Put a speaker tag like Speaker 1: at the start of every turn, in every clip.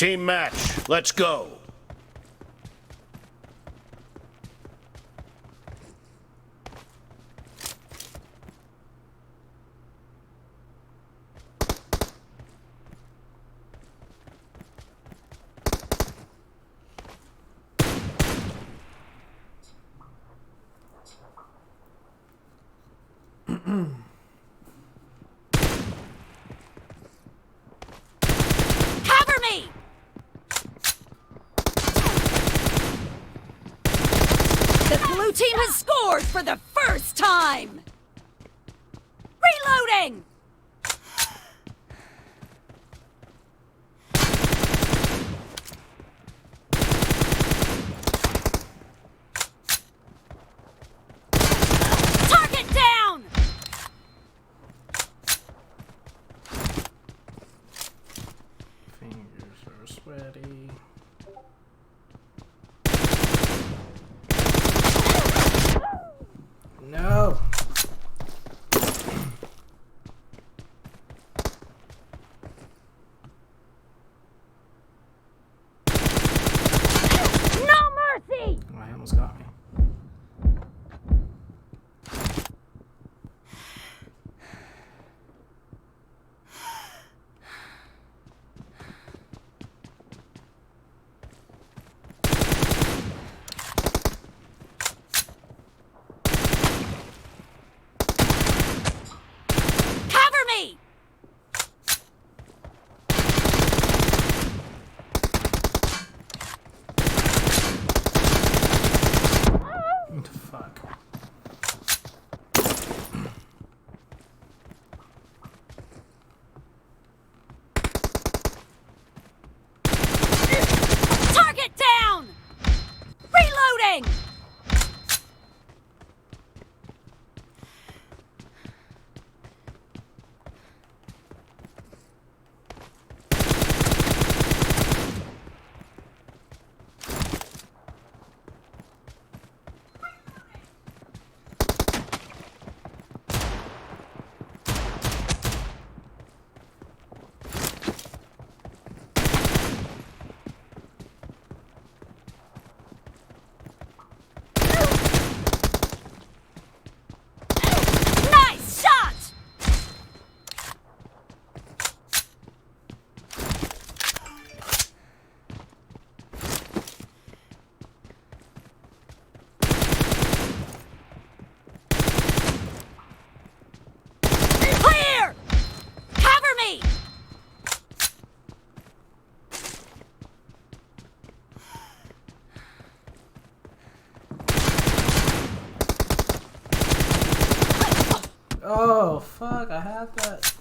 Speaker 1: Team match, let's go.
Speaker 2: Cover me! The blue team has scored for the first time! Reloading! Target down!
Speaker 3: Fingers are sweaty. No!
Speaker 2: No mercy!
Speaker 3: Oh, he almost got me.
Speaker 2: Cover me!
Speaker 3: What the fuck?
Speaker 2: Target down! Reloading! Nice shot! Clear! Cover me!
Speaker 3: Oh, fuck, I had that.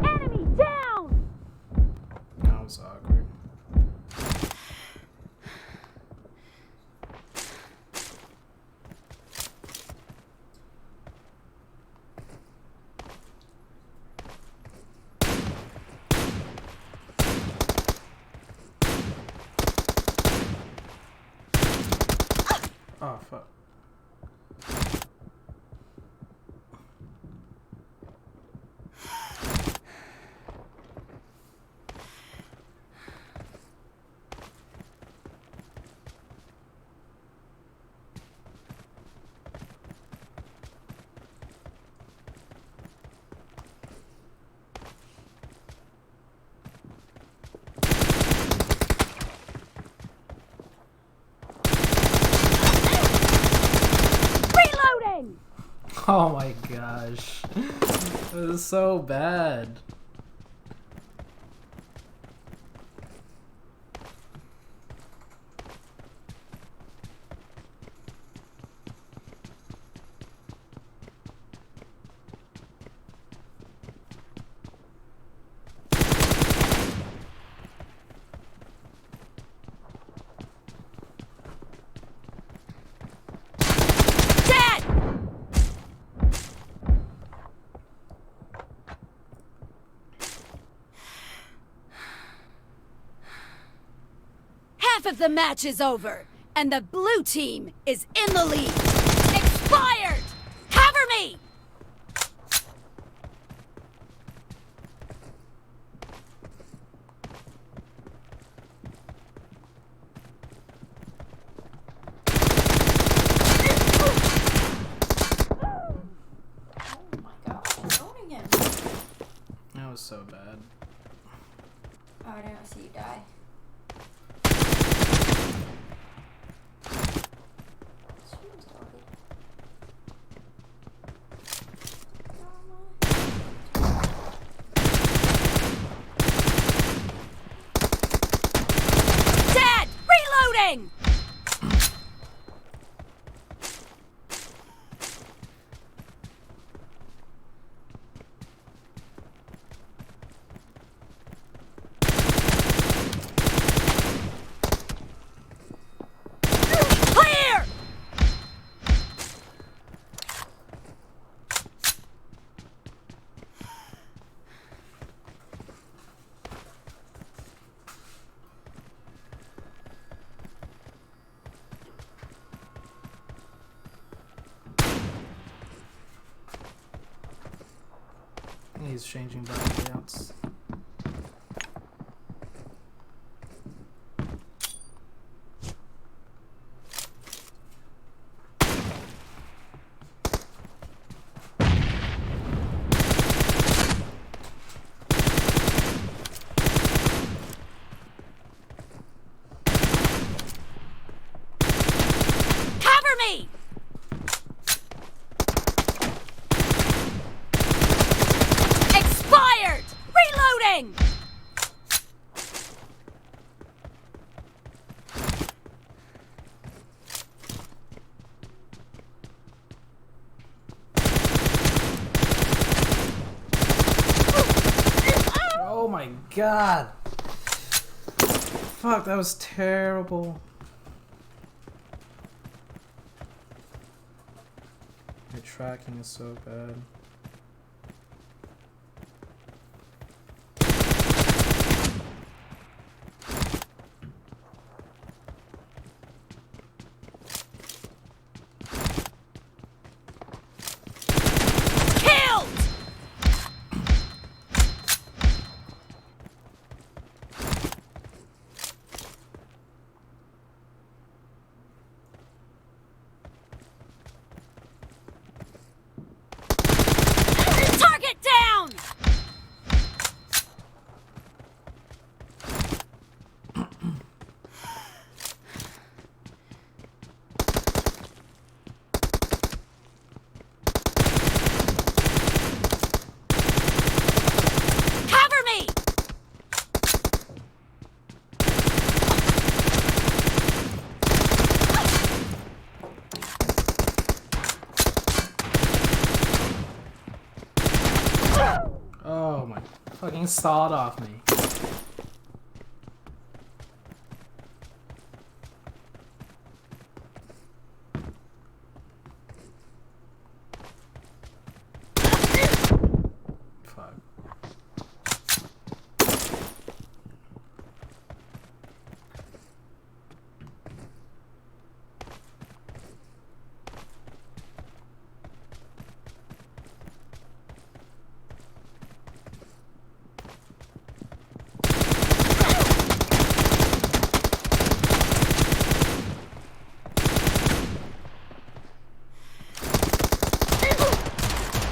Speaker 2: Enemy down!
Speaker 3: That was awkward. Oh, fuck.
Speaker 2: Reloading!
Speaker 3: Oh my gosh. It was so bad.
Speaker 2: Dead! of the match is over, and the blue team is in the lead. Expired! Cover me!
Speaker 3: That was so bad.
Speaker 4: Oh, I didn't see you die.
Speaker 2: Dad! Reloading! Clear!
Speaker 3: He's changing body layouts.
Speaker 2: Cover me! Expired! Reloading!
Speaker 3: Oh my god! Fuck, that was terrible. Your tracking is so bad.
Speaker 2: Killed! Target down! Cover me!
Speaker 3: Oh my fucking sawed off me. Fuck.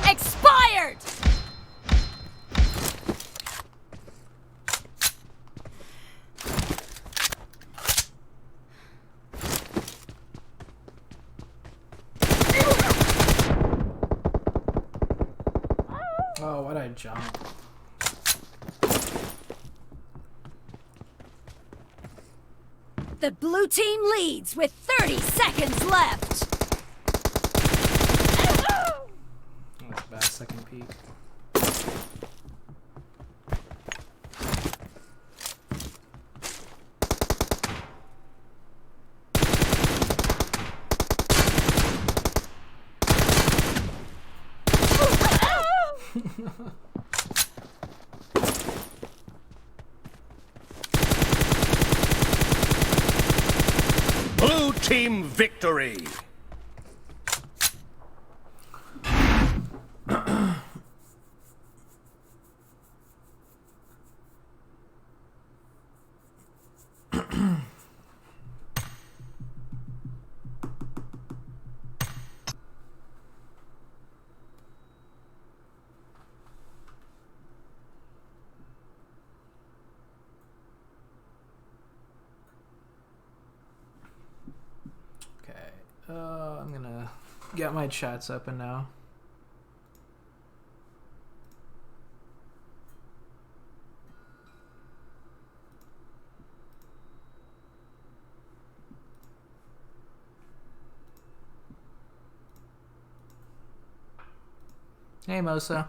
Speaker 2: Expired!
Speaker 3: Oh, why'd I jump?
Speaker 2: The blue team leads with 30 seconds left.
Speaker 3: That was a bad second peek.
Speaker 1: team victory.
Speaker 3: I'm gonna get my chats open now. Hey, Mosa.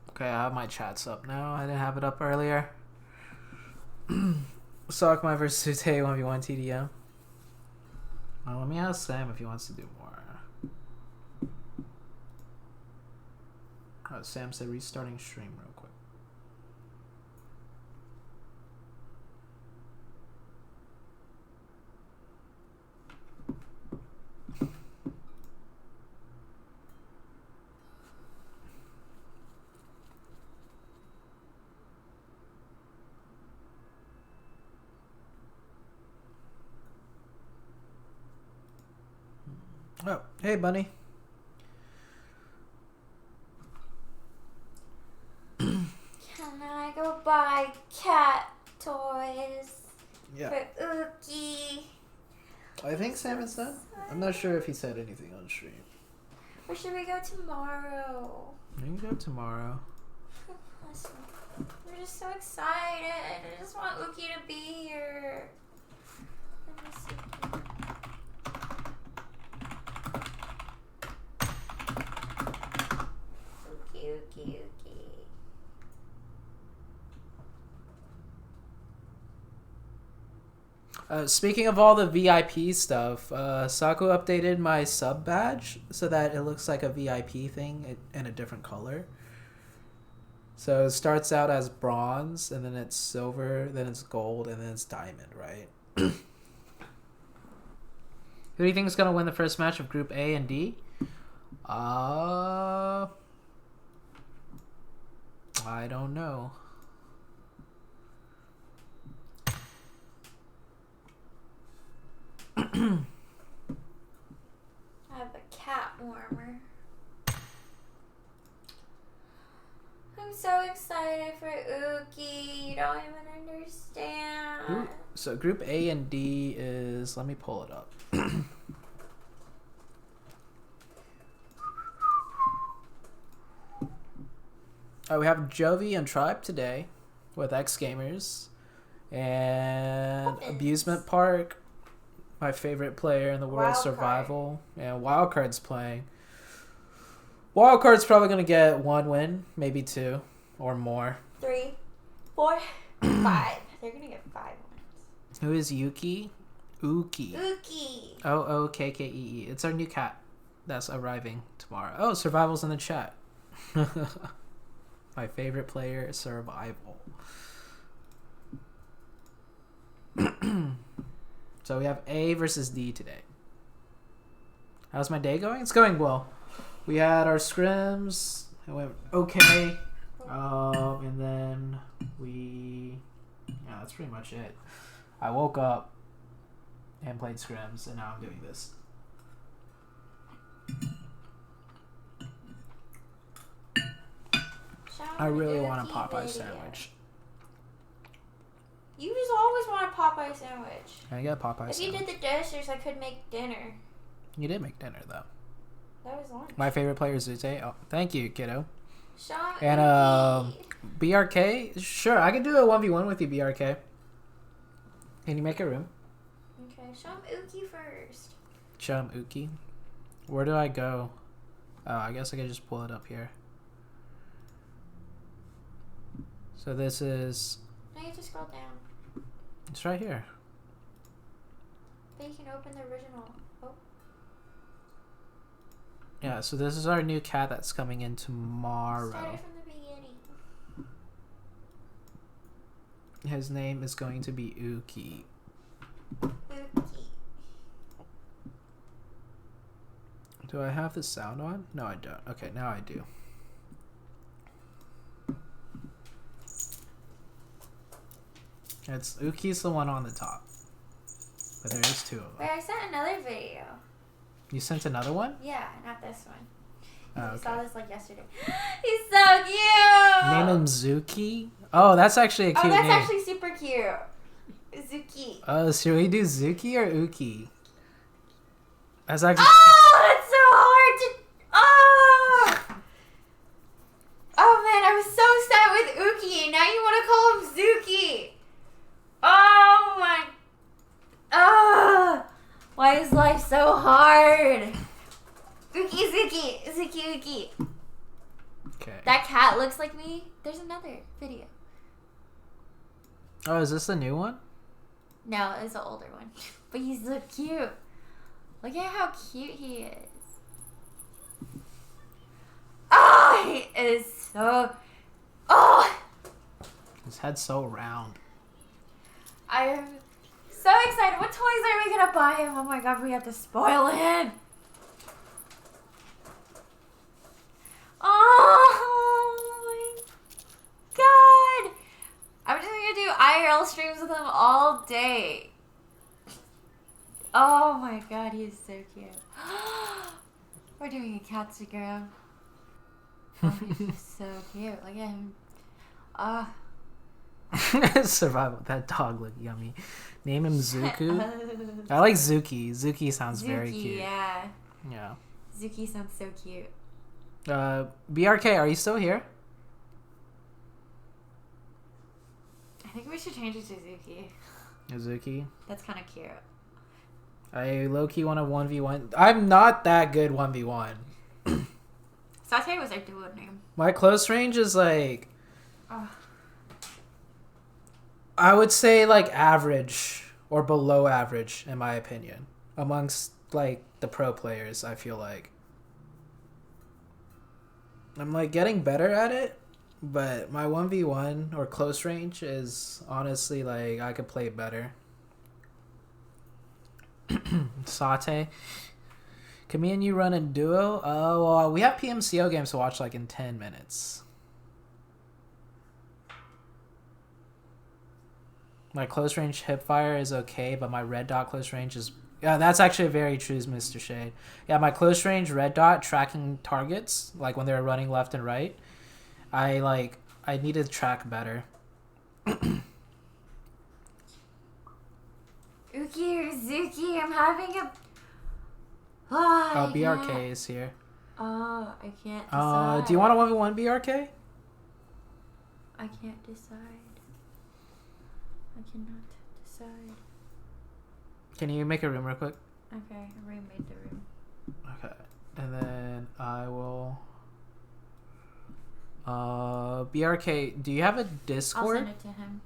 Speaker 3: Okay, I have my chats up now. I didn't have it up earlier. Sockmy versus ZooTay 1v1 TDM. Let me ask Sam if he wants to do more. Oh, Sam said restarting stream real quick. Oh, hey, Bunny.
Speaker 4: Can I go buy cat toys
Speaker 3: Yeah.
Speaker 4: for Ookie?
Speaker 3: I think Sam is done. I'm not sure if he said anything on stream.
Speaker 4: Or should we go tomorrow?
Speaker 3: We can go tomorrow.
Speaker 4: Listen, we're just so excited. I just want Ookie to be here. I miss Ookie. Ookie.
Speaker 3: Speaking of all the VIP stuff, Saku updated my sub badge so that it looks like a VIP thing in a different color. So it starts out as bronze, and then it's silver, then it's gold, and then it's diamond, right? Who do you think is going to win the first match of Group A and D? I don't know.
Speaker 4: I have a cat warmer. I'm so excited for Ookie. You don't even understand.
Speaker 3: So Group A and D is... Let me pull it up. We have Jovi and Tribe today with X Gamers and Abusement Park, my favorite player in the world,
Speaker 4: Wildcard.
Speaker 3: Survival, and Wildcard's playing. Wildcard's probably gonna get 1 win, maybe 2 or more.
Speaker 4: 3, 4, 5. They're gonna get 5 wins.
Speaker 3: Who is Yuki? Ookie.
Speaker 4: Ookie.
Speaker 3: Ookkee. It's our new cat that's arriving tomorrow. Oh, Survival's in the chat. My favorite player, Survival. So we have A versus D today. How's my day going? It's going well. We had our scrims. It went okay. And then yeah, that's pretty much it. I woke up and played scrims, and now I'm doing this. I really want a Popeye sandwich.
Speaker 4: You just always want a Popeye sandwich.
Speaker 3: I got a Popeye
Speaker 4: If
Speaker 3: sandwich.
Speaker 4: you did the dishes, I could make dinner.
Speaker 3: You did make dinner, though.
Speaker 4: That was lunch.
Speaker 3: My favorite player is ZooTay. Oh, thank you, kiddo.
Speaker 4: Sean
Speaker 3: And
Speaker 4: Ookie.
Speaker 3: BRK, sure, I can do a 1v1 with you, BRK. Can you make a room?
Speaker 4: Okay, show him Ookie first.
Speaker 3: Show him Ookie. Where do I go? Oh, I guess I can just pull it up here. So this is...
Speaker 4: Now you have to scroll down.
Speaker 3: It's right here.
Speaker 4: But you can open the original. Oh.
Speaker 3: Yeah, so this is our new cat that's coming in
Speaker 4: Start
Speaker 3: tomorrow.
Speaker 4: it from the beginning.
Speaker 3: His name is going to be Uki.
Speaker 4: Spooky.
Speaker 3: Do I have the sound on? No, I don't. Okay, now I do. It's Uki's the one on the top. But there is two of them.
Speaker 4: Wait, I sent another video.
Speaker 3: You sent another one?
Speaker 4: Yeah, not this one.
Speaker 3: Oh,
Speaker 4: I saw
Speaker 3: okay.
Speaker 4: this like yesterday. He's so cute!
Speaker 3: Name him Zuki? Oh, that's actually a cute
Speaker 4: Oh, that's
Speaker 3: name.
Speaker 4: actually super cute. Zuki.
Speaker 3: Oh, should we do Zuki or Uki? That's actually...
Speaker 4: Oh, that's so hard to... Oh! Oh, man, I was so sad with Uki, and now you want to call him Zuki. Oh, my... Oh! Why is life so hard? Uki, Zuki. Zuki, Uki.
Speaker 3: Okay.
Speaker 4: That cat looks like me. There's another video.
Speaker 3: Oh, is this the new one?
Speaker 4: No, it's an older one. But he's so cute. Look at how cute he is. Oh, he is so... Oh!
Speaker 3: His head's so round.
Speaker 4: I am so excited. What toys are we gonna buy him? Oh my god, we have to spoil him. Oh my god. I'm just gonna do IRL streams with him all day. Oh my god, he's so cute. We're doing a catstagram. Oh, he's so cute. Look at him.
Speaker 3: Survival with that dog look yummy. Name him Zuku. I like Zuki. Zuki sounds very
Speaker 4: Zuki,
Speaker 3: cute.
Speaker 4: yeah.
Speaker 3: Yeah.
Speaker 4: Zuki sounds so cute.
Speaker 3: BRK, are you still here?
Speaker 4: I think we should change it to Zuki.
Speaker 3: Zuki.
Speaker 4: That's kind of cute.
Speaker 3: I low-key want a 1v1. I'm not that good 1v1.
Speaker 4: ZooTay was our duo name.
Speaker 3: My close range is like...
Speaker 4: Oh.
Speaker 3: I would say like average or below average in my opinion. Amongst like the pro players, I feel like. I'm like getting better at it, but my 1v1 or close range is honestly like I could play better. ZooTay. Can me and you run a duo? Oh, well, we have PMCO games to watch like in 10 minutes. My close range hip fire is okay, but my red dot close range is... Yeah, that's actually very true, Mr. Shade. Yeah, my close range red dot tracking targets, like when they're running left and right, I need to track better.
Speaker 4: Uki or Zuki, I'm having a...
Speaker 3: Oh, BRK is here.
Speaker 4: Oh, I can't decide.
Speaker 3: Do you want a 1v1 BRK?
Speaker 4: I can't decide. I cannot decide.
Speaker 3: Can you make a room real quick?
Speaker 4: Okay, I already made the room.
Speaker 3: Okay. And then I will... BRK, do you have a Discord?
Speaker 4: I'll send it to him.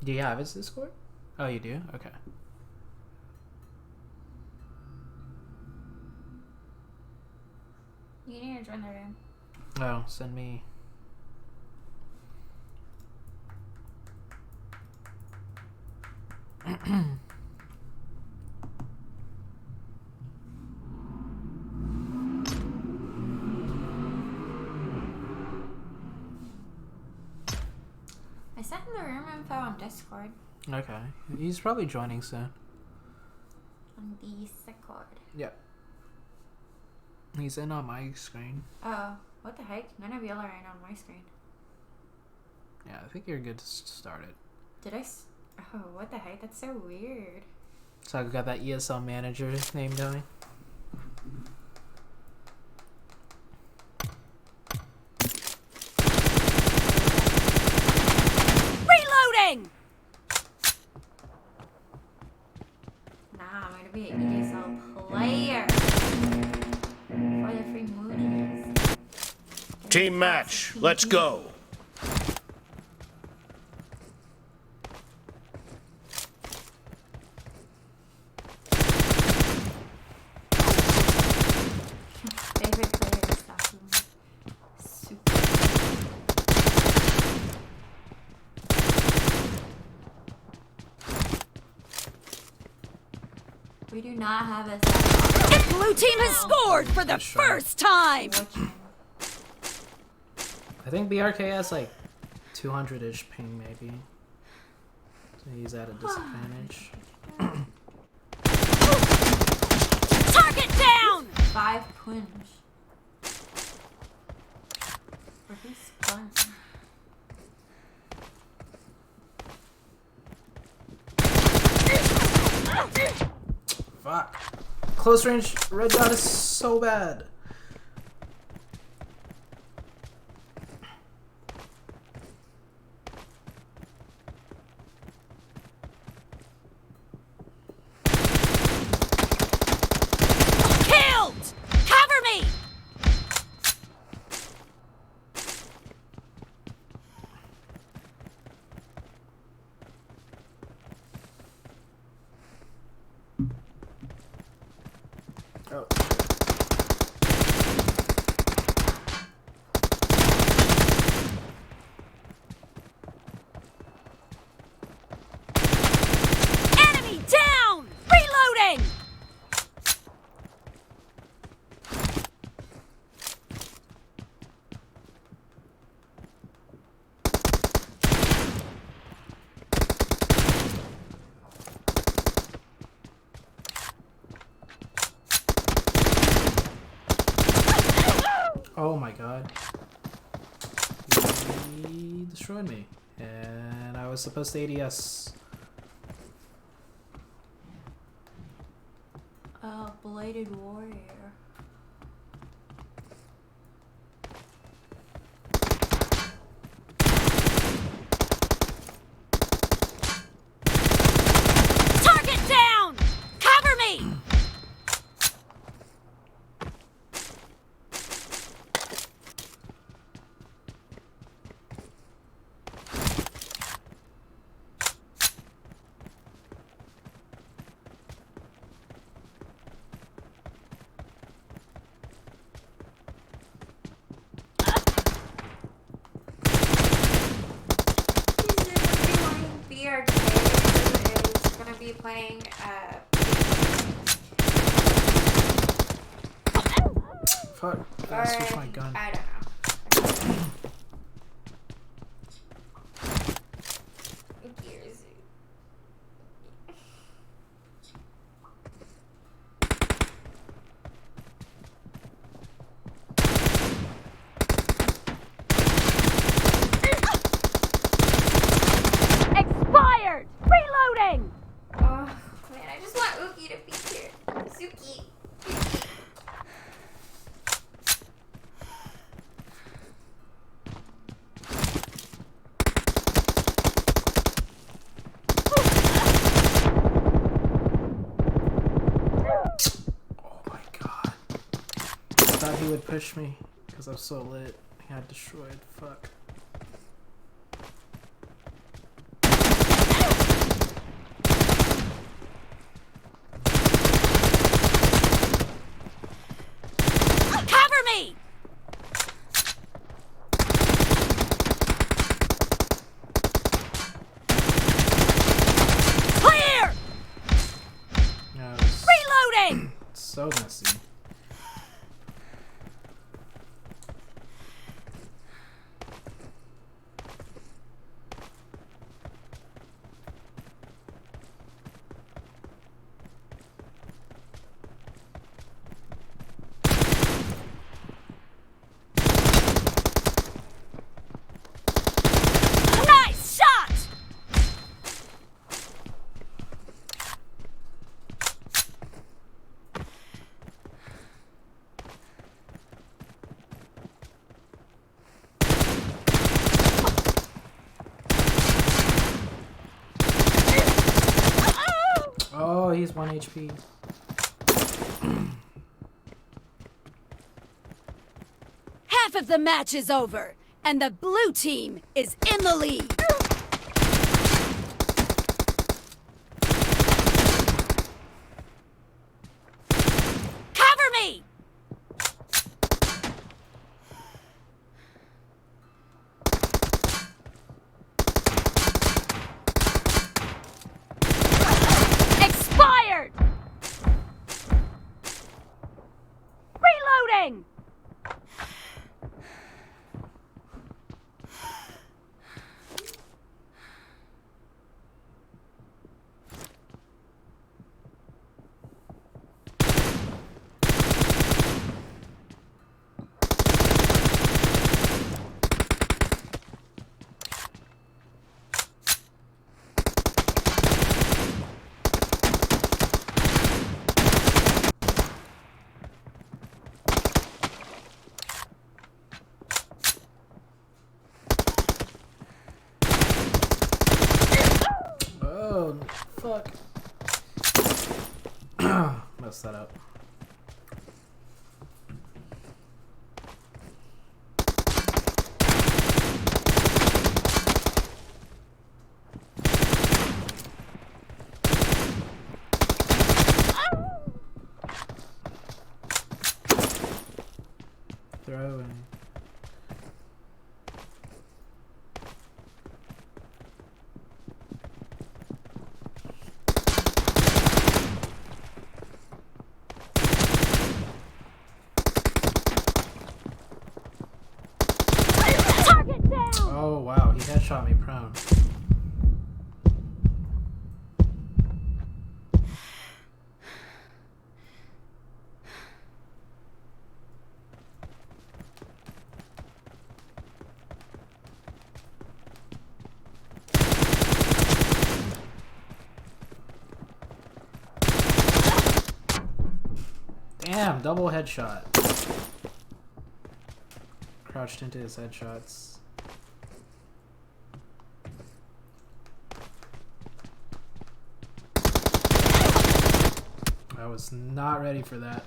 Speaker 3: Do you have his Discord? Oh, you do? Okay.
Speaker 4: You need to join the room.
Speaker 3: Oh, send me...
Speaker 4: I sent him the room info on Discord.
Speaker 3: Okay. He's probably joining soon.
Speaker 4: On the Discord.
Speaker 3: Yep. He's in on my screen.
Speaker 4: Oh, what the heck? None of y'all are in on my screen.
Speaker 3: Yeah, I think you're good to start it.
Speaker 4: Did I? Oh, what the heck? That's so weird.
Speaker 3: So I got that ESL manager name going.
Speaker 2: Reloading!
Speaker 4: be an ESL player for the free moonies.
Speaker 1: Team match. Let's go.
Speaker 4: Favorite player is Sakuma. Super. We do not have a
Speaker 2: The blue team has scored for the first time!
Speaker 3: I think BRK has like 200-ish ping maybe. So he's at a disadvantage.
Speaker 2: Target down!
Speaker 4: 5 punch. Or he spun.
Speaker 3: Fuck. Close range red dot is so bad.
Speaker 2: Killed! Cover me!
Speaker 3: Oh.
Speaker 2: Enemy down! Reloading!
Speaker 3: Oh my god. He destroyed me. And I was supposed to ADS.
Speaker 4: Bladed warrior.
Speaker 2: Target down! Cover me!
Speaker 4: BRK is gonna be playing
Speaker 3: Fuck. I switched my gun.
Speaker 4: I don't know. Gears.
Speaker 2: Expired! Reloading!
Speaker 4: Oh man, I just want Uki to be here. Suki.
Speaker 3: Oh my god. I thought he would push me because I'm so lit. He got destroyed. Fuck.
Speaker 2: Cover me! Clear!
Speaker 3: No, it was
Speaker 2: Reloading!
Speaker 3: so messy. he's 1 HP.
Speaker 2: Half of the match is over, and the blue team is in the lead. Cover me! Expired! Reloading!
Speaker 3: Oh, fuck. Messed that up. Throwing.
Speaker 2: Target down!
Speaker 3: Oh wow, he headshot me prone. Damn, double headshot. Crouched into his headshots. I was not ready for that.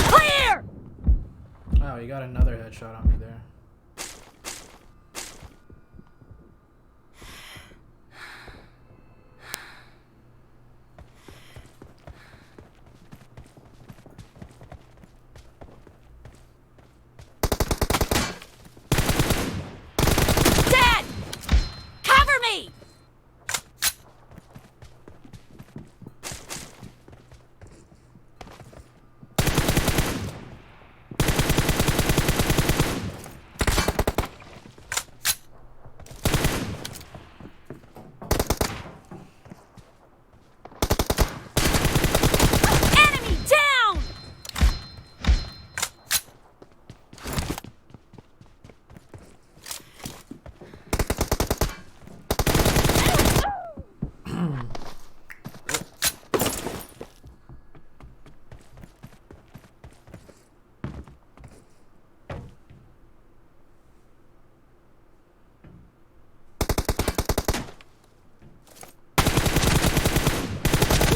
Speaker 2: Clear!
Speaker 3: Oh, you got another headshot on me there.
Speaker 2: Dead! Cover me! Enemy down!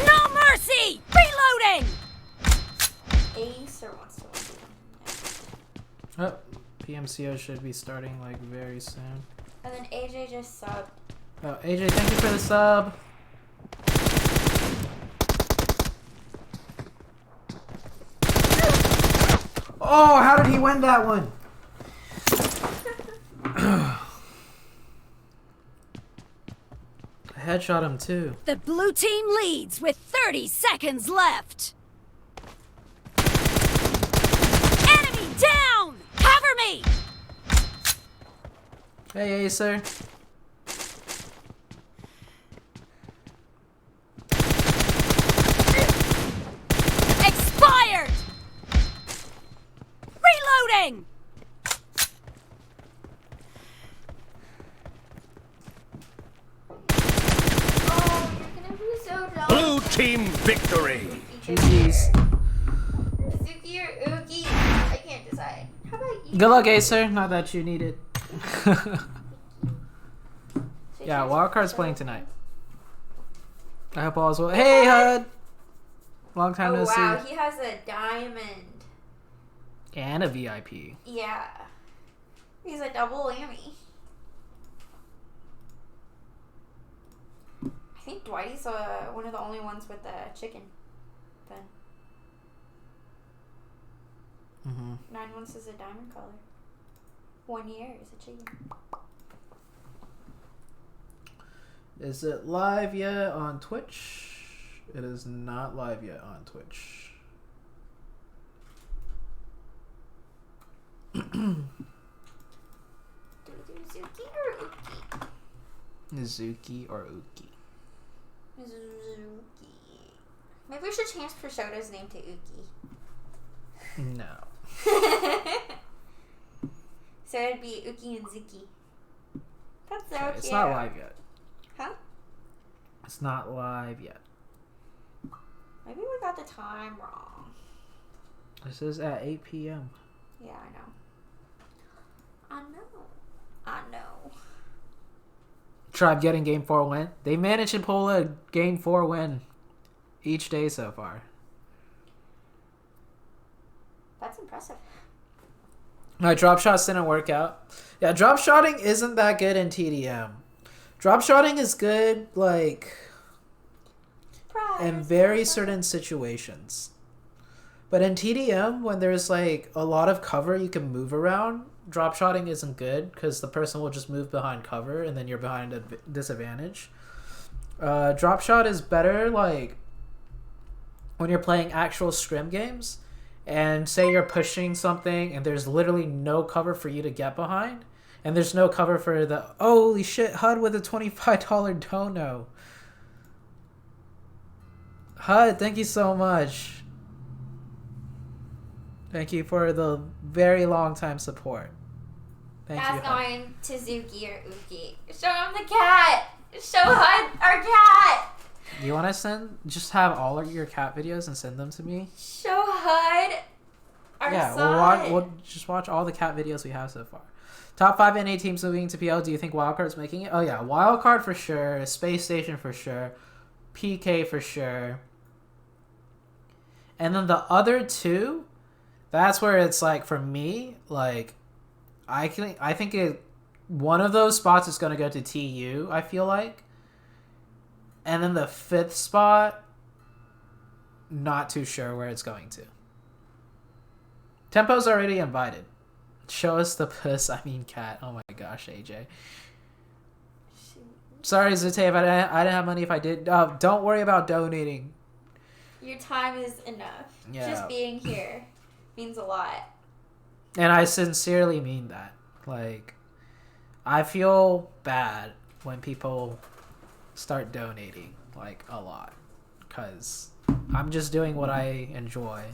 Speaker 2: No mercy! Reloading!
Speaker 4: Ace or wants to
Speaker 3: Oh, PMCO should be starting like very soon.
Speaker 4: And then AJ just subbed.
Speaker 3: Oh, AJ, thank you for the sub. Oh, how did he win that one? I headshot him too.
Speaker 2: The blue team leads with 30 seconds left. Enemy down! Cover me!
Speaker 3: Hey, Acer.
Speaker 2: Expired! Reloading!
Speaker 1: team victory.
Speaker 3: GG's.
Speaker 4: Zuki or Oogie? I can't decide. How about you?
Speaker 3: Good luck, Acer. Not that you need it. Yeah, Wildcard's playing tonight. I hope all is well. Hey, Hud! Long time no
Speaker 4: Oh wow,
Speaker 3: see.
Speaker 4: he has a diamond.
Speaker 3: And a VIP.
Speaker 4: Yeah. He's a double whammy. I think Dwighty's one of the only ones with the chicken. Then.
Speaker 3: Mm-hmm.
Speaker 4: 9 months is a diamond color. 1 year is a chicken.
Speaker 3: Is it live yet on Twitch? It is not live yet on Twitch.
Speaker 4: Do we do Zuki or Uki?
Speaker 3: Zuki or Uki?
Speaker 4: Zuki. Maybe we should change Proshota's name to Uki.
Speaker 3: No.
Speaker 4: So it'd be Uki and Zuki. That's so cute.
Speaker 3: It's not live yet.
Speaker 4: Huh?
Speaker 3: It's not live yet.
Speaker 4: Maybe we got the time wrong.
Speaker 3: This is at 8 p.m.
Speaker 4: Yeah, I know. I know.
Speaker 3: Tribe getting game 4 win. They managed to pull a game 4 win each day so far.
Speaker 4: That's impressive.
Speaker 3: My drop shots didn't work out. Yeah, drop shotting isn't that good in TDM. Drop shotting is good, like, in very certain situations. But in TDM, when there's, like, a lot of cover you can move around, drop shotting isn't good because the person will just move behind cover and then you're behind a disadvantage. Drop shot is better, like, when you're playing actual scrim games and say you're pushing something and there's literally no cover for you to get behind and there's no cover for the holy shit HUD with a $25 dono. HUD, thank you so much. Thank you for the very long time support. Thank you.
Speaker 4: That's going to Zuki or Uki. Show him the cat. Show HUD our cat.
Speaker 3: You want to just have all of your cat videos and send them to me?
Speaker 4: Show HUD our son.
Speaker 3: We'll just watch all the cat videos we have so far. Top 5 NA teams moving to PL. Do you think Wildcard's making it? Oh yeah, Wildcard for sure. Space Station for sure. PK for sure. And then the other two, that's where it's like for me, like I think one of those spots is gonna go to TU. I feel like. And then the 5th spot, not too sure where it's going to. Tempo's already invited. Show us the puss, I mean cat. Oh my gosh, AJ. Sorry, ZooTay, if I didn't have money if I did. Don't worry about donating.
Speaker 4: Your time is enough.
Speaker 3: Yeah.
Speaker 4: Just being here means a lot.
Speaker 3: And I sincerely mean that. Like, I feel bad when people start donating, like, a lot. Because I'm just doing what I enjoy,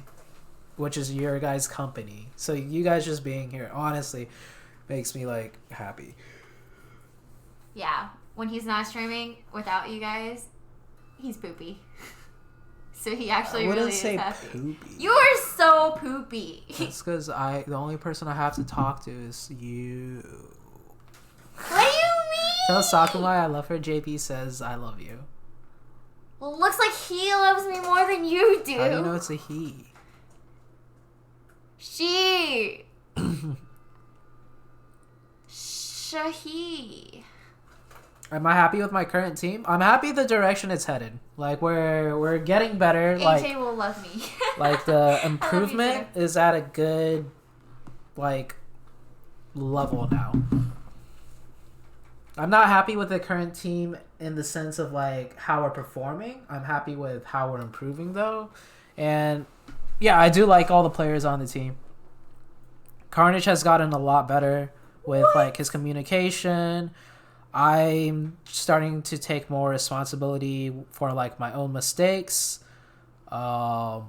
Speaker 3: which is your guys' company. So you guys just being here, honestly, makes me, like, happy.
Speaker 4: Yeah. When he's not streaming without you guys, he's poopy. So he actually really is happy.
Speaker 3: Poopy.
Speaker 4: You are so poopy.
Speaker 3: That's because the only person I have to talk to is you.
Speaker 4: What do you mean?
Speaker 3: Tell Sakumai I love her. JP says I love you.
Speaker 4: Well, looks like he loves me more than you do.
Speaker 3: How do you know it's a he?
Speaker 4: She. Shahi.
Speaker 3: Am I happy with my current team? I'm happy the direction it's headed. Like we're getting better.
Speaker 4: AJ
Speaker 3: Like
Speaker 4: will love me.
Speaker 3: like the improvement is at a good like level now. I'm not happy with the current team in the sense of like how we're performing. I'm happy with how we're improving though. And yeah, I do like all the players on the team. Carnage has gotten a lot better with like his communication. I'm starting to take more responsibility for like my own mistakes. Yeah,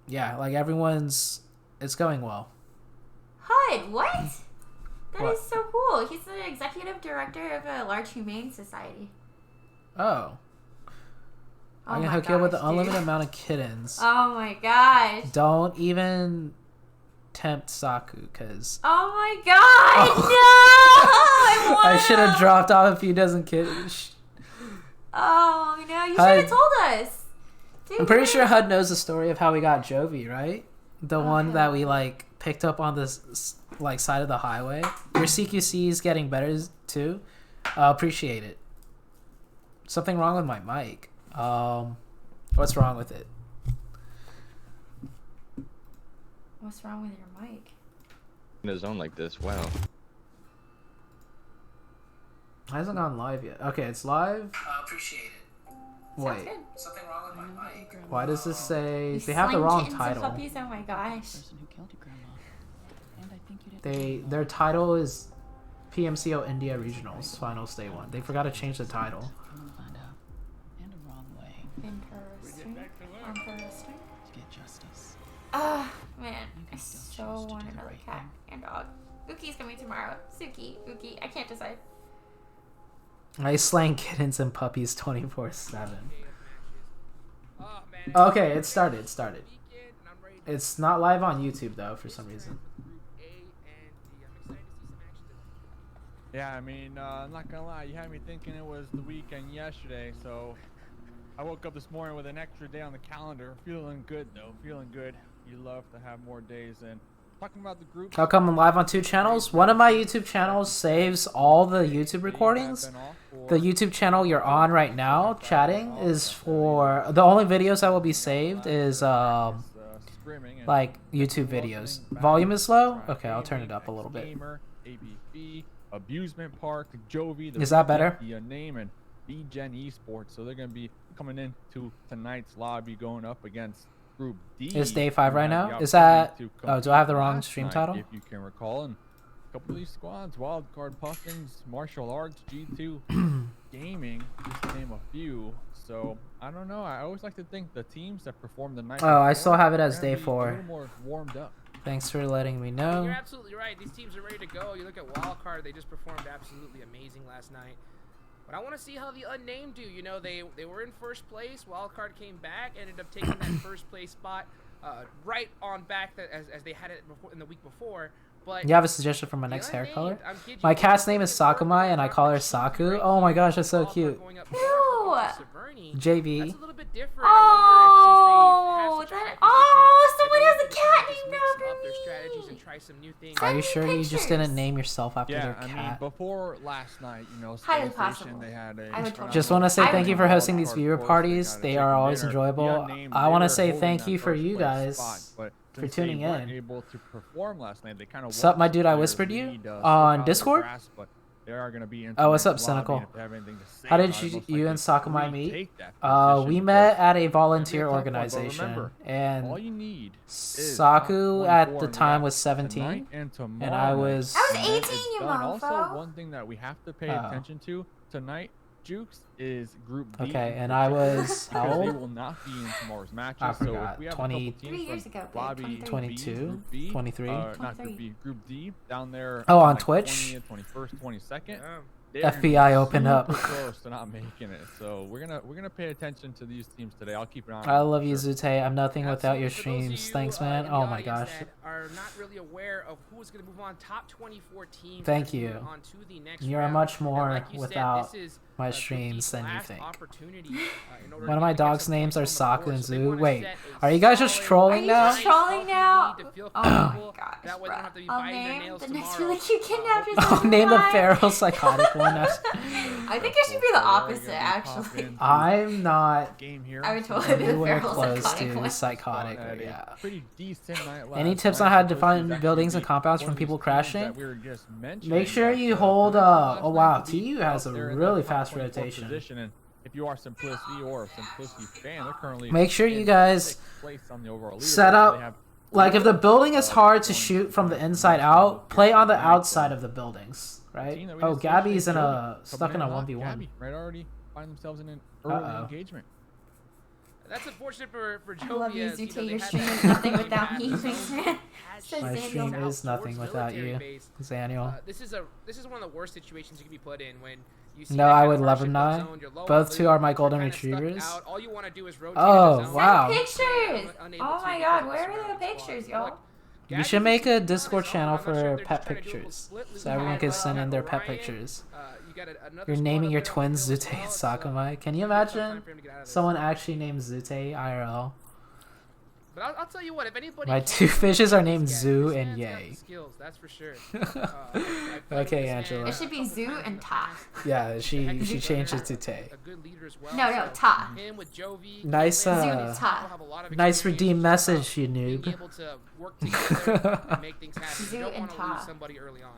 Speaker 3: like it's going well.
Speaker 4: HUD, what? That
Speaker 3: What?
Speaker 4: is so cool. He's the executive director of a large humane society.
Speaker 3: Oh. I can
Speaker 4: my
Speaker 3: hook you up with
Speaker 4: gosh,
Speaker 3: an unlimited
Speaker 4: dude.
Speaker 3: amount of kittens.
Speaker 4: Oh my gosh.
Speaker 3: Don't even tempt Saku, because
Speaker 4: Oh my god.
Speaker 3: Oh.
Speaker 4: No.
Speaker 3: I should have dropped off a few dozen kittens.
Speaker 4: Oh no, you should
Speaker 3: HUD.
Speaker 4: have told us. Dude,
Speaker 3: I'm pretty
Speaker 4: what?
Speaker 3: sure HUD knows the story of how we got Jovi, right? The one
Speaker 4: Okay.
Speaker 3: that we like picked up on this like side of the highway. Your CQC is getting better too. Appreciate it. Something wrong with my mic. What's wrong with it?
Speaker 4: What's wrong with your mic?
Speaker 5: In a zone like this, wow.
Speaker 3: It hasn't gone live yet. Okay, it's live. Appreciate it.
Speaker 4: Sounds
Speaker 3: Wait,
Speaker 4: good.
Speaker 3: something wrong with my mic. Why does this say
Speaker 4: You
Speaker 3: they have the
Speaker 4: slime
Speaker 3: wrong
Speaker 4: kittens and
Speaker 3: title?
Speaker 4: puppies? Oh my gosh.
Speaker 6: Person who killed your grandma. And I think you did.
Speaker 3: Their title is PMCO India Regionals Finals Day 1. They forgot to change the title.
Speaker 6: I'm gonna find out. In the wrong way.
Speaker 4: Interesting. Interesting.
Speaker 6: To get justice.
Speaker 4: Ah, man.
Speaker 6: You
Speaker 4: I
Speaker 6: can still
Speaker 4: so
Speaker 6: choose to
Speaker 4: want
Speaker 6: do the
Speaker 4: another
Speaker 6: right
Speaker 4: cat
Speaker 6: thing.
Speaker 4: and dog. Uki's coming tomorrow. Suki, Uki. I can't decide.
Speaker 3: I slang kittens and puppies 24/7. Okay, it started. It's not live on YouTube though for some reason.
Speaker 7: Yeah, I mean, I'm not gonna lie, you had me thinking it was the weekend yesterday, so I woke up this morning with an extra day on the calendar. Feeling good though, feeling good. You love to have more days. And talking about the group.
Speaker 3: How come I'm live on 2 channels? One of my YouTube channels saves all the YouTube recordings. The YouTube channel you're on right now, chatting, is for the only videos that will be saved is like YouTube videos. Volume is low. Okay, I'll turn it up a little bit.
Speaker 7: Gamer, ABV, Abusement Park, Jovi.
Speaker 3: Is that better?
Speaker 7: The name and BGen Esports. So they're gonna be coming into tonight's lobby, going up against Group D.
Speaker 3: It's day 5
Speaker 7: You
Speaker 3: right
Speaker 7: had
Speaker 3: now.
Speaker 7: the
Speaker 3: Is that?
Speaker 7: opportunity to
Speaker 3: Oh, do I have the
Speaker 7: compete
Speaker 3: wrong
Speaker 7: last
Speaker 3: stream
Speaker 7: night,
Speaker 3: title?
Speaker 7: If you can recall, and a couple of these squads: Wildcard Puffins, Martial Arts, G2 Gaming, just to name a few. So I don't know. I always like to think the teams that perform the night.
Speaker 3: Oh, I
Speaker 7: before
Speaker 3: still have it
Speaker 7: are
Speaker 3: as
Speaker 7: gonna
Speaker 3: day
Speaker 7: be a
Speaker 3: 4.
Speaker 7: little more warmed up.
Speaker 3: Thanks for letting me
Speaker 8: You're
Speaker 3: know.
Speaker 8: absolutely right. These teams are ready to go. You look at Wildcard; they just performed absolutely amazing last night. But I want to see how the unnamed do. You know, they were in first place. Wildcard came back, ended up taking that first place spot right on back as they had it before in the week before. But
Speaker 3: You have a suggestion for my next hair color? My cat's name is Sakumai, and I call her Saku. Oh my gosh, that's so cute. JV.
Speaker 8: That's a little bit different.
Speaker 4: Oh, someone has a cat named after
Speaker 8: their
Speaker 4: me.
Speaker 8: strategies and try some new things.
Speaker 3: Are you sure you just
Speaker 4: pictures.
Speaker 3: didn't name yourself after
Speaker 7: Yeah,
Speaker 3: their
Speaker 7: I mean,
Speaker 3: cat?
Speaker 7: before last night, you know,
Speaker 4: Highly
Speaker 7: Space
Speaker 4: possible.
Speaker 7: Station, they had a
Speaker 4: I would totally
Speaker 3: Just want to say
Speaker 4: I
Speaker 3: thank you
Speaker 4: would
Speaker 3: for
Speaker 4: know.
Speaker 3: hosting these viewer parties.
Speaker 7: got a
Speaker 3: They are
Speaker 7: chicken
Speaker 3: always
Speaker 7: dinner.
Speaker 3: enjoyable.
Speaker 7: The unnamed,
Speaker 3: I
Speaker 7: they
Speaker 3: want to
Speaker 7: were
Speaker 3: say
Speaker 7: holding
Speaker 3: thank
Speaker 7: that
Speaker 3: you for
Speaker 7: first
Speaker 3: you
Speaker 7: place
Speaker 3: guys
Speaker 7: spot, but
Speaker 3: for
Speaker 7: since
Speaker 3: tuning
Speaker 7: they weren't
Speaker 3: in.
Speaker 7: able to perform last night, they kind of
Speaker 3: Sup, my
Speaker 7: watched
Speaker 3: dude, I
Speaker 7: their
Speaker 3: whispered you
Speaker 7: lead, slip
Speaker 3: on
Speaker 7: out of their
Speaker 3: Discord?
Speaker 7: grasp, but they are gonna be in
Speaker 3: Oh, what's up,
Speaker 7: tonight's lobby,
Speaker 3: Cynical?
Speaker 7: and if they have anything to say
Speaker 3: How did
Speaker 7: about it,
Speaker 3: you
Speaker 7: most
Speaker 3: and
Speaker 7: likely
Speaker 3: Sakumai
Speaker 7: to
Speaker 3: meet?
Speaker 7: retake that position,
Speaker 3: We
Speaker 7: because
Speaker 3: met at a
Speaker 7: it's
Speaker 3: volunteer
Speaker 7: gonna be a tough one, but
Speaker 3: organization,
Speaker 7: remember, all
Speaker 3: and
Speaker 7: you need is
Speaker 3: Saku
Speaker 7: top
Speaker 3: at
Speaker 7: 24
Speaker 3: the
Speaker 7: in
Speaker 3: time
Speaker 7: rep
Speaker 3: was 17,
Speaker 7: tonight and
Speaker 3: and
Speaker 7: tomorrow
Speaker 3: I
Speaker 7: night.
Speaker 3: was.
Speaker 4: I was
Speaker 7: And it
Speaker 4: 18,
Speaker 7: is
Speaker 4: you
Speaker 7: done. Also,
Speaker 4: mofo.
Speaker 7: one thing that we have to pay
Speaker 3: Oh.
Speaker 7: attention to tonight, Jukes, is Group D.
Speaker 3: Okay,
Speaker 7: in
Speaker 3: and I
Speaker 7: particular,
Speaker 3: was how
Speaker 7: because They
Speaker 3: old?
Speaker 7: will not be in tomorrow's matches.
Speaker 3: I
Speaker 7: So
Speaker 3: forgot.
Speaker 7: if we have
Speaker 3: 20
Speaker 7: a couple
Speaker 4: 3
Speaker 7: teams
Speaker 4: years
Speaker 7: from
Speaker 4: ago, babe,
Speaker 7: lobby
Speaker 4: 23.
Speaker 3: 22,
Speaker 7: Group B,
Speaker 3: 23.
Speaker 7: not
Speaker 4: 23.
Speaker 7: Group B, Group D down there.
Speaker 3: Oh, on
Speaker 7: like
Speaker 3: Twitch?
Speaker 7: 20th, 21st, 22nd.
Speaker 8: Yeah.
Speaker 7: They are gonna be
Speaker 3: FBI opened up.
Speaker 7: super close to not making it. So we're gonna pay attention to these teams today. I'll keep an eye on.
Speaker 3: I
Speaker 7: them,
Speaker 3: love you,
Speaker 7: sure.
Speaker 3: ZooTay. I'm nothing without your
Speaker 8: Absolutely. For those of
Speaker 3: streams.
Speaker 8: you,
Speaker 3: Thanks, man.
Speaker 8: in the
Speaker 3: Oh my
Speaker 8: audience
Speaker 3: gosh.
Speaker 8: that are not really aware of who's going to move on. Top 24 teams.
Speaker 3: Thank
Speaker 8: are moving
Speaker 3: you.
Speaker 8: on to the next
Speaker 3: You're
Speaker 8: round.
Speaker 3: much
Speaker 8: And
Speaker 3: more
Speaker 8: like you said,
Speaker 3: without
Speaker 8: this is,
Speaker 3: my
Speaker 8: Group D's
Speaker 3: streams than you
Speaker 8: last
Speaker 3: think.
Speaker 8: opportunity, in order
Speaker 3: One of
Speaker 8: to
Speaker 3: my
Speaker 8: get
Speaker 3: dogs'
Speaker 8: some
Speaker 3: names
Speaker 8: points
Speaker 3: are
Speaker 8: on the
Speaker 3: Saku
Speaker 8: board.
Speaker 3: and
Speaker 8: So they
Speaker 3: Zoo.
Speaker 8: wanna
Speaker 3: Wait,
Speaker 8: set a
Speaker 3: are you guys just
Speaker 8: solid,
Speaker 3: trolling
Speaker 4: Are you
Speaker 3: now?
Speaker 4: just trolling now?
Speaker 8: to feel
Speaker 4: Oh
Speaker 8: comfortable.
Speaker 4: my gosh,
Speaker 8: That way they don't have to be
Speaker 4: I'll
Speaker 8: biting their
Speaker 4: name
Speaker 8: nails
Speaker 4: the next
Speaker 8: tomorrow.
Speaker 4: village you kidnapped
Speaker 3: I'll
Speaker 4: yourself.
Speaker 3: name the feral psychotic one.
Speaker 4: I think I should be the opposite, actually.
Speaker 3: I'm not
Speaker 7: Game here.
Speaker 4: I would totally be the
Speaker 3: anywhere
Speaker 4: feral
Speaker 3: close
Speaker 4: psychotic
Speaker 3: to
Speaker 4: one.
Speaker 3: psychotic.
Speaker 7: Had a
Speaker 3: Yeah.
Speaker 7: pretty decent night
Speaker 3: Any
Speaker 7: last
Speaker 3: tips
Speaker 7: night.
Speaker 3: on how to
Speaker 7: Supposed
Speaker 3: defend
Speaker 7: actually
Speaker 3: buildings
Speaker 7: be
Speaker 3: and compounds
Speaker 7: one
Speaker 3: from
Speaker 7: of these
Speaker 3: people
Speaker 7: teams
Speaker 3: crashing?
Speaker 7: that we were just mentioning
Speaker 3: Make sure
Speaker 7: that,
Speaker 3: you hold.
Speaker 7: last
Speaker 3: Oh
Speaker 7: night
Speaker 3: wow,
Speaker 7: to be
Speaker 3: TU has a
Speaker 7: out there in
Speaker 3: really
Speaker 7: that top
Speaker 3: fast
Speaker 7: 24
Speaker 3: rotation.
Speaker 7: position, and if you are Simplicity or a Simplicity fan, they're currently
Speaker 3: Make sure you
Speaker 7: in
Speaker 3: guys
Speaker 7: 6th place on the overall
Speaker 3: set
Speaker 7: leaderboard, so
Speaker 3: up-
Speaker 7: they have
Speaker 3: Like if the building is hard to
Speaker 7: going
Speaker 3: shoot from the
Speaker 7: forward
Speaker 3: inside
Speaker 7: to
Speaker 3: out, play on the
Speaker 7: tonight,
Speaker 3: outside
Speaker 7: so
Speaker 3: of the buildings,
Speaker 7: the
Speaker 3: right?
Speaker 7: team that we
Speaker 3: Oh,
Speaker 7: just
Speaker 3: Gabby's in
Speaker 7: mentioned,
Speaker 3: a
Speaker 7: Jovi,
Speaker 3: stuck in
Speaker 7: coming
Speaker 3: a
Speaker 7: hot.
Speaker 3: 1v1.
Speaker 7: Gabby, right, already find themselves in an early
Speaker 3: Uh-oh.
Speaker 7: engagement.
Speaker 8: That's unfortunate for
Speaker 4: I love you,
Speaker 8: Jovi, as,
Speaker 4: ZooTay.
Speaker 8: they
Speaker 4: Your
Speaker 8: had
Speaker 4: stream
Speaker 8: that
Speaker 4: is nothing
Speaker 8: game
Speaker 4: without
Speaker 8: pass
Speaker 4: me,
Speaker 8: zone
Speaker 4: man.
Speaker 8: has
Speaker 4: Says
Speaker 3: My
Speaker 8: shifted
Speaker 3: stream
Speaker 8: out
Speaker 3: is nothing
Speaker 8: towards
Speaker 3: without
Speaker 8: military
Speaker 3: you,
Speaker 8: base.
Speaker 3: Zaniel.
Speaker 8: This is one of the worst situations you can be put in when you see
Speaker 3: No,
Speaker 8: that
Speaker 3: I
Speaker 8: kind
Speaker 3: would
Speaker 8: of
Speaker 3: love
Speaker 8: hardship
Speaker 3: them
Speaker 8: on
Speaker 3: not.
Speaker 8: zone, you're low on
Speaker 3: Both
Speaker 8: loot,
Speaker 3: two are my
Speaker 8: you're
Speaker 3: golden
Speaker 8: kinda stuck
Speaker 3: retrievers.
Speaker 8: out, all you want to do is rotate
Speaker 3: Oh,
Speaker 8: in the zone.
Speaker 3: wow.
Speaker 4: Pictures.
Speaker 8: Unable
Speaker 4: Oh
Speaker 8: to
Speaker 4: my
Speaker 8: because
Speaker 4: god,
Speaker 8: of the
Speaker 4: where are the
Speaker 8: surrounding
Speaker 4: pictures,
Speaker 8: squad.
Speaker 4: y'all?
Speaker 8: Look,
Speaker 3: You
Speaker 8: Gabby's
Speaker 3: should make a
Speaker 8: on his
Speaker 3: Discord
Speaker 8: own.
Speaker 3: channel
Speaker 8: I'm not sure if
Speaker 3: for
Speaker 8: they're just
Speaker 3: pet
Speaker 8: trying to do a little
Speaker 3: pictures,
Speaker 8: split loot
Speaker 3: so everyone
Speaker 8: as
Speaker 3: can
Speaker 8: well.
Speaker 3: send in their
Speaker 8: Got
Speaker 3: pet
Speaker 8: Orion,
Speaker 3: pictures.
Speaker 8: you got another
Speaker 3: You're
Speaker 8: squad
Speaker 3: naming
Speaker 8: up
Speaker 3: your
Speaker 8: there on
Speaker 3: twins
Speaker 8: the hill as
Speaker 3: ZooTay and
Speaker 8: well,
Speaker 3: Sakamai. Can you
Speaker 8: it's some time
Speaker 3: imagine
Speaker 8: for him to get out of this.
Speaker 3: someone actually named ZooTay IRL?
Speaker 8: But I'll tell you what, if anybody
Speaker 3: My
Speaker 8: can
Speaker 3: two
Speaker 8: do
Speaker 3: fishes
Speaker 8: this,
Speaker 3: are named
Speaker 8: this
Speaker 3: Zoo
Speaker 8: man's
Speaker 3: and
Speaker 8: got the
Speaker 3: Yay.
Speaker 8: skills, that's for sure. I've played with
Speaker 3: Okay,
Speaker 8: this man
Speaker 3: Angela.
Speaker 4: It should be
Speaker 8: a couple
Speaker 4: Zoo
Speaker 8: times in
Speaker 4: and
Speaker 8: the
Speaker 4: Ta.
Speaker 8: past.
Speaker 3: Yeah,
Speaker 8: Heck of
Speaker 3: she
Speaker 8: a
Speaker 3: changed it
Speaker 8: player,
Speaker 3: to Tay.
Speaker 8: a good leader as well.
Speaker 4: No, no,
Speaker 8: so
Speaker 4: Ta.
Speaker 8: him with Jovi,
Speaker 3: Nice,
Speaker 8: Lynn,
Speaker 3: uh,
Speaker 8: they all
Speaker 4: Ta.
Speaker 8: have a lot of
Speaker 3: Nice
Speaker 8: experience,
Speaker 3: redeemed
Speaker 8: just about
Speaker 3: message, you
Speaker 8: being
Speaker 3: noob.
Speaker 8: able to work together and make things happen.
Speaker 4: Zoo
Speaker 8: You don't
Speaker 4: and
Speaker 8: want to
Speaker 4: Ta.
Speaker 8: lose somebody early on.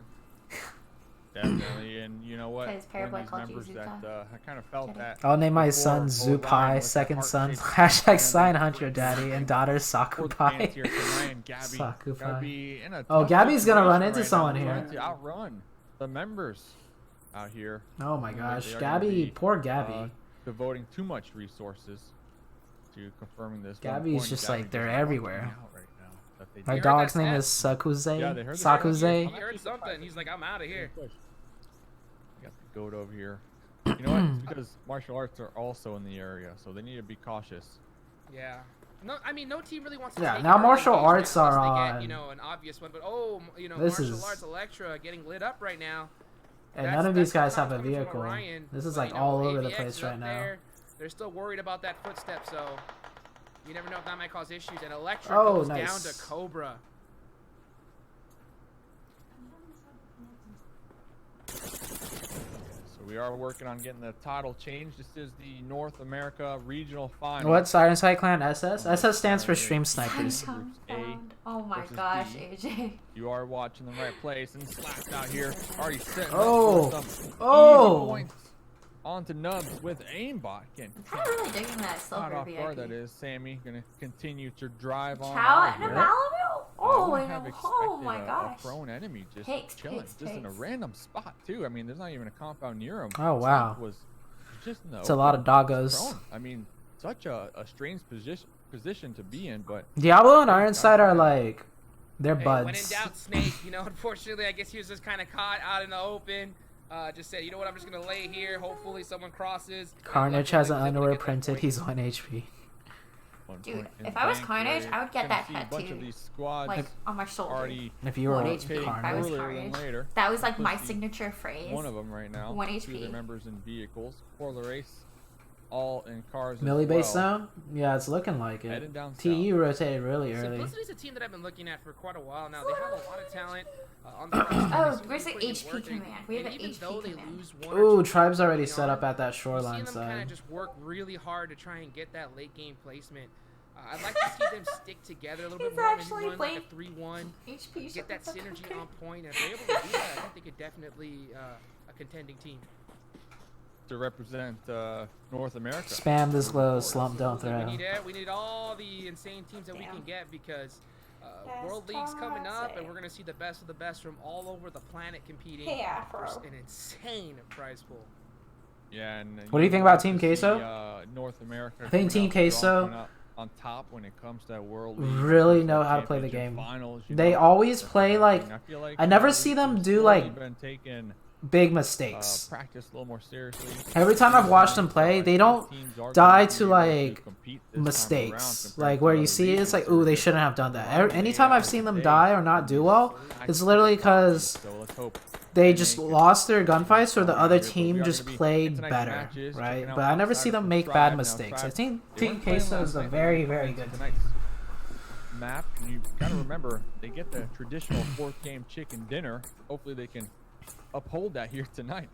Speaker 7: Definitely, and you know what?
Speaker 4: Because
Speaker 7: One
Speaker 4: Parabolic
Speaker 7: of these
Speaker 4: called you
Speaker 7: members that
Speaker 4: Zuta.
Speaker 7: I kind of felt
Speaker 4: Kidding.
Speaker 7: that.
Speaker 3: I'll name my
Speaker 7: before
Speaker 3: son
Speaker 7: Orion
Speaker 3: Zupai,
Speaker 7: with that
Speaker 3: second son,
Speaker 7: heart-shaped
Speaker 3: hashtag sign
Speaker 7: and
Speaker 3: hunter daddy, and daughter
Speaker 7: fourth fans here
Speaker 3: Sakupai.
Speaker 7: tonight, and Gabby
Speaker 3: Sakupai.
Speaker 7: gotta be in a
Speaker 3: Oh,
Speaker 7: tough
Speaker 3: Gabby's gonna run
Speaker 7: situation
Speaker 3: into
Speaker 7: right
Speaker 3: someone
Speaker 7: now,
Speaker 3: here.
Speaker 7: trying to outrun the members out here.
Speaker 3: Oh my
Speaker 7: They
Speaker 3: gosh,
Speaker 7: are gonna
Speaker 3: Gabby,
Speaker 7: be,
Speaker 3: poor Gabby.
Speaker 7: Devoting too much resources to confirming this. one
Speaker 3: Gabby's
Speaker 7: point.
Speaker 3: just
Speaker 7: Gabby
Speaker 3: like, they're
Speaker 7: just walking
Speaker 3: everywhere.
Speaker 7: out right now that they
Speaker 3: My
Speaker 8: You
Speaker 7: did.
Speaker 8: heard
Speaker 3: dog's
Speaker 8: that
Speaker 3: name
Speaker 8: stat?
Speaker 3: is Sakuze.
Speaker 7: Yeah, they heard that.
Speaker 3: Sakuze.
Speaker 8: He heard something. He's like, I'm out of here.
Speaker 7: Got the goat over here. You know what? It's because martial arts are also in the area, so they need to be cautious.
Speaker 8: Yeah. No, I mean, no team really wants to
Speaker 3: Yeah,
Speaker 8: take
Speaker 3: now
Speaker 8: early
Speaker 3: martial
Speaker 8: engagement
Speaker 3: arts are
Speaker 8: unless they
Speaker 3: on-
Speaker 8: get, you know, an obvious one. But
Speaker 3: This
Speaker 8: martial
Speaker 3: is-
Speaker 8: arts Electra getting lit up right now.
Speaker 3: And
Speaker 8: That's-
Speaker 3: none of these
Speaker 8: that's
Speaker 3: guys have a
Speaker 8: sometimes coming from
Speaker 3: vehicle.
Speaker 8: Orion,
Speaker 3: This is
Speaker 8: but,
Speaker 3: like
Speaker 8: you know,
Speaker 3: all over the
Speaker 8: AVX
Speaker 3: place
Speaker 8: is
Speaker 3: right
Speaker 8: up
Speaker 3: now.
Speaker 8: there. They're still worried about that footstep, so you never know if that might cause issues. And Electra
Speaker 3: Oh,
Speaker 8: goes
Speaker 3: nice.
Speaker 8: down to Cobra.
Speaker 7: So we are working on getting the title changed. This is the North America Regional Final.
Speaker 3: What? Siren Side Clan SS? SS stands for Stream Snipers.
Speaker 4: Icon
Speaker 7: A
Speaker 4: found. Oh my
Speaker 7: versus
Speaker 4: gosh,
Speaker 7: D.
Speaker 4: AJ.
Speaker 7: You are watching the right place and slapped out here. Already setting
Speaker 3: Oh.
Speaker 7: up for some
Speaker 3: Oh.
Speaker 7: easy points onto Nubs with aimbot. Again,
Speaker 4: I'm kind of really digging that
Speaker 7: not
Speaker 4: silver
Speaker 7: off guard that
Speaker 4: VIP.
Speaker 7: is. Sammy gonna continue to drive on.
Speaker 4: Chow
Speaker 7: out
Speaker 4: and a
Speaker 7: here.
Speaker 4: Malibu?
Speaker 7: I
Speaker 4: Oh,
Speaker 7: would
Speaker 4: and
Speaker 7: have
Speaker 4: a, oh
Speaker 7: expected
Speaker 4: my
Speaker 7: a
Speaker 4: gosh.
Speaker 7: prone enemy just
Speaker 4: Takes,
Speaker 7: chilling,
Speaker 4: takes,
Speaker 7: just in a
Speaker 4: takes.
Speaker 7: random spot too. I mean, there's not even a compound near him.
Speaker 3: Oh, wow.
Speaker 7: Was just in the
Speaker 3: It's a lot
Speaker 7: open,
Speaker 3: of doggos.
Speaker 7: prone. I mean, such a strange position to be in, but
Speaker 3: Diablo and Ironside are like, they're
Speaker 8: Hey, when in
Speaker 3: buds.
Speaker 8: doubt, Snake. You know, unfortunately, I guess he was just kind of caught out in the open. Just said, you know what, I'm just gonna lay here. Hopefully, someone crosses. And
Speaker 3: Carnage
Speaker 8: luckily,
Speaker 3: has
Speaker 8: he
Speaker 3: an
Speaker 8: was able to
Speaker 3: underwear
Speaker 8: get that
Speaker 3: printed.
Speaker 8: point.
Speaker 3: He's 1 HP.
Speaker 7: one
Speaker 4: Dude,
Speaker 7: point in
Speaker 4: if
Speaker 7: the
Speaker 4: I was
Speaker 7: bank
Speaker 4: Carnage,
Speaker 7: where
Speaker 4: I would get
Speaker 7: gonna
Speaker 4: that
Speaker 7: see a bunch of
Speaker 4: tattoo.
Speaker 7: these squads
Speaker 4: Like, on my shoulder.
Speaker 7: already
Speaker 3: If you were
Speaker 4: 1
Speaker 3: a
Speaker 4: HP.
Speaker 7: rotating
Speaker 4: If I was
Speaker 7: earlier than
Speaker 4: Carnage.
Speaker 7: later.
Speaker 4: That was like
Speaker 7: Puts
Speaker 4: my
Speaker 7: the-
Speaker 4: signature phrase.
Speaker 7: One of them right now.
Speaker 4: 1
Speaker 7: Two of
Speaker 4: HP.
Speaker 7: their members in vehicles for the race, all in cars.
Speaker 3: Millie
Speaker 7: as
Speaker 3: base
Speaker 7: well.
Speaker 3: zone? Yeah, it's looking like it.
Speaker 7: Heading down
Speaker 3: TE
Speaker 7: south.
Speaker 3: rotated really early.
Speaker 8: Simplicity's a team that I've been looking at for quite a while now. They have a lot of talent on the front.
Speaker 4: Oh,
Speaker 8: They seem to
Speaker 4: where's
Speaker 8: be
Speaker 4: the
Speaker 8: putting in
Speaker 4: HP
Speaker 8: work, and-
Speaker 4: command? We have
Speaker 8: and
Speaker 4: an
Speaker 8: even
Speaker 4: HP
Speaker 8: though they
Speaker 4: command.
Speaker 8: lose one or
Speaker 3: Ooh,
Speaker 8: two
Speaker 3: Tribe's
Speaker 8: games
Speaker 3: already
Speaker 8: early
Speaker 3: set up
Speaker 8: on,
Speaker 3: at that
Speaker 8: you've
Speaker 3: shoreline
Speaker 8: seen them kind
Speaker 3: side.
Speaker 8: of just work really hard to try and get that late game placement. I'd like to see them stick together a little bit
Speaker 4: He's
Speaker 8: more. Maybe
Speaker 4: actually
Speaker 8: run like a
Speaker 4: playing
Speaker 8: 3-1.
Speaker 4: HP.
Speaker 8: Get that synergy on point. And if they're able to do that, I think they could definitely a contending team.
Speaker 7: To represent North America.
Speaker 3: Spam this low, slump don't
Speaker 8: Absolutely.
Speaker 3: throw.
Speaker 8: We need all the insane teams that we can
Speaker 4: Damn.
Speaker 8: get because
Speaker 4: That's
Speaker 8: World League's coming up, and
Speaker 4: toxic.
Speaker 8: we're gonna see the best of the best from all over the planet competing
Speaker 4: Hey,
Speaker 8: for
Speaker 4: Afro.
Speaker 8: an insane prize pool.
Speaker 7: Yeah, and
Speaker 3: What do you think about
Speaker 7: want
Speaker 3: Team
Speaker 7: to see,
Speaker 3: Queso?
Speaker 7: North America.
Speaker 3: I think
Speaker 7: coming
Speaker 3: Team
Speaker 7: out strong,
Speaker 3: Queso
Speaker 7: coming out on top when it comes to that World League.
Speaker 3: really
Speaker 7: World
Speaker 3: know how to play the
Speaker 7: Championship
Speaker 3: game.
Speaker 7: Finals, you
Speaker 3: They
Speaker 7: know,
Speaker 3: always
Speaker 7: and
Speaker 3: play, like-
Speaker 7: everything. feel like
Speaker 3: I never
Speaker 7: they've
Speaker 3: see them do,
Speaker 7: slowly
Speaker 3: like,
Speaker 7: been taking
Speaker 3: Big mistakes.
Speaker 7: practice a little more seriously.
Speaker 3: Every time I've watched them play, they don't
Speaker 7: Teams are
Speaker 3: die
Speaker 7: gonna
Speaker 3: to,
Speaker 7: be able
Speaker 3: like,
Speaker 7: compete this time
Speaker 3: mistakes.
Speaker 7: around compared
Speaker 3: Like
Speaker 7: to
Speaker 3: where you
Speaker 7: other
Speaker 3: see it, it's like,
Speaker 7: regions
Speaker 3: ooh, they
Speaker 7: where
Speaker 3: shouldn't have done that.
Speaker 7: they
Speaker 3: Anytime I've seen them die or not do well, it's literally because
Speaker 7: So let's hope
Speaker 3: they
Speaker 7: they
Speaker 3: just
Speaker 7: make it.
Speaker 3: lost their gunfights or the other
Speaker 7: But we
Speaker 3: team
Speaker 7: are
Speaker 3: just
Speaker 7: gonna be
Speaker 3: played
Speaker 7: tonight's
Speaker 3: better,
Speaker 7: matches,
Speaker 3: right?
Speaker 7: checking out
Speaker 3: But I never see
Speaker 7: outside
Speaker 3: them
Speaker 7: of
Speaker 3: make
Speaker 7: Tribe.
Speaker 3: bad
Speaker 7: Now,
Speaker 3: mistakes. I
Speaker 7: Tribe,
Speaker 3: think
Speaker 7: they
Speaker 3: Team
Speaker 7: weren't playing
Speaker 3: Queso
Speaker 7: last
Speaker 3: is a
Speaker 7: night,
Speaker 3: very,
Speaker 7: they're
Speaker 3: very
Speaker 7: playing
Speaker 3: good.
Speaker 7: tonight's map. And you gotta remember, they get the traditional fourth game chicken dinner. Hopefully they can uphold that here tonight.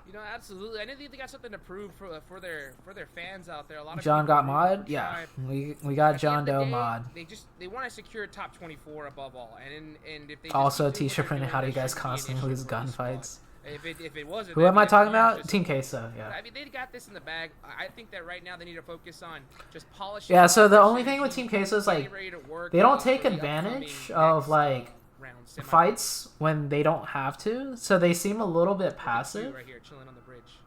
Speaker 8: You know, absolutely. I think they got something to prove for their fans out there. A lot of
Speaker 3: John
Speaker 8: people
Speaker 3: got
Speaker 8: root
Speaker 3: mod?
Speaker 8: for
Speaker 3: Yeah.
Speaker 8: Tribe.
Speaker 3: We got
Speaker 8: At the
Speaker 3: John
Speaker 8: end of the
Speaker 3: Doe
Speaker 8: day,
Speaker 3: mod.
Speaker 8: They want to secure top 24 above all, and if they just
Speaker 3: Also,
Speaker 8: keep doing what
Speaker 3: t-shirt
Speaker 8: they're
Speaker 3: printed,
Speaker 8: doing,
Speaker 3: how do you
Speaker 8: they
Speaker 3: guys
Speaker 8: should be an
Speaker 3: constantly
Speaker 8: issue
Speaker 3: lose
Speaker 8: for this spot.
Speaker 3: gunfights?
Speaker 8: If it wasn't,
Speaker 3: Who
Speaker 8: that'd
Speaker 3: am
Speaker 8: be
Speaker 3: I
Speaker 8: a
Speaker 3: talking
Speaker 8: huge
Speaker 3: about?
Speaker 8: just-
Speaker 3: Team Queso, yeah.
Speaker 8: I mean, they got this in the bag. I think that right now they need to focus on just polishing.
Speaker 3: Yeah, so
Speaker 8: up
Speaker 3: the
Speaker 8: their
Speaker 3: only thing with
Speaker 8: synergy,
Speaker 3: Team Queso is,
Speaker 8: getting
Speaker 3: like,
Speaker 8: ready to work,
Speaker 3: they don't
Speaker 8: for
Speaker 3: take
Speaker 8: the
Speaker 3: advantage
Speaker 8: upcoming
Speaker 3: of,
Speaker 8: next,
Speaker 3: like,
Speaker 8: round, semifinals.
Speaker 3: fights when they don't have to, so they seem a little bit
Speaker 8: Look at Q
Speaker 3: passive.
Speaker 8: right here, chilling on the bridge.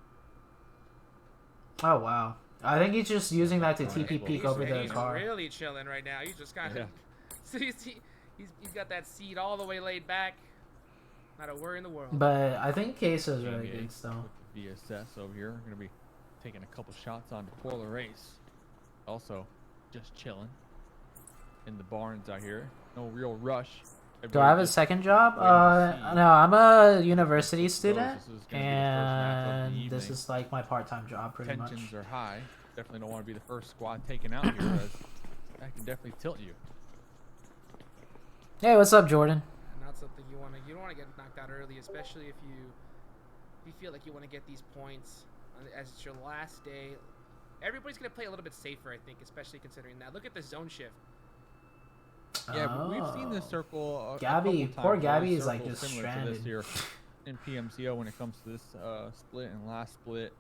Speaker 3: Oh, wow. I think he's just using that to TP peek over the
Speaker 8: He's
Speaker 3: car.
Speaker 8: really chilling right now. He's just kind of. So he's got that seat all the way laid back. Not a worry in the world.
Speaker 3: But I think Queso's really
Speaker 7: PMCO
Speaker 3: good still.
Speaker 7: with the VSS over here. We're gonna be taking a couple shots on before the race. Also, just chilling in the barns out here. No real rush.
Speaker 3: Do I have a second job? No, I'm a university student, and this is like my part-time job, pretty much.
Speaker 7: Tensions are high. Definitely don't want to be the first squad taken out here, as that can definitely tilt you.
Speaker 3: Hey, what's up, Jordan?
Speaker 8: Not something you don't want to get knocked out early, especially if you feel like you want to get these points as it's your last day. Everybody's gonna play a little bit safer, I think, especially considering that. Look at the zone shift.
Speaker 7: Yeah, but we've seen this circle.
Speaker 3: Gabby, poor Gabby is like
Speaker 7: circle
Speaker 3: just
Speaker 7: similar to this
Speaker 3: stranded.
Speaker 7: here in PMCO when it comes to this split and last split.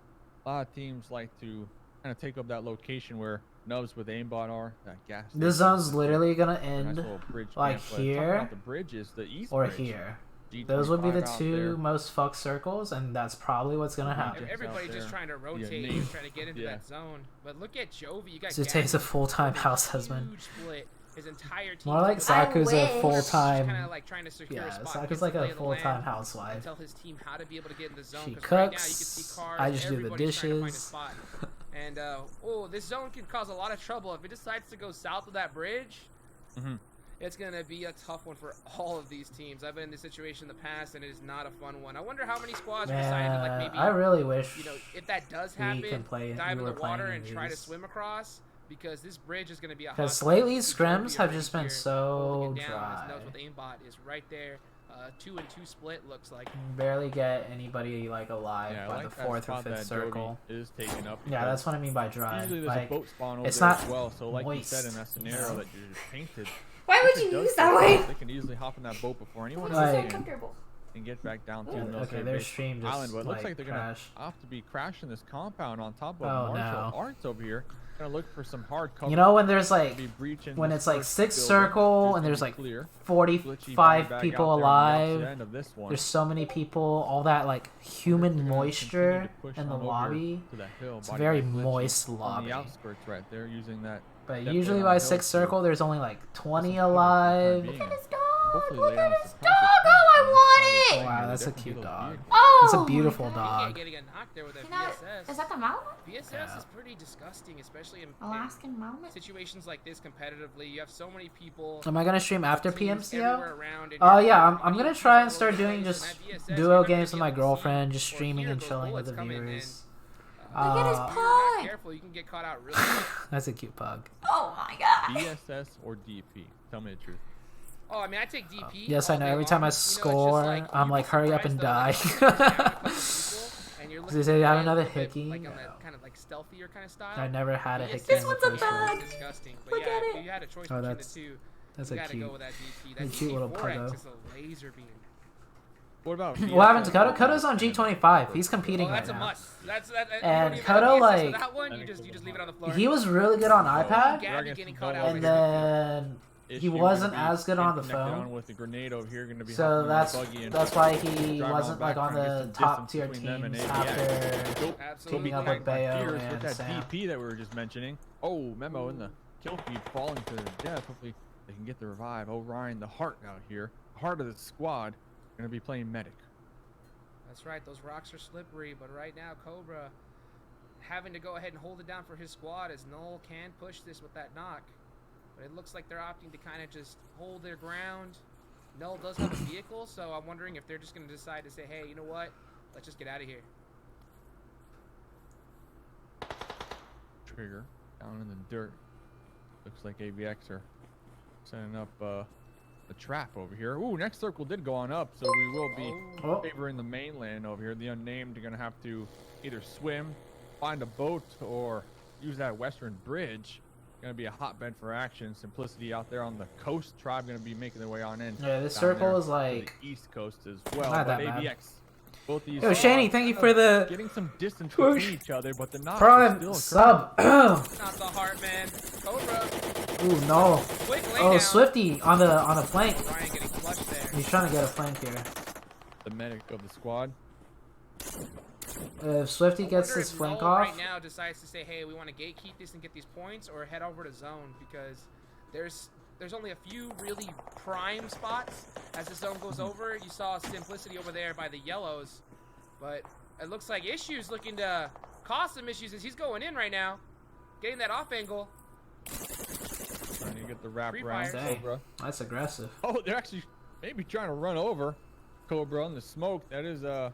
Speaker 7: A lot of teams like to kind of take up that location where nubs with aimbot are. That gas.
Speaker 3: This zone's literally gonna
Speaker 7: Nice
Speaker 3: end
Speaker 7: little bridge
Speaker 3: like
Speaker 7: camp, but talking
Speaker 3: here
Speaker 7: about the bridges, the east
Speaker 3: or
Speaker 7: bridge,
Speaker 3: here.
Speaker 7: G25
Speaker 3: Those would be the
Speaker 7: out
Speaker 3: two
Speaker 7: there.
Speaker 3: most fucked circles, and that's probably what's gonna happen.
Speaker 8: Everybody's
Speaker 7: out
Speaker 8: just
Speaker 7: there.
Speaker 8: trying to rotate,
Speaker 7: Yeah,
Speaker 8: and trying to get into
Speaker 7: yeah.
Speaker 8: that zone. But look at Jovi. You got
Speaker 3: ZooTay's a
Speaker 8: Gabby,
Speaker 3: full-time
Speaker 8: huge
Speaker 3: house husband.
Speaker 8: split. His entire team.
Speaker 3: More like Saku's a
Speaker 4: wish.
Speaker 3: full-time.
Speaker 8: Kind of like trying to secure a
Speaker 3: Yeah,
Speaker 8: spot.
Speaker 3: Saku's
Speaker 8: gets
Speaker 3: like
Speaker 8: to
Speaker 3: a
Speaker 8: lay of the land,
Speaker 3: full-time housewife.
Speaker 8: and tell his team how to be able to get in the zone.
Speaker 3: She
Speaker 8: 'cause right now you can
Speaker 3: cooks,
Speaker 8: see cars,
Speaker 3: I just do the
Speaker 8: everybody's trying to find a
Speaker 3: dishes.
Speaker 8: spot. And this zone can cause a lot of trouble if it decides to go south of that bridge. It's gonna be a tough one for all of these teams. I've been in this situation in the past, and it is not a fun one. I wonder how many squads are deciding to, like,
Speaker 3: Man,
Speaker 8: maybe,
Speaker 3: I really wish
Speaker 8: you know, if that does
Speaker 3: we
Speaker 8: happen,
Speaker 3: can play-
Speaker 8: dive
Speaker 3: we
Speaker 8: in the
Speaker 3: were playing
Speaker 8: water
Speaker 3: in
Speaker 8: and try to
Speaker 3: these.
Speaker 8: swim across, because this bridge is gonna be a hot
Speaker 3: Because
Speaker 8: spot.
Speaker 3: lately
Speaker 8: See
Speaker 3: scrims
Speaker 8: Jovi
Speaker 3: have
Speaker 8: already
Speaker 3: just been
Speaker 8: here,
Speaker 3: so
Speaker 8: holding it down.
Speaker 3: dry.
Speaker 8: His nose with aimbot is right there. 2-2 split looks like.
Speaker 3: barely get anybody like alive
Speaker 7: Yeah, I
Speaker 3: by
Speaker 7: like
Speaker 3: the
Speaker 7: that
Speaker 3: fourth or
Speaker 7: spot
Speaker 3: fifth
Speaker 7: that
Speaker 3: circle.
Speaker 7: Jovi is taken up.
Speaker 3: Yeah, that's what I mean by dry.
Speaker 7: Usually there's
Speaker 3: Like,
Speaker 7: a boat spawn over
Speaker 3: it's
Speaker 7: there
Speaker 3: not
Speaker 7: as well, so like you said in that
Speaker 3: moist,
Speaker 7: scenario
Speaker 3: you know?
Speaker 7: that you're just painted.
Speaker 4: Why would
Speaker 7: if it
Speaker 4: you
Speaker 7: does
Speaker 4: use
Speaker 7: get
Speaker 4: that
Speaker 7: close,
Speaker 4: way?
Speaker 7: They can easily hop in that boat before anyone
Speaker 4: This
Speaker 7: else
Speaker 4: is so
Speaker 3: Like-
Speaker 7: can
Speaker 4: comfortable.
Speaker 7: and get back down to
Speaker 3: okay,
Speaker 7: military
Speaker 3: their
Speaker 7: base
Speaker 3: stream just
Speaker 7: island. But it looks
Speaker 3: like
Speaker 7: like they're gonna
Speaker 3: crashed.
Speaker 7: have to be crashing this compound on top of
Speaker 3: Oh,
Speaker 7: martial
Speaker 3: no.
Speaker 7: arts over here. Gonna look for some hard cover.
Speaker 3: You know when there's like
Speaker 7: be breaching
Speaker 3: when
Speaker 7: this
Speaker 3: it's like
Speaker 7: first
Speaker 3: 6
Speaker 7: building,
Speaker 3: circle
Speaker 7: just
Speaker 3: and
Speaker 7: to
Speaker 3: there's
Speaker 7: be
Speaker 3: like
Speaker 7: clear. Glitchy
Speaker 3: 45
Speaker 7: bag
Speaker 3: people
Speaker 7: out there on the opposite
Speaker 3: alive.
Speaker 7: end of this one.
Speaker 3: There's so many people, all that like human
Speaker 7: They're gonna
Speaker 3: moisture
Speaker 7: continue to push
Speaker 3: in the
Speaker 7: on over
Speaker 3: lobby.
Speaker 7: to that hill,
Speaker 3: It's a
Speaker 7: body
Speaker 3: very
Speaker 7: by Glitchy
Speaker 3: moist
Speaker 7: on
Speaker 3: lobby.
Speaker 7: the outskirts right there, using that.
Speaker 3: But
Speaker 7: definitely
Speaker 3: usually
Speaker 7: on
Speaker 3: by
Speaker 7: the hill
Speaker 3: 6
Speaker 7: to
Speaker 3: circle there's only like 20
Speaker 7: some cover for the time
Speaker 3: alive.
Speaker 7: being.
Speaker 4: Look at his dog.
Speaker 7: Hopefully
Speaker 4: Look
Speaker 7: lay down
Speaker 4: at
Speaker 7: some
Speaker 4: his
Speaker 7: cover.
Speaker 4: dog. Oh, I want it.
Speaker 3: Wow,
Speaker 7: They
Speaker 3: that's a
Speaker 7: definitely
Speaker 3: cute
Speaker 7: look
Speaker 3: dog.
Speaker 7: beautiful.
Speaker 4: Oh,
Speaker 3: It's a
Speaker 4: my
Speaker 3: beautiful
Speaker 4: God.
Speaker 3: dog.
Speaker 8: Getting a knock there with a
Speaker 4: Can I-
Speaker 8: VSS.
Speaker 4: Is that the mountain?
Speaker 8: VSS
Speaker 3: Yeah.
Speaker 8: is pretty disgusting, especially in
Speaker 4: Alaskan mountain?
Speaker 8: situations like this competitively. You have so many people.
Speaker 3: Am I gonna stream after
Speaker 8: teams
Speaker 3: PMCO?
Speaker 8: everywhere around, and
Speaker 3: Oh
Speaker 8: you're
Speaker 3: yeah,
Speaker 8: putting
Speaker 3: I'm gonna
Speaker 8: teams
Speaker 3: try
Speaker 8: all
Speaker 3: and
Speaker 8: over
Speaker 3: start
Speaker 8: the
Speaker 3: doing
Speaker 8: place,
Speaker 3: just
Speaker 8: and that VSS,
Speaker 3: duo
Speaker 8: you're not gonna
Speaker 3: games
Speaker 8: be
Speaker 3: with my
Speaker 8: able to see
Speaker 3: girlfriend, just
Speaker 8: or
Speaker 3: streaming
Speaker 8: hear
Speaker 3: and
Speaker 8: those
Speaker 3: chilling with the
Speaker 8: bullets coming,
Speaker 3: viewers.
Speaker 4: Look at his
Speaker 8: if you're not
Speaker 4: pug.
Speaker 8: careful, you can get caught out really quick.
Speaker 3: That's a cute pug.
Speaker 4: Oh my God.
Speaker 7: BSS or DP? Tell me the truth.
Speaker 8: Oh, I mean, I take DP.
Speaker 3: Yes,
Speaker 8: all
Speaker 3: I know.
Speaker 8: day
Speaker 3: Every time
Speaker 8: long.
Speaker 3: I
Speaker 8: You know, it's just
Speaker 3: score,
Speaker 8: like,
Speaker 3: I'm
Speaker 8: you'd
Speaker 3: like,
Speaker 8: be
Speaker 3: hurry up
Speaker 8: surprised
Speaker 3: and
Speaker 8: though, like,
Speaker 3: die.
Speaker 8: if you take down a couple people and you're
Speaker 3: Does
Speaker 8: looking
Speaker 3: it
Speaker 8: to
Speaker 3: have
Speaker 8: play a
Speaker 3: another
Speaker 8: little bit,
Speaker 3: hickey?
Speaker 8: like on
Speaker 3: No.
Speaker 8: that kind of like stealthier kind of style.
Speaker 3: I never had a
Speaker 8: VSS
Speaker 3: hickey
Speaker 4: This
Speaker 3: in the
Speaker 4: one's a
Speaker 3: first
Speaker 4: bug.
Speaker 3: one.
Speaker 8: is disgusting. But
Speaker 4: Look
Speaker 8: yeah,
Speaker 4: at
Speaker 8: if
Speaker 4: it.
Speaker 8: you had a choice
Speaker 3: Oh,
Speaker 8: between
Speaker 3: that's-
Speaker 8: the two,
Speaker 3: That's
Speaker 8: you
Speaker 3: a
Speaker 8: gotta
Speaker 3: cute.
Speaker 8: go with that DP.
Speaker 3: a
Speaker 8: That
Speaker 3: cute little
Speaker 8: DP4X
Speaker 3: puggo.
Speaker 8: is a laser beam.
Speaker 7: What about
Speaker 3: What happened to Kodo?
Speaker 7: VSS?
Speaker 3: Kodo's on G25. He's competing
Speaker 8: Oh,
Speaker 3: right
Speaker 8: that's a
Speaker 3: now.
Speaker 8: must. That's that. you
Speaker 3: And
Speaker 8: don't even have
Speaker 3: Kodo,
Speaker 8: VSS for
Speaker 3: like-
Speaker 8: that one, you just leave it on the floor.
Speaker 3: He was really good on iPad,
Speaker 8: Gabby getting caught out.
Speaker 3: and
Speaker 8: with
Speaker 3: then he
Speaker 7: Issue
Speaker 3: wasn't
Speaker 7: gonna be
Speaker 3: as good on the
Speaker 7: connected
Speaker 3: phone.
Speaker 7: on with the grenade over here, gonna be
Speaker 3: So
Speaker 7: hopping on the
Speaker 3: that's
Speaker 7: buggy and
Speaker 3: why he
Speaker 7: driving
Speaker 3: wasn't
Speaker 7: back,
Speaker 3: like on
Speaker 7: trying to
Speaker 3: the
Speaker 7: get some
Speaker 3: top
Speaker 7: distance
Speaker 3: tier
Speaker 7: between them and
Speaker 3: teams
Speaker 7: ABX.
Speaker 3: after
Speaker 7: Nope.
Speaker 8: Absolutely.
Speaker 3: teaming up
Speaker 7: Like
Speaker 3: with
Speaker 7: my
Speaker 3: Bayo
Speaker 7: peers with
Speaker 3: and
Speaker 7: that
Speaker 3: Sam.
Speaker 7: DP that we were just mentioning. Oh, Memo in the kill feed falling to their death. Hopefully they can get the revive. Orion, the heart out here, heart of the squad, gonna be playing medic.
Speaker 8: That's right. Those rocks are slippery, but right now Cobra having to go ahead and hold it down for his squad as Null can push this with that knock. But it looks like they're opting to kind of just hold their ground. Null does have a vehicle, so I'm wondering if they're just going to decide to say, hey, you know what? Let's just get out of here.
Speaker 7: Trigger down in the dirt. Looks like AVX are setting up a trap over here. Ooh, next circle did go on up, so we will be
Speaker 3: Oh.
Speaker 7: favoring the mainland over here. The unnamed are gonna have to either swim, find a boat, or use that western bridge. Gonna be a hotbed for action. Simplicity out there on the coast. Tribe gonna be making their way on in.
Speaker 3: Yeah, this
Speaker 7: down
Speaker 3: circle
Speaker 7: there
Speaker 3: is
Speaker 7: to
Speaker 3: like
Speaker 7: the east coast as well.
Speaker 3: not
Speaker 7: But
Speaker 3: that bad.
Speaker 7: AVX, both these.
Speaker 3: Yo, Shani, thank you for the
Speaker 7: getting some distance
Speaker 3: push.
Speaker 7: between each other, but the knocks are
Speaker 3: Prime
Speaker 7: still occurring.
Speaker 3: sub.
Speaker 8: Not the heart, man. Cobra,
Speaker 3: Ooh, no.
Speaker 8: quick laydown.
Speaker 3: Oh, Swifty on the flank.
Speaker 8: Ryan getting flushed there.
Speaker 3: He's trying to get a flank here.
Speaker 7: The medic of the squad.
Speaker 3: If Swifty
Speaker 8: I
Speaker 3: gets
Speaker 8: wonder
Speaker 3: this
Speaker 8: if
Speaker 3: flank
Speaker 8: Null
Speaker 3: off,
Speaker 8: right now decides to say, hey, we want to gatekeep this and get these points, or head over to zone, because there's only a few really prime spots. As the zone goes over, you saw Simplicity over there by the yellows, but it looks like Issue's looking to cause some issues as he's going in right now, getting that off angle.
Speaker 7: Trying to get the wrap
Speaker 8: Free
Speaker 7: around
Speaker 8: fire.
Speaker 7: Cobra.
Speaker 3: that's aggressive.
Speaker 7: Oh, they're actually maybe trying to run over Cobra in the smoke. That is a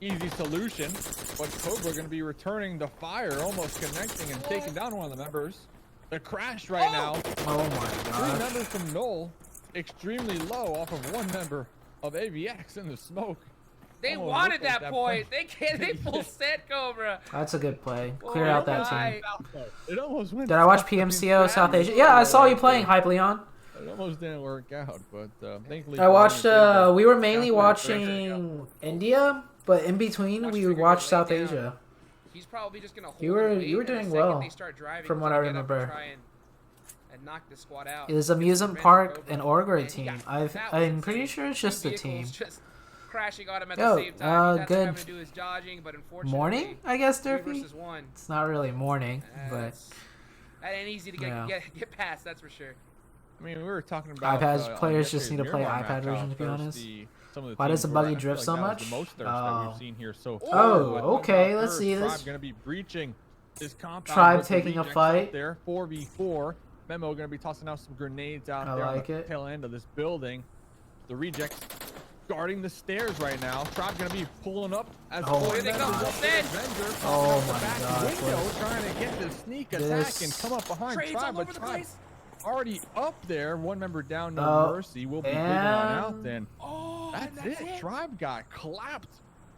Speaker 7: easy solution, but Cobra going to be returning the fire, almost connecting and taking down one of the members. They're crashed right now.
Speaker 3: Oh my
Speaker 7: 3
Speaker 3: god.
Speaker 7: members from Knoll, extremely low off of 1 member of AVX in the smoke.
Speaker 8: They
Speaker 7: Almost
Speaker 8: wanted
Speaker 7: looked like
Speaker 8: that point. They can't. They full set Cobra.
Speaker 3: That's a good play. Clear
Speaker 8: Oh
Speaker 3: out that
Speaker 8: my.
Speaker 3: team.
Speaker 7: It almost went.
Speaker 3: Did I watch
Speaker 7: south.
Speaker 3: PMCO South Asia? Yeah, I saw you playing Hype Leon.
Speaker 7: It almost didn't work out, but thankfully.
Speaker 3: I watched. We were mainly
Speaker 7: South
Speaker 3: watching India, but in between
Speaker 8: Watch
Speaker 3: we
Speaker 8: Trigger
Speaker 3: watched
Speaker 8: lay
Speaker 3: South
Speaker 8: down.
Speaker 3: Asia.
Speaker 8: He's probably just gonna hold
Speaker 3: You were-
Speaker 8: and wait,
Speaker 3: you were
Speaker 8: and the
Speaker 3: doing
Speaker 8: second
Speaker 3: well,
Speaker 8: they start driving,
Speaker 3: from
Speaker 8: he's
Speaker 3: what
Speaker 8: gonna
Speaker 3: I
Speaker 8: get up and
Speaker 3: remember.
Speaker 8: try and knock the squad out.
Speaker 3: It was Amusement
Speaker 8: Revenge
Speaker 3: Park
Speaker 8: Cobra.
Speaker 3: and Orgray
Speaker 8: And he
Speaker 3: team.
Speaker 8: got- that was
Speaker 3: I'm pretty
Speaker 8: insane.
Speaker 3: sure it's just
Speaker 8: Two
Speaker 3: the team.
Speaker 8: vehicles just crashing on him at
Speaker 3: Yo,
Speaker 8: the same time. He had
Speaker 3: good
Speaker 8: time to do his dodging, but unfortunately,
Speaker 3: Morning, I guess,
Speaker 8: 3
Speaker 3: Durfee.
Speaker 8: versus 1.
Speaker 3: It's not really morning, but
Speaker 8: That's- that ain't easy to
Speaker 3: Yeah.
Speaker 8: get past. That's for sure.
Speaker 7: I mean, we were talking about
Speaker 3: iPad
Speaker 7: on
Speaker 3: players just
Speaker 7: yesterday's
Speaker 3: need to play
Speaker 7: Miramar
Speaker 3: iPad
Speaker 7: match,
Speaker 3: version,
Speaker 7: how
Speaker 3: to be
Speaker 7: thirst
Speaker 3: honest.
Speaker 7: some of the
Speaker 3: Why does
Speaker 7: teams
Speaker 3: the
Speaker 7: were.
Speaker 3: buggy
Speaker 7: I feel
Speaker 3: drift
Speaker 7: like
Speaker 3: so
Speaker 7: that was
Speaker 3: much?
Speaker 7: The most thirst that
Speaker 3: Oh.
Speaker 7: we've seen here so far.
Speaker 3: Oh,
Speaker 7: With
Speaker 3: okay,
Speaker 7: the
Speaker 3: let's
Speaker 7: third
Speaker 3: see this.
Speaker 7: Tribe going to be breaching this compound.
Speaker 3: Tribe
Speaker 7: with the
Speaker 3: taking a
Speaker 7: rejects
Speaker 3: fight.
Speaker 7: out there, 4v4. Memo going to be tossing out some grenades out
Speaker 3: I
Speaker 7: there
Speaker 3: like
Speaker 7: on the
Speaker 3: it.
Speaker 7: tail end of this building. The rejects guarding the stairs right now. Tribe going to be pulling up as
Speaker 3: Oh
Speaker 7: four
Speaker 3: my
Speaker 7: members
Speaker 3: God.
Speaker 7: of the Avenger
Speaker 3: Oh
Speaker 7: out the
Speaker 3: my
Speaker 7: back
Speaker 3: God,
Speaker 7: window,
Speaker 3: boys.
Speaker 7: trying to get the sneak
Speaker 3: This-
Speaker 7: attack and come up behind
Speaker 8: Trades
Speaker 7: Tribe,
Speaker 8: all
Speaker 7: but
Speaker 8: over the
Speaker 7: Tribe
Speaker 8: place.
Speaker 7: already up there. 1 member down, no
Speaker 3: Oh,
Speaker 7: mercy. We'll be moving on out
Speaker 3: and-
Speaker 7: then.
Speaker 8: Oh,
Speaker 7: That's
Speaker 8: and
Speaker 7: it. Tribe got clapped.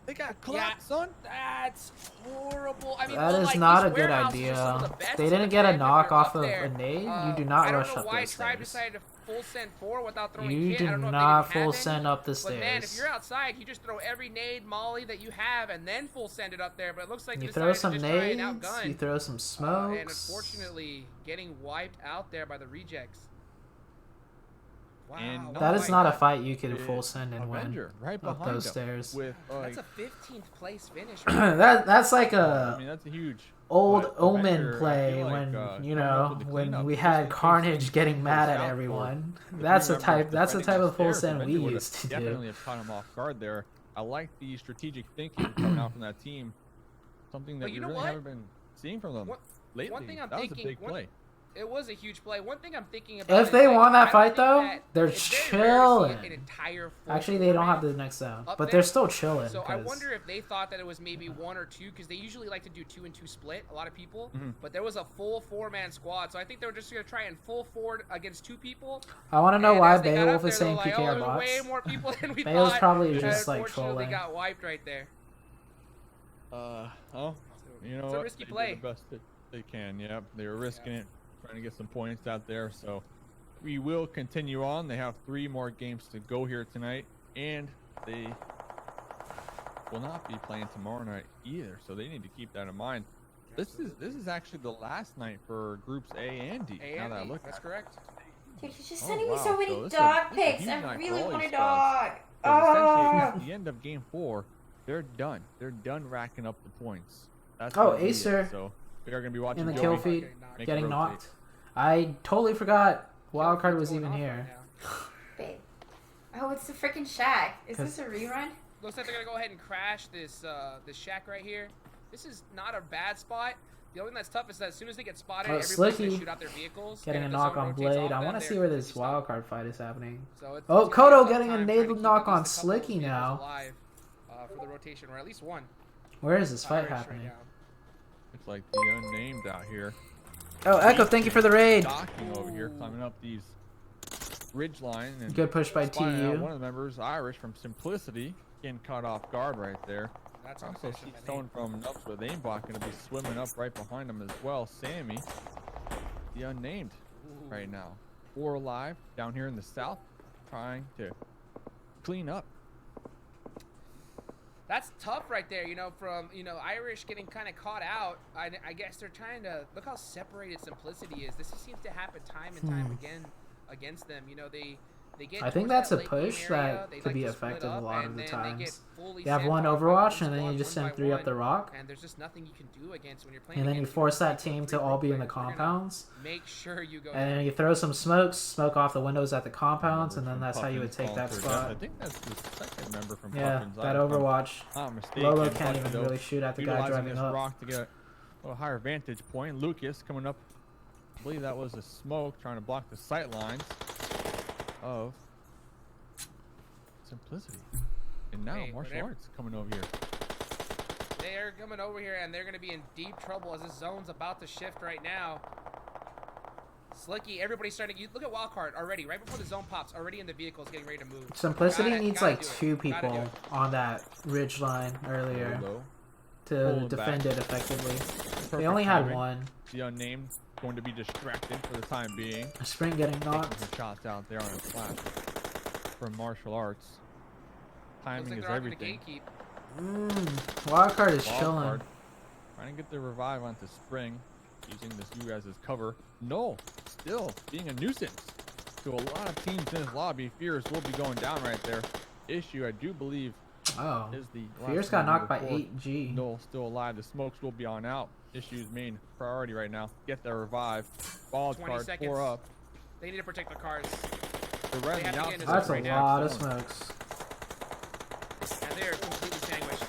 Speaker 7: They got clapped,
Speaker 8: Yeah.
Speaker 7: son.
Speaker 8: That's horrible. I mean,
Speaker 3: That
Speaker 8: well,
Speaker 3: is
Speaker 8: like,
Speaker 3: not
Speaker 8: these
Speaker 3: a good
Speaker 8: warehouses are some of
Speaker 3: idea.
Speaker 8: the best
Speaker 3: They
Speaker 8: in
Speaker 3: didn't
Speaker 8: the
Speaker 3: get a
Speaker 8: game if
Speaker 3: knock
Speaker 8: you're
Speaker 3: off
Speaker 8: up
Speaker 3: of
Speaker 8: there.
Speaker 3: a nade. You do not rush
Speaker 8: I don't
Speaker 3: up
Speaker 8: know why
Speaker 3: those
Speaker 8: Tribe
Speaker 3: stairs.
Speaker 8: decided to full send 4 without throwing
Speaker 3: You
Speaker 8: hit.
Speaker 3: do
Speaker 8: I don't know
Speaker 3: not
Speaker 8: if they
Speaker 3: full
Speaker 8: didn't have
Speaker 3: send
Speaker 8: any.
Speaker 3: up the
Speaker 8: But man, if
Speaker 3: stairs.
Speaker 8: you're outside, you just throw every nade, molly that you have, and then full send it up there. But it looks like
Speaker 3: You
Speaker 8: they
Speaker 3: throw
Speaker 8: decided
Speaker 3: some
Speaker 8: to just try and
Speaker 3: nades,
Speaker 8: outgun.
Speaker 3: you throw some
Speaker 8: And
Speaker 3: smokes.
Speaker 8: unfortunately, getting wiped out there by the rejects. Wow.
Speaker 7: And
Speaker 3: That
Speaker 8: oh
Speaker 3: is
Speaker 8: my
Speaker 3: not a
Speaker 8: God.
Speaker 3: fight you could full send and win.
Speaker 7: Avenger right
Speaker 3: up
Speaker 7: behind
Speaker 3: those
Speaker 7: him
Speaker 3: stairs.
Speaker 7: With,
Speaker 8: That's a 15th place finish. Right
Speaker 3: That's like
Speaker 7: I
Speaker 3: a
Speaker 7: mean, that's a huge.
Speaker 3: old
Speaker 7: but
Speaker 3: omen
Speaker 7: Avenger, I
Speaker 3: play
Speaker 7: feel like,
Speaker 3: when
Speaker 7: coming
Speaker 3: you
Speaker 7: up
Speaker 3: know
Speaker 7: with the
Speaker 3: when
Speaker 7: cleanup
Speaker 3: we
Speaker 7: just
Speaker 3: had
Speaker 7: in case
Speaker 3: Carnage
Speaker 7: things
Speaker 3: getting
Speaker 7: go
Speaker 3: mad at
Speaker 7: south for
Speaker 3: everyone.
Speaker 7: the
Speaker 3: That's the
Speaker 7: three
Speaker 3: type.
Speaker 7: members
Speaker 3: That's the
Speaker 7: defending
Speaker 3: type of full
Speaker 7: stairs.
Speaker 3: send we
Speaker 7: Avenger would've
Speaker 3: used to
Speaker 7: definitely
Speaker 3: do.
Speaker 7: have caught him off guard there. I like the strategic thinking coming out from that team. Something that
Speaker 8: But you
Speaker 7: we
Speaker 8: know
Speaker 7: really
Speaker 8: what?
Speaker 7: haven't been seeing from them
Speaker 8: One-
Speaker 7: lately.
Speaker 8: one thing I'm
Speaker 7: that was
Speaker 8: thinking-
Speaker 7: a big
Speaker 8: one-
Speaker 7: play.
Speaker 8: It was a huge play. One thing I'm thinking about.
Speaker 3: If
Speaker 8: is,
Speaker 3: they
Speaker 8: like,
Speaker 3: won that
Speaker 8: I don't
Speaker 3: fight
Speaker 8: think
Speaker 3: though,
Speaker 8: that
Speaker 3: they're
Speaker 8: it's very rare to see
Speaker 3: chilling.
Speaker 8: an entire full
Speaker 3: Actually, they don't have
Speaker 8: tournament
Speaker 3: the next sound,
Speaker 8: up
Speaker 3: but
Speaker 8: there.
Speaker 3: they're still chilling.
Speaker 8: So I
Speaker 3: 'cause-
Speaker 8: wonder if they thought that it was maybe 1 or 2, because they usually like to do 2 and 2 split. A lot of people,
Speaker 7: Mhm.
Speaker 8: but there was a full 4-man squad. So I think they were just gonna try and full forward against 2 people.
Speaker 3: I want to know
Speaker 8: And
Speaker 3: why
Speaker 8: as they got
Speaker 3: Beowulf
Speaker 8: up
Speaker 3: is
Speaker 8: there,
Speaker 3: saying
Speaker 8: they're like,
Speaker 3: PKR
Speaker 8: oh,
Speaker 3: bots.
Speaker 8: there's way more people than we
Speaker 3: Beowulf's
Speaker 8: thought.
Speaker 3: probably
Speaker 8: And
Speaker 3: just like
Speaker 8: unfortunately,
Speaker 3: trolling.
Speaker 8: got wiped right there.
Speaker 7: Oh,
Speaker 8: So
Speaker 7: you know
Speaker 8: it's a
Speaker 7: what?
Speaker 8: risky
Speaker 7: They
Speaker 8: play.
Speaker 7: did the best that they can. Yep, they were risking it, trying to get some points out there. So we will continue on. They have 3 more games to go here tonight, and they will not be playing tomorrow night either. So they need to keep that in mind. This is actually the last night for groups A and D.
Speaker 8: A
Speaker 7: now
Speaker 8: and
Speaker 7: that I
Speaker 8: D,
Speaker 7: look
Speaker 8: that's
Speaker 7: at it.
Speaker 8: correct.
Speaker 4: Dude, he's just
Speaker 7: Oh,
Speaker 4: sending me
Speaker 7: wow.
Speaker 4: so many
Speaker 7: So this is
Speaker 4: dog
Speaker 7: a
Speaker 4: pics.
Speaker 7: huge
Speaker 4: I
Speaker 7: night for
Speaker 4: really
Speaker 7: all
Speaker 4: want a
Speaker 7: these fellas.
Speaker 4: dog.
Speaker 7: Because essentially,
Speaker 4: Oh.
Speaker 7: at the end of game 4, they're done. They're done racking up the points. That's
Speaker 3: Oh,
Speaker 7: what we
Speaker 3: Acer.
Speaker 7: need. So we are going to be watching
Speaker 3: in the
Speaker 7: Joey
Speaker 3: kill feed,
Speaker 7: make a
Speaker 3: getting
Speaker 7: rotate.
Speaker 3: knocked. I totally forgot Wildcard
Speaker 8: What's
Speaker 3: was
Speaker 8: going
Speaker 3: even
Speaker 8: off
Speaker 3: here.
Speaker 8: right now?
Speaker 4: Babe. Oh, it's the freaking shack. Is
Speaker 3: 'Cause-
Speaker 4: this a rerun?
Speaker 8: Looks like they're gonna go ahead and crash this this shack right here. This is not a bad spot. The only thing that's tough is that as soon as they get spotted,
Speaker 3: Oh,
Speaker 8: everybody's gonna
Speaker 3: Slicky
Speaker 8: shoot out their vehicles.
Speaker 3: Getting
Speaker 8: and
Speaker 3: a
Speaker 8: if the
Speaker 3: knock
Speaker 8: zone
Speaker 3: on
Speaker 8: rotates
Speaker 3: Blade.
Speaker 8: off
Speaker 3: I
Speaker 8: them,
Speaker 3: want to
Speaker 8: they're
Speaker 3: see where
Speaker 8: gonna
Speaker 3: this
Speaker 8: be stopped.
Speaker 3: Wildcard fight is happening.
Speaker 8: So it's
Speaker 3: Oh,
Speaker 8: gonna be a
Speaker 3: Kodo
Speaker 8: tough
Speaker 3: getting a
Speaker 8: time trying to
Speaker 3: nade
Speaker 8: keep
Speaker 3: knock
Speaker 8: at
Speaker 3: on
Speaker 8: least a couple of
Speaker 3: Slicky
Speaker 8: vehicles
Speaker 3: now.
Speaker 8: alive, for the rotation, or at least one.
Speaker 3: Where is this fight
Speaker 8: Irish right
Speaker 3: happening?
Speaker 8: now.
Speaker 7: It's like the unnamed out here.
Speaker 3: Oh, Echo, thank you for the raid.
Speaker 7: Docking over here, climbing up these ridge line. And
Speaker 3: Good push by
Speaker 7: spotting out
Speaker 3: TU.
Speaker 7: one of the members, Irish from Simplicity, getting caught off guard right there.
Speaker 8: That's
Speaker 7: Also,
Speaker 8: unfortunate.
Speaker 7: see someone from Nups with aimbot going to be swimming up right behind him as well. Sammy, the unnamed, right now. 4 alive down here in the south, trying to clean up.
Speaker 8: That's tough right there, from, Irish getting kind of caught out. I guess they're trying to, look how separated Simplicity is. This seems to happen time and time again against them. They get
Speaker 3: I think
Speaker 8: towards
Speaker 3: that's a
Speaker 8: that late game
Speaker 3: push
Speaker 8: area,
Speaker 3: that
Speaker 8: they
Speaker 3: could
Speaker 8: like
Speaker 3: be
Speaker 8: to split
Speaker 3: effective a
Speaker 8: up,
Speaker 3: lot
Speaker 8: and
Speaker 3: of the
Speaker 8: then they get
Speaker 3: times.
Speaker 8: fully
Speaker 3: You have one
Speaker 8: sandboxed by
Speaker 3: Overwatch,
Speaker 8: one
Speaker 3: and then you
Speaker 8: squad,
Speaker 3: just
Speaker 8: one
Speaker 3: send
Speaker 8: by
Speaker 3: 3 up the
Speaker 8: one,
Speaker 3: rock,
Speaker 8: and there's just nothing you can do against when you're playing.
Speaker 3: and then you
Speaker 8: against
Speaker 3: force that
Speaker 8: 3
Speaker 3: team
Speaker 8: v3
Speaker 3: to all be in the
Speaker 8: players. You're gonna
Speaker 3: compounds.
Speaker 8: Make sure you go.
Speaker 3: And then you throw some smokes, smoke off the windows at the compounds, and then that's how you would take that
Speaker 5: I
Speaker 3: spot.
Speaker 5: think that's the second member from
Speaker 3: Yeah,
Speaker 5: Puffins.
Speaker 3: that
Speaker 5: if I'm
Speaker 3: Overwatch.
Speaker 5: not mistaken.
Speaker 3: Lolo can't
Speaker 5: But,
Speaker 3: even
Speaker 5: though,
Speaker 3: really shoot at the guy
Speaker 5: utilizing
Speaker 3: driving
Speaker 5: this
Speaker 3: up.
Speaker 5: rock to get a little higher vantage point. Lucas coming up. I believe that was a smoke trying to block the sight lines of Simplicity. And now
Speaker 8: Hey,
Speaker 5: martial
Speaker 8: whatever.
Speaker 5: arts coming over here.
Speaker 8: They're coming over here, and they're going to be in deep trouble as this zone's about to shift right now. Slicky, everybody's starting to look at Wildcard already, right before the zone pops, already in the vehicles, getting ready to move.
Speaker 3: Simplicity
Speaker 8: Gotta-
Speaker 3: needs
Speaker 8: gotta
Speaker 3: like
Speaker 8: do it.
Speaker 3: 2
Speaker 8: Gotta do
Speaker 3: people
Speaker 8: it.
Speaker 3: on that ridge line earlier
Speaker 5: Lolo.
Speaker 3: to
Speaker 5: Pulling
Speaker 3: defend
Speaker 5: back.
Speaker 3: it effectively.
Speaker 5: Perfect
Speaker 3: They only had
Speaker 5: timing.
Speaker 3: 1.
Speaker 5: The unnamed going to be distracted for the time being.
Speaker 3: Sprint getting
Speaker 5: Taking
Speaker 3: knocked.
Speaker 5: some shots out there on a flash from martial arts.
Speaker 8: Looks
Speaker 5: Timing
Speaker 8: like
Speaker 5: is
Speaker 8: they're offering to
Speaker 5: everything.
Speaker 8: gatekeep.
Speaker 3: Wildcard is
Speaker 5: Wild
Speaker 3: chilling.
Speaker 5: card. Trying to get the revive onto Spring, using this you guys as cover. No, still being a nuisance to a lot of teams in this lobby. Fears will be going down right there. Issue, I do believe,
Speaker 3: Oh,
Speaker 5: is the
Speaker 3: Fierce
Speaker 5: last
Speaker 3: got
Speaker 5: member
Speaker 3: knocked by
Speaker 5: before
Speaker 3: 8G.
Speaker 5: Noel still alive. The smokes will be on out. Issue's main priority right now. Get that revive. Wild
Speaker 8: 20
Speaker 5: card,
Speaker 8: seconds.
Speaker 5: 4 up.
Speaker 8: They need to protect their cars,
Speaker 5: The
Speaker 8: They
Speaker 5: red
Speaker 8: have to
Speaker 5: out.
Speaker 8: get into
Speaker 3: That's
Speaker 8: zone
Speaker 3: a
Speaker 8: right now.
Speaker 3: lot of smokes.
Speaker 8: and they're completely sandwiched.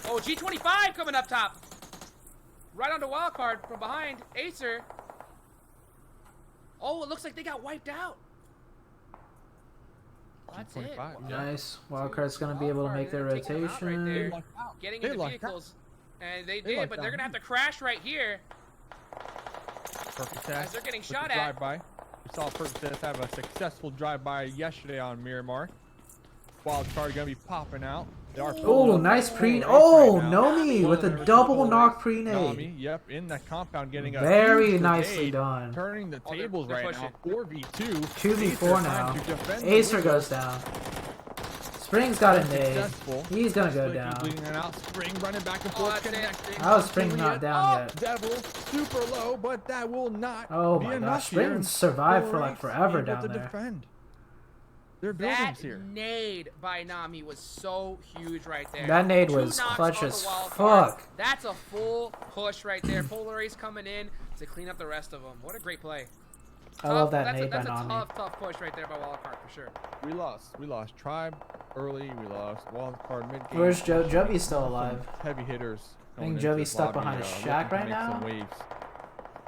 Speaker 8: Oh, G25 coming up top. Right onto Wildcard from behind. Acer. Oh, it looks like they got wiped out. That's it.
Speaker 5: G25, yeah.
Speaker 3: Nice. Wildcard's gonna be able to make their
Speaker 8: Wildcard, they're taking them out right there.
Speaker 3: rotation.
Speaker 8: Getting
Speaker 5: They
Speaker 8: into
Speaker 5: lucked out.
Speaker 8: vehicles. And they
Speaker 5: They
Speaker 8: did,
Speaker 5: lucked
Speaker 8: but they're
Speaker 5: out.
Speaker 8: going to have to crash right here.
Speaker 5: Perfect test.
Speaker 8: As they're getting
Speaker 5: with the
Speaker 8: shot at.
Speaker 5: drive-by. We saw Percocets have a successful drive-by yesterday on Miramar. Wild card gonna be popping out. They are
Speaker 3: Oh,
Speaker 5: filling up
Speaker 3: nice
Speaker 5: the
Speaker 3: pre.
Speaker 5: race
Speaker 3: Oh,
Speaker 5: right now.
Speaker 3: Nomi with a
Speaker 5: Well,
Speaker 3: double
Speaker 5: there's
Speaker 3: knock
Speaker 5: race.
Speaker 3: pre-nade.
Speaker 5: Nami, yep, in that compound getting a
Speaker 3: Very
Speaker 5: huge
Speaker 3: nicely
Speaker 5: grenade,
Speaker 3: done.
Speaker 5: turning the
Speaker 8: Oh, they're-
Speaker 5: tables
Speaker 8: they're
Speaker 5: right now.
Speaker 8: pushing.
Speaker 5: 4v2.
Speaker 3: 2v4
Speaker 5: Acer
Speaker 3: now.
Speaker 5: trying to defend the
Speaker 3: Acer
Speaker 5: window.
Speaker 3: goes down. Spring's got a nade.
Speaker 5: Successful.
Speaker 3: He's gonna go
Speaker 5: Slicky
Speaker 3: down.
Speaker 5: bleeding it out. Spring running back and
Speaker 8: Oh,
Speaker 5: forth,
Speaker 8: that's it.
Speaker 5: connecting.
Speaker 3: How is Spring
Speaker 5: Juliet.
Speaker 3: not down yet?
Speaker 5: Devil super low, but that will not
Speaker 3: Oh
Speaker 5: be
Speaker 3: my
Speaker 5: enough
Speaker 3: gosh, Spring
Speaker 5: here.
Speaker 3: survived for like
Speaker 5: Race
Speaker 3: forever
Speaker 5: able
Speaker 3: down
Speaker 5: to
Speaker 3: there.
Speaker 5: defend. Their
Speaker 8: That
Speaker 5: buildings here.
Speaker 8: nade by Nami was so huge right there.
Speaker 3: That nade
Speaker 8: 2
Speaker 3: was
Speaker 8: knocks
Speaker 3: clutch
Speaker 8: on
Speaker 3: as
Speaker 8: the wild card.
Speaker 3: fuck.
Speaker 8: That's a full push right there. Polarize coming in to clean up the rest of them. What a great play.
Speaker 3: I love
Speaker 8: Tough-
Speaker 3: that
Speaker 8: that's
Speaker 3: nade
Speaker 8: a,
Speaker 3: by
Speaker 8: that's a
Speaker 3: Nami.
Speaker 8: tough push right there by Wildcard for sure.
Speaker 5: We lost Tribe early. We lost Wild Card mid game.
Speaker 3: Where's Joe? Jovi's still alive.
Speaker 5: Heavy hitters.
Speaker 3: I think
Speaker 5: going into
Speaker 3: Jovi's
Speaker 5: this
Speaker 3: stuck
Speaker 5: lobby,
Speaker 3: behind a
Speaker 5: looking
Speaker 3: shack
Speaker 5: to
Speaker 3: right
Speaker 5: make some
Speaker 3: now.
Speaker 5: waves.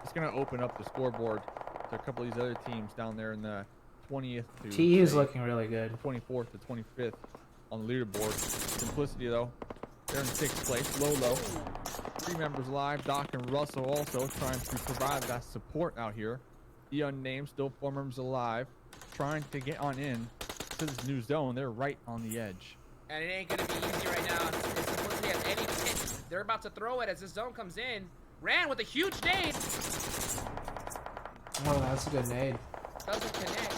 Speaker 5: It's gonna open up the scoreboard to a couple of these other teams down there in the 20th to
Speaker 3: TU's
Speaker 5: say,
Speaker 3: looking really good.
Speaker 5: 24th to 25th on the leaderboard. Simplicity though, they're in 6th place. Lolo, 3 members alive. Doc and Russell also trying to provide that support out here. The unnamed still 4 members alive, trying to get on in to this new zone. They're right on the edge.
Speaker 8: And it ain't going to be easy right now. If Simplicity has any hit, they're about to throw it as this zone comes in. Ran with a huge nade.
Speaker 3: Oh, that's a good nade.
Speaker 8: Doesn't connect.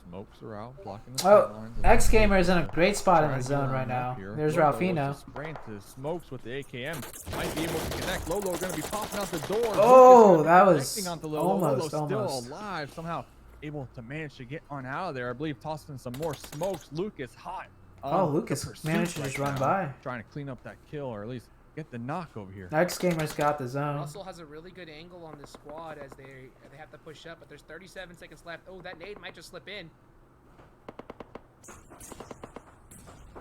Speaker 5: Smokes are out, blocking the
Speaker 3: Oh,
Speaker 5: sidelines.
Speaker 3: X Gamer is in a great spot in
Speaker 5: Trying
Speaker 3: the
Speaker 5: to
Speaker 3: zone
Speaker 5: get
Speaker 3: right
Speaker 5: on
Speaker 3: now.
Speaker 5: up here.
Speaker 3: There's
Speaker 5: Lolo
Speaker 3: Ralphino.
Speaker 5: with the spray into Smokes with the AKM. Might be able to connect. Lolo going to be popping out the door.
Speaker 3: Oh,
Speaker 5: Lucas
Speaker 3: that was
Speaker 5: connecting onto Lolo.
Speaker 3: almost,
Speaker 5: Lolo's
Speaker 3: almost.
Speaker 5: still alive. Somehow able to manage to get on out of there. I believe tossing some more smokes. Lucas hot.
Speaker 3: Oh,
Speaker 5: on
Speaker 3: Lucas
Speaker 5: the pursuit
Speaker 3: managed to
Speaker 5: right
Speaker 3: just run
Speaker 5: now,
Speaker 3: by.
Speaker 5: Trying to clean up that kill or at least get the knock over here.
Speaker 3: X Gamer's got the zone.
Speaker 8: Russell has a really good angle on this squad as they have to push up, but there's 37 seconds left. Oh, that nade might just slip in.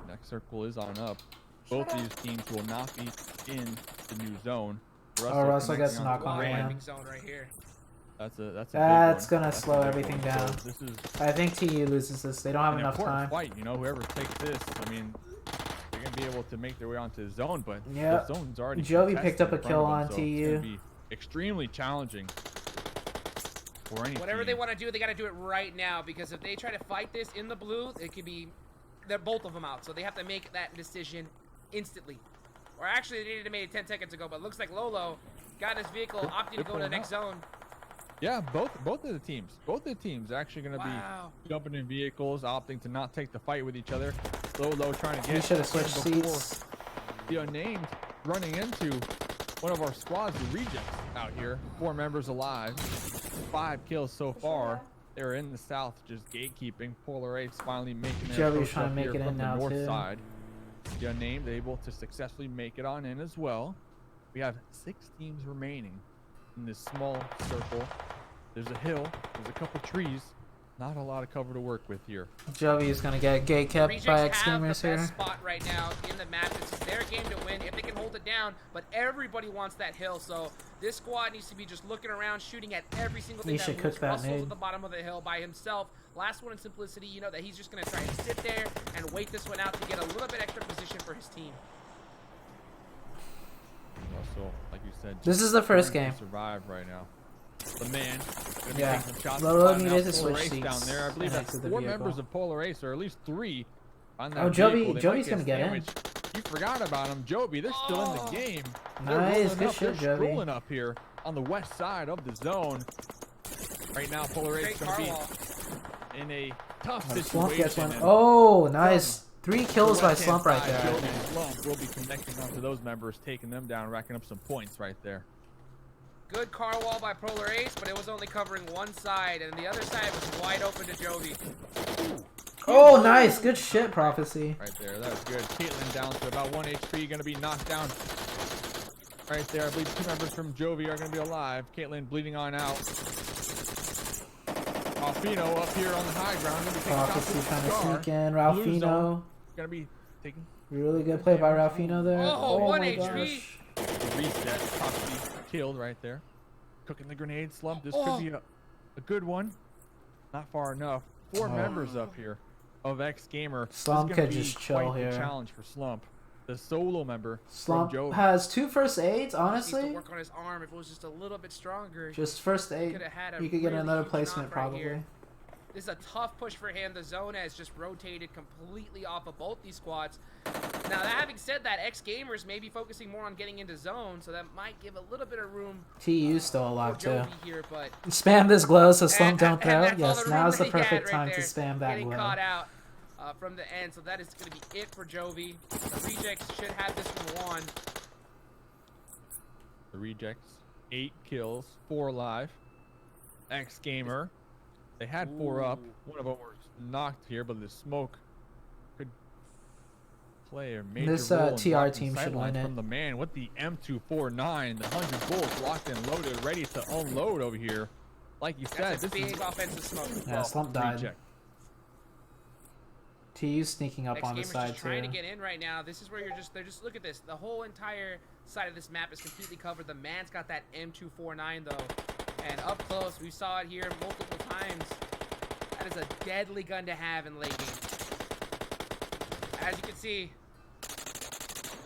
Speaker 5: Next circle is on up. Both of these teams will not be in the new zone.
Speaker 3: Russell gets
Speaker 5: connecting
Speaker 3: knock on
Speaker 5: the
Speaker 3: Ram.
Speaker 8: Wiping zone right here.
Speaker 5: That's a big
Speaker 3: That's
Speaker 5: one.
Speaker 3: gonna
Speaker 5: That's a
Speaker 3: slow
Speaker 5: big
Speaker 3: everything
Speaker 5: one.
Speaker 3: down.
Speaker 5: So this is
Speaker 3: I think TU loses this. They don't have
Speaker 5: an
Speaker 3: enough
Speaker 5: important
Speaker 3: time.
Speaker 5: fight. You know, whoever takes this, I mean, they're gonna be able to make their way onto the zone, but
Speaker 3: Yep.
Speaker 5: the zone's already.
Speaker 3: Jovi
Speaker 5: contested
Speaker 3: picked up
Speaker 5: in
Speaker 3: a
Speaker 5: front
Speaker 3: kill
Speaker 5: of them,
Speaker 3: on
Speaker 5: so
Speaker 3: TU.
Speaker 5: It's gonna be extremely challenging for any
Speaker 8: Whatever
Speaker 5: team.
Speaker 8: they want to do, they got to do it right now, because if they try to fight this in the blue, it could be they're both of them out. So they have to make that decision instantly. Or actually, they needed to make it 10 seconds ago, but it looks like Lolo got in his vehicle, opting to go to the next zone.
Speaker 5: Yeah, both of the teams are actually gonna
Speaker 8: Wow.
Speaker 5: be jumping in vehicles, opting to not take the fight with each other. Lolo trying to
Speaker 3: We
Speaker 5: get.
Speaker 3: should have switched
Speaker 5: in before
Speaker 3: seats.
Speaker 5: The unnamed running into one of our squads, the Regents, out here. 4 members alive, 5 kills so far. They're in the south, just gatekeeping. Polar Ace finally making it
Speaker 3: Joey's
Speaker 5: approach
Speaker 3: trying to
Speaker 5: up
Speaker 3: make
Speaker 5: here
Speaker 3: it in
Speaker 5: from the
Speaker 3: now,
Speaker 5: north
Speaker 3: too.
Speaker 5: side. The unnamed able to successfully make it on in as well. We have 6 teams remaining in this small circle. There's a hill. There's a couple trees. Not a lot of cover to work with here.
Speaker 3: Joey is gonna get gate kept
Speaker 8: Rejects
Speaker 3: by
Speaker 8: have
Speaker 3: X
Speaker 8: the
Speaker 3: Gamers
Speaker 8: best
Speaker 3: here.
Speaker 8: spot right now in the map. This is their game to win if they can hold it down, but everybody wants that hill, so this squad needs to be just looking around, shooting at every single thing
Speaker 3: He should
Speaker 8: that
Speaker 3: cook
Speaker 8: moves.
Speaker 3: that
Speaker 8: Russell's
Speaker 3: nade.
Speaker 8: at the bottom of the hill by himself. Last one in simplicity, you know that he's just going to try and sit there and wait this one out to get a little bit extra position for his team.
Speaker 5: Russell, like you said,
Speaker 3: This is the first
Speaker 5: trying to
Speaker 3: game.
Speaker 5: Survive right now. The man. Gonna be
Speaker 3: Yeah.
Speaker 5: taking some shots.
Speaker 3: Lolo
Speaker 5: Finding
Speaker 3: needed
Speaker 5: out
Speaker 3: to
Speaker 5: Polar
Speaker 3: switch
Speaker 5: Ace
Speaker 3: seats
Speaker 5: down there. I believe
Speaker 3: and
Speaker 5: that's
Speaker 3: exit the
Speaker 5: 4
Speaker 3: vehicle.
Speaker 5: members of Polar Ace, or at least 3 on that
Speaker 3: Oh, Joby-
Speaker 5: vehicle. They
Speaker 3: Joby's
Speaker 5: might
Speaker 3: gonna get in.
Speaker 5: sandwiched. You forgot about him, Joby. They're still in the game. They're
Speaker 3: Nice,
Speaker 5: rolling
Speaker 3: good
Speaker 5: up.
Speaker 3: shit,
Speaker 5: They're
Speaker 3: Joby.
Speaker 5: strolling up here on the west side of the zone. Right now, Polar Ace
Speaker 8: Great
Speaker 5: gonna
Speaker 8: car
Speaker 5: be
Speaker 8: wall.
Speaker 5: in a tough
Speaker 3: Slump gets
Speaker 5: situation.
Speaker 3: one.
Speaker 5: and
Speaker 3: Oh, nice. 3 kills
Speaker 5: the
Speaker 3: by
Speaker 5: left-hand
Speaker 3: Slump right
Speaker 5: side,
Speaker 3: there.
Speaker 5: Joby and Slump will be connecting onto those members, taking them down, racking up some points right there.
Speaker 8: Good car wall by Polar Ace, but it was only covering one side, and the other side was wide open to Jovi.
Speaker 3: Oh, nice. Good shit, Prophecy.
Speaker 5: Right there, that was good. Caitlyn down to about 1 HP, gonna be knocked down. Right there, I believe 2 members from Jovi are gonna be alive. Caitlyn bleeding on out. Alfino up here on the high ground, gonna be taking shots
Speaker 3: Prophecy
Speaker 5: with
Speaker 3: trying to
Speaker 5: Scar.
Speaker 3: sneak in.
Speaker 5: Blue
Speaker 3: Ralphino.
Speaker 5: zone, gonna be taking
Speaker 3: Really good play by Ralphino there.
Speaker 8: Oh,
Speaker 3: Oh
Speaker 8: 1
Speaker 3: my
Speaker 8: HP.
Speaker 3: gosh.
Speaker 5: the reset. Prophecy killed right there. Cooking the grenade. Slump. This
Speaker 8: Oh.
Speaker 5: could be a good one. Not far enough. 4 members up here of X Gamer. This is
Speaker 3: Slump
Speaker 5: gonna
Speaker 3: could
Speaker 5: be
Speaker 3: just chill
Speaker 5: quite the
Speaker 3: here.
Speaker 5: challenge for Slump, the solo member
Speaker 3: Slump
Speaker 5: from Jovi.
Speaker 3: has 2 first aids,
Speaker 8: Needs to
Speaker 3: honestly.
Speaker 8: work on his arm. If it was just a little bit stronger,
Speaker 3: Just first aid.
Speaker 8: could have had a
Speaker 3: You could get
Speaker 8: really
Speaker 3: another
Speaker 8: huge
Speaker 3: placement
Speaker 8: knock right
Speaker 3: probably.
Speaker 8: here. This is a tough push for him. The zone has just rotated completely off of both these squads. Now, that having said that, X Gamers may be focusing more on getting into zone, so that might give a little bit of room
Speaker 3: TU still
Speaker 8: for
Speaker 3: alive too.
Speaker 8: Jovi here, but
Speaker 3: Spam this glow so Slump
Speaker 8: and
Speaker 3: don't throw.
Speaker 8: that's all
Speaker 3: Yes,
Speaker 8: the
Speaker 3: now's the
Speaker 8: room that he had
Speaker 3: perfect
Speaker 8: right
Speaker 3: time to
Speaker 8: there,
Speaker 3: spam that
Speaker 8: getting
Speaker 3: glow.
Speaker 8: caught out from the end, so that is going to be it for Jovi. The Rejects should have this one won.
Speaker 5: The Rejects, 8 kills, 4 alive. X Gamer, they had 4 up. One of them was knocked here, but the smoke could play a major
Speaker 3: This,
Speaker 5: role in
Speaker 3: TR
Speaker 5: blocking
Speaker 3: team should
Speaker 5: sightlines
Speaker 3: win it.
Speaker 5: from the man with the M249, the 100 bullets locked and loaded, ready to unload over here. Like you said,
Speaker 8: That's a
Speaker 5: this
Speaker 8: big
Speaker 5: is
Speaker 8: offensive smoke.
Speaker 3: Yeah, Slump died.
Speaker 5: Reject.
Speaker 3: TU sneaking up
Speaker 8: X
Speaker 3: on the
Speaker 8: Gamers
Speaker 3: side
Speaker 8: just trying
Speaker 3: too.
Speaker 8: to get in right now. This is where they're just look at this. The whole entire side of this map is completely covered. The man's got that M249 though. And up close, we saw it here multiple times. That is a deadly gun to have in late game. As you can see,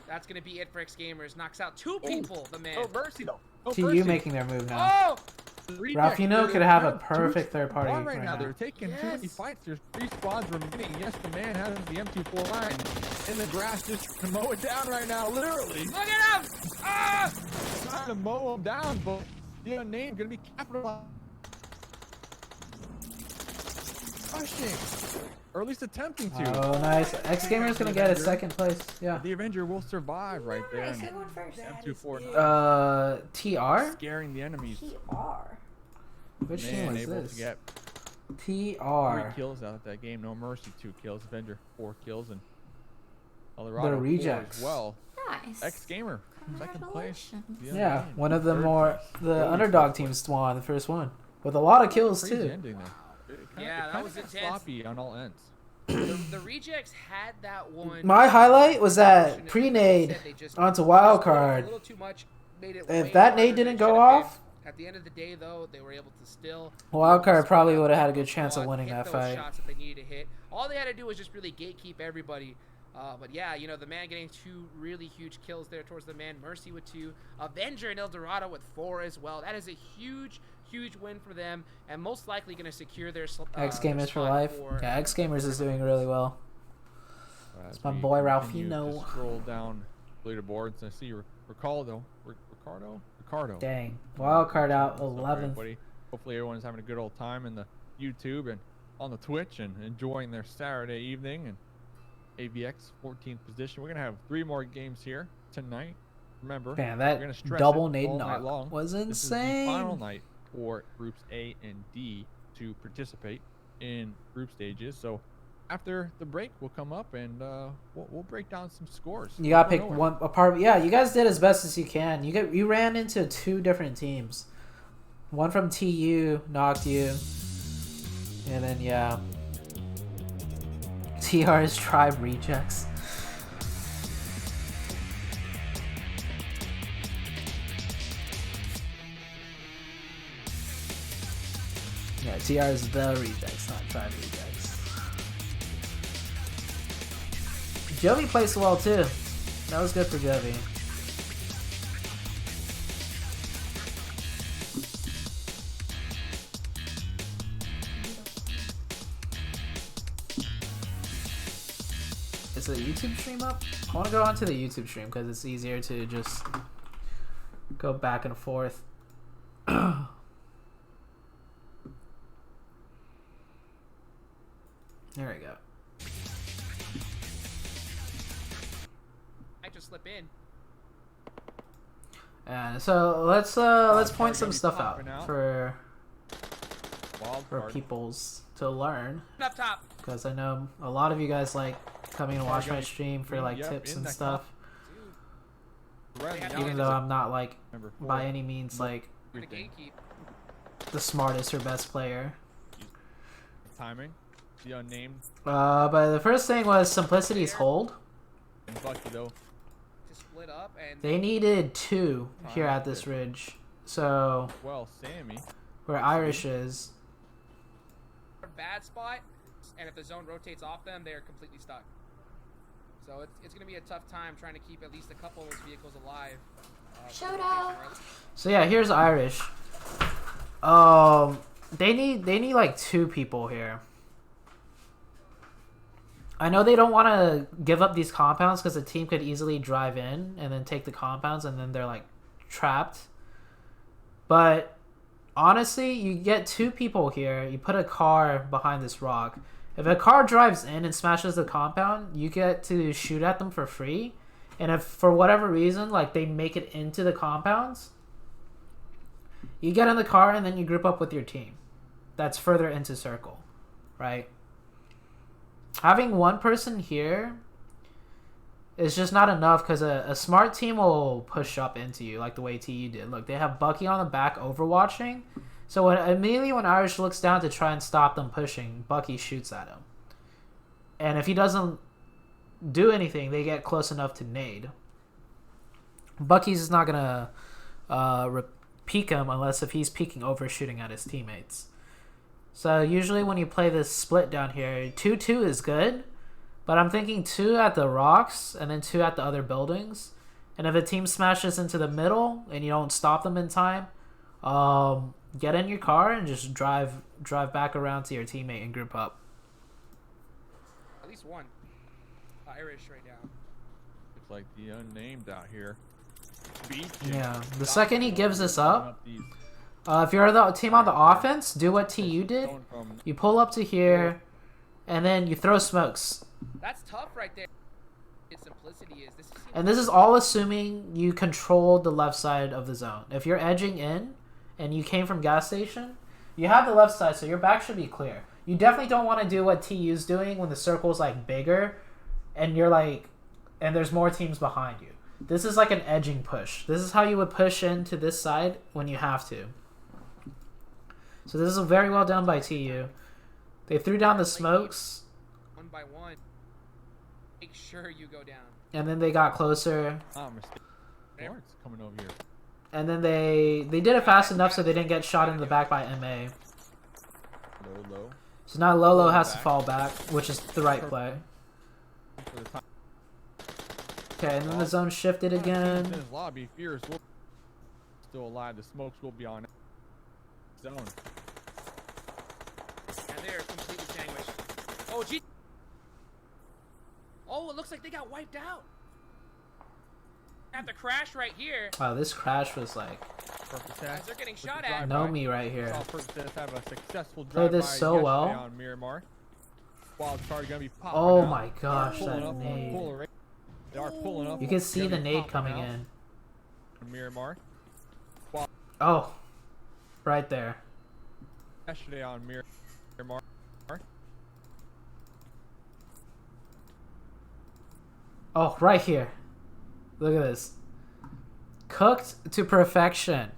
Speaker 8: that's gonna be it for X Gamers. Knocks out 2 people, the man.
Speaker 5: Oh, mercy though. No
Speaker 3: TU
Speaker 5: mercy.
Speaker 3: making their move now.
Speaker 8: Oh!
Speaker 3: Ralphino could have a perfect third party
Speaker 5: right
Speaker 3: right
Speaker 5: now.
Speaker 3: now.
Speaker 5: They're taking too many
Speaker 8: Yes.
Speaker 5: fights. There's 3 squads remaining. Yes, the man has the M249 in the grass, just to mow it down right now, literally.
Speaker 8: Look at him! Ah!
Speaker 5: Trying to mow him down, but the unnamed gonna be capitalized. Rushing, or at least attempting to.
Speaker 3: Oh, nice. X Gamer's gonna get a second place. Yeah.
Speaker 5: The Avenger will survive right there.
Speaker 4: Nice,
Speaker 5: and
Speaker 4: who went first?
Speaker 5: M249
Speaker 3: TR?
Speaker 5: scaring the enemies.
Speaker 4: PR.
Speaker 3: Which
Speaker 5: Man,
Speaker 3: team was
Speaker 5: able
Speaker 3: this?
Speaker 5: to get 3
Speaker 3: TR.
Speaker 5: kills out of that game. No mercy, 2 kills. Avenger 4 kills, and Colorado 4
Speaker 3: Rejects.
Speaker 5: as well.
Speaker 4: Nice.
Speaker 5: X Gamer, second place.
Speaker 4: Congratulations.
Speaker 3: Yeah,
Speaker 5: unnamed,
Speaker 3: one of the
Speaker 5: third
Speaker 3: more
Speaker 5: place.
Speaker 3: the
Speaker 5: Joey's
Speaker 3: underdog
Speaker 5: first place.
Speaker 3: teams won the first one with a lot of kills
Speaker 5: Crazy
Speaker 3: too.
Speaker 5: ending there.
Speaker 8: Yeah, that
Speaker 5: kinda
Speaker 8: was
Speaker 5: got
Speaker 8: intense.
Speaker 5: sloppy on all ends.
Speaker 8: The Rejects had that one.
Speaker 3: My highlight was that
Speaker 8: Unfortunately,
Speaker 3: pre-nade
Speaker 8: said they just
Speaker 3: onto
Speaker 8: A
Speaker 3: wildcard.
Speaker 8: little too much, made it
Speaker 3: If
Speaker 8: way
Speaker 3: that
Speaker 8: harder
Speaker 3: nade
Speaker 8: than
Speaker 3: didn't
Speaker 8: it
Speaker 3: go
Speaker 8: should have
Speaker 3: off,
Speaker 8: been. At the end of the day, though, they were able to still.
Speaker 3: Wildcard probably would have had a good
Speaker 8: squad,
Speaker 3: chance of winning
Speaker 8: hit
Speaker 3: that
Speaker 8: those
Speaker 3: fight.
Speaker 8: Shots that they needed to hit. All they had to do was just really gatekeep everybody. But yeah, you know, the man getting 2 really huge kills there towards the man. Mercy with 2. Avenger and El Dorado with 4 as well. That is a huge, huge win for them, and most likely going to secure their
Speaker 3: X
Speaker 8: their
Speaker 3: Gamers for
Speaker 8: spot
Speaker 3: life.
Speaker 8: for-
Speaker 3: Yeah, X Gamers is doing really well.
Speaker 5: As
Speaker 3: my
Speaker 5: we
Speaker 3: boy
Speaker 5: continue to
Speaker 3: Ralphino.
Speaker 5: Scroll down leaderboards, and I see Ricardo.
Speaker 3: Dang, wildcard out
Speaker 5: What's up,
Speaker 3: 11th.
Speaker 5: everybody? Hopefully everyone's having a good old time in the YouTube and on the Twitch and enjoying their Saturday evening. And AVX 14th position. We're gonna have 3 more games here tonight. Remember,
Speaker 3: Man,
Speaker 5: we're
Speaker 3: that
Speaker 5: gonna stress
Speaker 3: double
Speaker 5: it
Speaker 3: nade
Speaker 5: all night
Speaker 3: knock
Speaker 5: long.
Speaker 3: was
Speaker 5: This is the final
Speaker 3: insane.
Speaker 5: night for groups A and D to participate in group stages. So after the break, we'll come up and we'll break down some scores.
Speaker 3: You gotta pick one apart. Yeah, you guys did as best as you can. You ran into 2 different teams. One from TU knocked you, and then yeah, TR's tribe rejects. Yeah, TR is the rejects, not tribe rejects. Jovi plays well too. That was good for Jovi. Is the YouTube stream up? I want to go onto the YouTube stream because it's easier to just go back and forth. There we go.
Speaker 8: I just slip in.
Speaker 3: And so let's point some stuff out for peoples to learn,
Speaker 8: Up top.
Speaker 3: because I know a lot of you guys like coming and watch my stream for like tips and stuff. Even though I'm not like by any means like
Speaker 8: The gatekeep.
Speaker 3: the smartest or best player.
Speaker 5: Timing. The unnamed.
Speaker 3: But the first thing was Simplicity's hold.
Speaker 5: And Bucky though.
Speaker 8: To split up and
Speaker 3: They needed 2 here at this ridge. So
Speaker 5: Well, Sammy.
Speaker 3: where Irish is,
Speaker 8: a bad spot, and if the zone rotates off them, they're completely stuck. So it's going to be a tough time trying to keep at least a couple of those vehicles alive.
Speaker 4: Shout out.
Speaker 3: so yeah, here's Irish. They need like 2 people here. I know they don't want to give up these compounds because the team could easily drive in and then take the compounds and then they're like trapped. But honestly, you get 2 people here, you put a car behind this rock. If a car drives in and smashes the compound, you get to shoot at them for free. And if for whatever reason, like they make it into the compounds, you get in the car and then you group up with your team. That's further into circle, right? Having 1 person here is just not enough because a smart team will push up into you like the way TU did. Look, they have Bucky on the back overwatching. So immediately when Irish looks down to try and stop them pushing, Bucky shoots at him. And if he doesn't do anything, they get close enough to nade. Bucky's not going to peek him unless if he's peeking over shooting at his teammates. So usually when you play this split down here, 2-2 is good. But I'm thinking 2 at the rocks and then 2 at the other buildings. And if a team smashes into the middle and you don't stop them in time, get in your car and just drive back around to your teammate and group up.
Speaker 8: At least 1. Irish right now.
Speaker 5: It's like the unnamed out here.
Speaker 3: Yeah, the second he gives this up, if you're the team on the offense, do what TU did. You pull up to here, and then you throw smokes.
Speaker 8: That's tough right there. Its simplicity is this.
Speaker 3: And this is all assuming you control the left side of the zone. If you're edging in, and you came from gas station, you have the left side, so your back should be clear. You definitely don't want to do what TU's doing when the circle's like bigger, and you're like, and there's more teams behind you. This is like an edging push. This is how you would push into this side when you have to. So this is very well done by TU. They threw down the smokes.
Speaker 8: 1 by 1. Make sure you go down.
Speaker 3: And then they got closer.
Speaker 5: Mistake. Lawrence coming over here.
Speaker 3: And then they did it fast enough so they didn't get shot in the back by MA.
Speaker 5: Low.
Speaker 3: So now Lolo has to fall back, which is the right play. Okay, and then the zone shifted again.
Speaker 5: In his lobby, Fierce will still alive. The smokes will be on zone.
Speaker 8: And they're completely sandwiched. Oh, gee. Oh, it looks like they got wiped out. Have to crash right here.
Speaker 3: Wow, this crash was like
Speaker 8: As they're getting shot at.
Speaker 3: know me right here.
Speaker 5: Have a successful
Speaker 3: Played this
Speaker 5: drive-by
Speaker 3: so
Speaker 5: yesterday
Speaker 3: well.
Speaker 5: on Miramar. Wild card gonna be popping
Speaker 3: Oh
Speaker 5: out.
Speaker 3: my gosh,
Speaker 5: Pulling
Speaker 3: that
Speaker 5: up on
Speaker 3: nade.
Speaker 5: Polar- They are pulling up.
Speaker 3: You can see
Speaker 5: Gonna
Speaker 3: the
Speaker 5: be
Speaker 3: nade
Speaker 5: popping
Speaker 3: coming
Speaker 5: out
Speaker 3: in.
Speaker 5: on Miramar.
Speaker 3: Oh, right there.
Speaker 5: yesterday on Miramar.
Speaker 3: Oh, right here. Look at this. Cooked to perfection.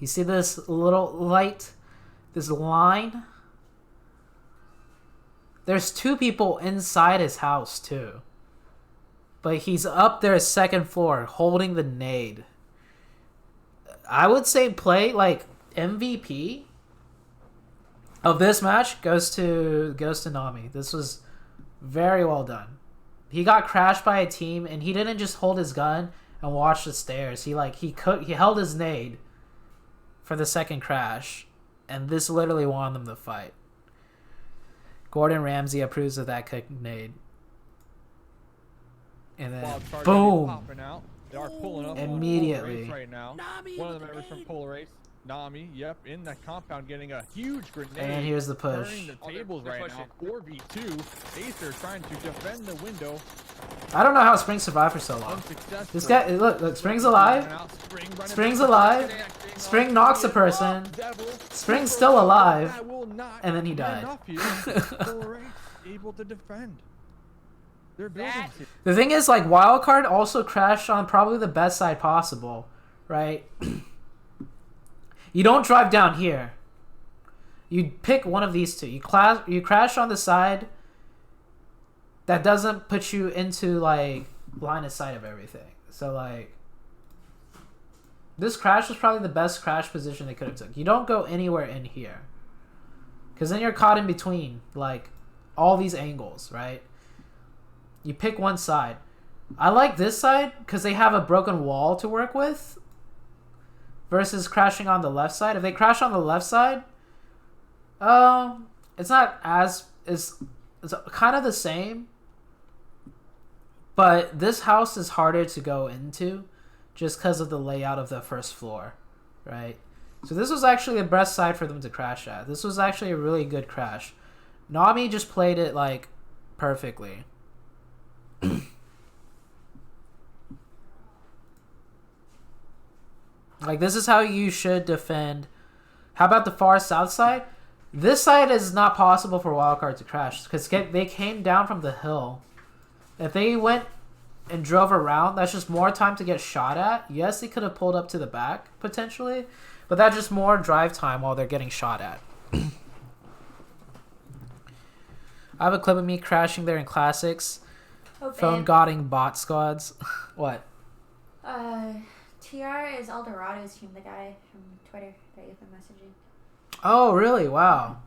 Speaker 3: You see this little light? This line? There's 2 people inside his house, too. But he's up there, 2nd floor, holding the nade. I would say play, like, MVP of this match goes to Nami. This was very well done. He got crashed by a team, and he didn't just hold his gun and watch the stairs. He held his nade for the 2nd crash, and this literally won them the fight. Gordon Ramsay approves of that cooked nade. And then, boom!
Speaker 5: They are pulling up
Speaker 3: Immediately.
Speaker 5: on Polar Ace right now. One of the members from Polar Ace, Nami, yep, in the compound getting a huge grenade.
Speaker 3: And here's the push.
Speaker 5: Turning the tables right now. 4v2. Acer trying to defend the window.
Speaker 3: I don't know how Spring survived for so long. This guy, look, Spring's alive. Spring's alive. Spring knocks a person. Spring's still alive. And then he died.
Speaker 5: Polar Ace able to defend. They're building.
Speaker 3: The thing is, like, Wildcard also crashed on probably the best side possible, right? You don't drive down here. You pick one of these two. You crash on the side that doesn't put you into, like, line of sight of everything. So, like, this crash was probably the best crash position they could have took. You don't go anywhere in here, because then you're caught in between, like, all these angles, right? You pick one side. I like this side because they have a broken wall to work with versus crashing on the left side. If they crash on the left side, it's not as... It's kind of the same. But this house is harder to go into just because of the layout of the first floor, right? So this was actually the best side for them to crash at. This was actually a really good crash. Nami just played it, like, perfectly. Like, this is how you should defend. How about the far south side? This side is not possible for Wildcard to crash because they came down from the hill. If they went and drove around, that's just more time to get shot at. Yes, they could have pulled up to the back, potentially, but that's just more drive time while they're getting shot at. I have a clip of me crashing there in Classics.
Speaker 4: Oh,
Speaker 3: Phone godding bot squads. What?
Speaker 4: TR is Eldorado's team, the guy from Twitter that you've been messaging.
Speaker 3: Oh, really? Wow.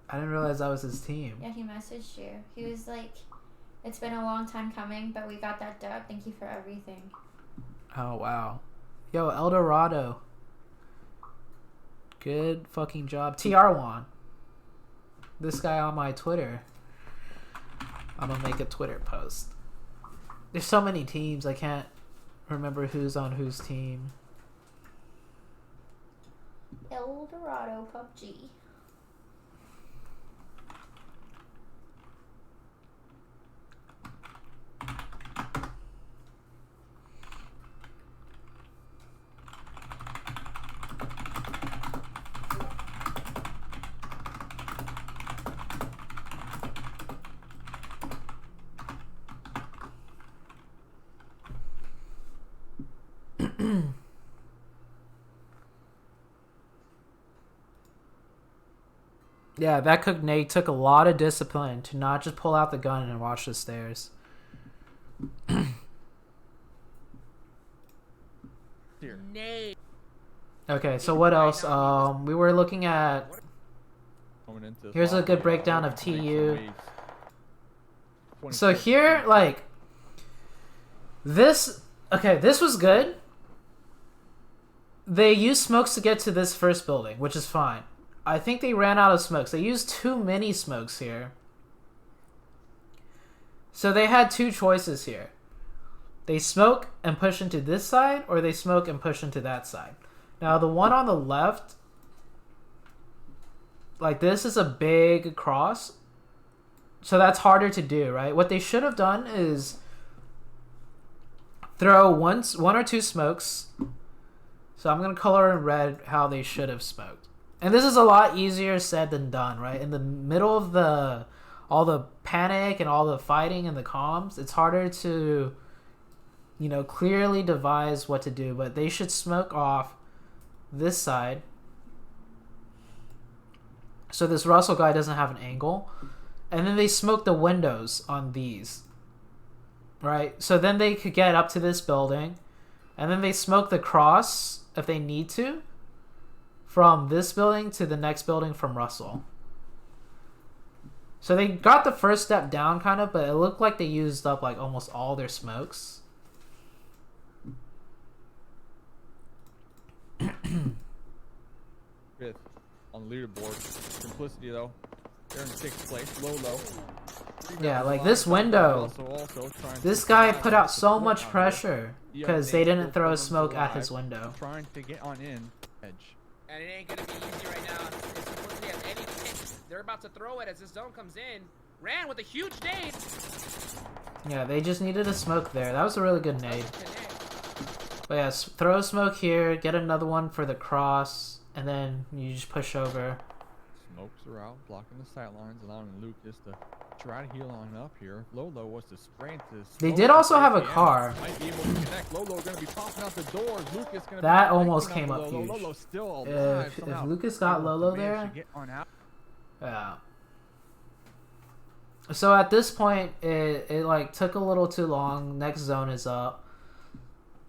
Speaker 3: I didn't realize that was his team.
Speaker 4: Yeah, he messaged you. He was like, it's been a long time coming, but we got that dub. Thank you for everything.
Speaker 3: Oh, wow. Yo, Eldorado. Good fucking job. TR1. This guy on my Twitter. I'm gonna make a Twitter post. There's so many teams, I can't remember who's on whose team.
Speaker 4: Eldorado PUBG.
Speaker 3: Yeah, that cook Nate took a lot of discipline to not just pull out the gun and watch the stairs.
Speaker 8: Nate.
Speaker 3: Okay, so what else? We were looking at... Here's a good breakdown of TU. So here, like... This... Okay, this was good. They used smokes to get to this first building, which is fine. I think they ran out of smokes. They used too many smokes here. So they had two choices here. They smoke and push into this side, or they smoke and push into that side. Now, the one on the left, like, this is a big cross. So that's harder to do, right? What they should have done is throw one or two smokes. So I'm going to color in red how they should have smoked. And this is a lot easier said than done, right? In the middle of all the panic and all the fighting and the comms, it's harder to, you know, clearly devise what to do. But they should smoke off this side, so this Russell guy doesn't have an angle. And then they smoke the windows on these, right? So then they could get up to this building. And then they smoke the cross, if they need to, from this building to the next building from Russell. So they got the first step down, kind of, but it looked like they used up like almost all their smokes.
Speaker 5: Fifth on the leaderboard. Simplicity though. They're in 6th place. Low.
Speaker 3: Yeah, like this window. This guy put out so much pressure because they didn't throw a smoke at his window.
Speaker 5: Trying to get on in. Edge.
Speaker 8: And it ain't gonna be easy right now. It's Simplicity has any pitch. They're about to throw it as this zone comes in. Ran with a huge nade.
Speaker 3: Yeah, they just needed a smoke there. That was a really good nade. But yeah, throw a smoke here, get another one for the cross, and then you just push over.
Speaker 5: Smokes are out, blocking the sight lines, allowing Lucas to try to heal on up here. Lolo was to sprint to.
Speaker 3: They did also have a car.
Speaker 5: Might be able to connect. Lolo gonna be popping out the doors. Lucas gonna
Speaker 3: that
Speaker 5: be
Speaker 3: almost came up
Speaker 5: Lolo.
Speaker 3: huge.
Speaker 5: Lolo's still alive.
Speaker 3: If Lucas got Lolo there,
Speaker 5: get on out.
Speaker 3: yeah. So at this point, it like took a little too long. Next zone is up.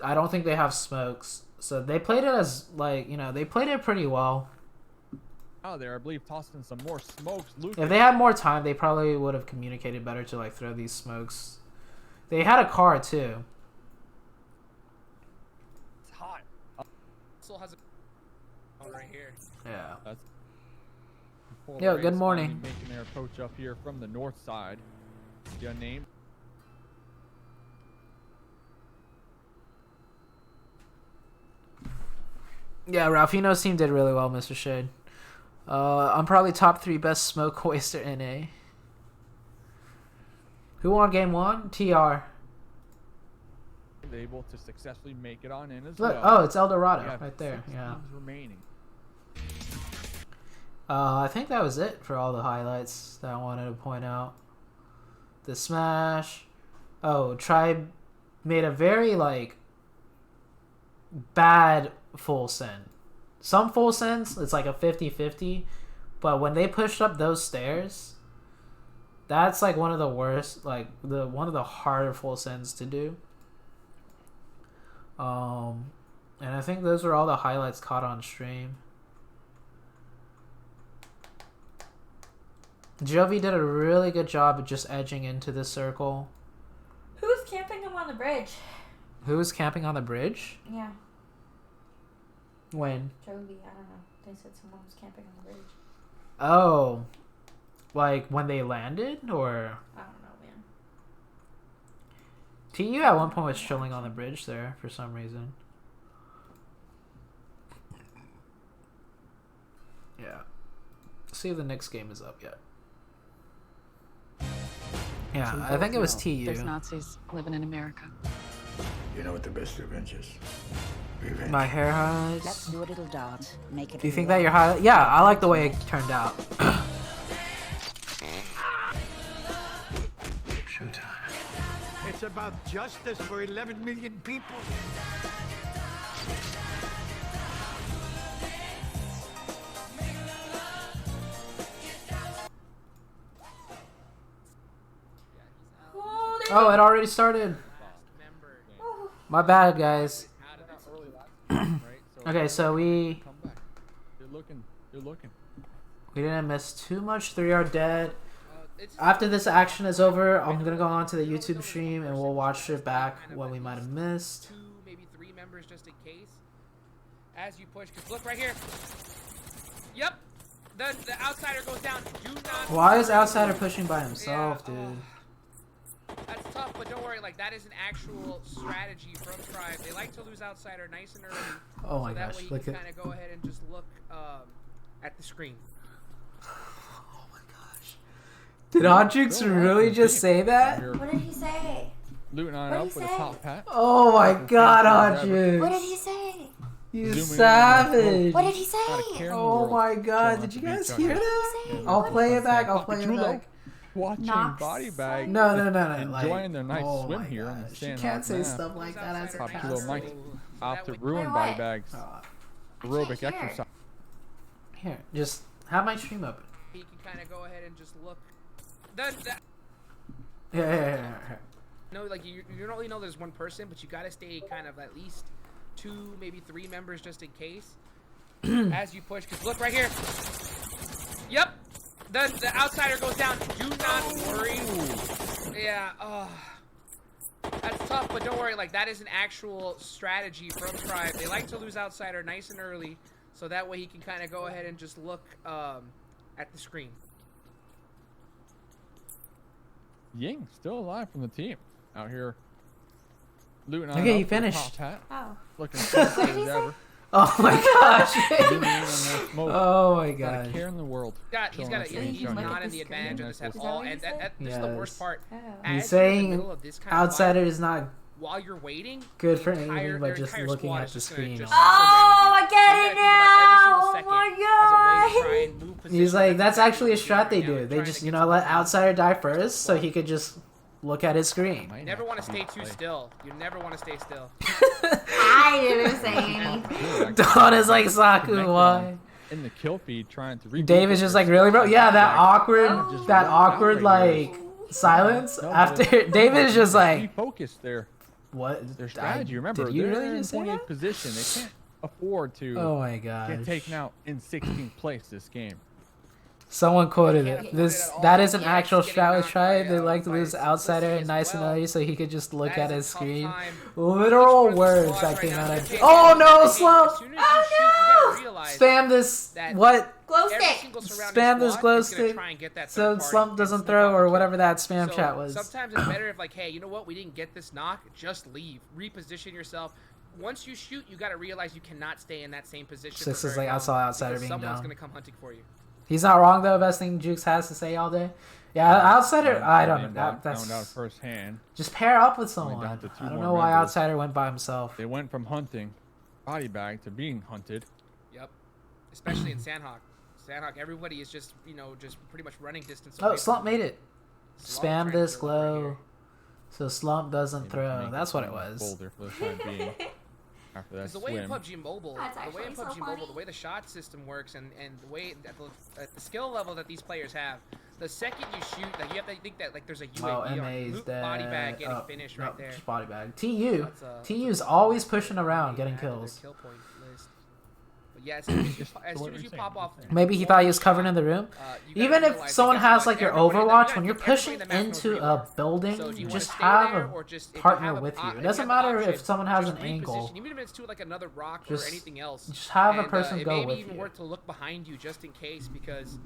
Speaker 3: I don't think they have smokes, so they played it as like, you know, they played it pretty well.
Speaker 5: Out there, I believe, tossing some more smokes. Lucas.
Speaker 3: If they had more time, they probably would have communicated better to like throw these smokes. They had a car too.
Speaker 5: It's hot.
Speaker 8: Russell has a right here.
Speaker 3: Yeah.
Speaker 5: That's
Speaker 3: Yo, good morning.
Speaker 5: Making their approach up here from the north side. Your name.
Speaker 3: Yeah, Ralphino's team did really well, Mr. Shade. I'm probably top 3 best smoke waster NA. Who won game 1? TR.
Speaker 5: Able to successfully make it on in as
Speaker 3: Look,
Speaker 5: well.
Speaker 3: oh, it's El Dorado
Speaker 5: We have
Speaker 3: right there.
Speaker 5: 6
Speaker 3: Yeah.
Speaker 5: teams remaining.
Speaker 3: I think that was it for all the highlights that I wanted to point out. The smash. Oh, Tribe made a very like bad full send. Some full sends, it's like a 50-50, but when they pushed up those stairs, that's like one of the worst, like one of the harder full sends to do. And I think those were all the highlights caught on stream. Jovi did a really good job of just edging into the circle.
Speaker 4: Who's camping him on the bridge?
Speaker 3: Who was camping on the bridge?
Speaker 4: Yeah,
Speaker 3: When?
Speaker 4: Jovi. I don't know. They said someone was camping on the bridge.
Speaker 3: Oh, like when they landed, or
Speaker 4: I don't know, man.
Speaker 3: TU at one point was chilling on the bridge there for some reason. Yeah. See if the next game is up yet. Yeah, I think it was TU.
Speaker 6: There's Nazis living in America.
Speaker 1: You know what the best revenge is? Revenge.
Speaker 3: My hair
Speaker 9: Let's
Speaker 3: highlights.
Speaker 9: do a little dot. Make it.
Speaker 3: Do you think that your highlight? Yeah, I like the way it turned out.
Speaker 1: Showtime. It's about justice for 11 million people.
Speaker 4: Oh, there's
Speaker 3: Oh, it already started.
Speaker 8: Member.
Speaker 3: My bad, guys.
Speaker 8: Out of that early last
Speaker 3: Okay, so we
Speaker 5: Come back. You're looking. You're looking.
Speaker 3: didn't miss too much. 3 are dead.
Speaker 8: it's
Speaker 3: After this action is over, I'm gonna go on to the YouTube stream and we'll watch it back what we might have missed.
Speaker 8: 2, maybe 3 members just in case. As you push, cause look right here. Yep. The outsider goes down. Do not.
Speaker 3: Why is Outsider pushing by himself,
Speaker 8: Yeah,
Speaker 3: dude?
Speaker 8: That's tough, but don't worry. Like that is an actual strategy from Tribe. They like to lose outsider nice and early.
Speaker 3: Oh my
Speaker 8: so that
Speaker 3: gosh,
Speaker 8: way you
Speaker 3: look
Speaker 8: can
Speaker 3: at.
Speaker 8: kind of go ahead and just look at the screen.
Speaker 3: Oh my gosh. Did Audrix really just say that?
Speaker 4: What did he say?
Speaker 5: Looting on
Speaker 4: What'd
Speaker 5: up
Speaker 4: he
Speaker 5: with a
Speaker 4: say?
Speaker 5: top hat.
Speaker 3: Oh my god,
Speaker 4: What
Speaker 3: Audrix.
Speaker 4: did he say?
Speaker 3: You
Speaker 5: Zooming in on the
Speaker 3: savage.
Speaker 4: What did he
Speaker 5: Not a
Speaker 4: say?
Speaker 5: care in the
Speaker 3: Oh
Speaker 5: world.
Speaker 3: my god,
Speaker 5: Chilling
Speaker 3: did
Speaker 5: at
Speaker 3: you
Speaker 5: the
Speaker 3: guys
Speaker 5: beach out
Speaker 3: hear
Speaker 5: here.
Speaker 3: that?
Speaker 4: What did he say?
Speaker 3: I'll play it back, I'll play it
Speaker 5: Chulo.
Speaker 3: back.
Speaker 5: Watching
Speaker 4: Knox
Speaker 5: body bags.
Speaker 3: No, like,
Speaker 5: Enjoying their nice
Speaker 3: oh
Speaker 5: swim
Speaker 3: my
Speaker 5: here on the
Speaker 3: gosh,
Speaker 5: sand.
Speaker 3: you can't say stuff like that as a
Speaker 5: Pop
Speaker 3: cast.
Speaker 5: Chulo Mike off to
Speaker 8: way-
Speaker 5: ruin
Speaker 4: Wait,
Speaker 5: body
Speaker 4: what?
Speaker 5: bags.
Speaker 3: Oh,
Speaker 5: Aerobic
Speaker 4: hear.
Speaker 5: exercise.
Speaker 3: here, just have my stream open.
Speaker 8: He can kind of go ahead and just look.
Speaker 3: Yeah.
Speaker 8: No, like you don't really know there's one person, but you gotta stay kind of at least 2, maybe 3 members just in case. As you push, because look right here. Yep, the outsider goes down. Do not worry. Yeah, that's tough, but don't worry. Like that is an actual strategy from Tribe. They like to lose outsider nice and early, so that way he can kind of go ahead and just look at the screen.
Speaker 5: Ying still alive from the team out here. Looting on
Speaker 3: Okay,
Speaker 5: up
Speaker 3: you
Speaker 5: for the
Speaker 3: finished.
Speaker 5: top hat.
Speaker 4: Oh.
Speaker 5: Looking as
Speaker 4: What did he
Speaker 5: as
Speaker 4: say?
Speaker 5: ever.
Speaker 3: Oh my gosh.
Speaker 5: Zooming in on their smoke.
Speaker 3: Oh my
Speaker 5: Not a
Speaker 3: gosh.
Speaker 5: care in the world.
Speaker 8: He's got
Speaker 4: So you
Speaker 8: he's
Speaker 4: can look
Speaker 8: not
Speaker 4: at
Speaker 8: in
Speaker 4: the
Speaker 8: the advantage of this
Speaker 4: screen?
Speaker 8: at
Speaker 4: Is that
Speaker 8: all,
Speaker 4: what you
Speaker 8: and
Speaker 4: said?
Speaker 8: this is the worst
Speaker 3: Yes.
Speaker 8: part.
Speaker 4: Oh.
Speaker 3: He's
Speaker 8: As you're in the
Speaker 3: saying
Speaker 8: middle of this kind of
Speaker 3: outsider
Speaker 8: fight,
Speaker 3: is not
Speaker 8: while you're waiting,
Speaker 3: good
Speaker 8: the
Speaker 3: for
Speaker 8: entire-
Speaker 3: anything but
Speaker 8: their
Speaker 3: just
Speaker 8: entire
Speaker 3: looking
Speaker 8: squad
Speaker 3: at
Speaker 8: is
Speaker 3: the
Speaker 8: just gonna
Speaker 3: screen.
Speaker 8: just
Speaker 4: Oh, I
Speaker 8: surround you.
Speaker 4: get
Speaker 8: So you
Speaker 4: it
Speaker 8: gotta think about every single
Speaker 4: now! Oh
Speaker 8: second
Speaker 4: my
Speaker 8: as a way to
Speaker 4: god!
Speaker 8: try and move
Speaker 3: He's
Speaker 8: position.
Speaker 3: like, that's actually a
Speaker 8: Right
Speaker 3: strat they
Speaker 8: now
Speaker 3: do.
Speaker 8: and
Speaker 3: They
Speaker 8: trying
Speaker 3: just,
Speaker 8: to
Speaker 3: you
Speaker 8: get
Speaker 3: know,
Speaker 8: some
Speaker 3: let
Speaker 8: points.
Speaker 3: outsider die first so he could just look at his screen.
Speaker 5: Might
Speaker 8: You never want to
Speaker 5: actually
Speaker 8: stay too
Speaker 5: play.
Speaker 8: still. You never want to stay still.
Speaker 4: I didn't say anything.
Speaker 3: Dawn is like, Saku,
Speaker 5: Connected
Speaker 3: why?
Speaker 5: In the kill feed trying to reboot
Speaker 3: David's
Speaker 5: with
Speaker 3: just
Speaker 5: their
Speaker 3: like, really, bro?
Speaker 5: squad.
Speaker 3: Yeah, that awkward,
Speaker 4: Oh.
Speaker 3: that awkward,
Speaker 5: Outright
Speaker 3: like, silence
Speaker 5: No, but
Speaker 3: after
Speaker 5: it's-
Speaker 3: David is just like,
Speaker 5: refocus their
Speaker 3: what?
Speaker 5: strategy. Remember,
Speaker 3: did you
Speaker 5: they're
Speaker 3: really
Speaker 5: in
Speaker 3: just say
Speaker 5: 28th
Speaker 3: that?
Speaker 5: position. They can't afford to
Speaker 3: Oh my gosh.
Speaker 5: get taken out in 16th place this game.
Speaker 3: Someone quoted
Speaker 8: Can't
Speaker 3: it.
Speaker 8: afford
Speaker 3: This
Speaker 8: it at all.
Speaker 3: that is an
Speaker 8: Yes,
Speaker 3: actual
Speaker 8: getting
Speaker 3: strat with
Speaker 8: knocked
Speaker 3: Tribe.
Speaker 8: by,
Speaker 3: They like to
Speaker 8: by
Speaker 3: lose outsider
Speaker 8: Simplicity
Speaker 3: and
Speaker 8: as
Speaker 3: nice and
Speaker 8: well.
Speaker 3: early so he could just look
Speaker 8: That
Speaker 3: at
Speaker 8: is a
Speaker 3: his
Speaker 8: tough
Speaker 3: screen.
Speaker 8: time.
Speaker 3: Literal
Speaker 8: Each one of the
Speaker 3: words
Speaker 8: squads
Speaker 3: that
Speaker 8: right
Speaker 3: came
Speaker 8: now,
Speaker 3: out
Speaker 8: they're
Speaker 3: of.
Speaker 8: taking
Speaker 3: Oh
Speaker 8: it.
Speaker 3: no,
Speaker 8: As
Speaker 3: Slump!
Speaker 8: soon as you shoot, you gotta realize
Speaker 3: Spam this.
Speaker 8: that
Speaker 3: What?
Speaker 4: Glow
Speaker 8: every
Speaker 4: stick!
Speaker 8: single surrounding
Speaker 3: Spam this
Speaker 8: squad
Speaker 3: glow
Speaker 8: is gonna
Speaker 3: stick
Speaker 8: try and get that
Speaker 3: so
Speaker 8: third party
Speaker 3: Slump
Speaker 8: and
Speaker 3: doesn't
Speaker 8: sneak
Speaker 3: throw
Speaker 8: off
Speaker 3: or
Speaker 8: the
Speaker 3: whatever
Speaker 8: kill.
Speaker 3: that spam
Speaker 8: So
Speaker 3: chat was.
Speaker 8: Sometimes it's better if like, hey, you know what? We didn't get this knock. Just leave. Reposition yourself. Once you shoot, you gotta realize you cannot stay in that same position.
Speaker 3: This
Speaker 8: for
Speaker 3: is
Speaker 8: very
Speaker 3: like, I
Speaker 8: long
Speaker 3: saw outsider
Speaker 8: because
Speaker 3: being
Speaker 8: someone's
Speaker 3: down.
Speaker 8: gonna come hunting for you.
Speaker 3: He's not wrong though. Best thing Jukes has to say all day. Yeah, outsider. I don't know.
Speaker 5: Found out
Speaker 3: That's
Speaker 5: firsthand.
Speaker 3: just pair up with
Speaker 5: Only
Speaker 3: someone.
Speaker 5: down to 2
Speaker 3: I don't
Speaker 5: more
Speaker 3: know why
Speaker 5: members.
Speaker 3: outsider went by himself.
Speaker 5: They went from hunting body bag to being hunted.
Speaker 8: Yep. Especially in Sandhawk. Sandhawk, everybody is just just pretty much running distance.
Speaker 3: Oh,
Speaker 8: away
Speaker 3: Slump
Speaker 8: from
Speaker 3: made
Speaker 8: you.
Speaker 3: it.
Speaker 8: Slump
Speaker 3: Spam
Speaker 8: trying to
Speaker 3: this
Speaker 8: throw it right
Speaker 3: glow
Speaker 8: here.
Speaker 3: so Slump doesn't
Speaker 5: Maybe
Speaker 3: throw.
Speaker 5: make
Speaker 3: That's
Speaker 5: it
Speaker 3: what it
Speaker 5: somewhat
Speaker 3: was.
Speaker 5: bolder for the time being. After that
Speaker 8: Because the way in
Speaker 5: swim.
Speaker 8: PUBG Mobile,
Speaker 4: That's
Speaker 8: the way in
Speaker 4: actually so
Speaker 8: PUBG Mobile,
Speaker 4: funny.
Speaker 8: the way the shot system works, and the way at the skill level that these players have, the second you shoot, like you have to think that like there's a UAV
Speaker 3: Oh,
Speaker 8: on
Speaker 3: MA's
Speaker 8: loot
Speaker 3: dead.
Speaker 8: body bag getting
Speaker 3: Oh,
Speaker 8: finished
Speaker 3: no,
Speaker 8: right there.
Speaker 3: just body bag. TU.
Speaker 8: That's
Speaker 3: TU's always pushing around,
Speaker 8: Maybe
Speaker 3: getting
Speaker 8: add to their
Speaker 3: kills.
Speaker 8: Kill point list. But yeah, as soon as you, as
Speaker 5: what
Speaker 8: soon as
Speaker 5: you're
Speaker 8: you
Speaker 5: saying,
Speaker 8: pop
Speaker 5: what
Speaker 8: off,
Speaker 5: you're saying.
Speaker 3: Maybe he thought he was covered in the room.
Speaker 8: you gotta
Speaker 3: Even if
Speaker 8: realize
Speaker 3: someone
Speaker 8: that
Speaker 3: has
Speaker 8: guess
Speaker 3: like
Speaker 8: what?
Speaker 3: your
Speaker 8: Everybody- you
Speaker 3: Overwatch,
Speaker 8: gotta
Speaker 3: when you're
Speaker 8: keep everybody
Speaker 3: pushing
Speaker 8: in the map knows
Speaker 3: into
Speaker 8: where you
Speaker 3: a
Speaker 8: are.
Speaker 3: building,
Speaker 8: So do you wanna
Speaker 3: just
Speaker 8: stay
Speaker 3: have
Speaker 8: there,
Speaker 3: a
Speaker 8: or just if you
Speaker 3: partner
Speaker 8: have
Speaker 3: with you.
Speaker 8: if
Speaker 3: It
Speaker 8: you
Speaker 3: doesn't
Speaker 8: have the
Speaker 3: matter if
Speaker 8: option,
Speaker 3: someone has
Speaker 8: just
Speaker 3: an ankle.
Speaker 8: reposition, even if it's to like another rock
Speaker 3: Just-
Speaker 8: or anything else.
Speaker 3: Just have a
Speaker 8: And,
Speaker 3: person
Speaker 8: it
Speaker 3: go
Speaker 8: may
Speaker 3: with
Speaker 8: be even
Speaker 3: you.
Speaker 8: worth to look behind you just in case because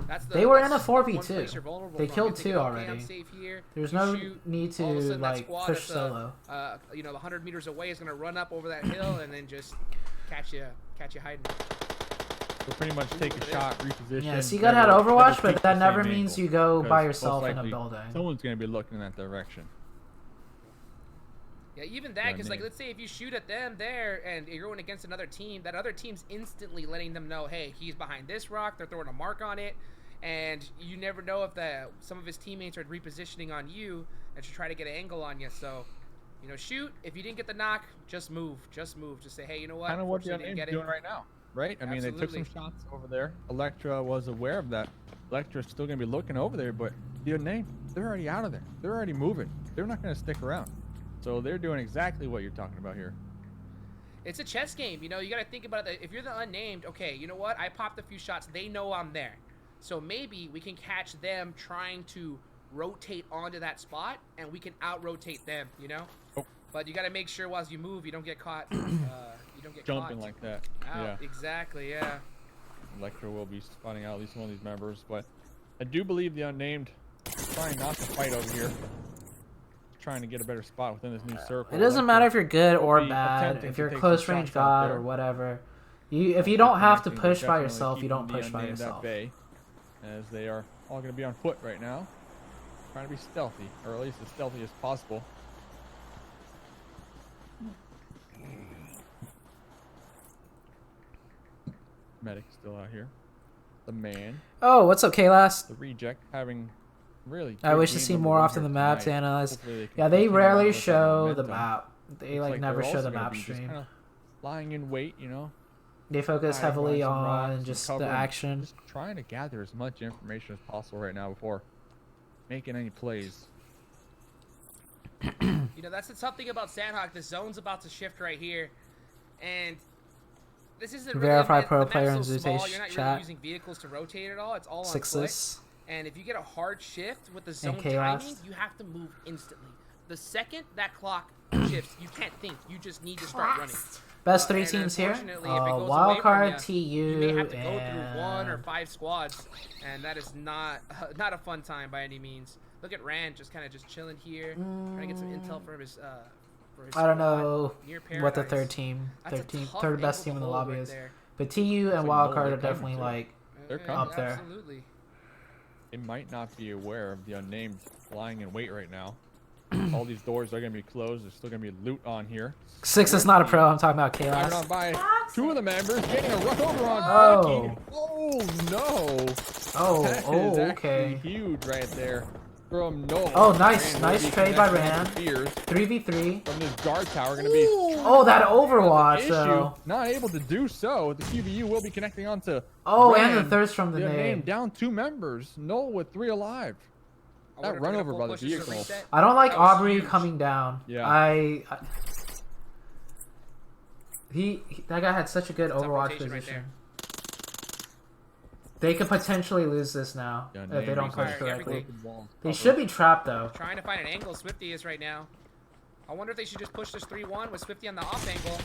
Speaker 8: that's the.
Speaker 3: They were in
Speaker 8: that's
Speaker 3: a
Speaker 8: the
Speaker 3: 4v2.
Speaker 8: one place you're vulnerable
Speaker 3: They
Speaker 8: from.
Speaker 3: killed
Speaker 8: If
Speaker 3: 2
Speaker 8: go, okay,
Speaker 3: already.
Speaker 8: I'm safe here,
Speaker 3: There's
Speaker 8: you
Speaker 3: no
Speaker 8: shoot,
Speaker 3: need to
Speaker 8: all of a sudden that
Speaker 3: like
Speaker 8: squad
Speaker 3: push
Speaker 8: that's,
Speaker 3: solo.
Speaker 8: 100 meters away is gonna run up over that hill and then just catch you hiding.
Speaker 5: So pretty much take a shot, reposition.
Speaker 3: Yeah, so you gotta have
Speaker 5: never
Speaker 3: Overwatch,
Speaker 5: keep
Speaker 3: but
Speaker 5: the
Speaker 3: that
Speaker 5: same
Speaker 3: never
Speaker 5: angle,
Speaker 3: means you go by
Speaker 5: because
Speaker 3: yourself
Speaker 5: most
Speaker 3: in a
Speaker 5: likely
Speaker 3: building.
Speaker 5: Someone's gonna be looking in that direction.
Speaker 8: Yeah, even
Speaker 5: what
Speaker 8: that,
Speaker 5: I
Speaker 8: because like
Speaker 5: mean.
Speaker 8: let's say if you shoot at them there and you're going against another team, that other team's instantly letting them know, hey, he's behind this rock. They're throwing a mark on it, and you never know if some of his teammates are repositioning on you and should try to get an angle on you. So, shoot. If you didn't get the knock, just move. Just move. Just say, hey, you know what?
Speaker 5: Kind of what the
Speaker 8: Unfortunately,
Speaker 5: Unnamed
Speaker 8: didn't
Speaker 5: doing right now, right? I mean, they took
Speaker 8: Absolutely.
Speaker 5: some shots over there. Electra was aware of that. Electra's still gonna be looking over there, but the Unnamed, they're already out of there. They're already moving. They're not gonna stick around. So they're doing exactly what you're talking about here.
Speaker 8: It's a chess game, you got to think about it. If you're the unnamed, okay, you know what? I popped a few shots. They know I'm there. So maybe we can catch them trying to rotate onto that spot, and we can out-rotate them,
Speaker 5: Oh.
Speaker 8: But you got to make sure while you move, you don't get caught. You don't get
Speaker 5: Jumping
Speaker 8: caught
Speaker 5: like that.
Speaker 8: out.
Speaker 5: Yeah.
Speaker 8: Exactly, yeah.
Speaker 5: Electra will be spotting out at least one of these members, but I do believe the Unnamed is trying not to fight over here. Trying to get a better spot within this new circle.
Speaker 3: It doesn't matter if you're good or
Speaker 5: be
Speaker 3: bad,
Speaker 5: attempting
Speaker 3: if
Speaker 5: to
Speaker 3: you're
Speaker 5: take
Speaker 3: close
Speaker 5: some
Speaker 3: range
Speaker 5: shots out
Speaker 3: god
Speaker 5: there.
Speaker 3: or whatever. If you don't have to
Speaker 5: Connecting,
Speaker 3: push
Speaker 5: but
Speaker 3: by
Speaker 5: definitely
Speaker 3: yourself, you don't
Speaker 5: keeping the
Speaker 3: push by
Speaker 5: Unnamed at
Speaker 3: yourself.
Speaker 5: bay, as they are all going to be on foot right now, trying to be stealthy, or at least as stealthy as possible. Medic still out here. The man.
Speaker 3: Oh, what's up, K-Last?
Speaker 5: The reject having really.
Speaker 3: I
Speaker 5: good
Speaker 3: wish to
Speaker 5: game
Speaker 3: see
Speaker 5: number
Speaker 3: more
Speaker 5: one
Speaker 3: often the
Speaker 5: here
Speaker 3: map to
Speaker 5: tonight.
Speaker 3: analyze.
Speaker 5: Hopefully they can
Speaker 3: Yeah, they
Speaker 5: continue on
Speaker 3: rarely
Speaker 5: with that
Speaker 3: show the
Speaker 5: momentum.
Speaker 3: map. They
Speaker 5: Looks
Speaker 3: like never
Speaker 5: they're
Speaker 3: show
Speaker 5: also
Speaker 3: the
Speaker 5: gonna
Speaker 3: map
Speaker 5: be just
Speaker 3: stream.
Speaker 5: kinda lying in wait, you know.
Speaker 3: They focus
Speaker 5: hiding
Speaker 3: heavily
Speaker 5: behind some rocks
Speaker 3: on
Speaker 5: and
Speaker 3: just
Speaker 5: cover
Speaker 3: the
Speaker 5: and
Speaker 3: action.
Speaker 5: Just trying to gather as much information as possible right now before making any plays.
Speaker 8: You know, that's the tough thing about Sandhawk. The zone's about to shift right here, and this isn't really
Speaker 3: Verify
Speaker 8: the
Speaker 3: pro
Speaker 8: map's
Speaker 3: player in
Speaker 8: so
Speaker 3: ZooTay
Speaker 8: small, you're not
Speaker 3: chat.
Speaker 8: really using vehicles to rotate at all. It's all on foot.
Speaker 3: Sixes.
Speaker 8: And if you get a hard shift with the zone
Speaker 3: chaos.
Speaker 8: timing, you have to move instantly. The second that clock shifts, you can't think. You just need to start running.
Speaker 3: Best three
Speaker 8: And
Speaker 3: teams here.
Speaker 8: unfortunately, if it goes away from
Speaker 3: Wildcard,
Speaker 8: ya,
Speaker 3: TU,
Speaker 8: you may have to go through 1 or
Speaker 3: and
Speaker 8: 5 squads, and that is not not a fun time by any means. Look at Rand just kind of just chilling here, trying to get some intel for his
Speaker 3: I don't
Speaker 8: squad
Speaker 3: know
Speaker 8: near
Speaker 3: what the
Speaker 8: Paradise.
Speaker 3: third team,
Speaker 8: That's a tough
Speaker 3: third best
Speaker 8: angle
Speaker 3: team in
Speaker 8: to
Speaker 3: the
Speaker 8: hold
Speaker 3: lobby
Speaker 8: right
Speaker 3: is.
Speaker 8: there.
Speaker 3: But TU and
Speaker 5: Like,
Speaker 3: Wildcard
Speaker 5: no,
Speaker 3: are
Speaker 5: they're coming
Speaker 3: definitely
Speaker 5: too.
Speaker 3: like
Speaker 5: They're
Speaker 8: Yeah,
Speaker 5: coming.
Speaker 3: up there.
Speaker 8: Absolutely.
Speaker 5: They might not be aware of the unnamed lying in wait right now. All these doors are gonna be closed. There's still gonna be loot on here.
Speaker 3: Six is not a pro. I'm talking about
Speaker 5: Driving
Speaker 3: Chaos.
Speaker 5: on by 2 of the members, getting a run over on
Speaker 3: Oh.
Speaker 5: Bucky. Oh no!
Speaker 3: Oh,
Speaker 5: That is
Speaker 3: oh,
Speaker 5: actually
Speaker 3: okay.
Speaker 5: huge right there from Noel.
Speaker 3: Oh, nice,
Speaker 5: Rand
Speaker 3: nice
Speaker 5: will be
Speaker 3: trade by
Speaker 5: connecting on
Speaker 3: Rand.
Speaker 5: to Fears
Speaker 3: 3v3.
Speaker 5: from this guard tower. Gonna be
Speaker 3: Oh, that Overwatch
Speaker 5: issue.
Speaker 3: though.
Speaker 5: Not able to do so. The QBU will be connecting onto.
Speaker 3: Oh,
Speaker 5: Rand.
Speaker 3: and the thirst from the
Speaker 5: Their name
Speaker 3: name.
Speaker 5: down 2 members. Noel with 3 alive.
Speaker 8: I
Speaker 5: That
Speaker 8: wonder if
Speaker 5: run
Speaker 8: they're
Speaker 5: over
Speaker 8: gonna
Speaker 5: by
Speaker 8: full
Speaker 5: the
Speaker 8: push this to
Speaker 5: vehicle.
Speaker 8: reset.
Speaker 3: I don't like
Speaker 8: That was
Speaker 3: Aubrey
Speaker 8: huge.
Speaker 3: coming down.
Speaker 5: Yeah.
Speaker 3: That guy had such a good
Speaker 8: Tough
Speaker 3: Overwatch
Speaker 8: rotation right
Speaker 3: position. They could potentially lose this now
Speaker 5: Yeah,
Speaker 3: if they
Speaker 5: name
Speaker 3: don't
Speaker 5: is
Speaker 3: push
Speaker 8: like
Speaker 3: correctly.
Speaker 8: everything.
Speaker 3: They should be trapped though.
Speaker 8: Trying to find an angle Swifty is right now. I wonder if they should just push this 3-1 with Swifty on the off angle.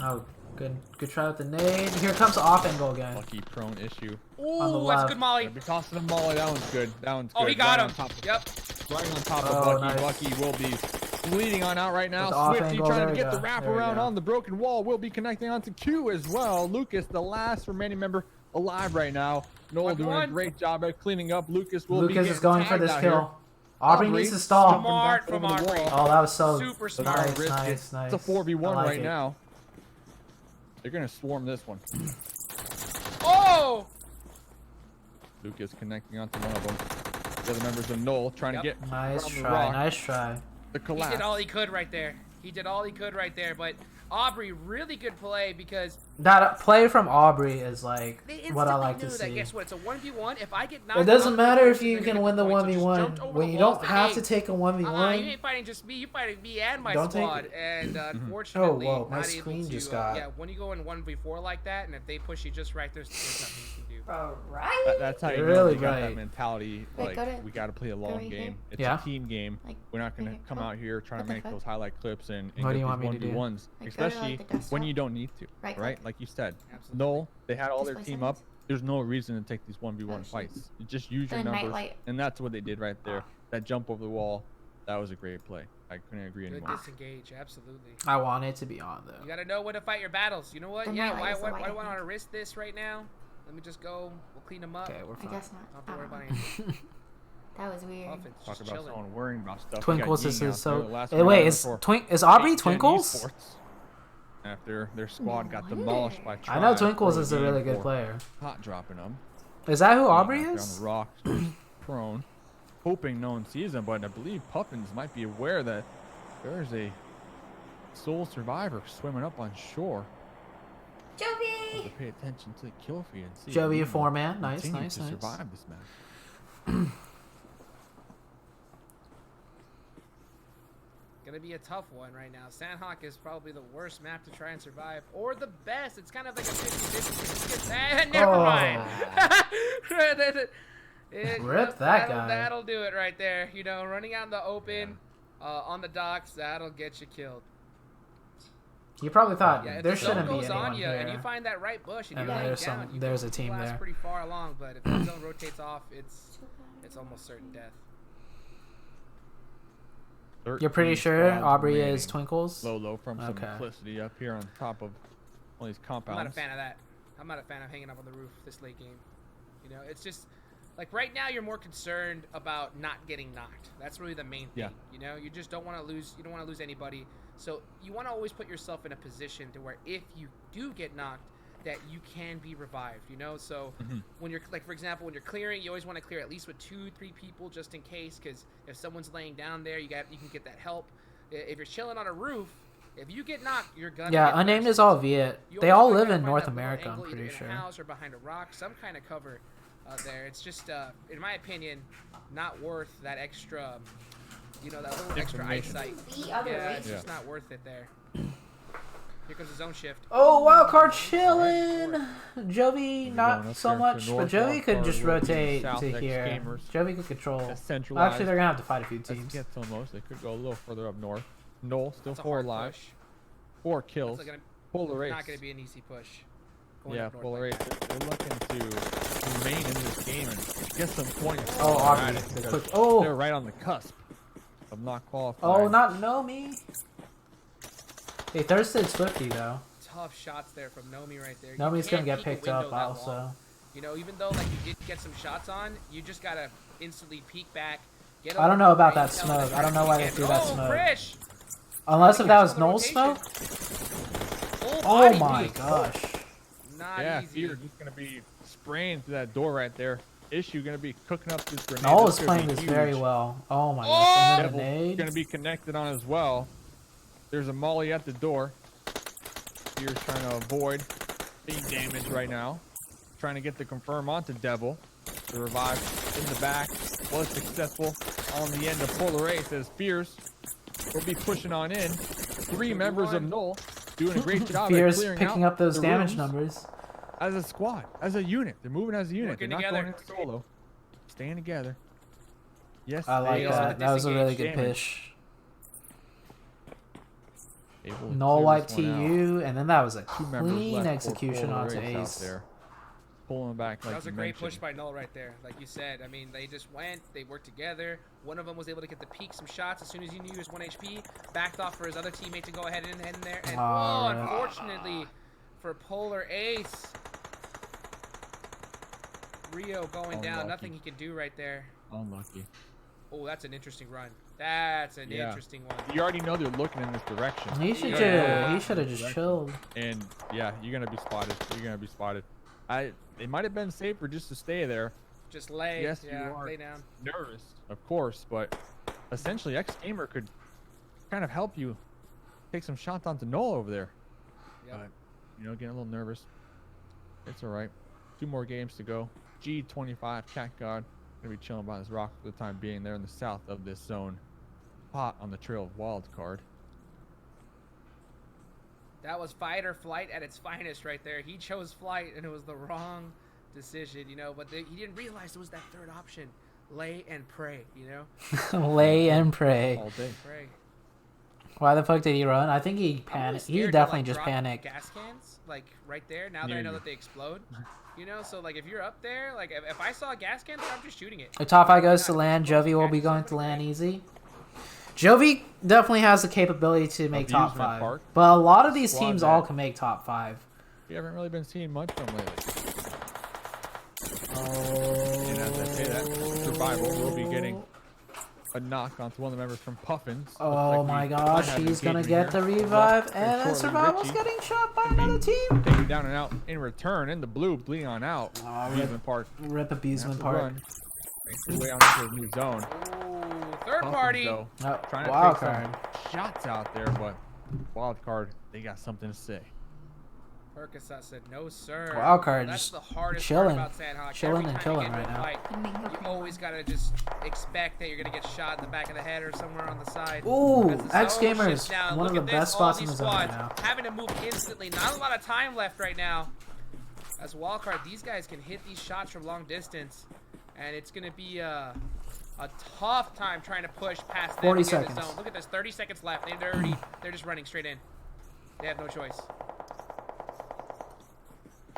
Speaker 3: Oh, good try with the nade. Here comes the off angle again.
Speaker 5: Lucky prone issue.
Speaker 3: On the
Speaker 8: Ooh, that's
Speaker 3: left.
Speaker 8: a good molly.
Speaker 5: Gonna be tossing the molly. That one's good. That one's good.
Speaker 8: Oh, he got
Speaker 5: Right
Speaker 8: him.
Speaker 5: on top of-
Speaker 8: Yep.
Speaker 5: Right on top
Speaker 3: Oh,
Speaker 5: of Bucky.
Speaker 3: nice.
Speaker 5: Bucky will be bleeding on out right now.
Speaker 3: With the off
Speaker 5: Swifty
Speaker 3: angle,
Speaker 5: trying
Speaker 3: there
Speaker 5: to
Speaker 3: we
Speaker 5: get the
Speaker 3: go.
Speaker 5: wrap
Speaker 3: There we
Speaker 5: around
Speaker 3: go.
Speaker 5: on the broken wall. Will be connecting onto Q as well. Lucas, the last remaining member alive right now. Noel doing a
Speaker 8: 1-1.
Speaker 5: great job at cleaning up. Lucas will be
Speaker 3: Lucas is
Speaker 5: getting
Speaker 3: going for
Speaker 5: tagged
Speaker 3: this
Speaker 5: out
Speaker 3: kill.
Speaker 5: here.
Speaker 3: Aubrey
Speaker 5: Aubrey,
Speaker 3: needs to stall.
Speaker 8: Smart from
Speaker 5: over the
Speaker 8: Aubrey.
Speaker 5: wall.
Speaker 3: Oh, that was so
Speaker 8: Super
Speaker 5: So
Speaker 8: smart.
Speaker 5: don't
Speaker 3: nice,
Speaker 5: risk it.
Speaker 3: nice, nice.
Speaker 5: It's a 4v1
Speaker 3: I like
Speaker 5: right
Speaker 3: it.
Speaker 5: now. They're gonna swarm this one.
Speaker 8: Oh!
Speaker 5: Lucas connecting onto one of them. The other members of Noel trying
Speaker 8: Yep.
Speaker 5: to get
Speaker 3: Nice
Speaker 5: around the
Speaker 3: try,
Speaker 5: rock.
Speaker 3: nice try.
Speaker 5: The
Speaker 8: He
Speaker 5: collapse.
Speaker 8: did all he could right there. He did all he could right there, but Aubrey, really good play because
Speaker 3: That play from Aubrey is like
Speaker 8: they
Speaker 3: what I
Speaker 8: instantly
Speaker 3: like
Speaker 8: knew
Speaker 3: to
Speaker 8: that.
Speaker 3: see.
Speaker 8: Guess what? It's a 1v1. If I get knocked
Speaker 3: It doesn't
Speaker 8: out,
Speaker 3: matter if
Speaker 8: they're
Speaker 3: you
Speaker 8: gonna
Speaker 3: can
Speaker 8: get
Speaker 3: win the
Speaker 8: points, so just
Speaker 3: 1v1.
Speaker 8: jumped over
Speaker 3: When
Speaker 8: the
Speaker 3: you
Speaker 8: walls
Speaker 3: don't
Speaker 8: and,
Speaker 3: have
Speaker 8: hey,
Speaker 3: to take a 1v1.
Speaker 8: you ain't fighting just me. You fighting me and my
Speaker 3: Don't take
Speaker 8: squad.
Speaker 3: it.
Speaker 8: And unfortunately,
Speaker 3: whoa, my
Speaker 8: not
Speaker 3: screen
Speaker 8: able to.
Speaker 3: just got-
Speaker 8: Yeah, when you go in 1v4 like that, and if they push you just right, there's nothing you can do.
Speaker 4: Alright.
Speaker 5: That's how you
Speaker 3: You're
Speaker 5: know
Speaker 3: really
Speaker 5: they got
Speaker 3: right.
Speaker 5: that mentality.
Speaker 4: Wait,
Speaker 5: Like
Speaker 4: go to-
Speaker 5: we got to play a long
Speaker 4: right here.
Speaker 5: game. It's
Speaker 3: Yeah.
Speaker 5: a team game.
Speaker 4: Like,
Speaker 5: We're not gonna
Speaker 4: right here.
Speaker 5: come
Speaker 4: Oh,
Speaker 5: out here trying
Speaker 4: what
Speaker 5: to
Speaker 4: the
Speaker 5: make
Speaker 4: fuck?
Speaker 5: those highlight clips and
Speaker 3: What do
Speaker 5: get
Speaker 3: you want
Speaker 5: these
Speaker 3: me to do?
Speaker 5: 1v1s,
Speaker 4: Like, go to,
Speaker 5: especially
Speaker 4: like, the desktop.
Speaker 5: when you don't need to.
Speaker 4: Right
Speaker 5: Right?
Speaker 4: click.
Speaker 5: Like you said,
Speaker 8: Absolutely.
Speaker 5: Noel, they had all their
Speaker 4: Display
Speaker 5: team
Speaker 4: settings.
Speaker 5: up. There's no reason to take these 1v1
Speaker 4: Oh, shit.
Speaker 5: fights. You just use your
Speaker 4: The
Speaker 5: numbers,
Speaker 4: nightlight.
Speaker 5: and that's what they did right there.
Speaker 4: Oh.
Speaker 5: That jump over the wall, that was a great play. I couldn't agree
Speaker 8: Good
Speaker 5: anymore.
Speaker 8: disengage, absolutely.
Speaker 3: I want it to be on
Speaker 8: You
Speaker 3: though.
Speaker 8: gotta know when to fight your battles. You know what?
Speaker 4: The
Speaker 8: Yeah,
Speaker 4: nightlight
Speaker 8: why
Speaker 4: is the
Speaker 8: do
Speaker 4: light,
Speaker 8: I
Speaker 4: I
Speaker 8: want to
Speaker 4: think.
Speaker 8: risk this right now? Let me just go. We'll clean them up.
Speaker 3: Okay, we're
Speaker 4: I
Speaker 3: fine.
Speaker 4: guess not.
Speaker 8: Don't have to worry about
Speaker 4: Oh.
Speaker 8: anything.
Speaker 4: That was weird.
Speaker 8: Offense,
Speaker 5: Talk
Speaker 8: just
Speaker 5: about
Speaker 8: chilling.
Speaker 5: someone worrying about stuff. We got
Speaker 3: Twinkles
Speaker 5: Ying
Speaker 3: is
Speaker 5: out
Speaker 3: so.
Speaker 5: there, last
Speaker 3: Hey, wait,
Speaker 5: member
Speaker 3: is
Speaker 5: for
Speaker 3: Is Aubrey
Speaker 5: 8th Gen
Speaker 3: Twinkles?
Speaker 5: Esports. After their squad got
Speaker 4: wonder.
Speaker 5: demolished by
Speaker 3: I know
Speaker 5: Tribe
Speaker 3: Twinkles
Speaker 5: Pro
Speaker 3: is a
Speaker 5: Game
Speaker 3: really good
Speaker 5: for
Speaker 3: player.
Speaker 5: Hot dropping them.
Speaker 3: Is that who Aubrey
Speaker 5: Out there
Speaker 3: is?
Speaker 5: on the rocks, prone, hoping no one sees him. But I believe Puffins might be aware that there's a sole survivor swimming up on shore. Have
Speaker 4: Joby!
Speaker 5: to pay attention to the kill feed and see. if
Speaker 3: Joey,
Speaker 5: he
Speaker 3: a
Speaker 5: can
Speaker 3: 4-man. Nice,
Speaker 5: continue
Speaker 3: nice,
Speaker 5: to
Speaker 3: nice.
Speaker 5: survive this match.
Speaker 8: Gonna be a tough one right now. Sandhawk is probably the worst map to try and survive, or the best. It's kind of like a 50-50. Never
Speaker 3: Oh.
Speaker 8: mind.
Speaker 3: Rip that guy.
Speaker 8: That'll do it right there. You know, running out in the open, on the docks, that'll get you killed.
Speaker 3: You probably thought
Speaker 8: Yeah, if
Speaker 3: there
Speaker 8: the zone
Speaker 3: shouldn't be
Speaker 8: goes
Speaker 3: anyone
Speaker 8: on you
Speaker 3: here.
Speaker 8: and you find that right bush and
Speaker 3: And
Speaker 8: you lay
Speaker 3: there's
Speaker 8: down,
Speaker 3: some-
Speaker 8: you
Speaker 3: there's
Speaker 8: can
Speaker 3: a team
Speaker 8: blast
Speaker 3: there.
Speaker 8: pretty far along. But if the zone rotates off, it's almost certain death.
Speaker 3: You're pretty
Speaker 5: 13
Speaker 3: sure
Speaker 5: squads
Speaker 3: Aubrey
Speaker 5: remaining.
Speaker 3: is Twinkles?
Speaker 5: Lolo from
Speaker 3: Okay.
Speaker 5: Simplicity up here on top of all these
Speaker 8: I'm
Speaker 5: compounds.
Speaker 8: not a fan of that. I'm not a fan of hanging up on the roof this late game. You know, it's just like right now you're more concerned about not getting knocked. That's really the main thing.
Speaker 5: Yeah.
Speaker 8: You know, you just don't want to lose. You don't want to lose anybody. So you want to always put yourself in a position to where if you do get knocked, that you can be revived, you know? So when you're, like, for example, when you're clearing, you always want to clear at least with 2-3 people just in case, because if someone's laying down there, you can get that help. If you're chilling on a roof, if you get knocked, you're gonna
Speaker 3: Yeah,
Speaker 8: get
Speaker 3: Unnamed
Speaker 8: burst.
Speaker 3: is all Viet.
Speaker 8: You
Speaker 3: They
Speaker 8: always
Speaker 3: all
Speaker 8: wanna
Speaker 3: live
Speaker 8: try to
Speaker 3: in
Speaker 8: find
Speaker 3: North
Speaker 8: that little
Speaker 3: America, I'm
Speaker 8: angle, either
Speaker 3: pretty
Speaker 8: in
Speaker 3: sure.
Speaker 8: a house or behind a rock, some kind of cover there. It's just, in my opinion, not worth that extra, you know, that little extra eyesight.
Speaker 4: The other
Speaker 8: Yeah,
Speaker 4: way.
Speaker 8: it's just not worth it there. Here comes the zone shift.
Speaker 3: Oh, wildcard chilling. Jovi,
Speaker 5: going
Speaker 3: not
Speaker 5: up
Speaker 3: so
Speaker 5: there to
Speaker 3: much, but
Speaker 5: North
Speaker 3: Jovi could
Speaker 5: Wildcard
Speaker 3: just
Speaker 5: will be
Speaker 3: rotate
Speaker 5: South
Speaker 3: to
Speaker 5: X
Speaker 3: here.
Speaker 5: Gamers.
Speaker 3: Jovi could control.
Speaker 5: That's
Speaker 3: Well,
Speaker 5: centralized.
Speaker 3: actually, they're gonna have to fight a few
Speaker 5: Let's
Speaker 3: teams.
Speaker 5: get to most. They could go a little further up north. Noel still
Speaker 8: It's a
Speaker 5: 4
Speaker 8: hard
Speaker 5: alive,
Speaker 8: push.
Speaker 5: 4 kills.
Speaker 8: It's
Speaker 5: Polar Ace.
Speaker 8: not going to be an easy push. Going
Speaker 5: Yeah,
Speaker 8: up north
Speaker 5: Polar Ace.
Speaker 8: like that.
Speaker 5: They're looking to remain in this game and get some points.
Speaker 3: Oh,
Speaker 5: out of
Speaker 3: Aubrey,
Speaker 5: it
Speaker 3: the
Speaker 5: because
Speaker 3: quick- oh.
Speaker 5: they're right on the cusp of not qualifying.
Speaker 3: Oh, not Nomi. They thirsted Swifty though.
Speaker 8: Tough shots there from Nomi right there. You
Speaker 3: Nomi's gonna
Speaker 8: can't
Speaker 3: get
Speaker 8: peek a
Speaker 3: picked
Speaker 8: window
Speaker 3: up
Speaker 8: that
Speaker 3: also.
Speaker 8: long. You know, even though like you did get some shots on, you just gotta instantly peek back. Get
Speaker 3: I don't
Speaker 8: over
Speaker 3: know about
Speaker 8: the
Speaker 3: that
Speaker 8: range,
Speaker 3: smoke.
Speaker 8: tell
Speaker 3: I don't know
Speaker 8: them
Speaker 3: why they
Speaker 8: that
Speaker 3: threw
Speaker 8: you
Speaker 3: that
Speaker 8: can.
Speaker 3: smoke.
Speaker 8: Frisch.
Speaker 3: Unless if that was
Speaker 8: Catch the
Speaker 3: Noel
Speaker 8: rotation.
Speaker 3: smoke.
Speaker 8: Full
Speaker 3: Oh
Speaker 8: body
Speaker 3: my
Speaker 8: peek.
Speaker 3: gosh.
Speaker 8: Not
Speaker 5: Yeah,
Speaker 8: easy.
Speaker 5: Fear just gonna be spraying through that door right there. Issue gonna be cooking up this grenade.
Speaker 3: Noel
Speaker 5: This
Speaker 3: is
Speaker 5: could be
Speaker 3: playing this very
Speaker 5: huge.
Speaker 3: well. Oh my gosh. And then
Speaker 5: Devil's
Speaker 3: grenade.
Speaker 5: gonna be connected on as well. There's a molly at the door. Fear's trying to avoid being damaged right now. Trying to get the confirm onto Devil. The revive in the back was successful on the end of Polar Ace as Fears will be pushing on in. 3 members of Null doing a great job at
Speaker 3: Fear's
Speaker 5: clearing
Speaker 3: picking
Speaker 5: out
Speaker 3: up those
Speaker 5: the
Speaker 3: damage
Speaker 5: rooms
Speaker 3: numbers.
Speaker 5: as a squad, as a unit. They're moving as a unit.
Speaker 8: Working
Speaker 5: They're not
Speaker 8: together.
Speaker 5: going in solo. Staying together. Yes,
Speaker 3: I like
Speaker 5: they
Speaker 8: also
Speaker 5: are.
Speaker 3: that. That was a really good
Speaker 5: Damage.
Speaker 3: pitch.
Speaker 5: Able to
Speaker 3: Null
Speaker 5: clear
Speaker 3: wipe
Speaker 5: this one out.
Speaker 3: TU, and then that was a
Speaker 5: 2 members
Speaker 3: clean
Speaker 5: left for
Speaker 3: execution
Speaker 5: Polar
Speaker 3: onto
Speaker 5: Ace out
Speaker 3: Ace.
Speaker 5: there. Pulling back like
Speaker 8: That was
Speaker 5: you
Speaker 8: a great
Speaker 5: mentioned.
Speaker 8: push by Null right there. Like you said, I mean, they just went, they worked together. One of them was able to get the peak, some shots as soon as he knew he was 1 HP. Backed off for his other teammate to go ahead and head in there. And
Speaker 3: Oh,
Speaker 8: oh,
Speaker 3: rip.
Speaker 8: unfortunately for Polar Ace, Rio going down.
Speaker 5: Unlucky.
Speaker 8: Nothing he could do right there.
Speaker 5: Unlucky.
Speaker 8: Oh, that's an interesting run. That's an
Speaker 5: Yeah.
Speaker 8: interesting one.
Speaker 5: You already know they're looking in this direction.
Speaker 3: He should
Speaker 8: Yeah.
Speaker 3: he should have just chilled.
Speaker 5: And yeah, you're gonna be spotted. You're gonna be spotted. It might have been safer just to stay there.
Speaker 8: Just lay.
Speaker 5: Yes, you
Speaker 8: yeah,
Speaker 5: are.
Speaker 8: lay down.
Speaker 5: Nervous, of course, but essentially X Gamer could kind of help you take some shots onto Null over there.
Speaker 8: Yep.
Speaker 5: But you know, getting a little nervous. It's all right. 2 more games to go. G25 Cat God gonna be chilling by this rock for the time being. There in the south of this zone. Hot on the trail of wild card.
Speaker 8: That was fight or flight at its finest right there. He chose flight, and it was the wrong decision, you know. But he didn't realize it was that third option. Lay and pray, you know.
Speaker 3: Lay and pray.
Speaker 5: All day.
Speaker 8: Pray.
Speaker 3: Why the fuck did he run? I think he
Speaker 8: I'm really
Speaker 3: panicked. He
Speaker 8: scared to,
Speaker 3: definitely
Speaker 8: like,
Speaker 3: just
Speaker 8: drop
Speaker 3: panicked.
Speaker 8: Gas cans, like right there. Now that
Speaker 5: Near
Speaker 8: I know
Speaker 5: you.
Speaker 8: that they explode, you know. So like, if you're up there, like if I saw a gas can, I'm just shooting it.
Speaker 3: The top 5 goes to
Speaker 8: Not
Speaker 3: land.
Speaker 8: explode,
Speaker 3: Jovi will
Speaker 8: gas
Speaker 3: be
Speaker 8: is
Speaker 3: going
Speaker 8: something
Speaker 3: to land
Speaker 8: great.
Speaker 3: easy. Jovi definitely has the capability to make top
Speaker 5: Amusement
Speaker 3: 5.
Speaker 5: park.
Speaker 3: But a lot of these
Speaker 5: Squad
Speaker 3: teams
Speaker 5: that-
Speaker 3: all can make top 5.
Speaker 5: We haven't really been seeing much from lately.
Speaker 3: Oh.
Speaker 5: And as I say that, Survival will be getting a knock onto one of the members from Puffins. Looks
Speaker 3: Oh
Speaker 5: like we
Speaker 3: my
Speaker 5: might
Speaker 3: gosh,
Speaker 5: have
Speaker 3: he's gonna
Speaker 5: engagement
Speaker 3: get the
Speaker 5: here.
Speaker 3: revive,
Speaker 5: Very
Speaker 3: and then
Speaker 5: shortly,
Speaker 3: Survival's
Speaker 5: Richie
Speaker 3: getting shot by
Speaker 5: gonna be
Speaker 3: another team.
Speaker 5: taken down and out in return. In the blue, bleeding on out.
Speaker 3: Oh,
Speaker 5: Amusement Park.
Speaker 3: Rip Abusement
Speaker 5: Has to
Speaker 3: Park.
Speaker 5: run. Makes his way out into a new zone.
Speaker 8: Ooh, third
Speaker 5: Puffins,
Speaker 8: party.
Speaker 5: though,
Speaker 3: Oh,
Speaker 5: trying to
Speaker 3: wild
Speaker 5: take some
Speaker 3: card.
Speaker 5: shots out there, but wild card, they got something to say.
Speaker 8: Percocet said, "No, sir."
Speaker 3: Wild card,
Speaker 8: That's
Speaker 3: just
Speaker 8: the hardest
Speaker 3: chilling.
Speaker 8: part about Sandhawk.
Speaker 3: Chilling
Speaker 8: Every
Speaker 3: and
Speaker 8: time
Speaker 3: killing
Speaker 8: you get into
Speaker 3: right
Speaker 8: a
Speaker 3: now.
Speaker 8: fight, you always gotta just expect that you're gonna get shot in the back of the head or somewhere on the side.
Speaker 3: Ooh,
Speaker 8: As the
Speaker 3: X
Speaker 8: zone
Speaker 3: Gamer
Speaker 8: shifts
Speaker 3: is
Speaker 8: now,
Speaker 3: one of
Speaker 8: look
Speaker 3: the
Speaker 8: at
Speaker 3: best
Speaker 8: this, all
Speaker 3: spots in
Speaker 8: these
Speaker 3: the zone right
Speaker 8: squads
Speaker 3: now.
Speaker 8: having to move instantly. Not a lot of time left right now. As wildcard, these guys can hit these shots from long distance, and it's gonna be a tough time trying to push past them
Speaker 3: 40
Speaker 8: to get in the
Speaker 3: seconds.
Speaker 8: zone. Look at this, 30 seconds left. They're just running straight in. They have no choice.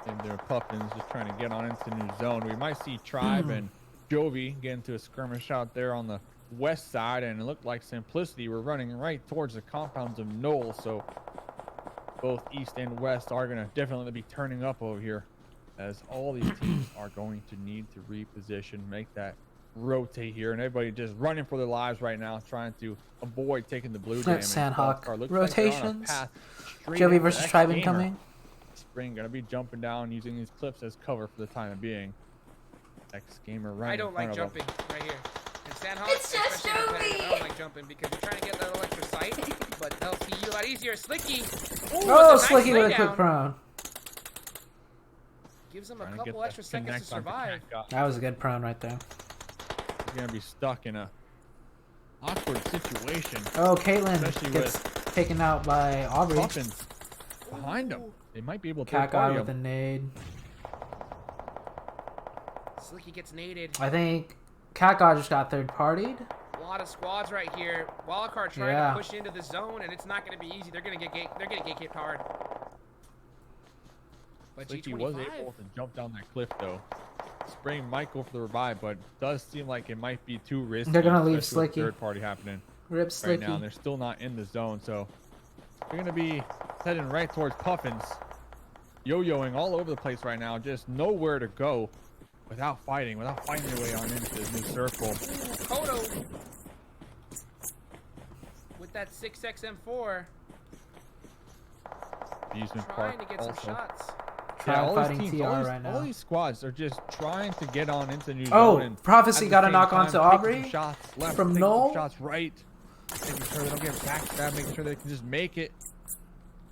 Speaker 5: And their Puffins just trying to get on into the new zone. We might see Tribe and Jovi get into a skirmish out there on the west side, and it looked like Simplicity were running right towards the compounds of Knoll. So both east and west are going to definitely be turning up over here, as all these teams are going to need to reposition, make that rotate here, and everybody just running for their lives right now, trying to avoid taking the blue damage.
Speaker 3: Sandhawk
Speaker 5: Wildcard looks like they're on a
Speaker 3: rotations.
Speaker 5: path straight
Speaker 3: Jovi
Speaker 5: into
Speaker 3: versus
Speaker 5: X
Speaker 3: Tribe
Speaker 5: Gamer.
Speaker 3: incoming.
Speaker 5: Spring gonna be jumping down using these clips as cover for the time being. X Gamer right
Speaker 8: I
Speaker 5: in
Speaker 8: don't like
Speaker 5: front of him.
Speaker 8: jumping right here. And Sandhawk,
Speaker 4: It's just
Speaker 8: especially in competitive, I
Speaker 4: Jovi.
Speaker 8: don't like jumping because you're trying to get that little extra sight, but LTU a lot easier. Slicky. Ooh,
Speaker 3: Oh,
Speaker 8: with a nice
Speaker 3: Slicky with a quick
Speaker 8: laydown.
Speaker 3: prone.
Speaker 8: Gives him a
Speaker 5: Trying to get
Speaker 8: couple
Speaker 5: that
Speaker 8: extra seconds to
Speaker 5: connect onto
Speaker 8: survive.
Speaker 5: Cat.
Speaker 3: That was a good prone right there.
Speaker 5: He's gonna be stuck in a awkward situation.
Speaker 3: Oh, Caitlyn
Speaker 5: Especially
Speaker 3: gets taken out by Aubrey.
Speaker 5: Puffins behind him. They might be able to
Speaker 3: Cat guy
Speaker 5: party
Speaker 3: with a
Speaker 5: him.
Speaker 3: nade.
Speaker 8: Slicky gets naded.
Speaker 3: I think Cat guy just got third partied.
Speaker 8: A lot of squads right here. Wildcard trying
Speaker 3: Yeah.
Speaker 8: to push into the zone, and it's not going to be easy. They're going to get kicked hard. But
Speaker 5: Slicky
Speaker 8: G25
Speaker 5: was able to jump down that cliff though. Spring might go for the revive, but does seem like it might be too risky.
Speaker 3: They're gonna leave
Speaker 5: especially with
Speaker 3: Slicky.
Speaker 5: Third party happening
Speaker 3: Rip
Speaker 5: right now, and
Speaker 3: Slicky.
Speaker 5: they're still not in the zone, so they're gonna be heading right towards Puffins. Yo-yoing all over the place right now, just nowhere to go without finding their way on into this new circle.
Speaker 8: Kodo with that 6XM4
Speaker 5: Amusement
Speaker 8: trying
Speaker 5: Park
Speaker 8: to get some
Speaker 5: also.
Speaker 8: shots.
Speaker 3: Try
Speaker 5: all
Speaker 3: fighting
Speaker 5: these teams,
Speaker 3: TR
Speaker 5: all these,
Speaker 3: right now.
Speaker 5: all these squads are just trying to get on into the new
Speaker 3: Oh,
Speaker 5: zone. And
Speaker 3: Prophecy
Speaker 5: at the
Speaker 3: got a
Speaker 5: same
Speaker 3: knock
Speaker 5: time,
Speaker 3: onto
Speaker 5: taking
Speaker 3: Aubrey
Speaker 5: some shots left,
Speaker 3: from
Speaker 5: taking
Speaker 3: Null.
Speaker 5: some shots right, making sure they don't get backstabbed, making sure they can just make it.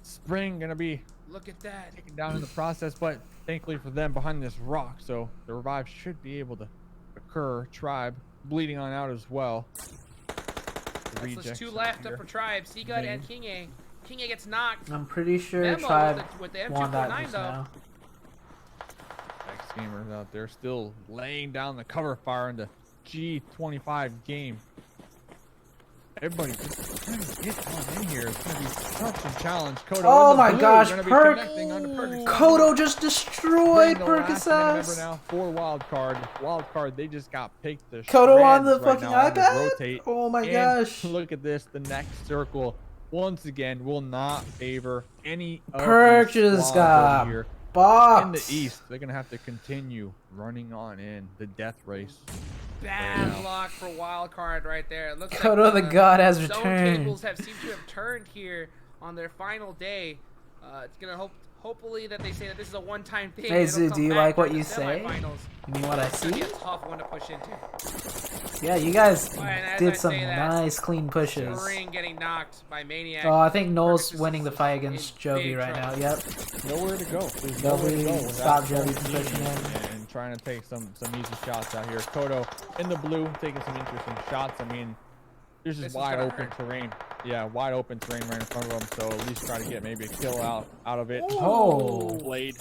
Speaker 5: Spring gonna be
Speaker 8: Look at that.
Speaker 5: taken down in the process, but thankfully for them behind this rock, so the revive should be able to occur. Tribe bleeding on out as well. The
Speaker 8: That's
Speaker 5: rejects
Speaker 8: two
Speaker 5: are
Speaker 8: left
Speaker 5: here.
Speaker 8: up for Tribe. Seagut and King A. King A gets knocked.
Speaker 3: I'm pretty sure
Speaker 8: Memo
Speaker 3: Tribe
Speaker 8: with the
Speaker 3: won that
Speaker 8: M249
Speaker 3: just
Speaker 8: though.
Speaker 3: now.
Speaker 5: X Gamers out there still laying down the cover fire in the G25 game. Everybody just trying to get on in here. It's going to be such a challenge. Kodo
Speaker 3: Oh
Speaker 5: in the
Speaker 3: my
Speaker 5: blue
Speaker 3: gosh,
Speaker 5: gonna be
Speaker 3: Perk-
Speaker 5: connecting onto Perk's side.
Speaker 3: Kodo just destroyed
Speaker 5: Bring the last member
Speaker 3: Percocet.
Speaker 5: now for Wildcard. Wildcard, they just got picked to
Speaker 3: Kodo on the
Speaker 5: shreds right
Speaker 3: fucking
Speaker 5: now on this
Speaker 3: iPad?
Speaker 5: rotate.
Speaker 3: Oh my
Speaker 5: And
Speaker 3: gosh.
Speaker 5: Look at this. The next circle, once again, will not favor any of
Speaker 3: Perk
Speaker 5: these
Speaker 3: just
Speaker 5: squads
Speaker 3: got
Speaker 5: over here.
Speaker 3: boxed.
Speaker 5: In the east, they're going to have to continue running on in the death race.
Speaker 8: Bad luck for Wildcard right there. It looks
Speaker 3: Kodo
Speaker 8: like
Speaker 3: the God has
Speaker 8: zone
Speaker 3: returned.
Speaker 8: tables have seemed to have turned here on their final day. It's gonna hopefully that they say that this is a one-time thing.
Speaker 3: Hey,
Speaker 8: and it'll
Speaker 3: Zoo,
Speaker 8: come
Speaker 3: do you
Speaker 8: back
Speaker 3: like what
Speaker 8: during
Speaker 3: you
Speaker 8: the
Speaker 3: say?
Speaker 8: semifinals.
Speaker 3: You mean what I
Speaker 8: It's gonna be
Speaker 3: see?
Speaker 8: a tough one to push into.
Speaker 3: Yeah, you guys
Speaker 8: And as I
Speaker 3: did some
Speaker 8: say that,
Speaker 3: nice clean pushes.
Speaker 8: Spring getting knocked by Maniac.
Speaker 3: Oh, I think Noel's
Speaker 8: Fergus
Speaker 3: winning the
Speaker 8: is
Speaker 3: fight
Speaker 8: in
Speaker 3: against
Speaker 8: big
Speaker 3: Jovi right now.
Speaker 8: trouble.
Speaker 3: Yep.
Speaker 5: Nowhere to go. There's nowhere to go
Speaker 3: Jovi,
Speaker 5: without
Speaker 3: stop Jovi
Speaker 5: Kodo
Speaker 3: from pushing in.
Speaker 5: and trying to take some easy shots out here. Kodo in the blue taking some interesting shots. I mean, there's
Speaker 8: This
Speaker 5: just
Speaker 8: is
Speaker 5: wide
Speaker 8: gonna
Speaker 5: open
Speaker 8: hurt.
Speaker 5: terrain. Yeah, wide open terrain right in front of him. So at least try to get maybe a kill out of it.
Speaker 3: Oh.
Speaker 5: Blade.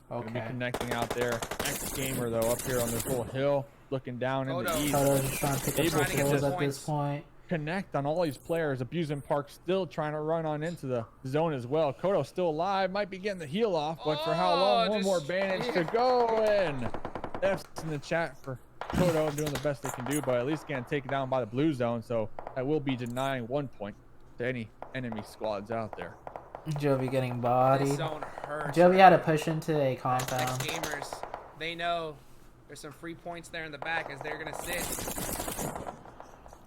Speaker 5: Gonna be
Speaker 3: Okay.
Speaker 5: connecting out there. X Gamer though up here on this little hill, looking down in the
Speaker 8: Kodo.
Speaker 5: east.
Speaker 3: Kodo's just trying to pick up
Speaker 5: Able
Speaker 3: some
Speaker 5: to
Speaker 8: get
Speaker 3: kills
Speaker 8: some
Speaker 3: at this
Speaker 8: points.
Speaker 3: point.
Speaker 5: Connect on all these players. Abusing Park still trying to run on into the zone as well. Kodo still alive, might be getting the heal off, but for how long? One more bandage to go, and F's in the chat for Kodo doing the best they can do, but at least getting taken down by the blue zone, so that will be denying 1 point to any enemy squads out there.
Speaker 3: Jovi getting
Speaker 8: This
Speaker 3: bodied.
Speaker 8: zone hurts.
Speaker 3: Jovi had to push into a
Speaker 8: X
Speaker 3: compound.
Speaker 8: Gamers, they know there's some free points there in the back as they're gonna sit.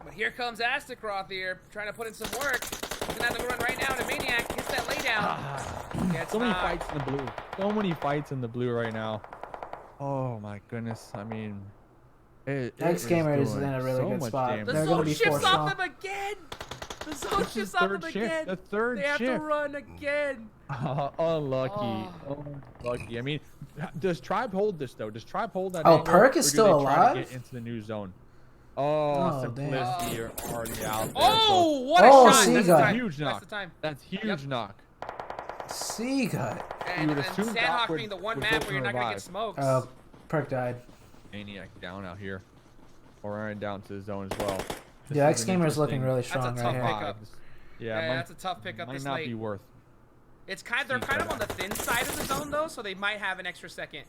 Speaker 8: But here comes Astacroth here, trying to put in some work. He's gonna have to run right now to Maniac. Gets that laydown. Gets
Speaker 5: So many
Speaker 8: knocked.
Speaker 5: fights in the blue. So many fights in the blue right now. Oh my goodness. I mean,
Speaker 3: X Gamer is
Speaker 5: doing
Speaker 3: in a really
Speaker 5: so
Speaker 3: good
Speaker 5: much
Speaker 3: spot.
Speaker 5: damage.
Speaker 8: The
Speaker 3: They're gonna
Speaker 8: zone
Speaker 3: be
Speaker 8: shifts
Speaker 3: forced
Speaker 8: off
Speaker 3: off.
Speaker 8: them again. The zone
Speaker 5: This is
Speaker 8: shifts off them
Speaker 5: third shift.
Speaker 8: again.
Speaker 5: The third
Speaker 8: They have to
Speaker 5: shift.
Speaker 8: run again.
Speaker 5: Unlucky.
Speaker 8: Oh.
Speaker 5: Unlucky. I mean, does Tribe hold this though? Does Tribe hold that?
Speaker 3: Oh,
Speaker 5: angle,
Speaker 3: Perk is
Speaker 5: or do
Speaker 3: still
Speaker 5: they try to
Speaker 3: alive?
Speaker 5: get into the new zone.
Speaker 3: Oh,
Speaker 5: Simplicity
Speaker 8: damn.
Speaker 5: are already out there.
Speaker 8: Oh, what a
Speaker 3: Oh,
Speaker 8: shot!
Speaker 3: Seagull.
Speaker 8: That's the time.
Speaker 5: Huge knock.
Speaker 8: That's the time.
Speaker 5: That's huge
Speaker 8: Yep.
Speaker 5: knock.
Speaker 3: Seagut.
Speaker 8: And,
Speaker 5: would
Speaker 8: and
Speaker 5: assume
Speaker 8: Sandhawk
Speaker 5: Doc would-
Speaker 8: being the one
Speaker 5: would
Speaker 8: map
Speaker 5: go
Speaker 8: where
Speaker 5: for
Speaker 8: you're not gonna
Speaker 5: revive.
Speaker 8: get smokes.
Speaker 3: Perk died.
Speaker 5: Maniac down out here. Or running down to the zone as well. This
Speaker 3: Yeah,
Speaker 5: is
Speaker 3: X
Speaker 5: an
Speaker 3: Gamer's looking
Speaker 5: interesting
Speaker 3: really
Speaker 8: That's a
Speaker 3: strong
Speaker 8: tough
Speaker 3: right here.
Speaker 8: pickup.
Speaker 5: Yeah,
Speaker 8: Yeah,
Speaker 5: might,
Speaker 8: that's a tough pickup
Speaker 5: might
Speaker 8: this
Speaker 5: not
Speaker 8: late.
Speaker 5: be worth.
Speaker 8: It's they're kind of on the thin side of the zone though, so they might have an extra second.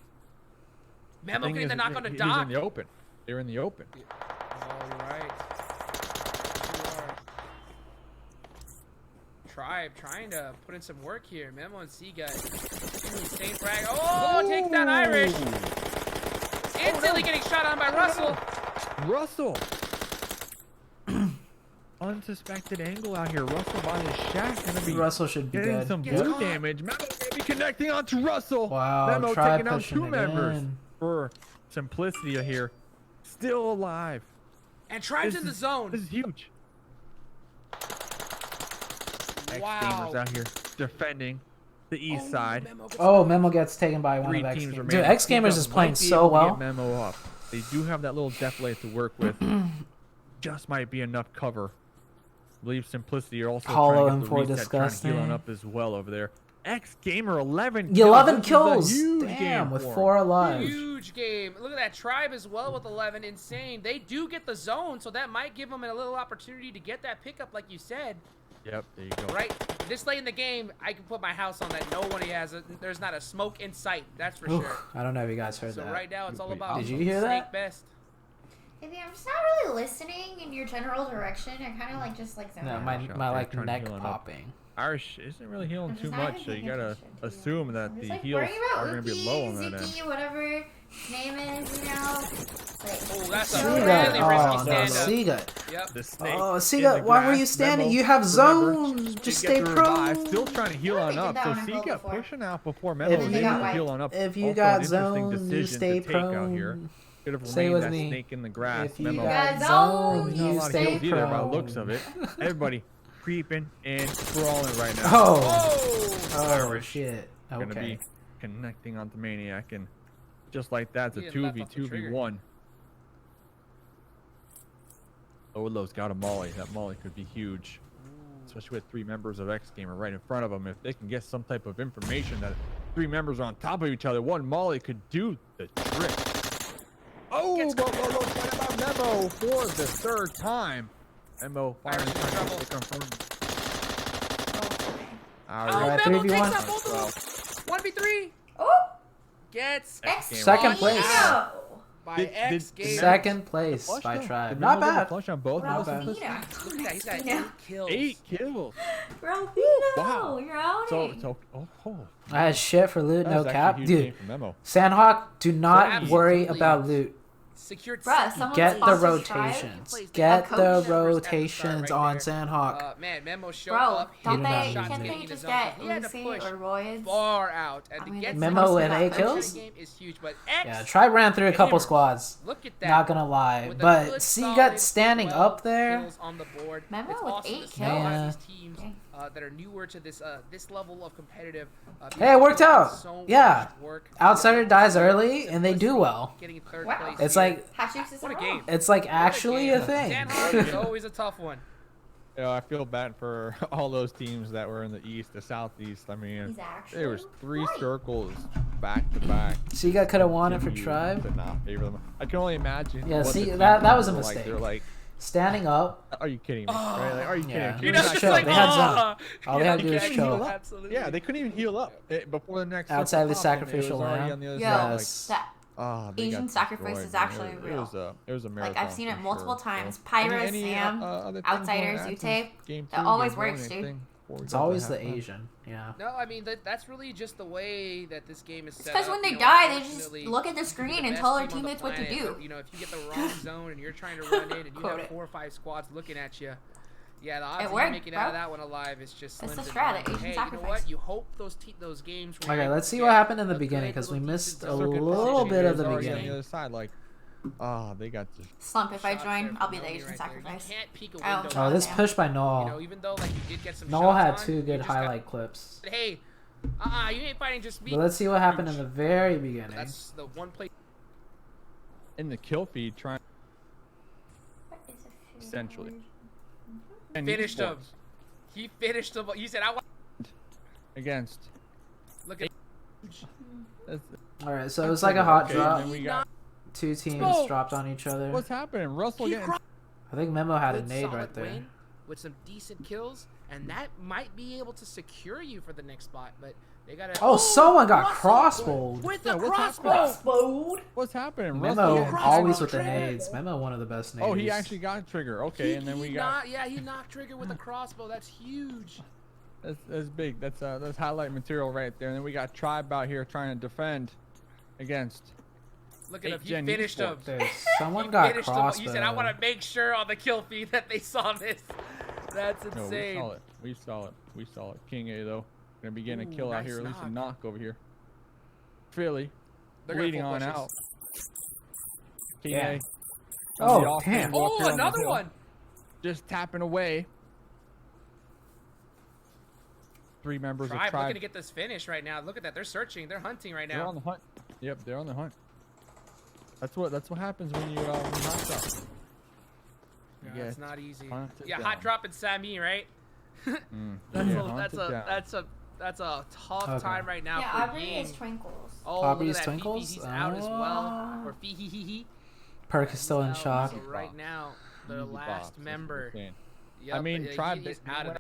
Speaker 8: Memo
Speaker 5: Thing
Speaker 8: getting the
Speaker 5: is,
Speaker 8: knock on the
Speaker 5: he was
Speaker 8: dock.
Speaker 5: in the open. They're in the open.
Speaker 8: Oh, you're right. You are. Tribe trying to put in some work here. Memo and Seagut. Same frag. Oh, take that Irish. Instantly getting shot on by Russell.
Speaker 5: Russell. Unsuspected angle out here. Russell by his shack gonna be
Speaker 3: Russell should be
Speaker 5: getting
Speaker 3: good.
Speaker 5: some
Speaker 8: Gets
Speaker 5: blue
Speaker 8: caught.
Speaker 5: damage. Memo getting Enemy connecting onto Russell.
Speaker 3: Wow,
Speaker 5: Memo
Speaker 3: try
Speaker 5: taking out
Speaker 3: pushing
Speaker 5: 2
Speaker 3: it
Speaker 5: members
Speaker 3: in.
Speaker 5: for simplicity here. Still alive.
Speaker 8: And Tribe's
Speaker 5: This
Speaker 8: in the
Speaker 5: is-
Speaker 8: zone.
Speaker 5: This is huge.
Speaker 8: Wow.
Speaker 5: X-Gamers out here defending the east side.
Speaker 8: Memo gets
Speaker 3: Oh,
Speaker 8: knocked.
Speaker 3: Memo gets taken by one
Speaker 5: 3
Speaker 3: of X
Speaker 5: teams
Speaker 3: Gamers.
Speaker 5: remaining.
Speaker 3: Dude, X Gamers is
Speaker 5: Might
Speaker 3: playing
Speaker 5: be
Speaker 3: so
Speaker 5: able to
Speaker 3: well.
Speaker 5: get Memo up. They do have that little depth layer to work with. Just might be enough cover. I believe Simplicity are also
Speaker 3: Hollow
Speaker 5: trying to
Speaker 3: M4
Speaker 5: get the reset, trying to heal on
Speaker 3: disgusting.
Speaker 5: up as well over there. X Gamer 11
Speaker 3: 11
Speaker 5: This is a
Speaker 3: kills.
Speaker 5: huge
Speaker 3: Damn,
Speaker 5: game
Speaker 3: with
Speaker 5: for 'em.
Speaker 3: 4 alive.
Speaker 8: Huge game. Look at that. Tribe as well with 11. Insane. They do get the zone, so that might give them a little opportunity to get that pickup, like you said.
Speaker 5: Yep, there you go.
Speaker 8: Right? This late in the game, I can put my house on that. Nobody has it. There's not a smoke in sight. That's for
Speaker 3: Oof,
Speaker 8: sure.
Speaker 3: I don't know if you guys heard
Speaker 8: So
Speaker 3: that.
Speaker 8: right now, it's all
Speaker 5: Wait,
Speaker 8: about
Speaker 3: did you hear
Speaker 8: snake
Speaker 3: that?
Speaker 8: best.
Speaker 4: Maybe I'm just not really listening in your general direction. I kind of like just like zone
Speaker 3: No,
Speaker 4: out.
Speaker 3: my
Speaker 5: Shot
Speaker 3: my
Speaker 5: there,
Speaker 3: like
Speaker 5: trying to
Speaker 3: neck
Speaker 5: heal on up.
Speaker 3: popping.
Speaker 5: Irish isn't really healing
Speaker 4: I'm
Speaker 5: too
Speaker 4: just not
Speaker 5: much,
Speaker 4: even
Speaker 5: so you
Speaker 4: paying
Speaker 5: gotta
Speaker 4: attention to you.
Speaker 5: assume that
Speaker 4: I'm
Speaker 5: the
Speaker 4: just, like,
Speaker 5: heals
Speaker 4: worrying
Speaker 5: are
Speaker 4: about
Speaker 5: gonna be
Speaker 4: Uki,
Speaker 5: low on that
Speaker 4: Zuki,
Speaker 5: end.
Speaker 4: whatever his name is, you know. Like,
Speaker 8: Oh, that's a
Speaker 4: so
Speaker 8: really
Speaker 3: Siga.
Speaker 8: risky
Speaker 3: Oh no,
Speaker 8: stand-up.
Speaker 3: Siga.
Speaker 8: Yep.
Speaker 5: The snake.
Speaker 3: Oh,
Speaker 5: in
Speaker 3: Siga,
Speaker 5: the
Speaker 3: why were you
Speaker 5: grass.
Speaker 3: standing?
Speaker 5: Memo,
Speaker 3: You have
Speaker 5: remember,
Speaker 3: zones.
Speaker 5: to
Speaker 3: Just
Speaker 5: get
Speaker 3: stay
Speaker 5: the revive,
Speaker 3: prone.
Speaker 5: Still trying to heal
Speaker 4: Yeah,
Speaker 5: on
Speaker 4: they did
Speaker 5: up.
Speaker 4: that
Speaker 5: So
Speaker 4: when I built
Speaker 5: Siga
Speaker 4: before.
Speaker 5: pushing out before
Speaker 3: If
Speaker 5: Memo
Speaker 3: you-
Speaker 5: is able to
Speaker 4: got
Speaker 5: heal on up.
Speaker 3: If you
Speaker 5: Also
Speaker 3: got
Speaker 5: an interesting
Speaker 3: zone, you
Speaker 5: decision
Speaker 3: stay
Speaker 5: to take out here.
Speaker 3: prone.
Speaker 5: Could have
Speaker 3: Stay
Speaker 5: remained
Speaker 3: with
Speaker 5: that
Speaker 3: me.
Speaker 5: snake in the grass.
Speaker 3: If you
Speaker 5: Memo.
Speaker 3: got
Speaker 4: got
Speaker 3: zone,
Speaker 4: zone,
Speaker 5: Not a
Speaker 3: you
Speaker 5: lot of
Speaker 3: stay
Speaker 5: kills either by the
Speaker 3: prone.
Speaker 5: looks of it. Everybody creeping and crawling right now.
Speaker 3: Oh.
Speaker 8: Oh!
Speaker 3: Oh shit.
Speaker 5: Gonna
Speaker 3: Okay.
Speaker 5: be connecting onto Maniac, and just like that, it's a
Speaker 8: He left off the trigger.
Speaker 5: 2v1. Low's got a molly. That molly could be huge, especially with 3 members of X Gamer right in front of them. If they can get some type of information that 3 members are on top of each other, one molly could do the trick. Oh,
Speaker 8: Gets
Speaker 5: but Lolo's got about Memo for the 3rd time. Memo firing
Speaker 8: Irish in
Speaker 5: trying
Speaker 8: trouble.
Speaker 5: to confirm.
Speaker 8: Oh,
Speaker 3: Alright,
Speaker 8: Memo
Speaker 3: 3v1.
Speaker 8: takes out both of them. 1v3.
Speaker 4: oh,
Speaker 8: Gets
Speaker 4: X
Speaker 3: Second place.
Speaker 4: Gamer.
Speaker 8: by
Speaker 5: Did-
Speaker 8: X
Speaker 5: did-
Speaker 8: Gamer.
Speaker 3: Second place
Speaker 5: Flush
Speaker 3: by
Speaker 5: though?
Speaker 3: Tribe.
Speaker 5: Did
Speaker 3: Not
Speaker 5: Memo get a
Speaker 3: bad.
Speaker 5: Flush on both.
Speaker 3: Not bad.
Speaker 4: Ralphina.
Speaker 8: Look at that. He's got
Speaker 4: Ralphina.
Speaker 8: 8 kills.
Speaker 5: 8 kills.
Speaker 4: Ralphino,
Speaker 5: Wow.
Speaker 4: you're out.
Speaker 5: Oh.
Speaker 3: I had shit for loot,
Speaker 5: That
Speaker 3: no
Speaker 5: was actually
Speaker 3: cap.
Speaker 5: a huge
Speaker 3: Dude,
Speaker 5: game for Memo.
Speaker 3: Sandhawk, do not
Speaker 8: absolutely.
Speaker 3: worry about loot.
Speaker 8: Secured
Speaker 4: Bruh,
Speaker 8: second
Speaker 4: someone
Speaker 3: Get the
Speaker 4: sponsors Tribe?
Speaker 3: rotations.
Speaker 8: Plays
Speaker 3: Get
Speaker 4: a
Speaker 3: the
Speaker 4: coach.
Speaker 3: rotations
Speaker 8: Right
Speaker 3: on
Speaker 8: there.
Speaker 3: Sandhawk.
Speaker 8: Man, Memo showed
Speaker 4: Bro,
Speaker 8: up.
Speaker 4: don't
Speaker 3: did
Speaker 4: they?
Speaker 3: not
Speaker 8: shots
Speaker 3: use
Speaker 4: Can't
Speaker 3: it.
Speaker 8: getting
Speaker 4: they
Speaker 8: in
Speaker 4: just
Speaker 8: his own.
Speaker 4: get
Speaker 8: He had to
Speaker 4: Lucy
Speaker 8: push
Speaker 4: or Royals?
Speaker 8: far out, and
Speaker 4: I
Speaker 8: to
Speaker 4: mean,
Speaker 8: get
Speaker 4: that's
Speaker 3: Memo
Speaker 4: supposed to
Speaker 3: and
Speaker 4: be
Speaker 3: 8
Speaker 4: that
Speaker 3: kills?
Speaker 8: game is huge, but X.
Speaker 3: Yeah, Tribe ran through a couple
Speaker 8: Gamer.
Speaker 3: squads.
Speaker 8: Look at that.
Speaker 3: Not gonna lie,
Speaker 8: With a
Speaker 3: but
Speaker 8: good,
Speaker 3: see,
Speaker 8: solid
Speaker 3: got standing
Speaker 8: 12
Speaker 3: up there.
Speaker 8: kills on the board.
Speaker 4: Memo
Speaker 8: It's
Speaker 4: with
Speaker 8: awesome
Speaker 4: 8
Speaker 8: to see a lot
Speaker 3: kills.
Speaker 8: of these teams
Speaker 4: Okay.
Speaker 8: that are newer to this level of competitive.
Speaker 3: Hey, it worked out.
Speaker 8: So
Speaker 3: Yeah.
Speaker 8: much work.
Speaker 3: Outsider dies early, and they do well.
Speaker 8: Getting third
Speaker 4: Wow.
Speaker 8: place
Speaker 3: It's
Speaker 8: here.
Speaker 3: like
Speaker 4: Hatchooks is
Speaker 8: What a
Speaker 4: a
Speaker 8: game.
Speaker 3: it's like actually a
Speaker 8: Game.
Speaker 3: thing.
Speaker 8: Sandhawk is always a tough one.
Speaker 5: Yeah, I feel bad for all those teams that were in the east, the southeast. I mean,
Speaker 4: He's actually
Speaker 5: there was 3
Speaker 4: right.
Speaker 5: circles back to back.
Speaker 3: Siga could have won it for
Speaker 5: Continue
Speaker 3: Tribe.
Speaker 5: to not favor them. I can only imagine.
Speaker 3: Yeah,
Speaker 5: what
Speaker 3: see,
Speaker 5: the teams
Speaker 3: that was a
Speaker 5: were
Speaker 3: mistake.
Speaker 5: Like. They're like,
Speaker 3: Standing up.
Speaker 5: are you kidding me? Right? Like, are you
Speaker 3: Yeah.
Speaker 5: kidding?
Speaker 8: You
Speaker 5: me?
Speaker 8: know,
Speaker 3: Just
Speaker 8: it's
Speaker 3: chill.
Speaker 8: like,
Speaker 3: They had
Speaker 8: oh.
Speaker 3: zone. All they had to do
Speaker 8: You
Speaker 3: is
Speaker 8: can't
Speaker 3: chill.
Speaker 8: heal, absolutely.
Speaker 5: Yeah, they couldn't even heal up before the next.
Speaker 3: Outside the
Speaker 5: circle popped, and it was
Speaker 3: sacrificial
Speaker 5: already
Speaker 3: lamb.
Speaker 5: on the other
Speaker 4: Yo,
Speaker 5: side,
Speaker 3: Yes.
Speaker 4: that
Speaker 5: they
Speaker 4: Asian
Speaker 5: got
Speaker 4: sacrifice
Speaker 5: destroyed,
Speaker 4: is
Speaker 5: man.
Speaker 4: actually
Speaker 5: It
Speaker 4: real.
Speaker 5: was a marathon.
Speaker 4: Like I've seen it
Speaker 5: for
Speaker 4: multiple
Speaker 5: sure.
Speaker 4: times.
Speaker 5: So,
Speaker 4: Pyro,
Speaker 5: any,
Speaker 4: Sam,
Speaker 5: other things
Speaker 4: Outsider,
Speaker 5: you wanna add to
Speaker 4: ZooTay.
Speaker 5: game
Speaker 4: That
Speaker 5: two,
Speaker 4: always
Speaker 5: game one,
Speaker 4: works, dude.
Speaker 5: anything before we
Speaker 3: It's
Speaker 5: go to
Speaker 3: always the
Speaker 5: halftime?
Speaker 3: Asian. Yeah.
Speaker 8: No, I mean that's really just the way that this game is set
Speaker 4: Because
Speaker 8: up.
Speaker 4: when they
Speaker 8: You know,
Speaker 4: die, they just
Speaker 8: unfortunately,
Speaker 4: look at the
Speaker 8: you can be
Speaker 4: screen
Speaker 8: the
Speaker 4: and
Speaker 8: best
Speaker 4: tell their
Speaker 8: team on the
Speaker 4: teammates what to
Speaker 8: planet,
Speaker 4: do.
Speaker 8: but, you know, if you get the wrong zone and you're trying to run in and you
Speaker 4: Quote
Speaker 8: have
Speaker 4: it.
Speaker 8: 4 or 5 squads looking at you, yeah, the odds of
Speaker 4: worked,
Speaker 8: you making it out of
Speaker 4: bro.
Speaker 8: that one alive is just
Speaker 4: It's
Speaker 8: slim
Speaker 4: the
Speaker 8: to
Speaker 4: strat,
Speaker 8: none.
Speaker 4: the Asian
Speaker 8: Hey, you know
Speaker 4: sacrifice.
Speaker 8: what? You hope those games. Where
Speaker 3: Okay,
Speaker 8: you
Speaker 3: let's see
Speaker 8: get
Speaker 3: what happened in the
Speaker 8: a
Speaker 3: beginning
Speaker 8: good
Speaker 3: because we
Speaker 8: little
Speaker 3: missed
Speaker 8: decent
Speaker 3: a
Speaker 8: zone
Speaker 3: little
Speaker 8: position.
Speaker 3: bit of the
Speaker 5: It was already on
Speaker 3: beginning.
Speaker 5: the other side, like, they got just
Speaker 4: Slump, if I
Speaker 8: Shots
Speaker 4: join,
Speaker 8: there
Speaker 4: I'll
Speaker 8: from
Speaker 4: be the
Speaker 8: Nomi
Speaker 4: Asian
Speaker 8: right there.
Speaker 4: sacrifice.
Speaker 8: You can't peek a
Speaker 4: Oh.
Speaker 8: window.
Speaker 3: Oh, this
Speaker 4: Yeah.
Speaker 3: push by
Speaker 8: You
Speaker 3: Noel.
Speaker 8: know, even though like you did get some
Speaker 3: Noel
Speaker 8: shots
Speaker 3: had
Speaker 8: on,
Speaker 3: 2
Speaker 8: you
Speaker 3: good
Speaker 8: just gotta-
Speaker 3: highlight clips.
Speaker 8: But hey, you ain't fighting just me.
Speaker 3: But let's see what happened in the very beginning.
Speaker 8: That's the one place.
Speaker 5: in the kill feed trying
Speaker 4: What is a food
Speaker 5: Essentially.
Speaker 4: origin?
Speaker 5: and
Speaker 8: Finished him.
Speaker 5: esports
Speaker 8: He finished him. He said, "I want."
Speaker 5: against.
Speaker 8: Look at.
Speaker 5: That's,
Speaker 3: All right, so it was like a hot
Speaker 5: okay,
Speaker 3: drop.
Speaker 5: and then we got
Speaker 3: 2 teams
Speaker 8: Smoke.
Speaker 3: dropped on each other.
Speaker 5: what's happening. Russell
Speaker 8: He
Speaker 5: getting
Speaker 8: cro-
Speaker 3: I think Memo had a
Speaker 8: good,
Speaker 3: nade
Speaker 8: solid
Speaker 3: right there.
Speaker 8: win with some decent kills, and that might be able to secure you for the next spot. But they gotta.
Speaker 3: Oh, someone got
Speaker 8: Russell
Speaker 3: crossbowed.
Speaker 8: with
Speaker 5: Yeah,
Speaker 8: the
Speaker 5: what's
Speaker 8: crossbow.
Speaker 5: what's happening.
Speaker 3: Memo
Speaker 5: Russell getting
Speaker 3: always
Speaker 5: triggered.
Speaker 3: with the nades. Memo one of the best nades.
Speaker 5: Oh, he actually got trigger. Okay, and then we got
Speaker 8: he knocked trigger with the crossbow. That's huge.
Speaker 5: that's big. That's highlight material right there. And then we got Tribe out here trying to defend against.
Speaker 8: Look at him. He
Speaker 5: 8 Gen
Speaker 8: finished him.
Speaker 5: esports.
Speaker 3: Dude, someone
Speaker 8: He
Speaker 3: got
Speaker 8: finished him.
Speaker 3: crossbowed.
Speaker 8: He said, "I want to make sure on the kill feed that they saw this." That's
Speaker 5: No,
Speaker 8: insane.
Speaker 5: we saw it. We saw it. King A though. Gonna be getting a
Speaker 8: Ooh,
Speaker 5: kill out
Speaker 8: nice
Speaker 5: here, at least a
Speaker 8: knock.
Speaker 5: knock over here. Philly,
Speaker 8: They're gonna
Speaker 5: bleeding
Speaker 8: full
Speaker 5: on
Speaker 8: push
Speaker 5: out.
Speaker 8: this.
Speaker 3: Yeah.
Speaker 5: PA.
Speaker 3: Oh, damn.
Speaker 8: Oh, another one.
Speaker 5: Just tapping away. 3 members of
Speaker 8: Tribe
Speaker 5: Tribe.
Speaker 8: looking to get this finish right now. Look at that. They're searching. They're hunting right
Speaker 5: They're
Speaker 8: now.
Speaker 5: on the hunt. Yep, they're on the hunt. That's what happens when you hot stuff.
Speaker 8: Yeah, it's not easy.
Speaker 5: hunted
Speaker 8: Yeah,
Speaker 5: down.
Speaker 8: hot dropping Sammy, right?
Speaker 5: Yeah,
Speaker 8: That's
Speaker 5: hunted down.
Speaker 8: that's a tough
Speaker 3: Okay.
Speaker 8: time right now
Speaker 4: Yeah,
Speaker 8: for
Speaker 4: Aubrey
Speaker 8: Ying.
Speaker 4: is Twinkles.
Speaker 8: Oh,
Speaker 3: Aubrey's
Speaker 8: look at that.
Speaker 3: Twinkles?
Speaker 8: He's out as well.
Speaker 3: Ah.
Speaker 8: Or Fee.
Speaker 3: Perk is still in shock.
Speaker 8: So right now, the
Speaker 5: Easy
Speaker 8: last
Speaker 5: box, that's
Speaker 8: member.
Speaker 5: what I'm saying.
Speaker 8: Yep,
Speaker 5: I mean, Tribe
Speaker 8: is out of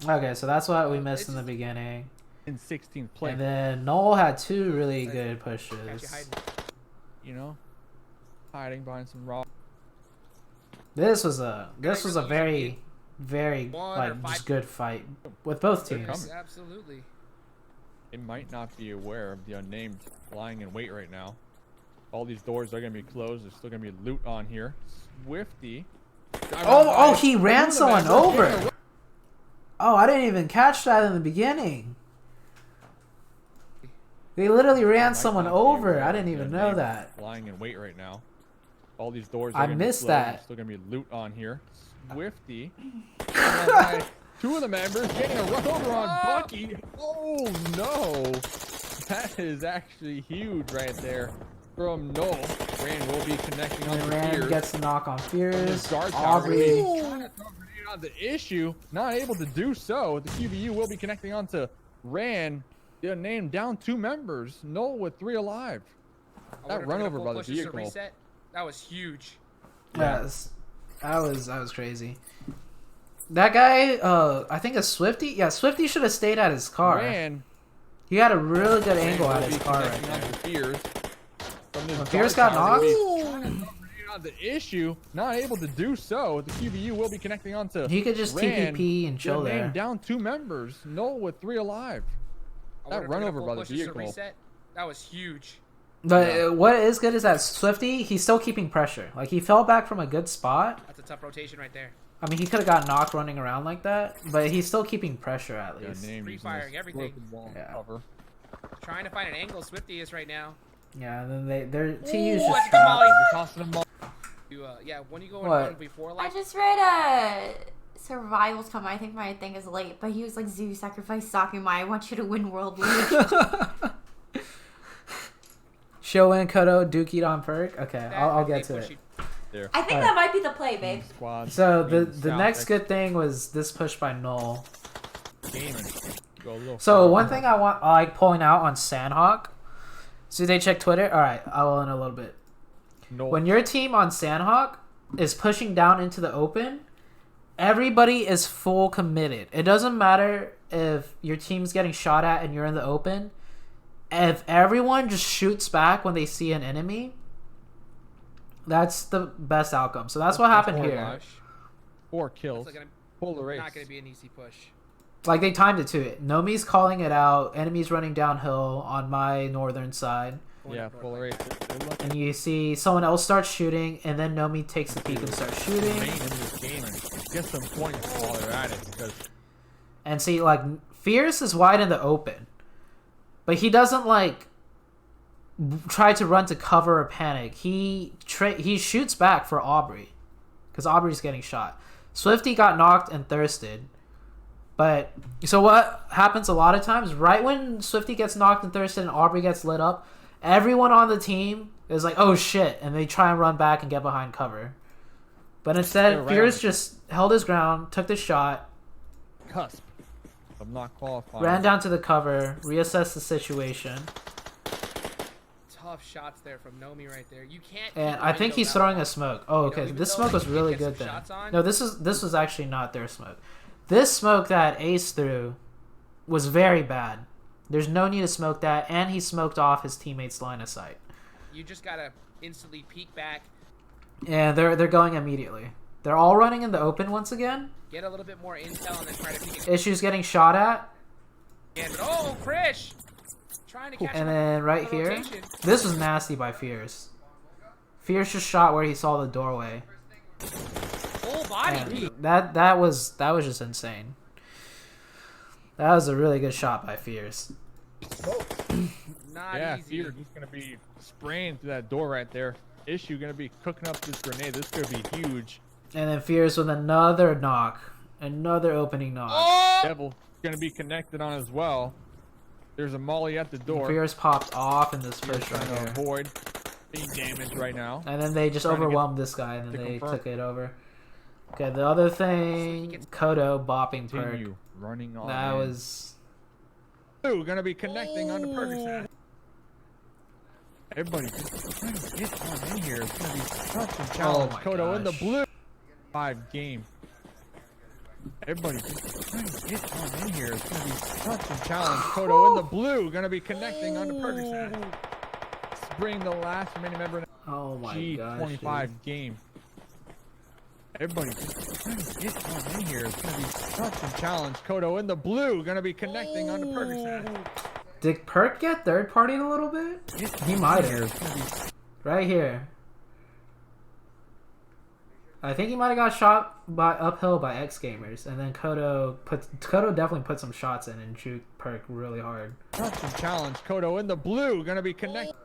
Speaker 3: Okay, so that's what we missed
Speaker 8: It's
Speaker 3: in the
Speaker 8: just-
Speaker 3: beginning.
Speaker 5: in 16th place.
Speaker 3: And then Noel had 2 really good
Speaker 8: Catch you
Speaker 3: pushes.
Speaker 8: hiding.
Speaker 5: You know, hiding behind some rock.
Speaker 3: This was a very very
Speaker 8: One or
Speaker 3: like
Speaker 8: five-
Speaker 3: just good fight with both
Speaker 5: They're
Speaker 3: teams.
Speaker 5: coming.
Speaker 8: Yes, absolutely.
Speaker 5: It might not be aware of the unnamed lying in wait right now. All these doors are gonna be closed. There's still gonna be loot on here. Swifty.
Speaker 3: Oh, he ran someone over. Oh, I didn't even catch that in the beginning. They literally ran
Speaker 5: Might
Speaker 3: someone
Speaker 5: not be
Speaker 3: over.
Speaker 5: aware
Speaker 3: I
Speaker 5: of
Speaker 3: didn't
Speaker 5: the
Speaker 3: even know
Speaker 5: unnamed
Speaker 3: that.
Speaker 5: Lying in wait right now. All these doors. Are
Speaker 3: I
Speaker 5: gonna be
Speaker 3: missed
Speaker 5: closed.
Speaker 3: that.
Speaker 5: There's still gonna be loot on here. Swifty. And then 2 of the members getting a run over on Bucky. Oh no! That is actually huge right there from Noel. Rand will be connecting on
Speaker 3: And
Speaker 5: the
Speaker 3: Rand
Speaker 5: Fears.
Speaker 3: gets the knock on Fears.
Speaker 5: Guard tower
Speaker 3: Aubrey.
Speaker 5: remaining. Trying to throw a grenade on the issue, not able to do so. The QBU will be connecting onto Rand. The unnamed down 2 members. Noel with 3 alive.
Speaker 8: Oh,
Speaker 5: That
Speaker 8: we're
Speaker 5: run
Speaker 8: gonna
Speaker 5: over
Speaker 8: full
Speaker 5: by the
Speaker 8: push this to
Speaker 5: vehicle.
Speaker 8: reset. That was huge.
Speaker 3: Yes, that was crazy. That guy, I think a Swifty. Yeah, Swifty should have stayed at his car.
Speaker 5: Rand.
Speaker 3: He had a really good angle
Speaker 5: will
Speaker 3: at his
Speaker 5: be
Speaker 3: car right
Speaker 5: connecting
Speaker 3: there.
Speaker 5: onto Fears. From this
Speaker 3: When Fears
Speaker 5: guard
Speaker 3: got
Speaker 5: tower,
Speaker 3: knocked?
Speaker 5: he'll be trying to throw a grenade on the issue, not able to do so. The QBU will be connecting onto
Speaker 3: He could just
Speaker 5: Rand.
Speaker 3: TPP and chill
Speaker 5: The unnamed
Speaker 3: there.
Speaker 5: down 2 members. Noel with 3 alive.
Speaker 8: Oh,
Speaker 5: That
Speaker 8: we're
Speaker 5: run
Speaker 8: gonna
Speaker 5: over
Speaker 8: full
Speaker 5: by the
Speaker 8: push this to
Speaker 5: vehicle.
Speaker 8: reset. That was huge.
Speaker 3: But
Speaker 5: Yeah.
Speaker 3: what is good is that Swifty, he's still keeping pressure. Like, he fell back from a good spot.
Speaker 8: That's a tough rotation right there.
Speaker 3: I mean, he could have got knocked running around like that, but he's still keeping pressure at
Speaker 5: Yeah,
Speaker 3: least.
Speaker 5: named
Speaker 8: Free
Speaker 5: using
Speaker 8: firing
Speaker 5: this
Speaker 8: everything.
Speaker 5: broken wall
Speaker 3: Yeah.
Speaker 5: cover.
Speaker 8: Trying to find an angle Swifty is right now.
Speaker 3: Yeah, and then their TU's
Speaker 8: Ooh,
Speaker 3: just
Speaker 8: that's the
Speaker 3: trapped.
Speaker 8: molly.
Speaker 5: Tossing them all.
Speaker 8: You, yeah, when you go
Speaker 3: What?
Speaker 8: in before
Speaker 4: I
Speaker 8: like
Speaker 4: just read Survival's coming. I think my thing is late, but he was like, Zoo, sacrifice Sakuma. I want you to win World League.
Speaker 3: Shoin, Kodo, Dookie on perk. Okay,
Speaker 8: that,
Speaker 3: I'll
Speaker 8: they
Speaker 3: get to
Speaker 8: push
Speaker 3: it.
Speaker 5: There.
Speaker 4: I think
Speaker 3: Alright.
Speaker 4: that might be the play, babe.
Speaker 5: Squad.
Speaker 3: So the
Speaker 5: South
Speaker 3: next
Speaker 5: X
Speaker 3: good thing was this push by Null.
Speaker 5: gaming. Go a little
Speaker 3: So
Speaker 5: further.
Speaker 3: one thing I like pulling out on Sandhawk. So they check Twitter. All right, I will in a little bit.
Speaker 5: No.
Speaker 3: When your team on Sandhawk is pushing down into the open, everybody is full committed. It doesn't matter if your team's getting shot at and you're in the open. If everyone just shoots back when they see an enemy, that's the best outcome. So that's what happened
Speaker 5: Four
Speaker 3: here.
Speaker 5: live. 4 kills.
Speaker 8: That's
Speaker 5: Pull the race.
Speaker 8: not going to be an easy push.
Speaker 3: Like, they timed it to it. Nomi's calling it out. Enemies running downhill on my northern side.
Speaker 5: Yeah, full the race. They're looking
Speaker 3: And you see someone else start shooting, and then Nomi takes the peek and starts shooting.
Speaker 5: to remain in this game and get some points while they're at it. Because
Speaker 3: And see, like, Fierce is wide in the open. But he doesn't, like, try to run to cover or panic. He shoots back for Aubrey. Because Aubrey's getting shot. Swifty got knocked and thirsted. But, so what happens a lot of times, right when Swifty gets knocked and thirsted and Aubrey gets lit up, everyone on the team is like, oh shit, and they try and run back and get behind cover. But instead,
Speaker 5: right
Speaker 3: Fierce
Speaker 5: on it.
Speaker 3: just held his ground, took the shot,
Speaker 5: cusp of not qualifying.
Speaker 3: ran down to the cover, reassessed the situation,
Speaker 8: Tough shots there from Nomi right there. You can't.
Speaker 3: and
Speaker 8: keep
Speaker 3: I think
Speaker 8: windows
Speaker 3: he's
Speaker 8: out
Speaker 3: throwing
Speaker 8: long.
Speaker 3: a smoke. Oh,
Speaker 8: You know,
Speaker 3: okay,
Speaker 8: even
Speaker 3: this
Speaker 8: though,
Speaker 3: smoke
Speaker 8: like,
Speaker 3: was
Speaker 8: you
Speaker 3: really
Speaker 8: get some
Speaker 3: good then.
Speaker 8: shots on-
Speaker 3: No, this was actually not their smoke. This smoke that Ace threw was very bad. There's no need to smoke that, and he smoked off his teammate's line of sight.
Speaker 8: You just gotta instantly peek back,
Speaker 3: And they're going immediately. They're all running in the open once again.
Speaker 8: get a little bit more intel, and then try to peek
Speaker 3: Issue's getting shot at.
Speaker 8: again. But oh, Krish! Trying to catch
Speaker 3: And
Speaker 8: him
Speaker 3: then right
Speaker 8: on the
Speaker 3: here,
Speaker 8: rotation.
Speaker 3: this was nasty by Fierce. Fierce just shot where he saw the doorway.
Speaker 8: Full body peek.
Speaker 3: And that was just insane. That was a really good shot by Fierce.
Speaker 8: Not
Speaker 5: Yeah,
Speaker 8: easy.
Speaker 5: Fear, he's gonna be spraying through that door right there. Issue gonna be cooking up this grenade. This could be huge.
Speaker 3: And then Fierce with another knock. Another opening knock.
Speaker 5: Devil gonna be connected on as well. There's a molly at the door.
Speaker 3: Fierce popped off in this first
Speaker 5: Trying
Speaker 3: round
Speaker 5: to
Speaker 3: here.
Speaker 5: avoid being damaged right now.
Speaker 3: And then they just
Speaker 5: Trying to get
Speaker 3: overwhelmed this guy and
Speaker 5: to
Speaker 3: then they
Speaker 5: confirm.
Speaker 3: took it over. Okay, the other thing, Kodo bopping perk.
Speaker 5: Continue running on.
Speaker 3: That
Speaker 5: in.
Speaker 3: was...
Speaker 5: Ooh, gonna be connecting on the Percocet. Everybody just trying to get on in here. It's gonna be such a challenge.
Speaker 3: my
Speaker 5: Kodo in the
Speaker 3: gosh.
Speaker 5: blue. 5 game. Everybody just trying to get on in here. It's gonna be such a challenge. Kodo in the blue. Gonna be connecting on the Percocet. Let's bring the last remaining member.
Speaker 3: Oh my gosh,
Speaker 5: G25
Speaker 3: dude.
Speaker 5: game. Everybody just trying to get on in here. It's gonna be such a challenge. Kodo in the blue. Gonna be connecting on the Percocet.
Speaker 3: Did Perk get third partied a little bit? He might have. Right here. I think he might have got shot by uphill by X Gamers, and then Kodo definitely put some shots in and juked Perk really hard.
Speaker 5: Such a challenge. Kodo in the blue. Gonna be connected.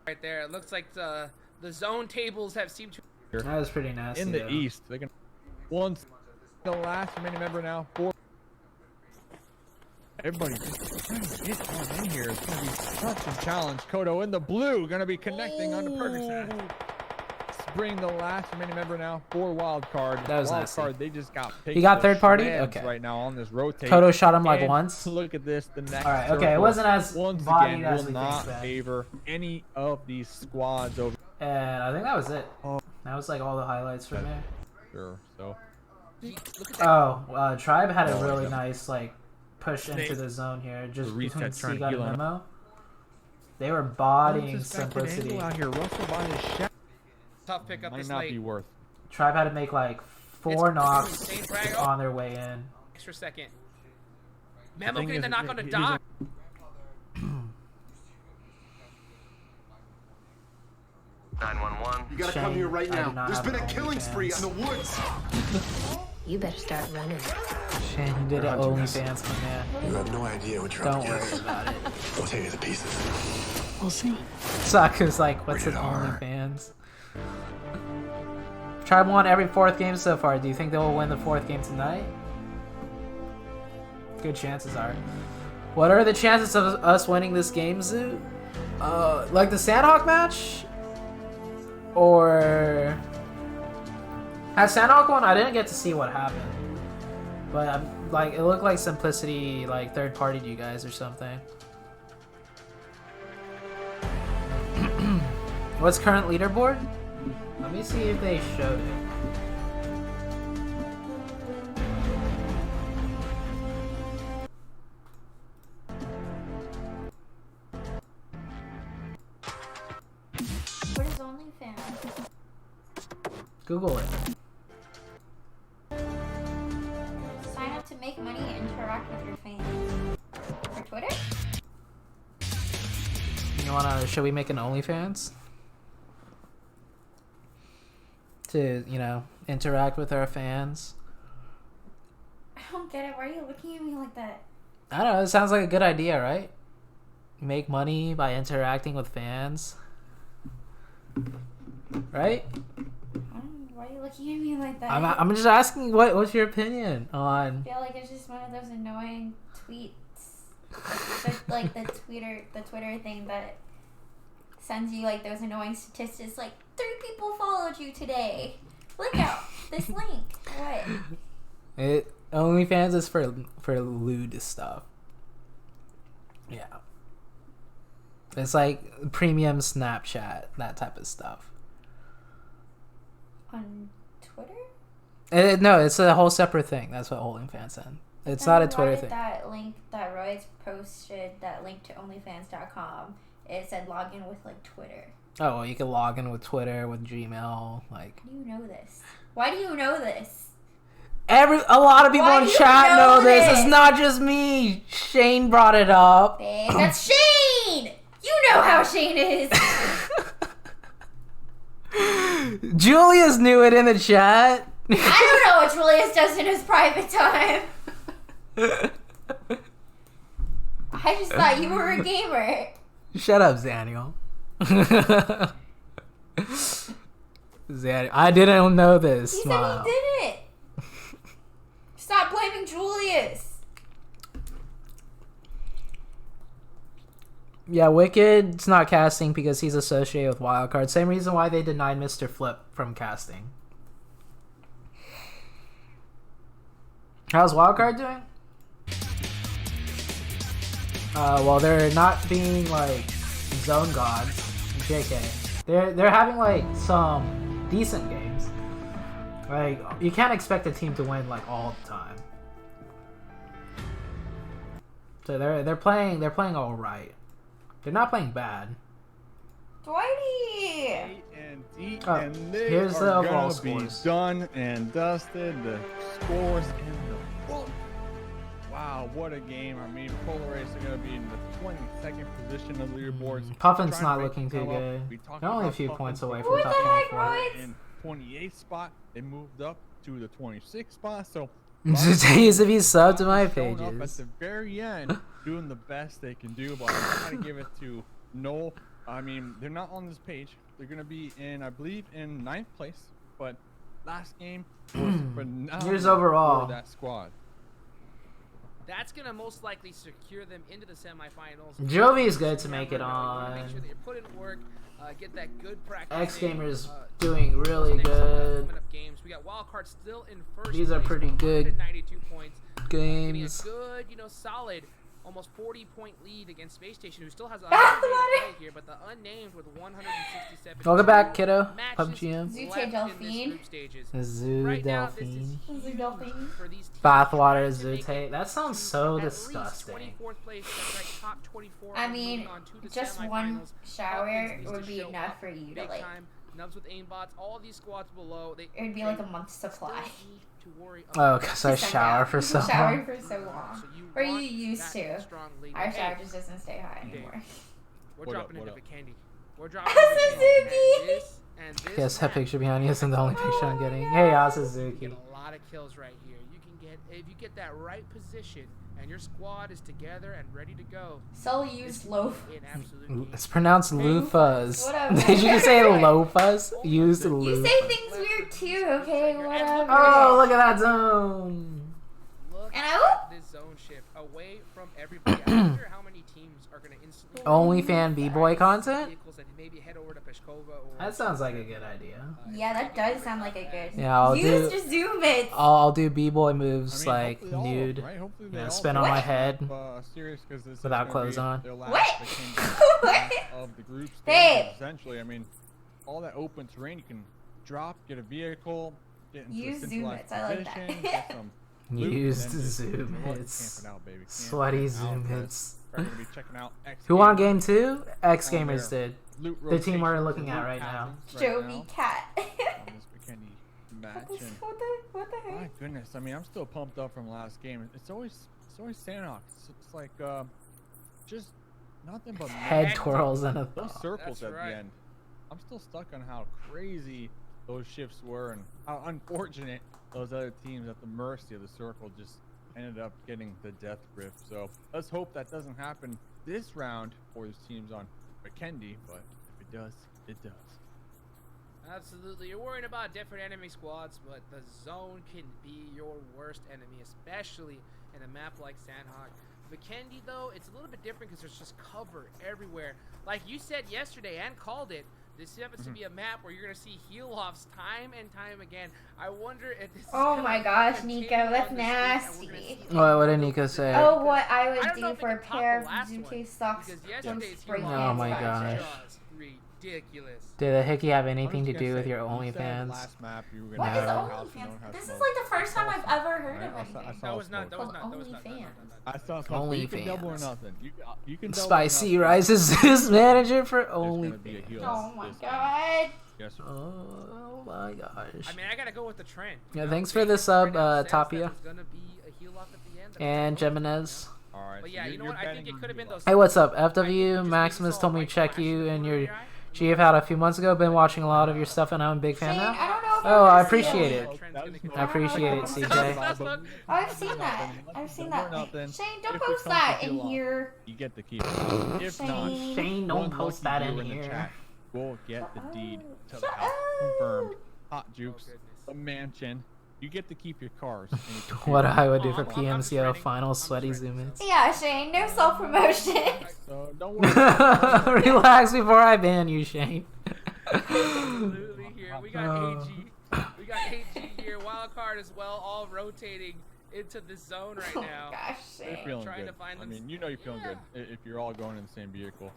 Speaker 8: Right there. It looks like the zone tables have seemed to.
Speaker 3: That was pretty nasty.
Speaker 5: In the
Speaker 3: though.
Speaker 5: east. They can once the last remaining member now. 4. Everybody just trying to get on in here. It's gonna be such a challenge. Kodo in the blue. Gonna be connecting on the Percocet. Let's bring the last remaining member now. 4 wild card.
Speaker 3: That was
Speaker 5: wild
Speaker 3: nasty.
Speaker 5: card. They just got picked.
Speaker 3: He got
Speaker 5: to
Speaker 3: third party?
Speaker 5: shreds
Speaker 3: Okay.
Speaker 5: Right now on this rotate.
Speaker 3: Kodo shot him like
Speaker 5: And
Speaker 3: once.
Speaker 5: Look at this. The next.
Speaker 3: Alright, okay, it
Speaker 5: circle,
Speaker 3: wasn't as
Speaker 5: once
Speaker 3: bodied
Speaker 5: again
Speaker 3: as
Speaker 5: will
Speaker 3: we
Speaker 5: not
Speaker 3: think then.
Speaker 5: favor any of these squads over.
Speaker 3: And I think that was it. That was like all the highlights from there.
Speaker 5: Sure. So.
Speaker 8: Look at that.
Speaker 3: Oh, Tribe had a
Speaker 5: Oh,
Speaker 3: really
Speaker 5: yeah.
Speaker 3: nice like push into the zone here. Just
Speaker 5: The reset
Speaker 3: between
Speaker 5: trying
Speaker 3: C
Speaker 5: to
Speaker 3: got a
Speaker 5: heal him.
Speaker 3: memo. They were
Speaker 5: What's
Speaker 3: bodying
Speaker 5: this guy put
Speaker 3: Simplicity.
Speaker 5: angle out here? Russell by his shot.
Speaker 8: Tough pickup
Speaker 5: Might
Speaker 8: this
Speaker 5: not
Speaker 8: late.
Speaker 5: be worth.
Speaker 3: Tribe had to make like 4
Speaker 8: It's
Speaker 3: knocks
Speaker 8: insane brag. Oh,
Speaker 3: on their way in.
Speaker 8: extra second. Memo
Speaker 5: thing
Speaker 8: getting the
Speaker 5: is,
Speaker 8: knock on the
Speaker 5: he's
Speaker 8: dock.
Speaker 9: 911.
Speaker 10: You gotta
Speaker 3: Shame
Speaker 10: come here right
Speaker 3: I do
Speaker 10: now.
Speaker 3: not
Speaker 10: There's
Speaker 3: have
Speaker 10: been a
Speaker 3: an
Speaker 10: killing spree in
Speaker 3: OnlyFans.
Speaker 10: the woods.
Speaker 11: You better start running.
Speaker 3: Shane, you did an OnlyFans, my man.
Speaker 10: You have no idea what you're
Speaker 3: Don't
Speaker 10: up
Speaker 3: worry
Speaker 10: against.
Speaker 3: about it.
Speaker 10: We'll take it to pieces.
Speaker 11: We'll see.
Speaker 3: Saku's like, what's his
Speaker 10: Rated R.
Speaker 3: OnlyFans? Tribe won every 4th game so far. Do you think they will win the 4th game tonight? Good chances are. What are the chances of us winning this game, Zoo? Like the Sandhawk match? Or... At Sandhawk one, I didn't get to see what happened. But, like, it looked like Simplicity, like, third-partied you guys or something. What's current leaderboard? Let me see if they showed it.
Speaker 4: What is OnlyFans?
Speaker 3: Google it.
Speaker 4: Sign up to make money and interact with your fans. For Twitter?
Speaker 3: Should we make an OnlyFans? To, you know, interact with our fans.
Speaker 4: I don't get it. Why are you looking at me like that?
Speaker 3: I don't know, it sounds like a good idea, right? Make money by interacting with fans. Right?
Speaker 4: Why are you looking at me like that?
Speaker 3: I'm just asking, what's your opinion on...
Speaker 4: I feel like it's just one of those annoying tweets. Like the Twitter thing that sends you like those annoying statistics like 3 people followed you today. Look out this link. What?
Speaker 3: OnlyFans is for lewd stuff. Yeah. It's like premium Snapchat, that type of stuff.
Speaker 4: On Twitter?
Speaker 3: No, it's a whole separate thing. That's what OnlyFans said. It's not a Twitter thing.
Speaker 4: That link that Royce posted, that link to OnlyFans.com, it said log in with like Twitter.
Speaker 3: Oh, well, you can log in with Twitter, with Gmail, like...
Speaker 4: How do you know this? Why do you know this?
Speaker 3: A lot of people
Speaker 4: Why
Speaker 3: in
Speaker 4: do you
Speaker 3: chat know this.
Speaker 4: this?
Speaker 3: It's not just me. Shane brought it up.
Speaker 4: Babe, that's Shane! You know how Shane is!
Speaker 3: Julius knew it in the chat.
Speaker 4: I don't know what Julius does in his private time. I just thought you were a gamer.
Speaker 3: Shut up, Zaniel. Zaniel, I didn't know this.
Speaker 4: He
Speaker 3: Smile.
Speaker 4: said he did it. Stop blaming Julius.
Speaker 3: Yeah, Wicked's not casting because he's associated with Wildcard. Same reason why they denied Mr. Flip from casting. How's Wildcard doing? Well, they're not being like zone gods. JK. They're having like some decent games. Like you can't expect a team to win like all the time. So they're playing all right. They're not playing bad.
Speaker 4: Dwighty.
Speaker 5: And they
Speaker 3: here's the
Speaker 5: are
Speaker 3: overall
Speaker 5: gonna be
Speaker 3: scores.
Speaker 5: done and dusted. The scores in the book. Wow, what a game! I mean, Polar Race are gonna be in the 22nd position of the leaderboards.
Speaker 3: Puffin's
Speaker 5: Trying to
Speaker 3: not
Speaker 5: make
Speaker 3: looking too
Speaker 5: themselves up.
Speaker 3: good.
Speaker 5: We talked
Speaker 3: They're only a
Speaker 5: about
Speaker 3: few
Speaker 5: Puffin
Speaker 3: points away
Speaker 4: Who
Speaker 3: from
Speaker 4: the
Speaker 3: top
Speaker 4: heck,
Speaker 3: 24.
Speaker 4: Roy?
Speaker 5: in 28th spot. They moved up to the 26th spot. So
Speaker 3: ZooTay used to be subbed to my
Speaker 5: showing up at
Speaker 3: pages.
Speaker 5: the very end, doing the best they can do. But I gotta give it to Noel. I mean, they're not on this page. They're gonna be in, I believe, in 9th place. But last game was phenomenal
Speaker 3: Here's overall.
Speaker 5: for that squad.
Speaker 8: That's gonna most likely secure them into the semifinals.
Speaker 3: Jovi is good to make it
Speaker 8: Remember, you wanna Make
Speaker 3: on.
Speaker 8: sure that you put in work, get that good practice.
Speaker 3: X
Speaker 8: in,
Speaker 3: Gamer's doing really
Speaker 8: next,
Speaker 3: good.
Speaker 8: coming up games. We got Wildcard still in first.
Speaker 3: These are
Speaker 8: place,
Speaker 3: pretty good
Speaker 8: 192 points. Getting a
Speaker 3: games.
Speaker 8: good, solid, almost 40-point lead against Space Station, who still has a 100 to play here, but the unnamed with 167.
Speaker 3: Welcome back, kiddo.
Speaker 8: matches
Speaker 3: PUBGM.
Speaker 4: ZooTay
Speaker 8: left in this
Speaker 4: Delphine.
Speaker 8: group stages.
Speaker 3: Zoo
Speaker 8: Right now, this is
Speaker 3: Delphine.
Speaker 8: huge
Speaker 4: Zoo Delphine.
Speaker 8: for these teams
Speaker 3: Bathwater
Speaker 8: trying to make
Speaker 3: ZooTay.
Speaker 8: it
Speaker 3: That sounds
Speaker 8: to
Speaker 3: so
Speaker 8: at least
Speaker 3: disgusting.
Speaker 8: 24th place, that's right, top 24,
Speaker 4: I
Speaker 8: and
Speaker 4: mean,
Speaker 8: moving on to the
Speaker 4: just one
Speaker 8: semifinals.
Speaker 4: shower
Speaker 8: Hopkins needs
Speaker 4: would
Speaker 8: to
Speaker 4: be
Speaker 8: show
Speaker 4: enough
Speaker 8: up
Speaker 4: for you to
Speaker 8: big
Speaker 4: like.
Speaker 8: time. Nubs with aimbots, all these squads below.
Speaker 4: It would be like a month's supply.
Speaker 3: Oh, because I
Speaker 4: Send
Speaker 3: shower
Speaker 4: out.
Speaker 3: for so
Speaker 4: Shower
Speaker 3: long.
Speaker 4: for so long. Or you used to. Our shower just doesn't stay hot anymore.
Speaker 8: We're
Speaker 5: What
Speaker 8: dropping
Speaker 5: up,
Speaker 8: into
Speaker 5: what
Speaker 8: Vikendi. We're dropping into Vikendi.
Speaker 4: Suzuki!
Speaker 8: And this
Speaker 3: Yes, that
Speaker 8: map
Speaker 3: picture behind you isn't the only picture I'm
Speaker 4: Oh my
Speaker 3: getting.
Speaker 4: God.
Speaker 3: Hey,
Speaker 8: You
Speaker 3: Suzuki.
Speaker 8: get a lot of kills right here. You can get, if you get that right position and your squad is together and ready to go,
Speaker 4: Sul used loaf.
Speaker 8: an absolute game.
Speaker 3: It's pronounced loofahs.
Speaker 4: Whatever.
Speaker 3: Did you just say loafahs? Used
Speaker 4: You
Speaker 3: loofahs.
Speaker 4: say things weird too, okay? Whatever.
Speaker 3: Oh, look at that zone.
Speaker 8: Look
Speaker 4: And
Speaker 8: at this zone shift away from everybody. I wonder how many teams are going to instantly
Speaker 3: OnlyFan B-boy content?
Speaker 8: vehicles and maybe head over to Peshkova or
Speaker 3: That sounds like a good idea.
Speaker 4: Yeah, that does sound like a good.
Speaker 3: Yeah, I'll
Speaker 4: Use
Speaker 3: do.
Speaker 4: to zoom it.
Speaker 3: I'll do b-boy moves like
Speaker 5: hopefully all of them,
Speaker 3: nude,
Speaker 5: right? Hopefully
Speaker 3: you
Speaker 5: they
Speaker 3: know,
Speaker 5: all
Speaker 3: spin
Speaker 5: do.
Speaker 3: on my head.
Speaker 5: Serious, 'cause this is
Speaker 3: without
Speaker 5: gonna
Speaker 3: clothes
Speaker 5: be
Speaker 3: on.
Speaker 5: their last
Speaker 4: What?
Speaker 5: vacation of the group stage,
Speaker 4: Babe.
Speaker 5: essentially. I mean, all that open terrain, you can drop, get a vehicle, get into
Speaker 4: Use
Speaker 5: a
Speaker 4: zoom
Speaker 5: centralized
Speaker 4: hits, I like that.
Speaker 5: position, get some loot,
Speaker 3: Used
Speaker 5: and then just
Speaker 3: zoom
Speaker 5: camping out,
Speaker 3: hits.
Speaker 5: baby.
Speaker 3: Sweaty
Speaker 5: Camping
Speaker 3: zoom
Speaker 5: out,
Speaker 3: hits.
Speaker 5: We're gonna be checking out X
Speaker 3: Who won
Speaker 5: Gamers
Speaker 3: game 2? X
Speaker 5: on
Speaker 3: Gamers
Speaker 5: their
Speaker 3: did.
Speaker 5: loot
Speaker 3: The team we're
Speaker 5: rotation
Speaker 3: looking
Speaker 5: for
Speaker 3: at
Speaker 5: loot
Speaker 3: right now.
Speaker 5: patterns right
Speaker 4: Jovi
Speaker 5: now
Speaker 4: cat.
Speaker 5: on this Bikini match. And
Speaker 4: What the
Speaker 5: my
Speaker 4: heck?
Speaker 5: goodness, I mean, I'm still pumped up from last game. It's always Sandhawk. It's like just nothing but
Speaker 3: Head
Speaker 5: magic.
Speaker 3: twirls and a
Speaker 5: Those
Speaker 3: thought.
Speaker 5: circles
Speaker 8: That's
Speaker 5: at
Speaker 8: right.
Speaker 5: the end. I'm still stuck on how crazy those shifts were and how unfortunate those other teams at the mercy of the circle just ended up getting the death grip. So let's hope that doesn't happen this round for these teams on McKendy, but if it does, it does.
Speaker 8: Absolutely. You're worrying about different enemy squads, but the zone can be your worst enemy, especially in a map like Sandhawk. Vikendi, though, it's a little bit different because there's just cover everywhere. Like you said yesterday and called it, this happens to be a map where you're going to see heal-offs time and time again. I wonder if this is
Speaker 4: Oh
Speaker 8: gonna
Speaker 4: my gosh,
Speaker 8: continue
Speaker 4: Nico,
Speaker 8: on
Speaker 4: that's
Speaker 8: this week, and we're gonna
Speaker 4: nasty.
Speaker 8: see
Speaker 3: What did Nico say?
Speaker 4: Oh, what I
Speaker 8: I
Speaker 4: would
Speaker 8: don't know
Speaker 4: do
Speaker 8: if
Speaker 4: for
Speaker 8: it
Speaker 4: a
Speaker 8: can top
Speaker 4: pair
Speaker 8: the
Speaker 4: of
Speaker 8: last one,
Speaker 4: ZooTay socks
Speaker 8: because
Speaker 4: from
Speaker 8: yesterday's
Speaker 4: spring
Speaker 8: heal-offs
Speaker 3: Oh my
Speaker 8: were
Speaker 3: gosh.
Speaker 8: just ridiculous.
Speaker 3: Did the hickey have
Speaker 5: I'm
Speaker 3: anything to
Speaker 5: just gonna
Speaker 3: do with
Speaker 5: say,
Speaker 3: your
Speaker 5: you said
Speaker 3: OnlyFans?
Speaker 5: last map you were gonna
Speaker 4: What is
Speaker 5: have a house and
Speaker 4: OnlyFans?
Speaker 5: don't have
Speaker 4: This is
Speaker 5: smoke.
Speaker 4: like the first time I've
Speaker 5: Awesome.
Speaker 4: ever heard
Speaker 5: Right?
Speaker 4: of
Speaker 5: I
Speaker 4: anything.
Speaker 5: saw
Speaker 8: That was not,
Speaker 5: smoke.
Speaker 8: that was not,
Speaker 4: Called
Speaker 8: that was not, that was not, that was
Speaker 4: OnlyFans.
Speaker 8: not.
Speaker 5: I saw something. You can double or
Speaker 3: OnlyFans.
Speaker 5: nothing. You can double
Speaker 3: Spicy
Speaker 5: or nothing.
Speaker 3: rises this manager for
Speaker 5: There's gonna be a
Speaker 3: OnlyFans.
Speaker 5: heal
Speaker 4: Oh my
Speaker 5: this
Speaker 4: god.
Speaker 5: Yes, sir.
Speaker 3: Oh my gosh.
Speaker 8: I mean, I gotta go with the trend.
Speaker 3: Yeah,
Speaker 8: You know,
Speaker 3: thanks for the
Speaker 8: Vegas
Speaker 3: sub,
Speaker 8: right now says that
Speaker 3: Tapia.
Speaker 8: there's gonna be a heal off at the end, that's
Speaker 3: And
Speaker 8: gonna go,
Speaker 3: Jimenez.
Speaker 5: All right.
Speaker 8: But
Speaker 5: so
Speaker 8: yeah,
Speaker 5: you're-
Speaker 8: you know
Speaker 5: you're
Speaker 8: what? I think
Speaker 5: betting
Speaker 8: it could have been
Speaker 5: on
Speaker 8: those.
Speaker 3: Hey, what's up?
Speaker 8: I think
Speaker 3: FW
Speaker 8: just
Speaker 3: Maximus
Speaker 8: saw
Speaker 3: told me
Speaker 8: white
Speaker 3: check
Speaker 8: flash
Speaker 3: you
Speaker 8: in the
Speaker 3: and
Speaker 8: corner
Speaker 3: your
Speaker 8: of eye.
Speaker 3: GF out a few months ago. Been watching a lot of your stuff and I'm a big fan
Speaker 4: Shane,
Speaker 3: now.
Speaker 4: I don't know if
Speaker 3: Oh,
Speaker 4: I'm
Speaker 3: I
Speaker 4: gonna see
Speaker 3: appreciate
Speaker 4: it.
Speaker 3: it.
Speaker 5: That
Speaker 3: I appreciate it, CJ.
Speaker 4: I've seen that. I've seen that. Shane, don't post that in here.
Speaker 5: You get the keeper. If not,
Speaker 3: Shane, don't
Speaker 5: one
Speaker 3: post
Speaker 5: lucky
Speaker 3: that in
Speaker 5: viewer the
Speaker 3: here.
Speaker 5: chat will get the deed to the house. Confirmed. Hot Jukes, the mansion. You get to keep your cars. And you can
Speaker 3: What
Speaker 5: choose.
Speaker 3: I would do for PMCO final sweaty zoom ins.
Speaker 4: Yeah, Shane, no self-promotion.
Speaker 5: So don't worry.
Speaker 3: Relax before I ban you, Shane.
Speaker 8: Absolutely here. We got AG. We got AG here. Wild card as well, all rotating into the zone right now.
Speaker 4: Oh gosh,
Speaker 5: They're
Speaker 4: Shane.
Speaker 5: feeling
Speaker 8: Trying
Speaker 5: good.
Speaker 8: to find
Speaker 5: I
Speaker 8: them.
Speaker 5: mean, you know you're feeling good if you're all going in the same vehicle.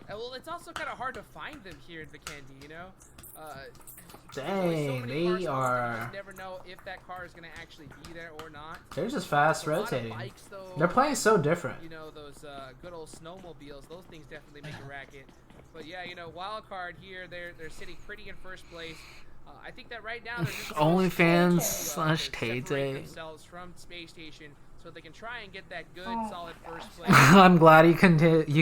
Speaker 8: Well, it's also kind of hard to find them here in Vikendi, you know?
Speaker 3: Dang, they
Speaker 8: You
Speaker 3: are.
Speaker 8: just never know if that car is going to actually be there or not.
Speaker 3: They're just fast
Speaker 8: A lot of
Speaker 3: rotating.
Speaker 8: bikes, though,
Speaker 3: They're playing so different.
Speaker 8: You know, those good old snowmobiles, those things definitely make a racket. But yeah, you know, wild card here, they're sitting pretty in first place. I think that right now they're just
Speaker 3: OnlyFans
Speaker 8: to
Speaker 3: /
Speaker 8: separate
Speaker 3: ZooTay.
Speaker 8: themselves from Space Station so they can try and get that good, solid first place.
Speaker 3: I'm glad you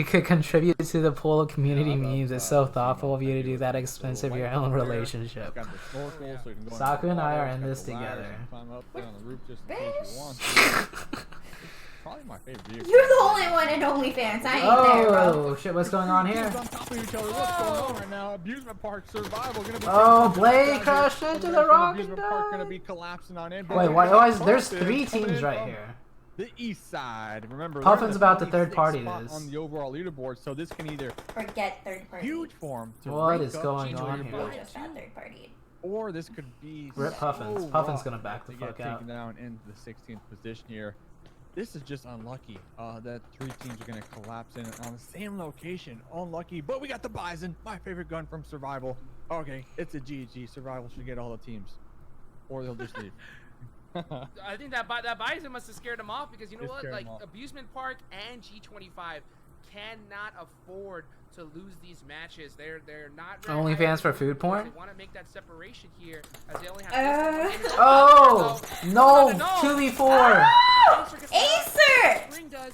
Speaker 3: could contribute to the pool of community memes. It's so thoughtful of you to do that expensive your own relationship.
Speaker 5: Got the snorkel, so you can go
Speaker 3: Saku
Speaker 5: into
Speaker 3: and
Speaker 5: the
Speaker 3: I
Speaker 5: water.
Speaker 3: are in
Speaker 5: Got
Speaker 3: this
Speaker 5: the ladder,
Speaker 3: together.
Speaker 5: you can climb up there on the roof just in case you want to. Probably my favorite vehicle.
Speaker 4: You're the only one in OnlyFans. I ain't there, bro.
Speaker 3: Oh shit! What's going on here?
Speaker 5: On top of each other. What's going on right now? Amusement park survival. Gonna be
Speaker 3: Oh, Blade crashed into the rock and
Speaker 5: Amusement park gonna
Speaker 3: died.
Speaker 5: be collapsing on in.
Speaker 3: Wait, why is there's 3 teams right here?
Speaker 5: The east side. Remember,
Speaker 3: Puffin's about to
Speaker 5: 26th
Speaker 3: third party
Speaker 5: spot
Speaker 3: this.
Speaker 5: on the overall leaderboard, so this can either
Speaker 4: Forget third party.
Speaker 5: huge form to
Speaker 3: What
Speaker 5: rank
Speaker 3: is
Speaker 5: up
Speaker 3: going
Speaker 5: to
Speaker 3: on
Speaker 5: the
Speaker 3: here?
Speaker 4: We
Speaker 5: leaderboard,
Speaker 4: just got third party.
Speaker 5: or this could be
Speaker 3: Rip
Speaker 5: so
Speaker 3: Puffins. Puffin's
Speaker 5: rough
Speaker 3: gonna back the
Speaker 5: to get
Speaker 3: fuck out.
Speaker 5: taken down into the 16th position here. This is just unlucky that 3 teams are going to collapse in on the same location. Unlucky, but we got the Bison, my favorite gun from Survival. Okay, it's a GG. Survival should get all the teams, or they'll just leave.
Speaker 8: I think that Bison must have scared them off because you know
Speaker 5: It
Speaker 8: what?
Speaker 5: scared
Speaker 8: Like
Speaker 5: 'em off.
Speaker 8: Abusement Park and G25 cannot afford to lose these matches. They're not very
Speaker 3: OnlyFans
Speaker 8: high
Speaker 3: for
Speaker 8: up
Speaker 3: food porn?
Speaker 8: They want to make that separation here as they only have
Speaker 3: Oh
Speaker 8: So-
Speaker 3: no!
Speaker 8: no.
Speaker 3: 2v4.
Speaker 4: Acer!
Speaker 8: Spring does.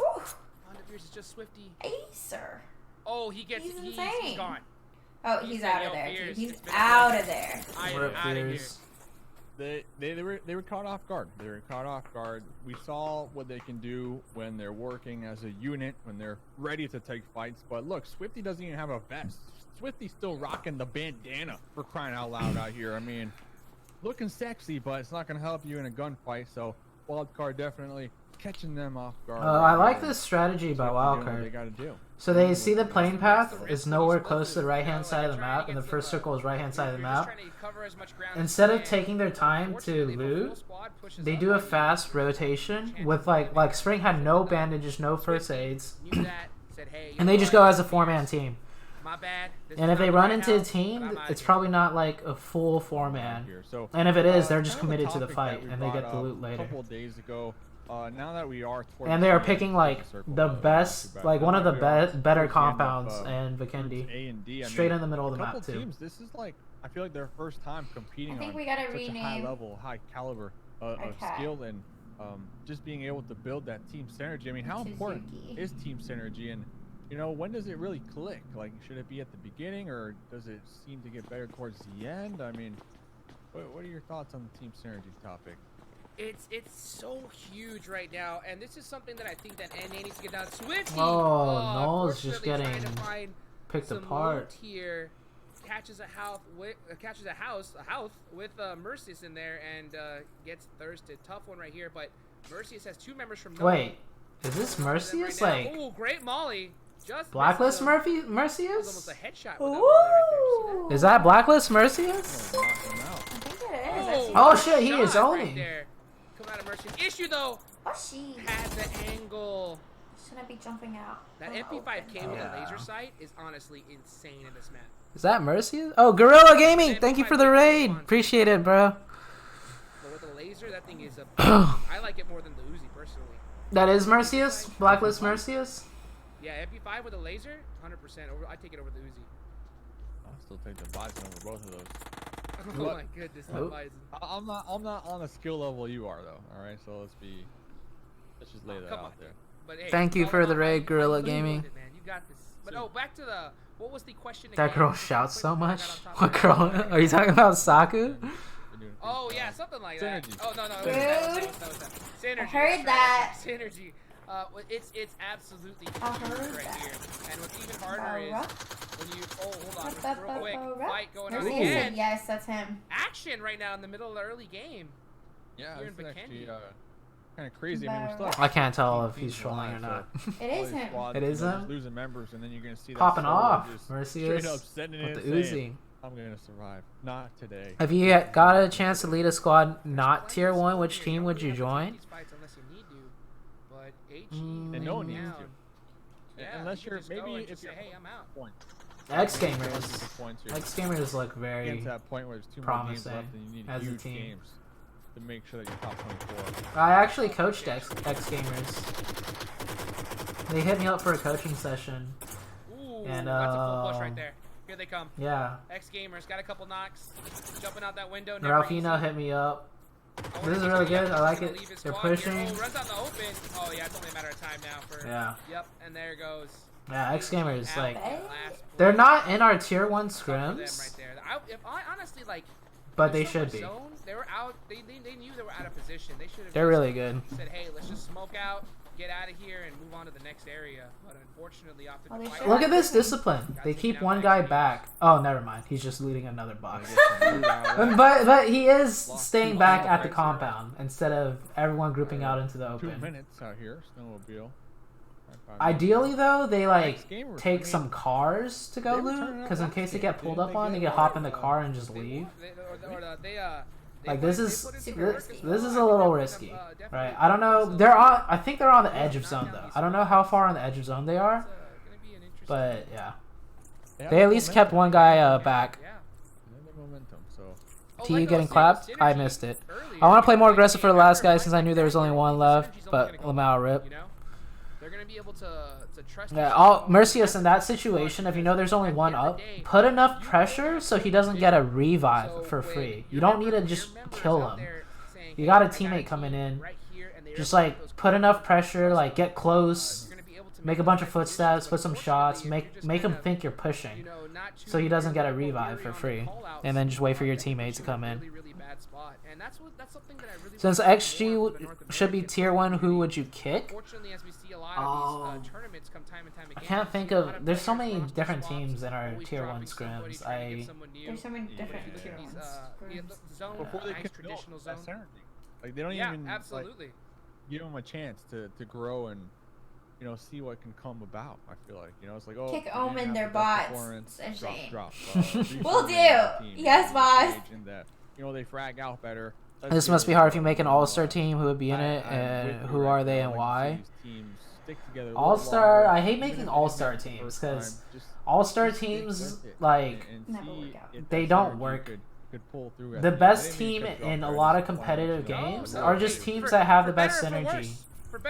Speaker 4: Ooh,
Speaker 8: On the Beers is just Swifty.
Speaker 4: Acer.
Speaker 8: Oh, he's
Speaker 4: insane.
Speaker 8: gone.
Speaker 4: Oh,
Speaker 8: He's
Speaker 4: he's
Speaker 8: like,
Speaker 4: out
Speaker 8: yo,
Speaker 4: of there,
Speaker 8: Beers,
Speaker 4: dude. He's
Speaker 8: it's been a
Speaker 4: out
Speaker 8: pleasure.
Speaker 4: of there.
Speaker 8: I am
Speaker 3: Rip
Speaker 8: out of here.
Speaker 3: Beers.
Speaker 5: They were caught off guard. They were caught off guard. We saw what they can do when they're working as a unit, when they're ready to take fights. But look, Swifty doesn't even have a vest. Swifty's still rocking the bandana, for crying out loud out here. I mean, looking sexy, but it's not going to help you in a gunfight. So Wildcard definitely catching them off guard.
Speaker 3: I like this strategy by
Speaker 5: What they
Speaker 3: Wildcard.
Speaker 5: got to do.
Speaker 3: So they see the plane path is nowhere close to the right hand side of the map, and the first circle is right hand side of the map. Instead of taking their time to loot, they do a fast rotation with like Spring had no bandages, no first aids, and they just go as a 4-man team. And if they run into a team, it's probably not like a full 4-man. And if it is, they're just committed to the fight and they get the loot
Speaker 5: A
Speaker 3: later.
Speaker 5: couple of days ago, now that we are towards
Speaker 3: And they are
Speaker 5: the
Speaker 3: picking
Speaker 5: end
Speaker 3: like
Speaker 5: of circle,
Speaker 3: the
Speaker 5: now
Speaker 3: best,
Speaker 5: back
Speaker 3: like one of the
Speaker 5: we are
Speaker 3: better
Speaker 5: towards the end of,
Speaker 3: compounds in
Speaker 5: groups
Speaker 3: Vikendi.
Speaker 5: A and D. I
Speaker 3: Straight
Speaker 5: mean,
Speaker 3: in the middle of the
Speaker 5: a couple
Speaker 3: map too.
Speaker 5: teams, this is like, I feel like their first time competing
Speaker 4: I think
Speaker 5: on
Speaker 4: we gotta
Speaker 5: such a high
Speaker 4: rename
Speaker 5: level, high caliber of
Speaker 4: Okay.
Speaker 5: skill, and just being able to build that team synergy. I mean, how important
Speaker 4: Suzuki.
Speaker 5: is team synergy, and you know, when does it really click? Like, should it be at the beginning, or does it seem to get better towards the end? I mean, what are your thoughts on the team synergy topic?
Speaker 8: It's so huge right now, and this is something that I think that NA needs to get down. Swifty!
Speaker 3: Oh, Noel's just
Speaker 8: unfortunately trying
Speaker 3: getting
Speaker 8: to find
Speaker 3: picked
Speaker 8: some
Speaker 3: apart.
Speaker 8: loot here. Catches a house with Mercius in there, and gets thirsted. Tough one right here, but Mercius has 2 members from Noel.
Speaker 3: Wait, is this Mercius? Like
Speaker 8: Oh, great Molly! Just
Speaker 3: Blacklist
Speaker 8: missed him.
Speaker 3: Mercius?
Speaker 8: That was almost a headshot with that Molly right there. See that?
Speaker 3: Is that Blacklist Mercius?
Speaker 5: Knock him out.
Speaker 4: I think it is.
Speaker 3: Oh shit, he is
Speaker 8: shot
Speaker 3: owning.
Speaker 8: Right there. Come out of Mercius. Issue though
Speaker 4: Oh, she
Speaker 8: had the angle.
Speaker 4: shouldn't be jumping out.
Speaker 8: That
Speaker 4: from
Speaker 8: MP5K
Speaker 4: open.
Speaker 8: with a
Speaker 3: Yeah.
Speaker 8: laser sight is honestly insane in this map.
Speaker 3: Is that Mercius? Oh, Gorilla Gaming, thank you for the raid. Appreciate it, bro.
Speaker 8: But with a laser, that thing is a. I like it more than the Uzi personally.
Speaker 3: That is Mercius? Blacklist Mercius?
Speaker 8: Yeah, MP5 with a laser, 100%. I take it over the Uzi.
Speaker 5: I'll still take the Bison over both of those.
Speaker 8: Oh
Speaker 5: What?
Speaker 8: my goodness,
Speaker 3: Oh.
Speaker 8: the Bison.
Speaker 5: I'm not on the skill level you are though. All right, so let's just lay that
Speaker 8: Come
Speaker 5: out
Speaker 8: on.
Speaker 5: there.
Speaker 8: But hey,
Speaker 3: Thank you
Speaker 8: all
Speaker 3: for
Speaker 8: in
Speaker 3: the
Speaker 8: all,
Speaker 3: raid,
Speaker 8: I
Speaker 3: Gorilla
Speaker 8: believe
Speaker 3: Gaming.
Speaker 8: in it, man. You got this. But oh, back to the What was the question
Speaker 3: That
Speaker 8: again?
Speaker 3: girl
Speaker 8: Just
Speaker 3: shouts
Speaker 8: quick
Speaker 3: so
Speaker 8: before I
Speaker 3: much.
Speaker 8: got on top
Speaker 3: What
Speaker 8: of
Speaker 3: girl?
Speaker 8: that.
Speaker 3: Are you talking about Saku?
Speaker 8: Oh yeah, something like that.
Speaker 5: Synergy.
Speaker 8: Oh no,
Speaker 4: Rude.
Speaker 8: Synergy.
Speaker 4: I heard
Speaker 8: that's
Speaker 4: that.
Speaker 8: right, Synergy. It's absolutely
Speaker 4: I
Speaker 8: huge
Speaker 4: heard
Speaker 8: right
Speaker 4: that.
Speaker 8: here. And what's even harder is when you hold on real quick, fight going on
Speaker 4: Mercy
Speaker 8: again.
Speaker 4: said yes, that's him.
Speaker 8: Action right now in the middle of the early game.
Speaker 5: Yeah,
Speaker 8: Here in
Speaker 5: this is actually
Speaker 8: Bikini.
Speaker 5: kind of crazy. I mean, we're still
Speaker 3: I can't tell if
Speaker 5: 15
Speaker 3: he's trolling or
Speaker 5: alive,
Speaker 3: not.
Speaker 5: so
Speaker 4: It
Speaker 5: all
Speaker 4: is
Speaker 5: these
Speaker 4: him.
Speaker 5: squads,
Speaker 3: It is
Speaker 5: you know, just
Speaker 3: him?
Speaker 5: losing members, and then you're gonna see that
Speaker 3: Popping
Speaker 5: solo
Speaker 3: off.
Speaker 5: just
Speaker 3: Mercius
Speaker 5: straight up sending
Speaker 3: with
Speaker 5: it,
Speaker 3: the
Speaker 5: saying,
Speaker 3: Uzi.
Speaker 5: I'm gonna survive. Not today.
Speaker 3: If you got a chance to lead a squad not tier 1, which team would you join?
Speaker 8: These fights unless you need to, but AG
Speaker 5: And no one needs
Speaker 8: down.
Speaker 5: to.
Speaker 8: Yeah,
Speaker 5: Unless
Speaker 8: you
Speaker 5: you're
Speaker 8: can just go
Speaker 5: maybe
Speaker 8: and
Speaker 5: if
Speaker 8: say,
Speaker 5: you're
Speaker 8: hey, I'm out.
Speaker 5: point.
Speaker 3: X
Speaker 5: Maybe
Speaker 3: Gamers.
Speaker 5: points here.
Speaker 3: X Gamers look
Speaker 5: Getting
Speaker 3: very
Speaker 5: to that point where there's 2 more games
Speaker 3: promising
Speaker 5: left and you need
Speaker 3: as a
Speaker 5: huge
Speaker 3: team.
Speaker 5: games to make sure that you're top 24.
Speaker 3: I actually coached X Gamers. They hit me up for a coaching session.
Speaker 8: Ooh,
Speaker 3: And,
Speaker 8: that's a full push right there. Here they come.
Speaker 3: Yeah.
Speaker 8: X Gamers got a couple knocks, jumping out that window. Never
Speaker 3: Ralphino
Speaker 8: easy.
Speaker 3: hit me up.
Speaker 8: I
Speaker 3: This
Speaker 8: wonder
Speaker 3: is
Speaker 8: if
Speaker 3: really
Speaker 8: he's
Speaker 3: good. I like
Speaker 8: gonna
Speaker 3: it.
Speaker 8: leave his
Speaker 3: They're
Speaker 8: squad here.
Speaker 3: pushing.
Speaker 8: Oh, runs out in the open. Oh yeah, it's only a matter of time now for.
Speaker 3: Yeah.
Speaker 8: Yep, and there goes.
Speaker 3: Yeah, X Gamers,
Speaker 8: Out
Speaker 3: like,
Speaker 8: in last
Speaker 3: they're
Speaker 8: place.
Speaker 3: not in our tier 1
Speaker 8: Tough for them
Speaker 3: scrims,
Speaker 8: right there. If I honestly like.
Speaker 3: but they
Speaker 8: there's so
Speaker 3: should
Speaker 8: much
Speaker 3: be.
Speaker 8: zone, they were out. They knew they were out of position. They should have.
Speaker 3: They're really good.
Speaker 8: Said, hey, let's just smoke out, get out of here, and move on to the next area. But unfortunately, after
Speaker 4: Well,
Speaker 8: the
Speaker 4: they
Speaker 8: fight,
Speaker 4: should
Speaker 3: Look at this discipline. They keep one guy back. Oh, never mind. He's just looting another box. But he is staying back at the compound instead of everyone grouping out into the
Speaker 5: 2
Speaker 3: open.
Speaker 5: minutes out here, snowmobile.
Speaker 3: Ideally, though, they like
Speaker 5: Gamers, I
Speaker 3: take
Speaker 5: mean,
Speaker 3: some cars to go
Speaker 5: they were
Speaker 3: loot
Speaker 5: turning out
Speaker 3: because in
Speaker 5: last
Speaker 3: case they
Speaker 5: game,
Speaker 3: get pulled
Speaker 5: didn't
Speaker 3: up
Speaker 5: they
Speaker 3: on, they
Speaker 5: get,
Speaker 3: can hop in the car and just
Speaker 8: They
Speaker 3: leave.
Speaker 8: won- they
Speaker 3: Like
Speaker 8: put-
Speaker 3: this
Speaker 8: they
Speaker 3: is
Speaker 8: put in some
Speaker 3: this,
Speaker 8: work as
Speaker 3: this
Speaker 8: well.
Speaker 3: is
Speaker 8: I
Speaker 3: a
Speaker 8: think
Speaker 3: little
Speaker 8: they're
Speaker 3: risky,
Speaker 8: definitely
Speaker 3: right? I don't know.
Speaker 8: so
Speaker 3: They're on. I think they're on the edge of
Speaker 8: knock
Speaker 3: zone
Speaker 8: down
Speaker 3: though.
Speaker 8: these
Speaker 3: I don't know how far on the edge of zone they are,
Speaker 8: It's, gonna be an interesting
Speaker 3: but yeah,
Speaker 5: have
Speaker 3: they at least kept one guy back.
Speaker 8: Yeah.
Speaker 5: They have momentum, so.
Speaker 8: Oh,
Speaker 3: T
Speaker 8: like I
Speaker 3: getting
Speaker 8: was saying,
Speaker 3: clapped.
Speaker 8: with
Speaker 3: I
Speaker 8: Synergy
Speaker 3: missed it.
Speaker 8: earlier,
Speaker 3: I want to play more
Speaker 8: like,
Speaker 3: aggressive for the last
Speaker 8: after
Speaker 3: guy
Speaker 8: a
Speaker 3: since I
Speaker 8: fight
Speaker 3: knew
Speaker 8: like
Speaker 3: there was
Speaker 8: that,
Speaker 3: only one
Speaker 8: Synergy's
Speaker 3: left,
Speaker 8: only
Speaker 3: but
Speaker 8: gonna go
Speaker 3: Lamau
Speaker 8: up,
Speaker 3: rip.
Speaker 8: you know? They're gonna be able to trust.
Speaker 3: Yeah,
Speaker 8: each
Speaker 3: all
Speaker 8: other.
Speaker 3: Mercius in that situation, if you know there's only one up, put enough pressure so he doesn't get a revive
Speaker 8: So
Speaker 3: for
Speaker 8: when
Speaker 3: free. You
Speaker 8: your
Speaker 3: don't need
Speaker 8: member-
Speaker 3: to
Speaker 8: when
Speaker 3: just
Speaker 8: your member is
Speaker 3: kill
Speaker 8: out
Speaker 3: him.
Speaker 8: there saying,
Speaker 3: You
Speaker 8: "Hey,
Speaker 3: got a
Speaker 8: I got
Speaker 3: teammate coming
Speaker 8: team
Speaker 3: in.
Speaker 8: right here," and they
Speaker 3: Just
Speaker 8: are
Speaker 3: like
Speaker 8: those
Speaker 3: put enough pressure,
Speaker 8: close,
Speaker 3: like get close,
Speaker 8: you're gonna be able to
Speaker 3: make a
Speaker 8: the
Speaker 3: bunch of
Speaker 8: right decisions,
Speaker 3: footsteps,
Speaker 8: but
Speaker 3: put some shots,
Speaker 8: unfortunately, if you're just
Speaker 3: make him
Speaker 8: kind of,
Speaker 3: think you're pushing,
Speaker 8: you know, not
Speaker 3: so he
Speaker 8: too
Speaker 3: doesn't get a
Speaker 8: weary
Speaker 3: revive for
Speaker 8: on the
Speaker 3: free,
Speaker 8: call-outs,
Speaker 3: and then just wait for your
Speaker 8: that puts
Speaker 3: teammate
Speaker 8: you
Speaker 3: to
Speaker 8: in
Speaker 3: come
Speaker 8: a
Speaker 3: in.
Speaker 8: really, really bad spot. And that's something that I really
Speaker 3: Since
Speaker 8: want to
Speaker 3: XG
Speaker 8: see more of the North
Speaker 3: should be
Speaker 8: American
Speaker 3: tier 1, who
Speaker 8: community.
Speaker 3: would you kick?
Speaker 8: Unfortunately, as we see a lot
Speaker 3: Oh.
Speaker 8: of these tournaments come time and time again,
Speaker 3: I can't
Speaker 8: you
Speaker 3: think
Speaker 8: see a lot
Speaker 3: of. There's so
Speaker 8: players
Speaker 3: many
Speaker 8: roster
Speaker 3: different
Speaker 8: swaps,
Speaker 3: teams in our
Speaker 8: always
Speaker 3: tier 1
Speaker 8: dropping somebody,
Speaker 3: scrims.
Speaker 8: trying to get someone new.
Speaker 4: There's so many different
Speaker 8: If you look
Speaker 4: tier
Speaker 8: at these,
Speaker 4: ones.
Speaker 8: the zone,
Speaker 5: Before they
Speaker 8: nice
Speaker 5: could
Speaker 8: traditional
Speaker 5: build
Speaker 8: zone.
Speaker 5: that synergy. Like they don't
Speaker 8: Yeah,
Speaker 5: even like,
Speaker 8: absolutely.
Speaker 5: give them a chance to grow and see what can come about. I feel like it's like
Speaker 4: Kick
Speaker 5: we
Speaker 4: Omen
Speaker 5: didn't have
Speaker 4: their
Speaker 5: the best
Speaker 4: bots,
Speaker 5: performance,
Speaker 4: essentially.
Speaker 5: drop.
Speaker 4: Will
Speaker 5: reform
Speaker 4: do.
Speaker 5: the team,
Speaker 4: Yes, boss.
Speaker 5: and that they frag out better.
Speaker 3: This must be hard if you make an all-star team. Who would be in it, and who are they, and why? All-star. I hate making all-star teams because all-star teams like
Speaker 4: Never work out.
Speaker 3: they don't work.
Speaker 5: Could pull through
Speaker 3: The best team in a lot of competitive games are just teams that have the best synergy.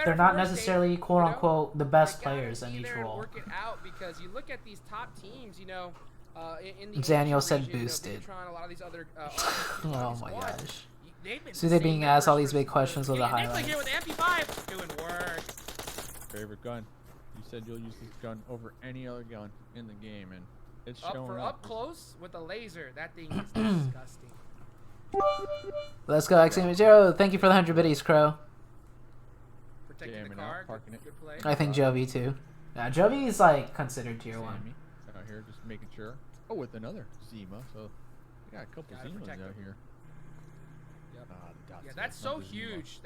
Speaker 3: They're not necessarily quote unquote the best players in each role.
Speaker 8: Work it out because you look at these top teams, in the
Speaker 3: Daniel
Speaker 8: Asian
Speaker 3: said
Speaker 8: region,
Speaker 3: boosted.
Speaker 8: Vitron, a lot of these other,
Speaker 3: Oh my gosh.
Speaker 8: they've been
Speaker 3: So they're being
Speaker 8: seeing
Speaker 3: asked all
Speaker 8: their
Speaker 3: these big
Speaker 8: first
Speaker 3: questions with a
Speaker 8: Nicholas
Speaker 3: highlight.
Speaker 8: here with the MP5 doing work.
Speaker 5: Favorite gun? You said you'll use this gun over any other gun in the game, and it's
Speaker 8: Up
Speaker 5: showing
Speaker 8: for
Speaker 5: up.
Speaker 8: up close with a laser. That thing is disgusting.
Speaker 3: Let's go, X-Zero. Thank you for the 100 biddies, Crow.
Speaker 8: Protecting the
Speaker 5: Jamming
Speaker 8: car.
Speaker 5: out, parking it.
Speaker 8: Good play.
Speaker 3: I think Jovi too. Yeah, Jovi is like considered tier 1.
Speaker 5: Sammy out here just making sure. Oh, with another Zima, so we got a couple
Speaker 8: Gotta
Speaker 5: Zimas
Speaker 8: protect
Speaker 5: out
Speaker 8: him.
Speaker 5: here.
Speaker 8: Yep.
Speaker 5: Dots
Speaker 8: Yeah,
Speaker 5: in
Speaker 8: that's
Speaker 5: it,
Speaker 8: so
Speaker 5: another Zima.
Speaker 8: huge.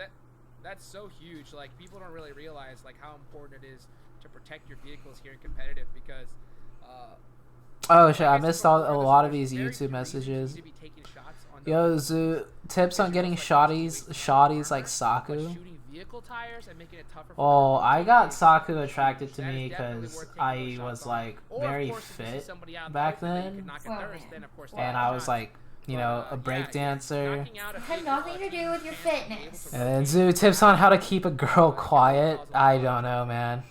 Speaker 8: That's so huge. Like people don't really realize like how important it is to protect your vehicles here in competitive because.
Speaker 3: Oh shit, I
Speaker 8: like said
Speaker 3: missed
Speaker 8: before,
Speaker 3: a
Speaker 8: there's
Speaker 3: lot of these
Speaker 8: very
Speaker 3: YouTube
Speaker 8: few reasons
Speaker 3: messages.
Speaker 8: to be taking shots on the
Speaker 3: Yo, Zoo, tips on getting shotties like Saku.
Speaker 8: shooting vehicle tires and making it tougher for
Speaker 3: Oh,
Speaker 8: them to
Speaker 3: I
Speaker 8: take
Speaker 3: got
Speaker 8: vehicles.
Speaker 3: Saku attracted to
Speaker 8: That is
Speaker 3: me
Speaker 8: definitely
Speaker 3: because
Speaker 8: worth taking
Speaker 3: I
Speaker 8: those
Speaker 3: was
Speaker 8: shots on.
Speaker 3: like
Speaker 8: Or, of
Speaker 3: very
Speaker 8: course, if you see
Speaker 3: fit
Speaker 8: somebody out in the
Speaker 3: back
Speaker 8: open that you
Speaker 3: then,
Speaker 8: can knock a
Speaker 4: Well,
Speaker 8: thirst, then, of course,
Speaker 3: and
Speaker 8: take
Speaker 3: I was
Speaker 8: shots.
Speaker 3: like, you know, a break dancer.
Speaker 8: knocking out a
Speaker 4: It had
Speaker 8: vehicle
Speaker 4: nothing to do with your fitness.
Speaker 3: And then Zoo tips on how to keep a girl quiet. I don't know, man.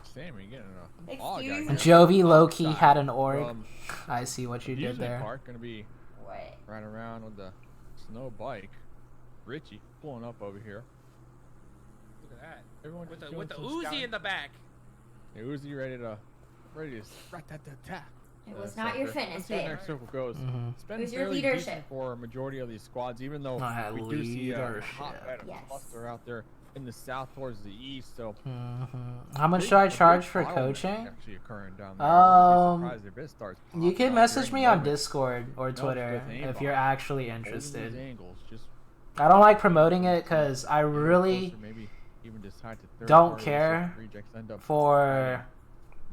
Speaker 5: Sammy getting a
Speaker 4: Excuse
Speaker 5: guy
Speaker 4: me?
Speaker 3: Jovi low-key
Speaker 5: outside
Speaker 3: had an org.
Speaker 5: from
Speaker 3: I see what you did
Speaker 5: amusement
Speaker 3: there.
Speaker 5: park, gonna be
Speaker 4: What?
Speaker 5: riding around with the snow bike. Richie pulling up over here.
Speaker 8: Look at that.
Speaker 5: Everyone
Speaker 8: With
Speaker 5: just
Speaker 8: the
Speaker 5: doing some
Speaker 8: Uzi
Speaker 5: scouting.
Speaker 8: in the back.
Speaker 5: The Uzi ready to ready to rat-tat-tat-tat.
Speaker 4: It was not your fitness,
Speaker 5: Let's see where
Speaker 4: babe.
Speaker 5: next circle goes. It's been
Speaker 4: It was your
Speaker 5: fairly
Speaker 4: leadership.
Speaker 5: decent for a majority of these squads, even though
Speaker 3: I had
Speaker 5: we do see a
Speaker 3: leadership.
Speaker 5: hotbed of
Speaker 4: Yes.
Speaker 5: cluster out there in the south towards the east. So
Speaker 3: How much
Speaker 5: big-
Speaker 3: should I
Speaker 5: a big
Speaker 3: charge for
Speaker 5: bottleneck
Speaker 3: coaching?
Speaker 5: actually occurring down there. I wouldn't be surprised if it starts
Speaker 3: You
Speaker 5: popping
Speaker 3: can
Speaker 5: out
Speaker 3: message
Speaker 5: during
Speaker 3: me
Speaker 5: the
Speaker 3: on
Speaker 5: moment.
Speaker 3: Discord or
Speaker 5: Nope,
Speaker 3: Twitter
Speaker 5: with
Speaker 3: if
Speaker 5: aimbot.
Speaker 3: you're actually
Speaker 5: Holding these
Speaker 3: interested.
Speaker 5: angles, just
Speaker 3: I don't like promoting it because I
Speaker 5: getting
Speaker 3: really
Speaker 5: closer, maybe even decide to third
Speaker 3: don't
Speaker 5: party
Speaker 3: care
Speaker 5: rejects end up
Speaker 3: for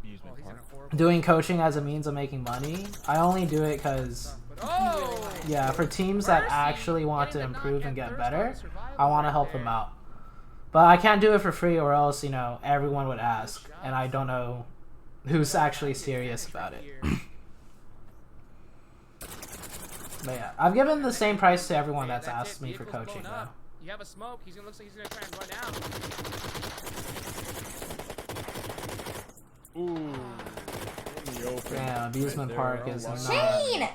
Speaker 5: amusement
Speaker 8: He's in
Speaker 5: park.
Speaker 8: a horrible
Speaker 3: doing coaching as a means of making money. I only do it because,
Speaker 8: Oh!
Speaker 3: yeah, for teams that
Speaker 8: Mercy,
Speaker 3: actually want to
Speaker 8: getting the
Speaker 3: improve
Speaker 8: knock
Speaker 3: and
Speaker 8: at
Speaker 3: get
Speaker 8: third
Speaker 3: better,
Speaker 8: spot survival
Speaker 3: I want to
Speaker 8: right
Speaker 3: help them
Speaker 8: there.
Speaker 3: out. But I can't do it for free or else, you know, everyone would ask. And I don't know who's actually serious about it. But yeah, I've given the same price to everyone that's asked me for coaching, though.
Speaker 8: You have a smoke. He's gonna looks like he's gonna try and run out.
Speaker 5: Ooh. In the open.
Speaker 3: Yeah, amusement
Speaker 5: Right
Speaker 3: park
Speaker 5: there,
Speaker 3: is
Speaker 5: unlucky.
Speaker 3: not...
Speaker 4: Shane!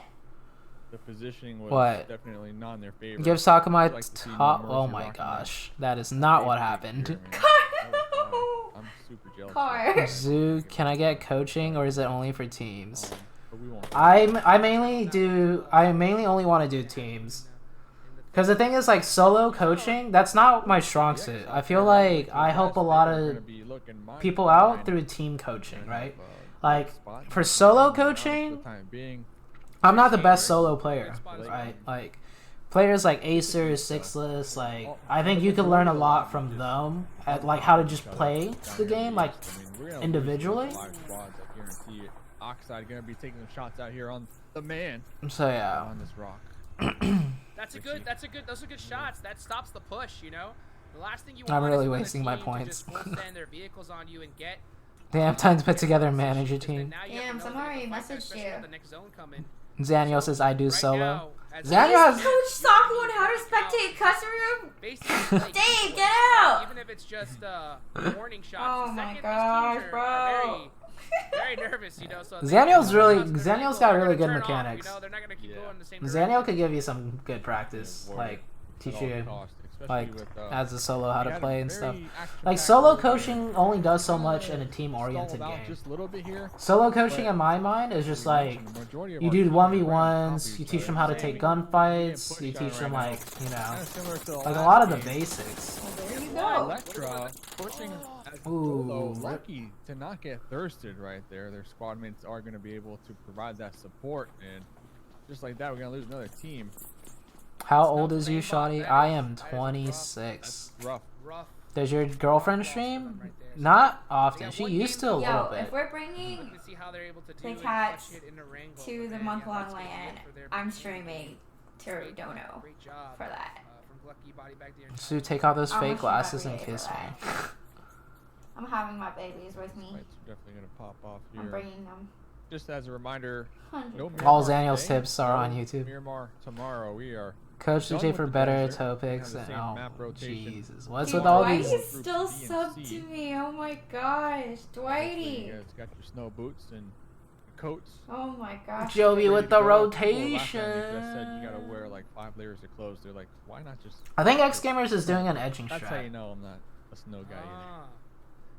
Speaker 5: The positioning was
Speaker 3: What?
Speaker 5: definitely not in their favor.
Speaker 3: Give Sakamai
Speaker 5: I'd like to see more
Speaker 3: top...
Speaker 5: Mercy
Speaker 3: Oh my
Speaker 5: rocking that
Speaker 3: gosh. That is not what
Speaker 5: big
Speaker 3: happened.
Speaker 5: here, man. That was fine. I'm super jealous.
Speaker 4: Car.
Speaker 3: Zoo, can I get coaching or is it only for teams?
Speaker 5: But we won't.
Speaker 3: I mainly only want to do teams. Because the thing is, like, solo coaching, that's not my strong suit. I feel like I help a lot of people out through team coaching, right? Like, for solo coaching, I'm not the best solo player, right? Like, players like Acer, Sixless, like, I think you can learn a lot from them at, like, how to just play the game, like, individually.
Speaker 5: Oxide gonna be taking some shots out here on the man.
Speaker 3: So, yeah.
Speaker 5: On this rock.
Speaker 8: Those are good shots. That stops the push, you know? The last thing you
Speaker 3: I'm
Speaker 8: want
Speaker 3: really
Speaker 8: is for the
Speaker 3: wasting my
Speaker 8: team to
Speaker 3: points.
Speaker 8: just full send their vehicles on you and get
Speaker 3: Damn, time to put together and manage a team.
Speaker 4: Damn, someone already messaged you.
Speaker 3: Zaniel says I do solo.
Speaker 4: Please
Speaker 3: Zaniel has...
Speaker 4: coach Saku on how to spectate customer room. Dave, get out!
Speaker 8: Even if it's just warning shots.
Speaker 4: Oh
Speaker 8: the
Speaker 4: my
Speaker 8: second these
Speaker 4: gosh,
Speaker 8: teams
Speaker 4: bro.
Speaker 8: are very nervous, you know. So
Speaker 3: Zaniel's got really good mechanics.
Speaker 8: You know, they're not gonna keep going the same
Speaker 3: Zaniel could give you some good practice, like teach you like as a solo how to play and stuff. Like solo coaching only does so much in a team-oriented game. Solo coaching in my mind is just like you do 1v1s, you teach them how to take gunfights, you teach them like, you know, like a lot of the basics.
Speaker 4: There you go.
Speaker 5: Electra pushing as solo, lucky to not get thirsted right there. Their squad mates are going to be able to provide that support, and just like that, we're going to lose another team.
Speaker 3: How old is you, Shawty? I am 26.
Speaker 5: Rough.
Speaker 3: Does your girlfriend stream? Not often. She used to a little
Speaker 4: Yo,
Speaker 3: bit.
Speaker 4: if we're bringing the cats to the month-long land, I'm streaming Terry Dono for that.
Speaker 3: So take off those
Speaker 4: I'm
Speaker 3: fake
Speaker 4: gonna
Speaker 3: glasses
Speaker 4: shoot my
Speaker 3: and
Speaker 4: video
Speaker 3: kiss
Speaker 4: for
Speaker 3: me.
Speaker 4: that. I'm having my babies with me.
Speaker 5: Fights are definitely going to pop off here.
Speaker 4: I'm bringing them.
Speaker 5: Just as a reminder,
Speaker 4: 100%.
Speaker 5: no
Speaker 3: All
Speaker 5: Miramar
Speaker 3: Zaniel's
Speaker 5: today,
Speaker 3: tips are on
Speaker 5: no
Speaker 3: YouTube.
Speaker 5: Miramar tomorrow. We are
Speaker 3: Coach
Speaker 5: done
Speaker 3: ZooTay
Speaker 5: with
Speaker 3: for
Speaker 5: the
Speaker 3: better
Speaker 5: desert.
Speaker 3: toe
Speaker 5: We have
Speaker 3: picks
Speaker 5: the
Speaker 3: and
Speaker 5: same
Speaker 3: oh
Speaker 5: map rotation.
Speaker 3: Jesus. What's
Speaker 4: Dude,
Speaker 3: with all
Speaker 4: Dwighty's
Speaker 3: these?
Speaker 4: still
Speaker 5: Groups B and
Speaker 4: subbed
Speaker 5: C.
Speaker 4: to me. Oh my gosh,
Speaker 5: You
Speaker 4: Dwighty.
Speaker 5: guys got your snow boots and coats.
Speaker 4: Oh my gosh.
Speaker 3: Joey with the
Speaker 5: Ready to go. People
Speaker 3: rotation.
Speaker 5: last time they said you gotta wear like 5 layers of clothes. They're like, why not just?
Speaker 3: I think X Gamers is doing an edging
Speaker 5: That's how
Speaker 3: strat.
Speaker 5: you know I'm not a snow guy either.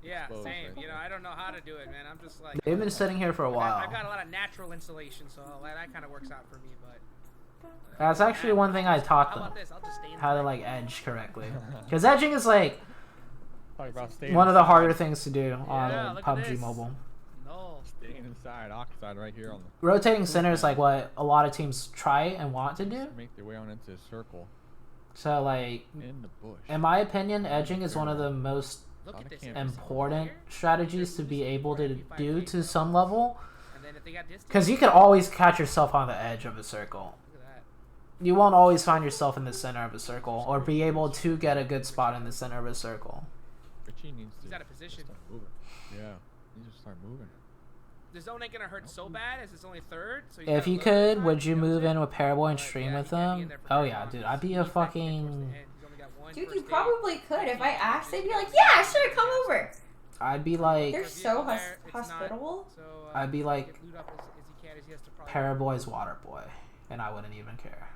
Speaker 8: Yeah,
Speaker 5: Exposed
Speaker 8: same.
Speaker 5: right
Speaker 8: You know,
Speaker 5: there.
Speaker 8: I don't know how to do it, man. I'm just like
Speaker 3: They've been sitting here for a while.
Speaker 8: I've got a lot of natural insulation, so that kind of works out for me. But
Speaker 3: That's actually one thing I taught
Speaker 8: how
Speaker 3: them.
Speaker 8: about this? I'll just stay in
Speaker 3: How to
Speaker 8: the
Speaker 3: like edge correctly. Because edging is like
Speaker 5: Talk about staying
Speaker 3: one of the
Speaker 5: inside.
Speaker 3: harder things to do
Speaker 8: Yeah,
Speaker 3: on
Speaker 8: look at
Speaker 3: PUBG
Speaker 8: this.
Speaker 3: Mobile.
Speaker 8: No.
Speaker 5: Staying inside, Oxide right here on the
Speaker 3: Rotating center is like what a lot of teams try and want to do.
Speaker 5: make their way on into a circle
Speaker 3: So like,
Speaker 5: in the bush.
Speaker 3: in my opinion, edging is one of the most
Speaker 8: Look at this.
Speaker 3: important strategies to be able to do to some level.
Speaker 8: And then if they got distance,
Speaker 3: Because you can always catch yourself on the edge of a circle.
Speaker 8: look at that.
Speaker 3: You won't always find yourself in the center of a circle or be able to get a good spot in the center of a circle.
Speaker 5: Richie needs to
Speaker 8: He's out of position.
Speaker 5: start moving. Yeah, he needs to start moving.
Speaker 8: The zone ain't gonna hurt so bad as it's only third. So he's
Speaker 3: If
Speaker 8: got a
Speaker 3: you
Speaker 8: little bit of
Speaker 3: could,
Speaker 8: time,
Speaker 3: would you
Speaker 8: know what I'm
Speaker 3: move in
Speaker 8: saying?
Speaker 3: with Paraboy and
Speaker 8: But,
Speaker 3: stream
Speaker 8: yeah,
Speaker 3: with
Speaker 8: he can't be
Speaker 3: them?
Speaker 8: in there for
Speaker 3: Oh
Speaker 8: very
Speaker 3: yeah,
Speaker 8: long.
Speaker 3: dude, I'd be
Speaker 8: He's
Speaker 3: a
Speaker 8: back towards the
Speaker 3: fucking...
Speaker 8: end. He's only got one
Speaker 4: Dude,
Speaker 8: first
Speaker 4: you
Speaker 8: aid.
Speaker 4: probably could. If I asked, they'd be like, yeah, sure, come over.
Speaker 3: I'd be like
Speaker 4: They're so
Speaker 8: Vehicle there, it's not-
Speaker 4: hospitable.
Speaker 8: So,
Speaker 3: I'd be like
Speaker 8: get loot up as he can, as he has to probably-
Speaker 3: Paraboy's water boy, and I wouldn't even care.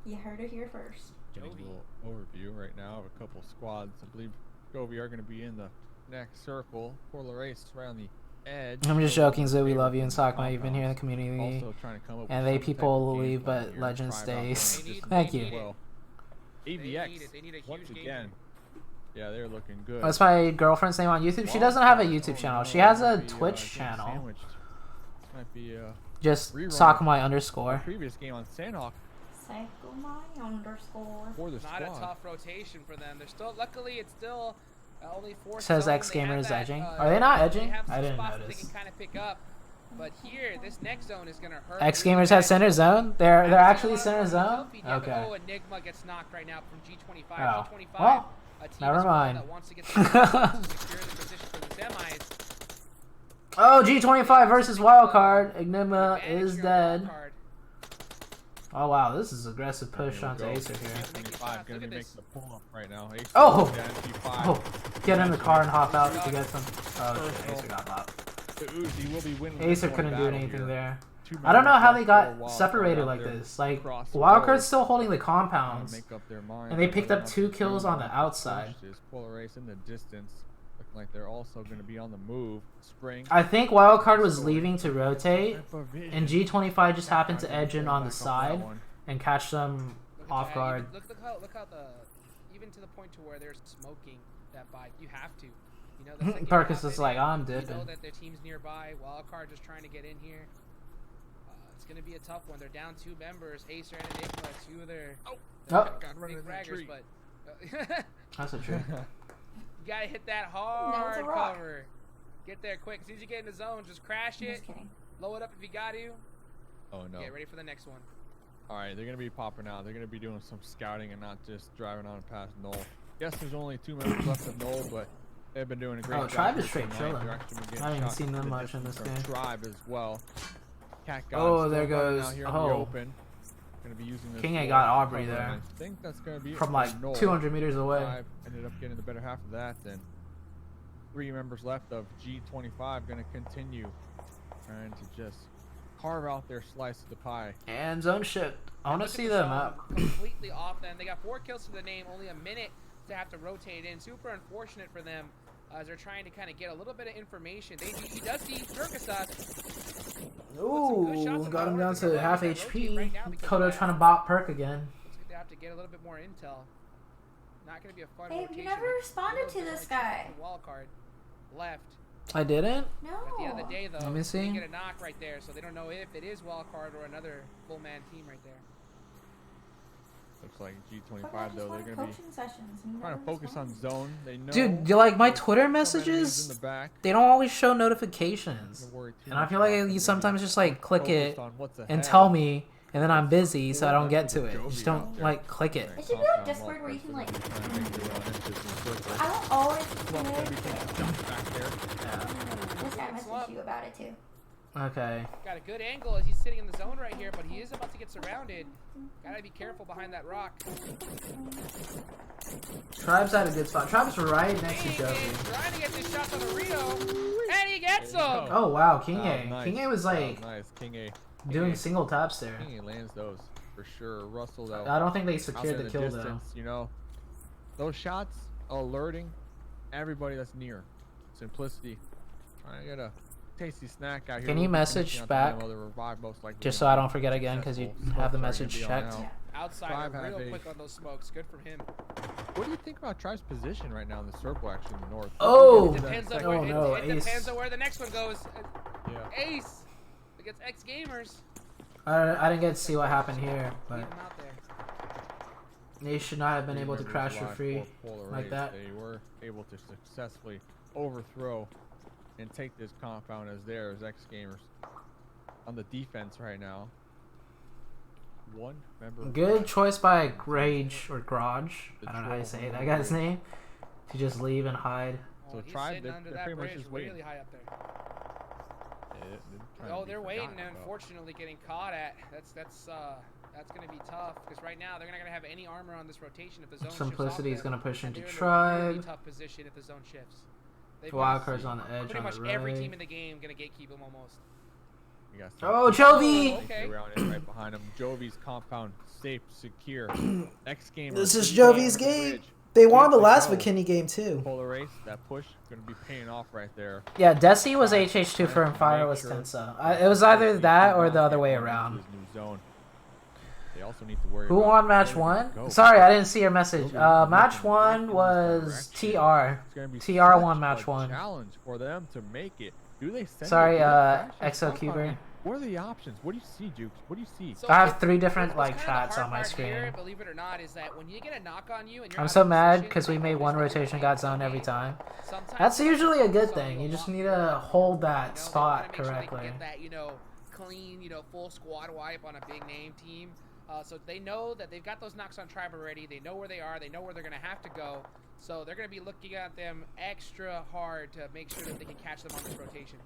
Speaker 4: You heard it here first.
Speaker 5: Getting a little overview right now of a couple squads. I believe Jovi are going to be in the next circle. Poor Race right on the Edge.
Speaker 3: I'm just joking, Zoo. We love you and Sakma. You've been here in the
Speaker 5: compounds.
Speaker 3: community.
Speaker 5: Also trying to come up with
Speaker 3: And
Speaker 5: some
Speaker 3: they
Speaker 5: type
Speaker 3: people
Speaker 5: of game
Speaker 3: leave,
Speaker 5: plan
Speaker 3: but
Speaker 5: here,
Speaker 3: Legend
Speaker 5: try it out
Speaker 3: stays.
Speaker 5: on this
Speaker 3: Thank
Speaker 8: they
Speaker 3: you.
Speaker 8: need it.
Speaker 5: well.
Speaker 8: They need
Speaker 5: AVX,
Speaker 8: it. They need a
Speaker 5: once
Speaker 8: huge game
Speaker 5: again. Yeah, they're looking good.
Speaker 3: That's my girlfriend's name on YouTube. She doesn't have a YouTube channel. She has a Twitch channel.
Speaker 5: Might be
Speaker 3: Just
Speaker 5: rerun
Speaker 3: Sakamai
Speaker 5: the
Speaker 3: underscore.
Speaker 5: previous game on Sandhawk
Speaker 4: Psychomai underscore.
Speaker 5: for the
Speaker 8: Not a
Speaker 5: squad.
Speaker 8: tough rotation for them. They're still, luckily, it's still only 4
Speaker 3: Says
Speaker 8: zone.
Speaker 3: X
Speaker 8: They have
Speaker 3: Gamer is
Speaker 8: that,
Speaker 3: edging. Are they not edging?
Speaker 8: They have
Speaker 3: I
Speaker 8: some
Speaker 3: didn't
Speaker 8: spots that
Speaker 3: notice.
Speaker 8: They can kind of pick up. But here, this next zone is gonna hurt.
Speaker 3: X
Speaker 8: really
Speaker 3: Gamers has
Speaker 8: bad.
Speaker 3: center zone. They're
Speaker 8: Haven't
Speaker 3: actually
Speaker 8: seen a lot
Speaker 3: center
Speaker 8: of
Speaker 3: zone.
Speaker 8: Selfie yet, but,
Speaker 3: Okay.
Speaker 8: oh, Enigma gets knocked right now from G25.
Speaker 3: Oh.
Speaker 8: G25.
Speaker 3: Well,
Speaker 8: a team
Speaker 3: never
Speaker 8: as well
Speaker 3: mind.
Speaker 8: that wants to get the secure the position for the semis.
Speaker 3: Oh, G25 versus Wildcard. Enigma
Speaker 8: Advantage
Speaker 3: is
Speaker 8: here on
Speaker 3: dead.
Speaker 8: Wildcard.
Speaker 3: Oh wow, this is aggressive push
Speaker 5: There we
Speaker 3: onto
Speaker 5: go.
Speaker 3: Acer here.
Speaker 5: 25 gonna be
Speaker 8: Look at
Speaker 5: making
Speaker 8: this.
Speaker 5: the pull up right now. Acer
Speaker 3: Oh!
Speaker 5: down G5.
Speaker 3: Oh, get in the car and hop out to get some. Oh shit, Acer got popped.
Speaker 5: The Uzi will be winning this
Speaker 3: Acer
Speaker 5: one
Speaker 3: couldn't do
Speaker 5: battle
Speaker 3: anything
Speaker 5: here.
Speaker 3: there.
Speaker 5: Two
Speaker 3: I don't know how
Speaker 5: members
Speaker 3: they
Speaker 5: left for
Speaker 3: got
Speaker 5: Wildcard
Speaker 3: separated
Speaker 5: out
Speaker 3: like
Speaker 5: there
Speaker 3: this. Like
Speaker 5: across the
Speaker 3: Wildcard's
Speaker 5: road.
Speaker 3: still holding the
Speaker 5: Trying to
Speaker 3: compounds,
Speaker 5: make up their mind.
Speaker 3: and they picked up
Speaker 5: Whether or
Speaker 3: 2
Speaker 5: not
Speaker 3: kills
Speaker 5: to
Speaker 3: on the
Speaker 5: push
Speaker 3: outside.
Speaker 5: this Polar Race in the distance. Looking like they're also going to be on the move. Spring.
Speaker 3: I think Wildcard was leaving to rotate, and G25 just happened to edge in on the side and catch them
Speaker 8: Look at
Speaker 3: off
Speaker 8: that.
Speaker 3: guard.
Speaker 8: Even, look how the even to the point to where they're smoking that bike. You have to. You know, the second you
Speaker 3: Parkus
Speaker 8: hop
Speaker 3: is
Speaker 8: in
Speaker 3: like,
Speaker 8: there,
Speaker 3: I'm
Speaker 8: You know
Speaker 3: dipping.
Speaker 8: that their team's nearby. Wildcard just trying to get in here. It's gonna be a tough one. They're down 2 members. Acer and Enigma, 2 of their
Speaker 3: Oh.
Speaker 5: Got run
Speaker 8: big
Speaker 5: into the
Speaker 8: fraggers,
Speaker 5: tree.
Speaker 8: but
Speaker 3: That's a true.
Speaker 8: you gotta hit that
Speaker 4: That was a
Speaker 8: hard
Speaker 4: rock.
Speaker 8: cover. Get there quick. As soon as you get in the zone, just crash
Speaker 4: I'm
Speaker 8: it.
Speaker 4: just kidding.
Speaker 8: Blow it up if you got to.
Speaker 5: Oh no.
Speaker 8: Get ready for the next one.
Speaker 5: Alright, they're going to be popping out. They're going to be doing some scouting and not just driving on past Knoll. Yes, there's only 2 members left of Knoll, but they've been doing a great
Speaker 3: Oh,
Speaker 5: job.
Speaker 3: Tribe
Speaker 5: here
Speaker 3: is straight
Speaker 5: tonight.
Speaker 3: chilling.
Speaker 5: They're actually been getting
Speaker 3: I haven't even
Speaker 5: shots
Speaker 3: seen
Speaker 5: from
Speaker 3: them
Speaker 5: the
Speaker 3: much in
Speaker 5: distance
Speaker 3: this
Speaker 5: from
Speaker 3: game.
Speaker 5: Tribe as well. Cat God
Speaker 3: Oh,
Speaker 5: still
Speaker 3: there
Speaker 5: running
Speaker 3: goes-
Speaker 5: out here in the
Speaker 3: oh.
Speaker 5: open. Gonna be using this
Speaker 3: King A
Speaker 5: wall
Speaker 3: got
Speaker 5: to
Speaker 3: Aubrey
Speaker 5: cover,
Speaker 3: there.
Speaker 5: and I think that's gonna be it
Speaker 3: From
Speaker 5: for
Speaker 3: like
Speaker 5: Knoll.
Speaker 3: 200 meters away.
Speaker 5: Tribe ended up getting the better half of that. Then 3 members left of G25 gonna continue trying to just carve out their slice of the pie.
Speaker 3: And zone shift. I want to
Speaker 8: Look at
Speaker 3: see
Speaker 8: the
Speaker 3: them
Speaker 8: zone
Speaker 3: up.
Speaker 8: completely off them. They got 4 kills to the name, only a minute to have to rotate in. Super unfortunate for them as they're trying to kind of get a little bit of information. He does see Turkasas.
Speaker 3: Ooh, got him down to half HP.
Speaker 8: Right now because
Speaker 3: Kodo
Speaker 8: of that.
Speaker 3: trying to bop perk again.
Speaker 8: Looks like they have to get a little bit more intel. Not going to be a fun
Speaker 4: Babe,
Speaker 8: rotation.
Speaker 4: you never responded to this guy.
Speaker 8: Wild card left.
Speaker 3: I didn't?
Speaker 4: No.
Speaker 8: At the end of the day, though,
Speaker 3: Let me
Speaker 8: they
Speaker 3: see.
Speaker 8: get a knock right there, so they don't know if it is wild card or another full man team right there.
Speaker 5: Looks like
Speaker 4: Fuck, I
Speaker 5: G25
Speaker 4: just
Speaker 5: though,
Speaker 4: wanted
Speaker 5: they're gonna be
Speaker 4: coaching sessions and you
Speaker 5: trying to
Speaker 4: never
Speaker 5: focus on
Speaker 4: responded.
Speaker 5: zone. They know.
Speaker 3: Dude, you like my Twitter
Speaker 5: some enemies in
Speaker 3: messages?
Speaker 5: the back.
Speaker 3: They don't always show notifications.
Speaker 5: Don't worry too
Speaker 3: And I
Speaker 5: much
Speaker 3: feel
Speaker 5: about
Speaker 3: like
Speaker 5: them.
Speaker 3: you
Speaker 5: They're
Speaker 3: sometimes just like click
Speaker 5: focused
Speaker 3: it
Speaker 5: on what's
Speaker 3: and
Speaker 5: ahead.
Speaker 3: tell me, and then I'm busy, so I don't get to it. You just don't like click it.
Speaker 4: It should be like Discord where you can like. I don't always click. This guy messaged you about it too.
Speaker 3: Okay.
Speaker 8: Got a good angle as he's sitting in the zone right here, but he is about to get surrounded. Gotta be careful behind that rock.
Speaker 3: Tribe's at a good spot. Tribe's right next to
Speaker 8: King
Speaker 3: Jovi.
Speaker 8: is trying to get this shot on the Rio, and he gets him.
Speaker 3: Oh wow, King A.
Speaker 5: Nice.
Speaker 3: King A was like
Speaker 5: nice. King A.
Speaker 3: doing single taps there.
Speaker 5: King A lands those for sure. Russell though.
Speaker 3: I don't think they
Speaker 5: out
Speaker 3: secured
Speaker 5: in
Speaker 3: the kill though.
Speaker 5: distance, you know, those shots alerting everybody that's near. Simplicity. Trying to get a tasty snack out here.
Speaker 3: Can you message back? Just so I don't forget again, because you have the message checked.
Speaker 8: Outside
Speaker 5: Tribe
Speaker 8: real
Speaker 5: have a-
Speaker 8: quick on those smokes. Good from him.
Speaker 5: What do you think about Tribe's position right now in the circle, actually, in the north?
Speaker 3: Oh!
Speaker 8: It depends on
Speaker 3: Oh,
Speaker 8: where,
Speaker 3: no,
Speaker 8: it depends
Speaker 3: Ace.
Speaker 8: on where the next one goes.
Speaker 5: Yeah.
Speaker 8: Ace against X Gamers.
Speaker 3: I didn't get to see what happened here,
Speaker 8: Leave
Speaker 3: but
Speaker 8: him out there.
Speaker 3: they should not have been
Speaker 5: Three
Speaker 3: able to
Speaker 5: members
Speaker 3: crash for
Speaker 5: alive
Speaker 3: free
Speaker 5: for Polar
Speaker 3: like
Speaker 5: Race.
Speaker 3: that.
Speaker 5: They were able to successfully overthrow and take this compound as theirs, X Gamers. On the defense right now. 1 member.
Speaker 3: Good choice by Rage or Garage. I don't know how you say that guy's name. To just leave and hide.
Speaker 5: So
Speaker 8: He's
Speaker 5: Tribe,
Speaker 8: sitting
Speaker 5: they're
Speaker 8: under that
Speaker 5: pretty much
Speaker 8: bridge
Speaker 5: just waiting.
Speaker 8: really high up there.
Speaker 5: trying to
Speaker 8: Oh,
Speaker 5: be
Speaker 8: they're waiting
Speaker 5: forgotten
Speaker 8: and
Speaker 5: about.
Speaker 8: unfortunately getting caught at. That's gonna be tough because right now they're not gonna have any armor on this rotation if the zone
Speaker 3: Simplicity is
Speaker 8: shifts
Speaker 3: going
Speaker 8: off
Speaker 3: to push
Speaker 8: them,
Speaker 3: into
Speaker 8: and they're in a really
Speaker 3: Tribe.
Speaker 8: tough position if the zone shifts. They've
Speaker 3: Wildcard's on the edge
Speaker 8: pretty
Speaker 3: on
Speaker 8: much
Speaker 3: the
Speaker 8: every
Speaker 3: right.
Speaker 8: team in the game gonna gatekeep them almost.
Speaker 5: You got
Speaker 3: Oh,
Speaker 5: some-
Speaker 3: Jovi!
Speaker 8: Okay.
Speaker 5: Around it, right behind him. Jovi's compound safe, secure. X Gamer.
Speaker 3: This is
Speaker 5: over
Speaker 3: Jovi's
Speaker 5: the
Speaker 3: game.
Speaker 5: bridge.
Speaker 3: They won the
Speaker 5: Good to
Speaker 3: last
Speaker 5: go.
Speaker 3: McKinney game too.
Speaker 5: Polar race, that push gonna be paying off right there.
Speaker 3: Yeah, Desi was HH2 for and Fire was Tensa. It was either that or the other way around.
Speaker 5: His new zone. They also need to worry
Speaker 3: Who
Speaker 5: about
Speaker 3: won match
Speaker 5: where they
Speaker 3: 1?
Speaker 5: go.
Speaker 3: Sorry, I didn't see your message.
Speaker 5: They'll be
Speaker 3: Match
Speaker 5: looking
Speaker 3: 1
Speaker 5: right in this
Speaker 3: was
Speaker 5: direction.
Speaker 3: TR.
Speaker 5: It's gonna be
Speaker 3: TR
Speaker 5: such
Speaker 3: won match
Speaker 5: a
Speaker 3: 1.
Speaker 5: challenge for them to make it. Do they send
Speaker 3: Sorry,
Speaker 5: it? Do they crash it?
Speaker 3: Exo
Speaker 5: Fuck,
Speaker 3: Cuber.
Speaker 5: I mean, what are the options? What do you see, Jukes? What do you see?
Speaker 8: So
Speaker 3: I have
Speaker 8: it-
Speaker 3: 3 different
Speaker 8: what's
Speaker 3: like
Speaker 8: kinda the
Speaker 3: chats
Speaker 8: hard
Speaker 3: on my
Speaker 8: part
Speaker 3: screen.
Speaker 8: Here, believe it or not, is that when you get a knock on you and you're
Speaker 3: I'm
Speaker 8: out
Speaker 3: so
Speaker 8: of
Speaker 3: mad
Speaker 8: position,
Speaker 3: because we
Speaker 8: and
Speaker 3: made
Speaker 8: you're
Speaker 3: one
Speaker 8: just
Speaker 3: rotation got zone every time.
Speaker 8: sometimes
Speaker 3: That's usually a good
Speaker 8: some
Speaker 3: thing.
Speaker 8: will
Speaker 3: You just
Speaker 8: lock
Speaker 3: need
Speaker 8: you,
Speaker 3: to hold
Speaker 8: they
Speaker 3: that
Speaker 8: wanna
Speaker 3: spot
Speaker 8: make sure they can
Speaker 3: correctly.
Speaker 8: get that, clean, full squad wipe on a big name team. So they know that they've got those knocks on Tribe already. They know where they are. They know where they're going to have to go. So they're going to be looking at them extra hard to make sure that they can catch them on this rotation.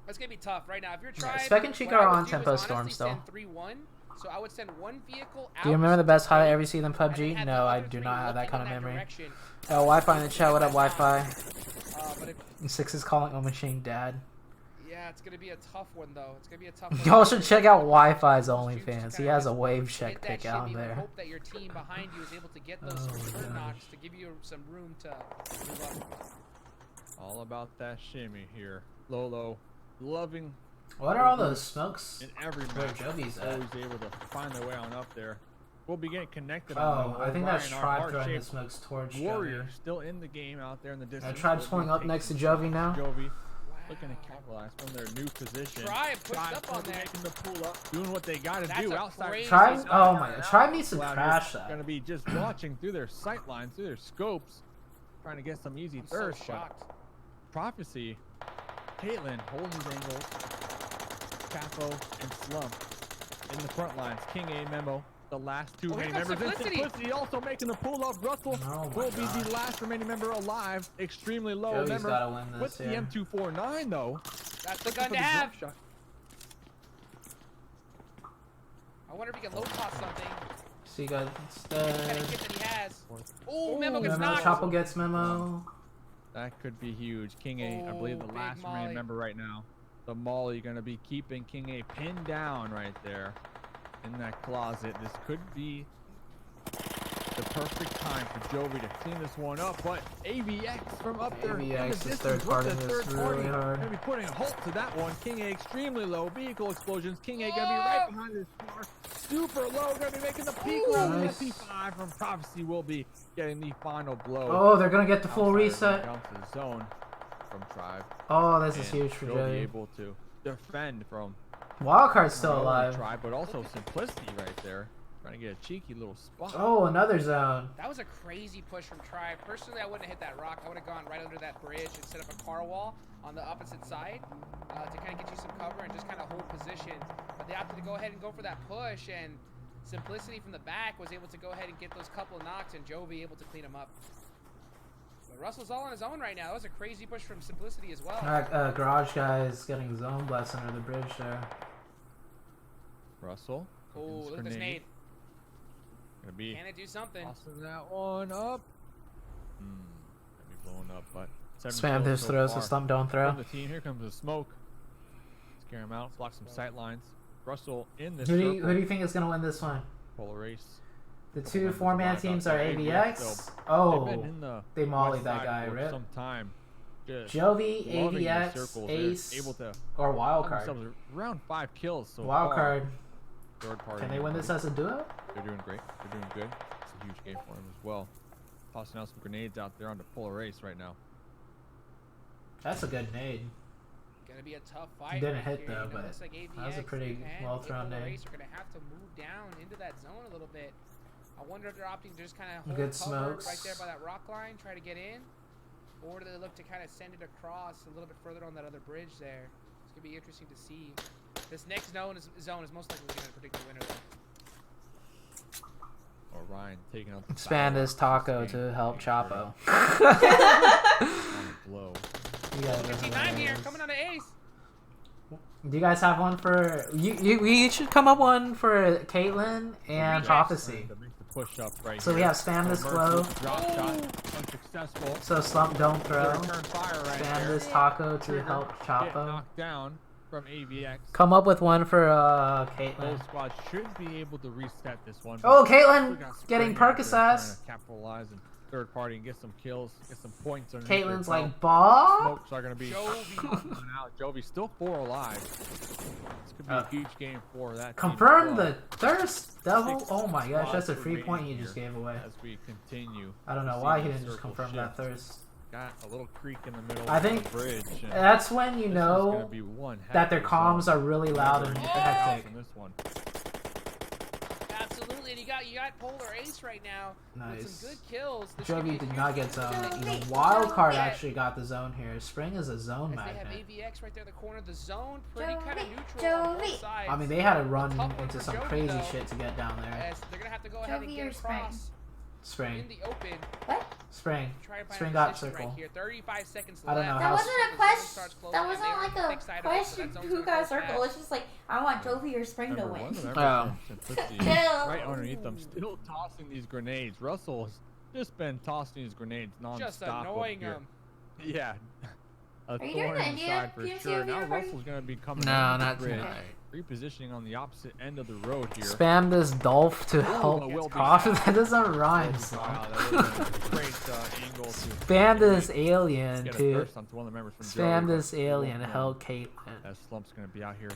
Speaker 8: It's going to be tough right now. If you're Tribe,
Speaker 3: Spec and Chica
Speaker 8: what I
Speaker 3: are
Speaker 8: would
Speaker 3: on
Speaker 8: do
Speaker 3: Tempo
Speaker 8: is
Speaker 3: Storm
Speaker 8: honestly
Speaker 3: still.
Speaker 8: send 3-1. So I would send one vehicle out.
Speaker 3: Do you remember the best highlight I ever seen in
Speaker 8: and then
Speaker 3: PUBG?
Speaker 8: have
Speaker 3: No,
Speaker 8: the
Speaker 3: I
Speaker 8: other
Speaker 3: do
Speaker 8: three
Speaker 3: not have that
Speaker 8: looking
Speaker 3: kind of
Speaker 8: in
Speaker 3: memory.
Speaker 8: direction.
Speaker 3: Wi-Fi in the chat. What up, Wi-Fi?
Speaker 8: But if,
Speaker 3: And 6 is calling O Machine dad.
Speaker 8: yeah, it's going to be a tough one, though. It's going to be a tough one.
Speaker 3: Y'all should check out Wi-Fi's
Speaker 8: Just
Speaker 3: OnlyFans. He
Speaker 8: kinda
Speaker 3: has a
Speaker 8: just
Speaker 3: wave
Speaker 8: hit
Speaker 3: check
Speaker 8: that
Speaker 3: pic
Speaker 8: shimmy
Speaker 3: out
Speaker 8: and
Speaker 3: there.
Speaker 8: hope that your team behind you is able to get those
Speaker 3: Oh,
Speaker 8: return
Speaker 3: gosh.
Speaker 8: knocks to give you some room to move up.
Speaker 5: All about that shimmy here. Lolo, loving
Speaker 3: What are all those smokes?
Speaker 5: in every
Speaker 3: Where
Speaker 5: match.
Speaker 3: Jovi's at?
Speaker 5: Always able to find their way on up there. We'll be getting connected on
Speaker 3: Oh,
Speaker 5: them.
Speaker 3: I think that's
Speaker 5: Orion, our
Speaker 3: Tribe throwing the
Speaker 5: heart-shaped
Speaker 3: smokes towards
Speaker 5: warrior
Speaker 3: Jovi.
Speaker 5: still in the game out there in the distance.
Speaker 3: Tribe's
Speaker 5: Will
Speaker 3: pulling
Speaker 5: be
Speaker 3: up
Speaker 5: taking
Speaker 3: next to
Speaker 5: shots
Speaker 3: Jovi now.
Speaker 5: Jovi looking to capitalize from their new position.
Speaker 8: Tribe pushed up on
Speaker 5: will be
Speaker 8: that.
Speaker 5: making the pull up, doing what they got to
Speaker 8: That's
Speaker 5: do
Speaker 8: a
Speaker 5: outside.
Speaker 8: crazy
Speaker 3: Tribe?
Speaker 8: zone.
Speaker 3: Oh my god. Tribe needs to
Speaker 5: Cloud
Speaker 3: crash
Speaker 5: is
Speaker 3: that.
Speaker 5: Gonna be just watching through their sight lines, through their scopes, trying to get some easy
Speaker 8: I'm so
Speaker 5: thirst. But
Speaker 8: shocked.
Speaker 5: Prophecy, Caitlyn holding his angles, Capo and Slump in the front lines. King A Memo, the last 2
Speaker 8: Oh, here
Speaker 5: remaining
Speaker 8: comes
Speaker 5: members. And
Speaker 8: Simplicity.
Speaker 5: Simplicity also making the pull up. Russell
Speaker 3: Oh my
Speaker 5: will be
Speaker 3: gosh.
Speaker 5: the last remaining member alive. Extremely low
Speaker 3: Jovi's
Speaker 5: member
Speaker 3: gotta win this
Speaker 5: with the
Speaker 3: here.
Speaker 5: M249 though.
Speaker 8: That's the
Speaker 5: Looking
Speaker 8: gun
Speaker 5: for
Speaker 8: to
Speaker 5: the
Speaker 8: have.
Speaker 5: drop shot.
Speaker 8: I wonder if he can low toss something.
Speaker 3: See, guys,
Speaker 8: Kind
Speaker 3: instead.
Speaker 8: of kit that he has. Oh, Memo gets
Speaker 3: Memo,
Speaker 8: knocked.
Speaker 3: Chapo gets Memo.
Speaker 5: That could be huge. King A, I believe
Speaker 8: Oh,
Speaker 5: the
Speaker 8: big
Speaker 5: last
Speaker 8: Molly.
Speaker 5: remaining member right now. The Molly gonna be keeping King A pinned down right there in that closet. This could be the perfect time for Jovi to clean this one up, but AVX from up there in the
Speaker 3: AVX is
Speaker 5: distance
Speaker 3: third
Speaker 5: with
Speaker 3: party
Speaker 5: the
Speaker 3: this
Speaker 5: third
Speaker 3: really
Speaker 5: party.
Speaker 3: hard.
Speaker 5: Gonna be putting a halt to that one. King A extremely low. Vehicle explosions. King A gonna be right behind this car. Super low. Gonna be making the peak roll.
Speaker 3: Nice.
Speaker 5: P5 from Prophecy will be getting the final blow.
Speaker 3: Oh, they're gonna get the full
Speaker 5: Outside
Speaker 3: reset.
Speaker 5: down to the zone from Tribe.
Speaker 3: Oh, this is
Speaker 5: And
Speaker 3: huge for
Speaker 5: Jovi
Speaker 3: Jovi.
Speaker 5: able to defend from
Speaker 3: Wildcard's still
Speaker 5: not only
Speaker 3: alive.
Speaker 5: Tribe, but also Simplicity right there. Trying to get a cheeky little spot.
Speaker 3: Oh, another zone.
Speaker 8: That was a crazy push from Tribe. Personally, I wouldn't have hit that rock. I would have gone right under that bridge and set up a car wall on the opposite side to kind of get you some cover and just kind of hold position. But they opted to go ahead and go for that push, and Simplicity from the back was able to go ahead and get those couple of knocks, and Jovi able to clean him up. But Russell's all on his own right now. That was a crazy push from Simplicity as well.
Speaker 3: Garage guy is getting zone blessed under the bridge there.
Speaker 5: Russell.
Speaker 8: Oh,
Speaker 5: cooking
Speaker 8: look at this nade.
Speaker 5: Gonna be
Speaker 8: Can it do something?
Speaker 5: tossing that one up. Gonna be blowing up, but 7
Speaker 3: Spam
Speaker 5: kills
Speaker 3: this
Speaker 5: so
Speaker 3: throw, so
Speaker 5: far
Speaker 3: stump don't throw.
Speaker 5: from the team. Here comes the smoke. Scare him out. Block some sight lines. Russell in this
Speaker 3: Who do
Speaker 5: circle.
Speaker 3: you think is gonna win this one?
Speaker 5: Polar race.
Speaker 3: The two
Speaker 5: Members
Speaker 3: 4-man
Speaker 5: alive out
Speaker 3: teams
Speaker 5: there.
Speaker 3: are AVX.
Speaker 5: They've
Speaker 3: Oh,
Speaker 5: been in the
Speaker 3: they mollied
Speaker 5: west
Speaker 3: that
Speaker 5: side
Speaker 3: guy,
Speaker 5: for
Speaker 3: rip.
Speaker 5: some time. Just
Speaker 3: Jovi,
Speaker 5: loving these
Speaker 3: AVX,
Speaker 5: circles. They're
Speaker 3: Ace,
Speaker 5: able to
Speaker 3: or
Speaker 5: find
Speaker 3: Wildcard.
Speaker 5: themselves around 5 kills so far.
Speaker 3: Wildcard.
Speaker 5: Third party.
Speaker 3: Can they win this as a duo?
Speaker 5: They're doing great. They're doing good. It's a huge game for them as well. Tossing out some grenades out there on the Polar Race right now.
Speaker 3: That's a good nade.
Speaker 8: Gonna be a tough fight.
Speaker 3: Didn't
Speaker 8: right
Speaker 3: hit
Speaker 8: here.
Speaker 3: though,
Speaker 8: You know,
Speaker 3: but
Speaker 8: looks like
Speaker 3: that was a
Speaker 8: AVX
Speaker 3: pretty
Speaker 8: and
Speaker 3: well-thrown
Speaker 8: Polar
Speaker 3: nade.
Speaker 8: Race are gonna have to move down into that zone a little bit. I wonder if they're opting to just kind of hold
Speaker 3: Good
Speaker 8: cover right
Speaker 3: smokes.
Speaker 8: there by that rock line, try to get in, or do they look to kind of send it across a little bit further on that other bridge there? It's gonna be interesting to see. This next zone is most likely gonna predict the winner.
Speaker 5: Orion taking out the
Speaker 3: Expand
Speaker 5: battle.
Speaker 3: this taco
Speaker 5: This game
Speaker 3: to help
Speaker 5: being
Speaker 3: Chapo.
Speaker 5: on the blow.
Speaker 3: You guys are
Speaker 8: 59 here,
Speaker 3: hilarious.
Speaker 8: coming on to Ace.
Speaker 3: Do you guys have one for we should come up one for Caitlyn and Prophecy.
Speaker 5: To make the push up right
Speaker 3: So we
Speaker 5: here.
Speaker 3: have spam this
Speaker 5: Mercy,
Speaker 3: glow.
Speaker 5: Drop shot. Unsuccessful.
Speaker 3: So slump don't throw.
Speaker 5: Return fire right
Speaker 3: Spam
Speaker 5: there.
Speaker 3: this taco to
Speaker 5: Trigger,
Speaker 3: help
Speaker 5: Get
Speaker 3: Chapo.
Speaker 5: knocked down. from AVX.
Speaker 3: Come up with one for
Speaker 5: Both
Speaker 3: Caitlyn.
Speaker 5: squads should be able to reset this one.
Speaker 3: Oh,
Speaker 5: but
Speaker 3: Caitlyn
Speaker 5: we got
Speaker 3: getting
Speaker 5: Spring out there trying
Speaker 3: Percocets.
Speaker 5: to capitalize and third party and get some kills, get some points.
Speaker 3: Caitlin's like, Bob?
Speaker 5: Smokes are going to be out. Jovi still 4 alive. This could be a huge game for that
Speaker 3: Confirm
Speaker 5: team.
Speaker 3: the thirst, devil. Oh my gosh,
Speaker 5: squads
Speaker 3: that's a free
Speaker 5: remaining
Speaker 3: point you
Speaker 5: here
Speaker 3: just gave away.
Speaker 5: As we continue.
Speaker 3: I don't know
Speaker 5: to
Speaker 3: why
Speaker 5: see
Speaker 3: he
Speaker 5: the
Speaker 3: didn't just
Speaker 5: circle
Speaker 3: confirm that
Speaker 5: shift.
Speaker 3: thirst.
Speaker 5: Got a little creek in the middle
Speaker 3: I
Speaker 5: of
Speaker 3: think
Speaker 5: the bridge. And
Speaker 3: that's when you
Speaker 5: this is
Speaker 3: know
Speaker 5: gonna be one heck
Speaker 3: that their
Speaker 5: of a
Speaker 3: comms
Speaker 5: zone.
Speaker 3: are really loud and hectic.
Speaker 5: From this one.
Speaker 8: Absolutely, and you got Polar Ace right now with
Speaker 3: Nice.
Speaker 8: some good kills. This should be
Speaker 3: Jovi
Speaker 8: a
Speaker 3: did
Speaker 8: huge
Speaker 3: not get
Speaker 8: win.
Speaker 3: zone.
Speaker 4: Jovi,
Speaker 3: Even Wildcard
Speaker 4: Jovi.
Speaker 3: actually got the zone here. Spring is a zone
Speaker 8: As they have
Speaker 3: magnet.
Speaker 8: AVX right there in the corner. The zone pretty kind of
Speaker 4: Jovi,
Speaker 8: neutral on both
Speaker 4: Jovi.
Speaker 8: sides.
Speaker 3: I mean, they had to run
Speaker 8: Tough one
Speaker 3: into
Speaker 8: for
Speaker 3: some
Speaker 8: Jovi,
Speaker 3: crazy
Speaker 8: though,
Speaker 3: shit to get down there.
Speaker 8: as they're gonna have to go ahead and
Speaker 4: Jovi
Speaker 8: get
Speaker 4: or Spring?
Speaker 8: across in
Speaker 3: Spring.
Speaker 8: the open.
Speaker 4: What?
Speaker 3: Spring.
Speaker 8: Try and find
Speaker 3: Spring
Speaker 8: a
Speaker 3: got
Speaker 8: position
Speaker 3: circle.
Speaker 8: Right here. 35 seconds
Speaker 3: I don't
Speaker 8: left.
Speaker 3: know
Speaker 4: That
Speaker 3: how-
Speaker 4: wasn't a
Speaker 8: The zone
Speaker 4: question.
Speaker 8: starts closing,
Speaker 4: That
Speaker 8: and
Speaker 4: wasn't
Speaker 8: they are
Speaker 4: like
Speaker 8: on the
Speaker 4: a
Speaker 8: thick side of it, so
Speaker 4: question.
Speaker 8: that zone's
Speaker 4: Who
Speaker 8: gonna
Speaker 4: got
Speaker 8: close
Speaker 4: circle?
Speaker 8: fast.
Speaker 4: It's just like I want Jovi or Spring to
Speaker 5: Number one,
Speaker 4: win.
Speaker 5: the
Speaker 3: Oh.
Speaker 5: members of Simplicity
Speaker 4: Chill.
Speaker 5: right underneath them, still tossing these grenades. Russell has just been tossing these grenades non-stop.
Speaker 8: Just annoying
Speaker 5: here.
Speaker 8: them.
Speaker 5: Yeah. A
Speaker 4: Are you doing
Speaker 5: thorn
Speaker 4: the
Speaker 5: in the
Speaker 4: India
Speaker 5: side for
Speaker 4: PMCO
Speaker 5: sure. Now
Speaker 4: here, buddy?
Speaker 5: Russell's going to be coming
Speaker 3: No,
Speaker 5: over
Speaker 3: not
Speaker 5: the bridge,
Speaker 3: tonight.
Speaker 5: repositioning on the opposite end of the road here.
Speaker 3: Spam this Dolph to help
Speaker 5: that will be
Speaker 3: profit.
Speaker 5: sad.
Speaker 3: That doesn't rhyme,
Speaker 5: Wow,
Speaker 3: son.
Speaker 5: that would've been a great angle to
Speaker 3: Spam this alien
Speaker 5: get a
Speaker 3: to
Speaker 5: burst onto one of the members from
Speaker 3: spam
Speaker 5: Joey,
Speaker 3: this
Speaker 5: but
Speaker 3: alien to
Speaker 5: won't
Speaker 3: help Caitlyn.
Speaker 5: As Slump's going to be out here.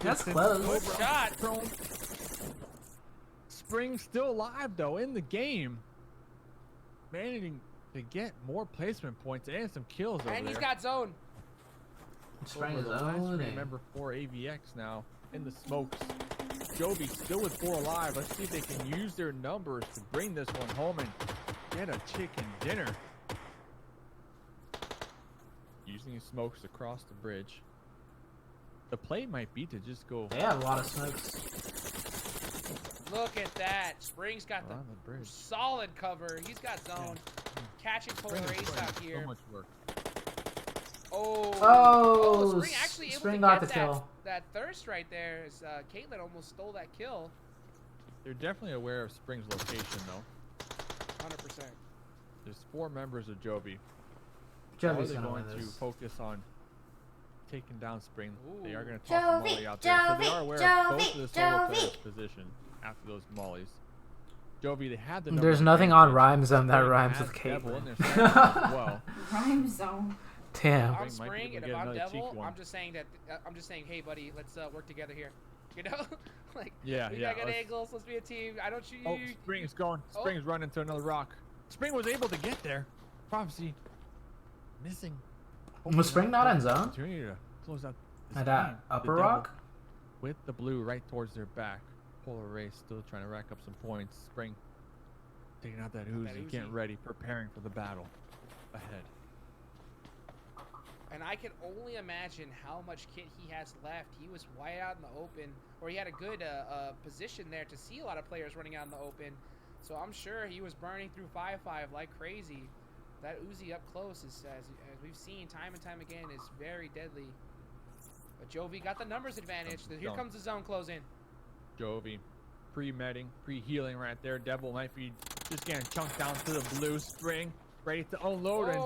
Speaker 3: That's close.
Speaker 8: Good shot.
Speaker 5: Spring still alive though in the game, managing to get more placement points and some kills over
Speaker 8: And he's
Speaker 5: there.
Speaker 8: got zone.
Speaker 3: Spring
Speaker 5: Over
Speaker 3: is
Speaker 5: the last
Speaker 3: owning.
Speaker 5: Remember 4 AVX now in the smokes. Jovi still with 4 alive. Let's see if they can use their numbers to bring this one home and get a chicken dinner. Using his smokes across the bridge. The play might be to just go
Speaker 3: They have a lot of smokes.
Speaker 8: Look at that. Spring's got the
Speaker 5: around the bridge.
Speaker 8: solid cover. He's got zone. Catching Polar
Speaker 5: Spring is
Speaker 8: Ace
Speaker 5: putting
Speaker 8: out here.
Speaker 5: So much work.
Speaker 3: Oh,
Speaker 8: Spring actually able
Speaker 3: Spring
Speaker 8: to
Speaker 3: got
Speaker 8: get
Speaker 3: the
Speaker 8: that,
Speaker 3: kill.
Speaker 8: that thirst right there. As Caitlyn almost stole that kill.
Speaker 5: They're definitely aware of Spring's location though.
Speaker 8: 100%.
Speaker 5: There's 4 members of Jovi. How are
Speaker 3: Jovi's
Speaker 5: they
Speaker 3: gonna
Speaker 5: going
Speaker 3: win
Speaker 5: to
Speaker 3: this.
Speaker 5: focus on taking down Spring? They are
Speaker 8: Ooh.
Speaker 5: going to toss a molly out there. So they are aware of both of the solo players' position after those mollies. Jovi, they had the
Speaker 3: There's
Speaker 5: number
Speaker 3: nothing
Speaker 5: advantage.
Speaker 3: on Rhyme Zone that
Speaker 5: Spring
Speaker 3: rhymes
Speaker 5: has
Speaker 3: with
Speaker 5: Devil in
Speaker 3: Caitlyn.
Speaker 5: their second as well.
Speaker 4: Rhyme zone.
Speaker 3: Damn.
Speaker 8: I'm
Speaker 5: Spring might be
Speaker 8: Spring,
Speaker 5: able
Speaker 8: and
Speaker 5: to
Speaker 8: if
Speaker 5: get
Speaker 8: I'm
Speaker 5: another cheeky
Speaker 8: Devil,
Speaker 5: one.
Speaker 8: I'm just saying that. I'm just saying, hey, buddy, let's work together here. You know, like
Speaker 5: Yeah,
Speaker 8: we
Speaker 5: yeah,
Speaker 8: got good
Speaker 5: let's-
Speaker 8: angles. Let's be a team. I don't shoot
Speaker 5: Oh,
Speaker 8: you.
Speaker 5: Spring's going.
Speaker 8: Oh.
Speaker 5: Spring's running to another rock. Spring was able to get there. Prophecy missing.
Speaker 3: Was Spring not in zone?
Speaker 5: Opportunity to close out this
Speaker 3: At
Speaker 5: game.
Speaker 3: that
Speaker 5: The
Speaker 3: upper
Speaker 5: Devil
Speaker 3: rock?
Speaker 5: with the blue right towards their back. Polar Race still trying to rack up some points. Spring taking out that Uzi, getting ready, preparing for the battle ahead.
Speaker 8: And I can only imagine how much kit he has left. He was way out in the open, or he had a good position there to see a lot of players running out in the open. So I'm sure he was burning through 5-5 like crazy. That Uzi up close is, as we've seen time and time again, is very deadly. But Jovi got the numbers advantage. Here comes the zone closing.
Speaker 5: Jovi pre-medding, pre-healing right there. Devil might be just getting chunked down to the blue. Spring ready to unload and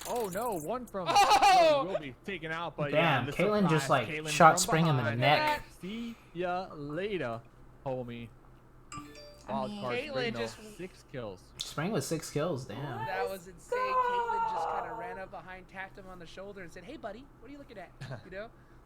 Speaker 5: oh no, one from
Speaker 8: Oh!
Speaker 5: will be taken out, but
Speaker 3: Damn,
Speaker 5: yeah, the
Speaker 3: Caitlyn just,
Speaker 5: surprise,
Speaker 3: like,
Speaker 5: Caitlyn
Speaker 3: shot
Speaker 5: from
Speaker 3: Spring in the
Speaker 5: behind.
Speaker 3: neck.
Speaker 5: See ya later, homie. Wild card
Speaker 8: Caitlyn
Speaker 5: Spring, though,
Speaker 8: just-
Speaker 5: 6 kills.
Speaker 3: Spring with 6 kills, damn.
Speaker 8: That was insane. Caitlyn just kind of ran up behind, tapped him on the shoulder, and said, "Hey, buddy, what are you looking at?" You know,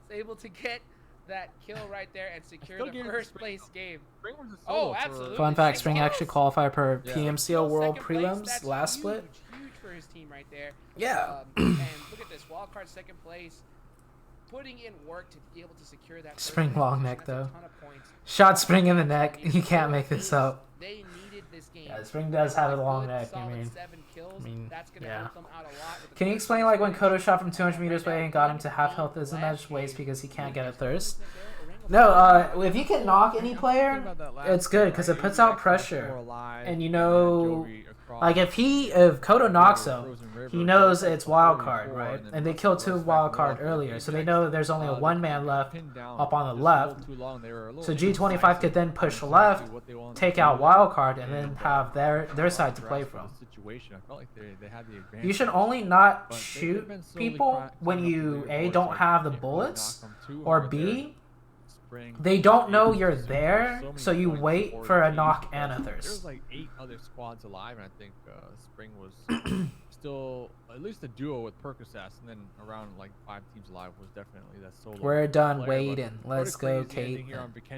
Speaker 8: was able to get that kill right there and secure
Speaker 5: still
Speaker 8: the
Speaker 5: give it to
Speaker 8: first
Speaker 5: Spring,
Speaker 8: place
Speaker 5: though.
Speaker 8: game.
Speaker 5: Spring was a
Speaker 8: Oh,
Speaker 5: solo for-
Speaker 8: absolutely.
Speaker 3: Fun fact,
Speaker 8: Six
Speaker 3: Spring
Speaker 8: kills.
Speaker 3: actually qualified for
Speaker 5: Yeah.
Speaker 3: PMCO
Speaker 8: Still
Speaker 3: World
Speaker 8: second place,
Speaker 3: Prelims
Speaker 8: that's
Speaker 3: last
Speaker 8: huge,
Speaker 3: split.
Speaker 8: Huge for his team right there.
Speaker 3: Yeah.
Speaker 8: And look at this, wildcard second place, putting in work to be able to secure that. first
Speaker 3: Spring
Speaker 8: place
Speaker 3: long
Speaker 8: position.
Speaker 3: neck,
Speaker 8: That's a
Speaker 3: though.
Speaker 8: ton of points.
Speaker 3: Shot Spring in the neck. You can't make this up.
Speaker 8: They needed this game.
Speaker 3: Yeah, Spring does have a
Speaker 8: Good,
Speaker 3: long neck. I
Speaker 8: solid
Speaker 3: mean,
Speaker 8: 7 kills. That's gonna
Speaker 3: yeah.
Speaker 8: help them out a lot with the
Speaker 3: Can you
Speaker 8: first
Speaker 3: explain
Speaker 8: place
Speaker 3: like when
Speaker 8: finish.
Speaker 3: Kodo shot from 200 meters
Speaker 8: Right
Speaker 3: away
Speaker 8: now,
Speaker 3: and got him to half
Speaker 8: one
Speaker 3: health? Isn't that
Speaker 8: last
Speaker 3: just waste
Speaker 8: game.
Speaker 3: because he can't get a thirst?
Speaker 8: No,
Speaker 3: No, if you can knock any player, it's good because it puts out pressure. And you know, Like if Kodo knocks him, he knows it's wild card, right? And they killed 2 wild card earlier, so they know there's only a 1-man left up on the left. So G25 could then push left, take out wild card, and then have their side to play from. You should only not shoot people when you A, don't have the bullets, or B, they don't know you're there, so you wait for a knock and a thirst.
Speaker 5: There was like 8 other squads alive, and I think Spring was still at least a duo with Percocet, and then around like 5 teams alive was definitely that solo.
Speaker 3: We're done waiting. Let's go, Kate. Hey,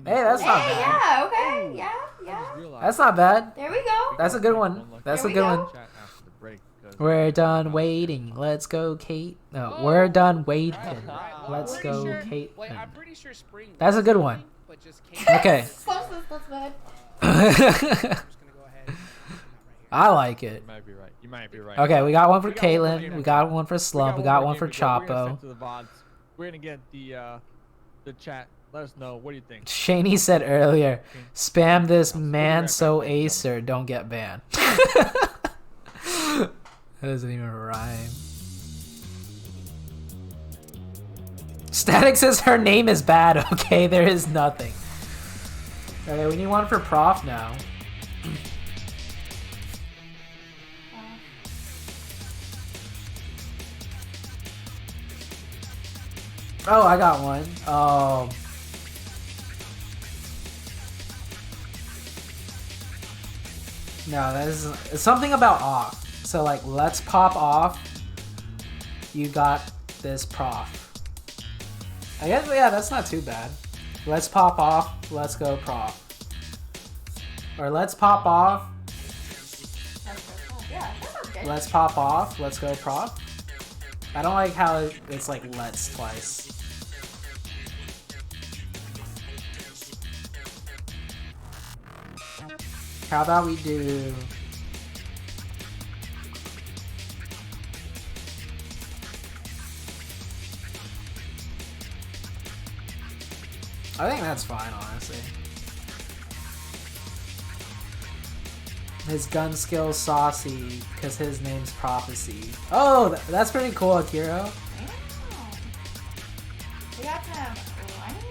Speaker 3: that's not bad.
Speaker 4: Yeah, okay, yeah.
Speaker 3: That's not bad.
Speaker 4: There we go.
Speaker 3: That's a good one. That's a good one. We're done waiting. Let's go, Kate. No, we're done waiting. Let's go, Kate.
Speaker 8: I'm pretty sure Spring.
Speaker 3: That's a good one. Okay. I like it.
Speaker 5: You might be right.
Speaker 3: Okay, we got one for Caitlin. We got one for Slump. We got one for Chapo.
Speaker 5: We're gonna get the chat. Let us know. What do you think?
Speaker 3: Shaney said earlier, spam this man so acer, don't get banned. That doesn't even rhyme. Static says her name is bad. Okay, there is nothing. Okay, we need one for Prof now. Oh, I got one. No, that is it's something about off. So like, let's pop off. You got this Prof. I guess, yeah, that's not too bad. Let's pop off. Let's go Prof. Or let's pop off. Let's pop off. Let's go Prof. I don't like how it's like let's twice. How about we do... I think that's fine, honestly. His gun skill saucy, because his name's Prophecy. Oh, that's pretty cool, Akiro.
Speaker 4: We got some liners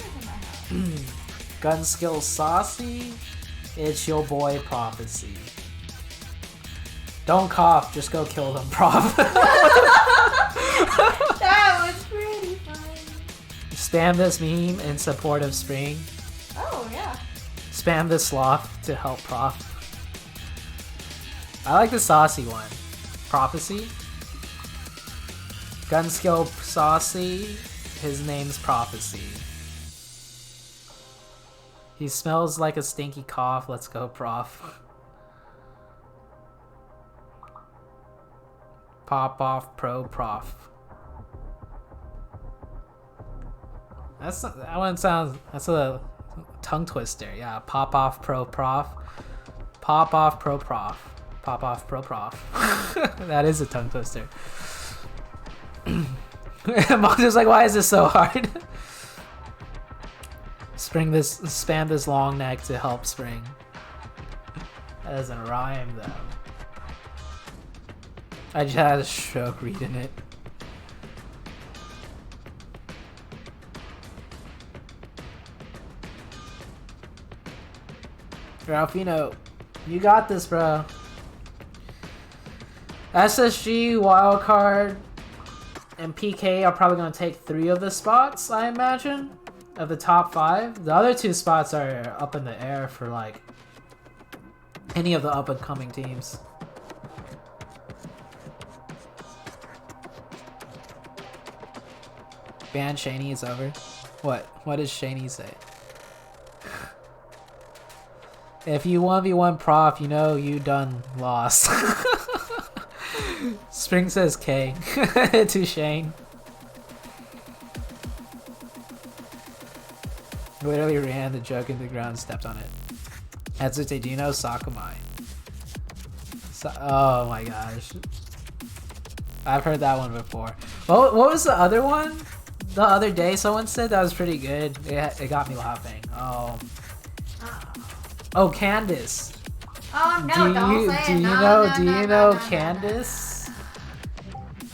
Speaker 4: in my house.
Speaker 3: Gun skill saucy, it's your boy Prophecy. Don't cough, just go kill them, Prof.
Speaker 4: That was pretty funny.
Speaker 3: Spam this meme in support of Spring.
Speaker 4: Oh, yeah.
Speaker 3: Spam this sloth to help Prof. I like the saucy one. Prophecy. Gun skill saucy. His name's Prophecy. He smells like a stinky cough. Let's go, Prof. Pop off pro Prof. That one sounds. That's a tongue twister. Yeah. Pop off pro Prof. Pop off pro Prof. Pop off pro Prof. That is a tongue twister. Monster's like, why is this so hard? Spam this long neck to help Spring. That doesn't rhyme though. I just had a stroke reading it. Ralphino, you got this, bro. SSG, Wildcard, and PK are probably going to take 3 of the spots, I imagine, of the top 5. The other 2 spots are up in the air for, like, any of the up-and-coming teams. Ban Shaney is over. What does Shaney say? If you 1v1 Prof, you know you done lost. Spring says K to Shane. Literally ran the joke into the ground and stepped on it. That's ZooTay, do you know Sakamai? Oh my gosh. I've heard that one before. What was the other one? The other day someone said that was pretty good. It got me laughing. Oh, Candace.
Speaker 4: Oh no, don't say
Speaker 3: do
Speaker 4: it.
Speaker 3: you
Speaker 4: No,
Speaker 3: know
Speaker 4: no,
Speaker 3: do
Speaker 4: no,
Speaker 3: you
Speaker 4: no,
Speaker 3: know
Speaker 4: no,
Speaker 3: Candace?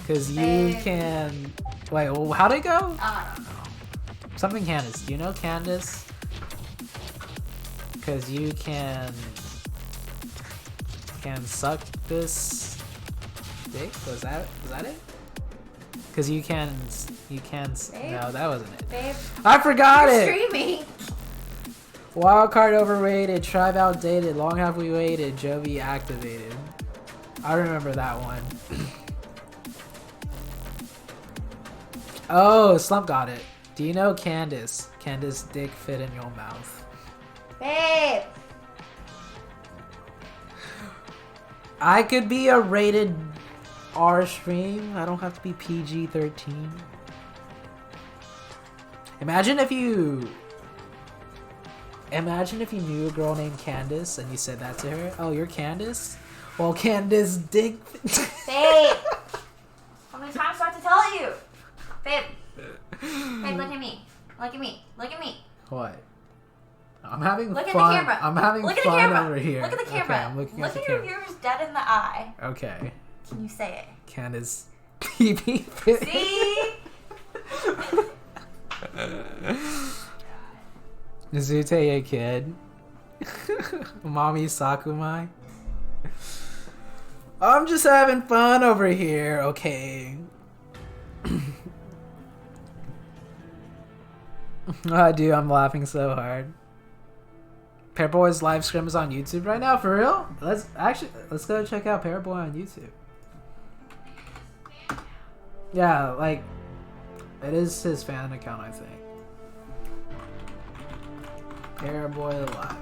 Speaker 3: Cause you
Speaker 4: Babe.
Speaker 3: can wait, well, how'd it go?
Speaker 4: I don't know.
Speaker 3: Something Candace. Do you know Candace? Cause you can suck this dick? Was that it? Cause you can
Speaker 4: Babe?
Speaker 3: no, that wasn't it.
Speaker 4: Babe,
Speaker 3: I forgot
Speaker 4: you're
Speaker 3: it.
Speaker 4: streaming.
Speaker 3: Wildcard overrated, tribe outdated, long have we waited, Jovi activated. I remember that one. Oh, Slump got it. Do you know Candace? Candace dick fit in your mouth.
Speaker 4: Babe.
Speaker 3: I could be a rated R stream. I don't have to be PG-13. Imagine if you knew a girl named Candace and you said that to her. Oh, you're Candace? Well, Candace dick.
Speaker 4: Babe. How many times do I have to tell you? Babe. Babe, look at me. Look at me. Look at me.
Speaker 3: What? I'm having
Speaker 4: Look
Speaker 3: fun.
Speaker 4: at the camera.
Speaker 3: I'm having
Speaker 4: Look at the
Speaker 3: fun
Speaker 4: camera.
Speaker 3: over here.
Speaker 4: Look at the camera.
Speaker 3: Okay, I'm looking
Speaker 4: Look
Speaker 3: at the
Speaker 4: at your
Speaker 3: camera.
Speaker 4: viewers dead in the eye.
Speaker 3: Okay.
Speaker 4: Can you say it?
Speaker 3: Candace PB fit.
Speaker 4: See?
Speaker 3: ZooTay a kid. Mommy Sakumai. I'm just having fun over here, okay. I do, I'm laughing so hard. Pairboy's live stream is on YouTube right now, for real? Let's go check out Pairboy on YouTube. Yeah, like, it is his fan account, I think. Pairboy live.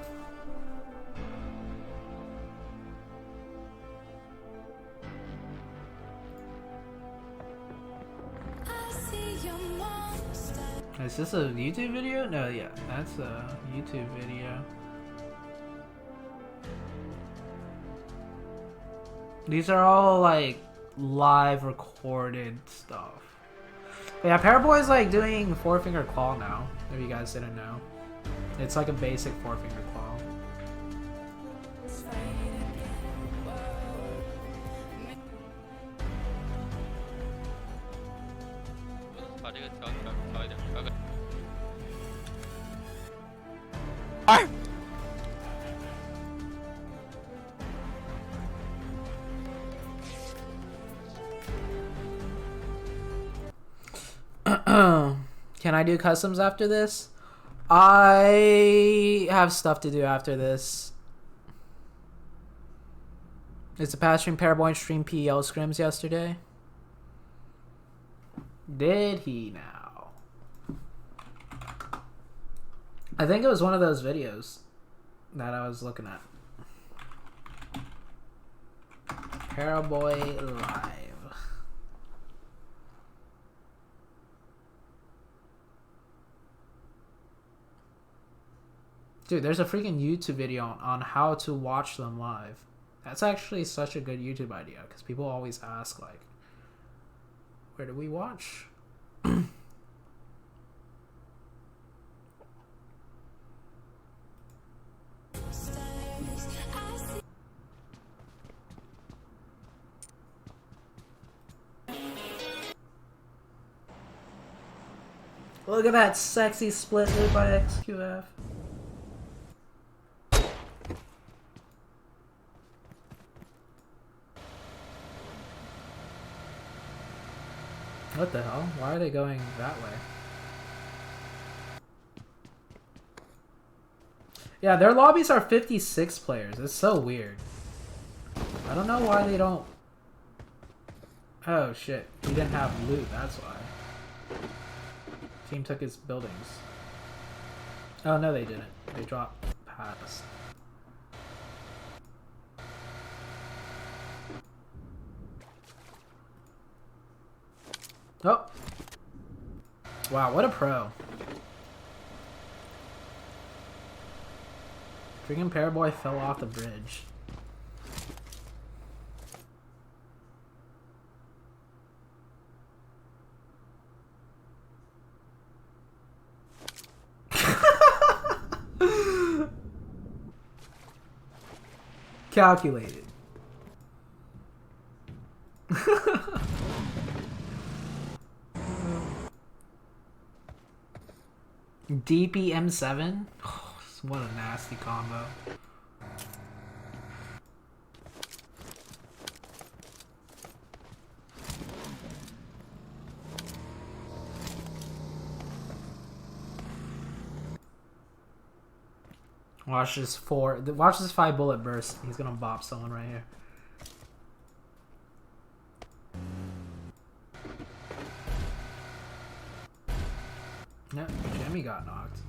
Speaker 3: Is this a YouTube video? No, yeah, that's a YouTube video. These are all like live recorded stuff. But yeah, Pairboy's like doing four finger claw now, if you guys didn't know. It's like a basic four finger claw. Can I do customs after this? I have stuff to do after this. Is the past stream Pairboy stream PL scrims yesterday? Did he now? I think it was one of those videos that I was looking at. Pairboy live. Dude, there's a freaking YouTube video on how to watch them live. That's actually such a good YouTube idea because people always ask, like, where do we watch? Look at that sexy split move by XQF. What the hell? Why are they going that way? Yeah, their lobbies are 56 players. It's so weird. I don't know why they don't... Oh shit. He didn't have loot, that's why. Team took his buildings. Oh no, they didn't. They dropped past. Oh! Wow, what a pro. Freaking Pairboy fell off the bridge. Calculated. DPM7? Oh, what a nasty combo. Watch this 5 bullet burst. He's gonna bop someone right here. Yep, Jimmy got knocked.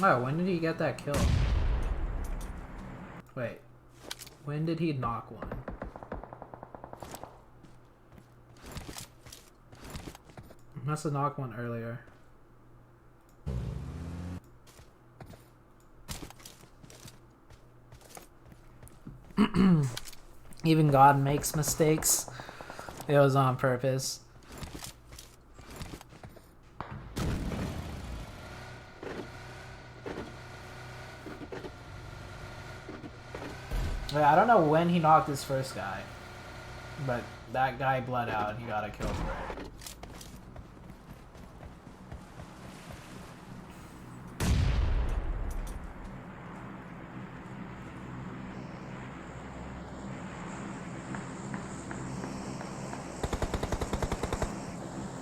Speaker 3: Oh, when did he get that kill? Wait, when did he knock one? Must have knocked one earlier. Even God makes mistakes. It was on purpose. Wait, I don't know when he knocked his first guy, but that guy bled out and he got a kill for it.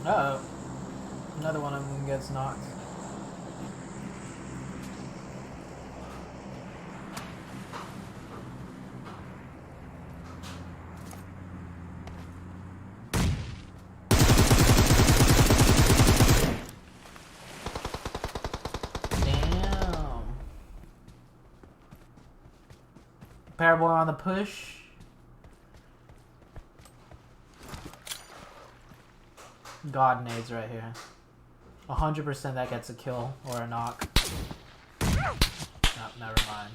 Speaker 3: Uh-oh. Another one of them gets knocked. Damn. Paraboy on the push. God nades right here. 100% that gets a kill or a knock. Nope, never mind.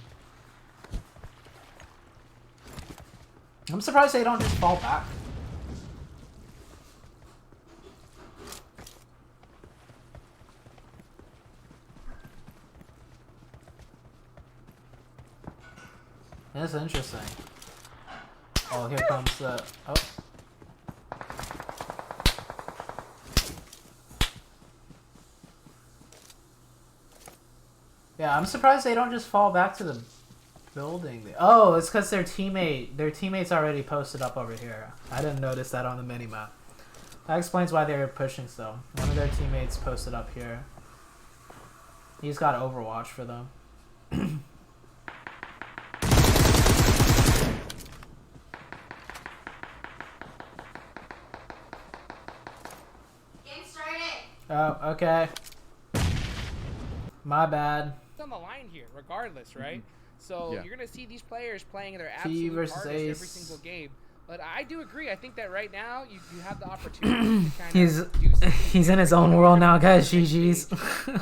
Speaker 3: I'm surprised they don't just fall back. That's interesting. Oh, here comes the... Oh. Yeah, I'm surprised they don't just fall back to the building. Oh, it's because their teammates already posted up over here. I didn't notice that on the minimap. That explains why they were pushing still. One of their teammates posted up here. He's got Overwatch for them.
Speaker 4: Game started.
Speaker 3: Oh, okay. My bad.
Speaker 8: On the line here, regardless, right? So
Speaker 5: Yeah.
Speaker 8: you're gonna see these players playing their
Speaker 3: T
Speaker 8: absolute
Speaker 3: versus
Speaker 8: hardest every
Speaker 3: Ace.
Speaker 8: single game. But I do agree. I think that right now you have the opportunity to kind
Speaker 3: He's
Speaker 8: of do something
Speaker 3: he's in his own world now, guys. GG's.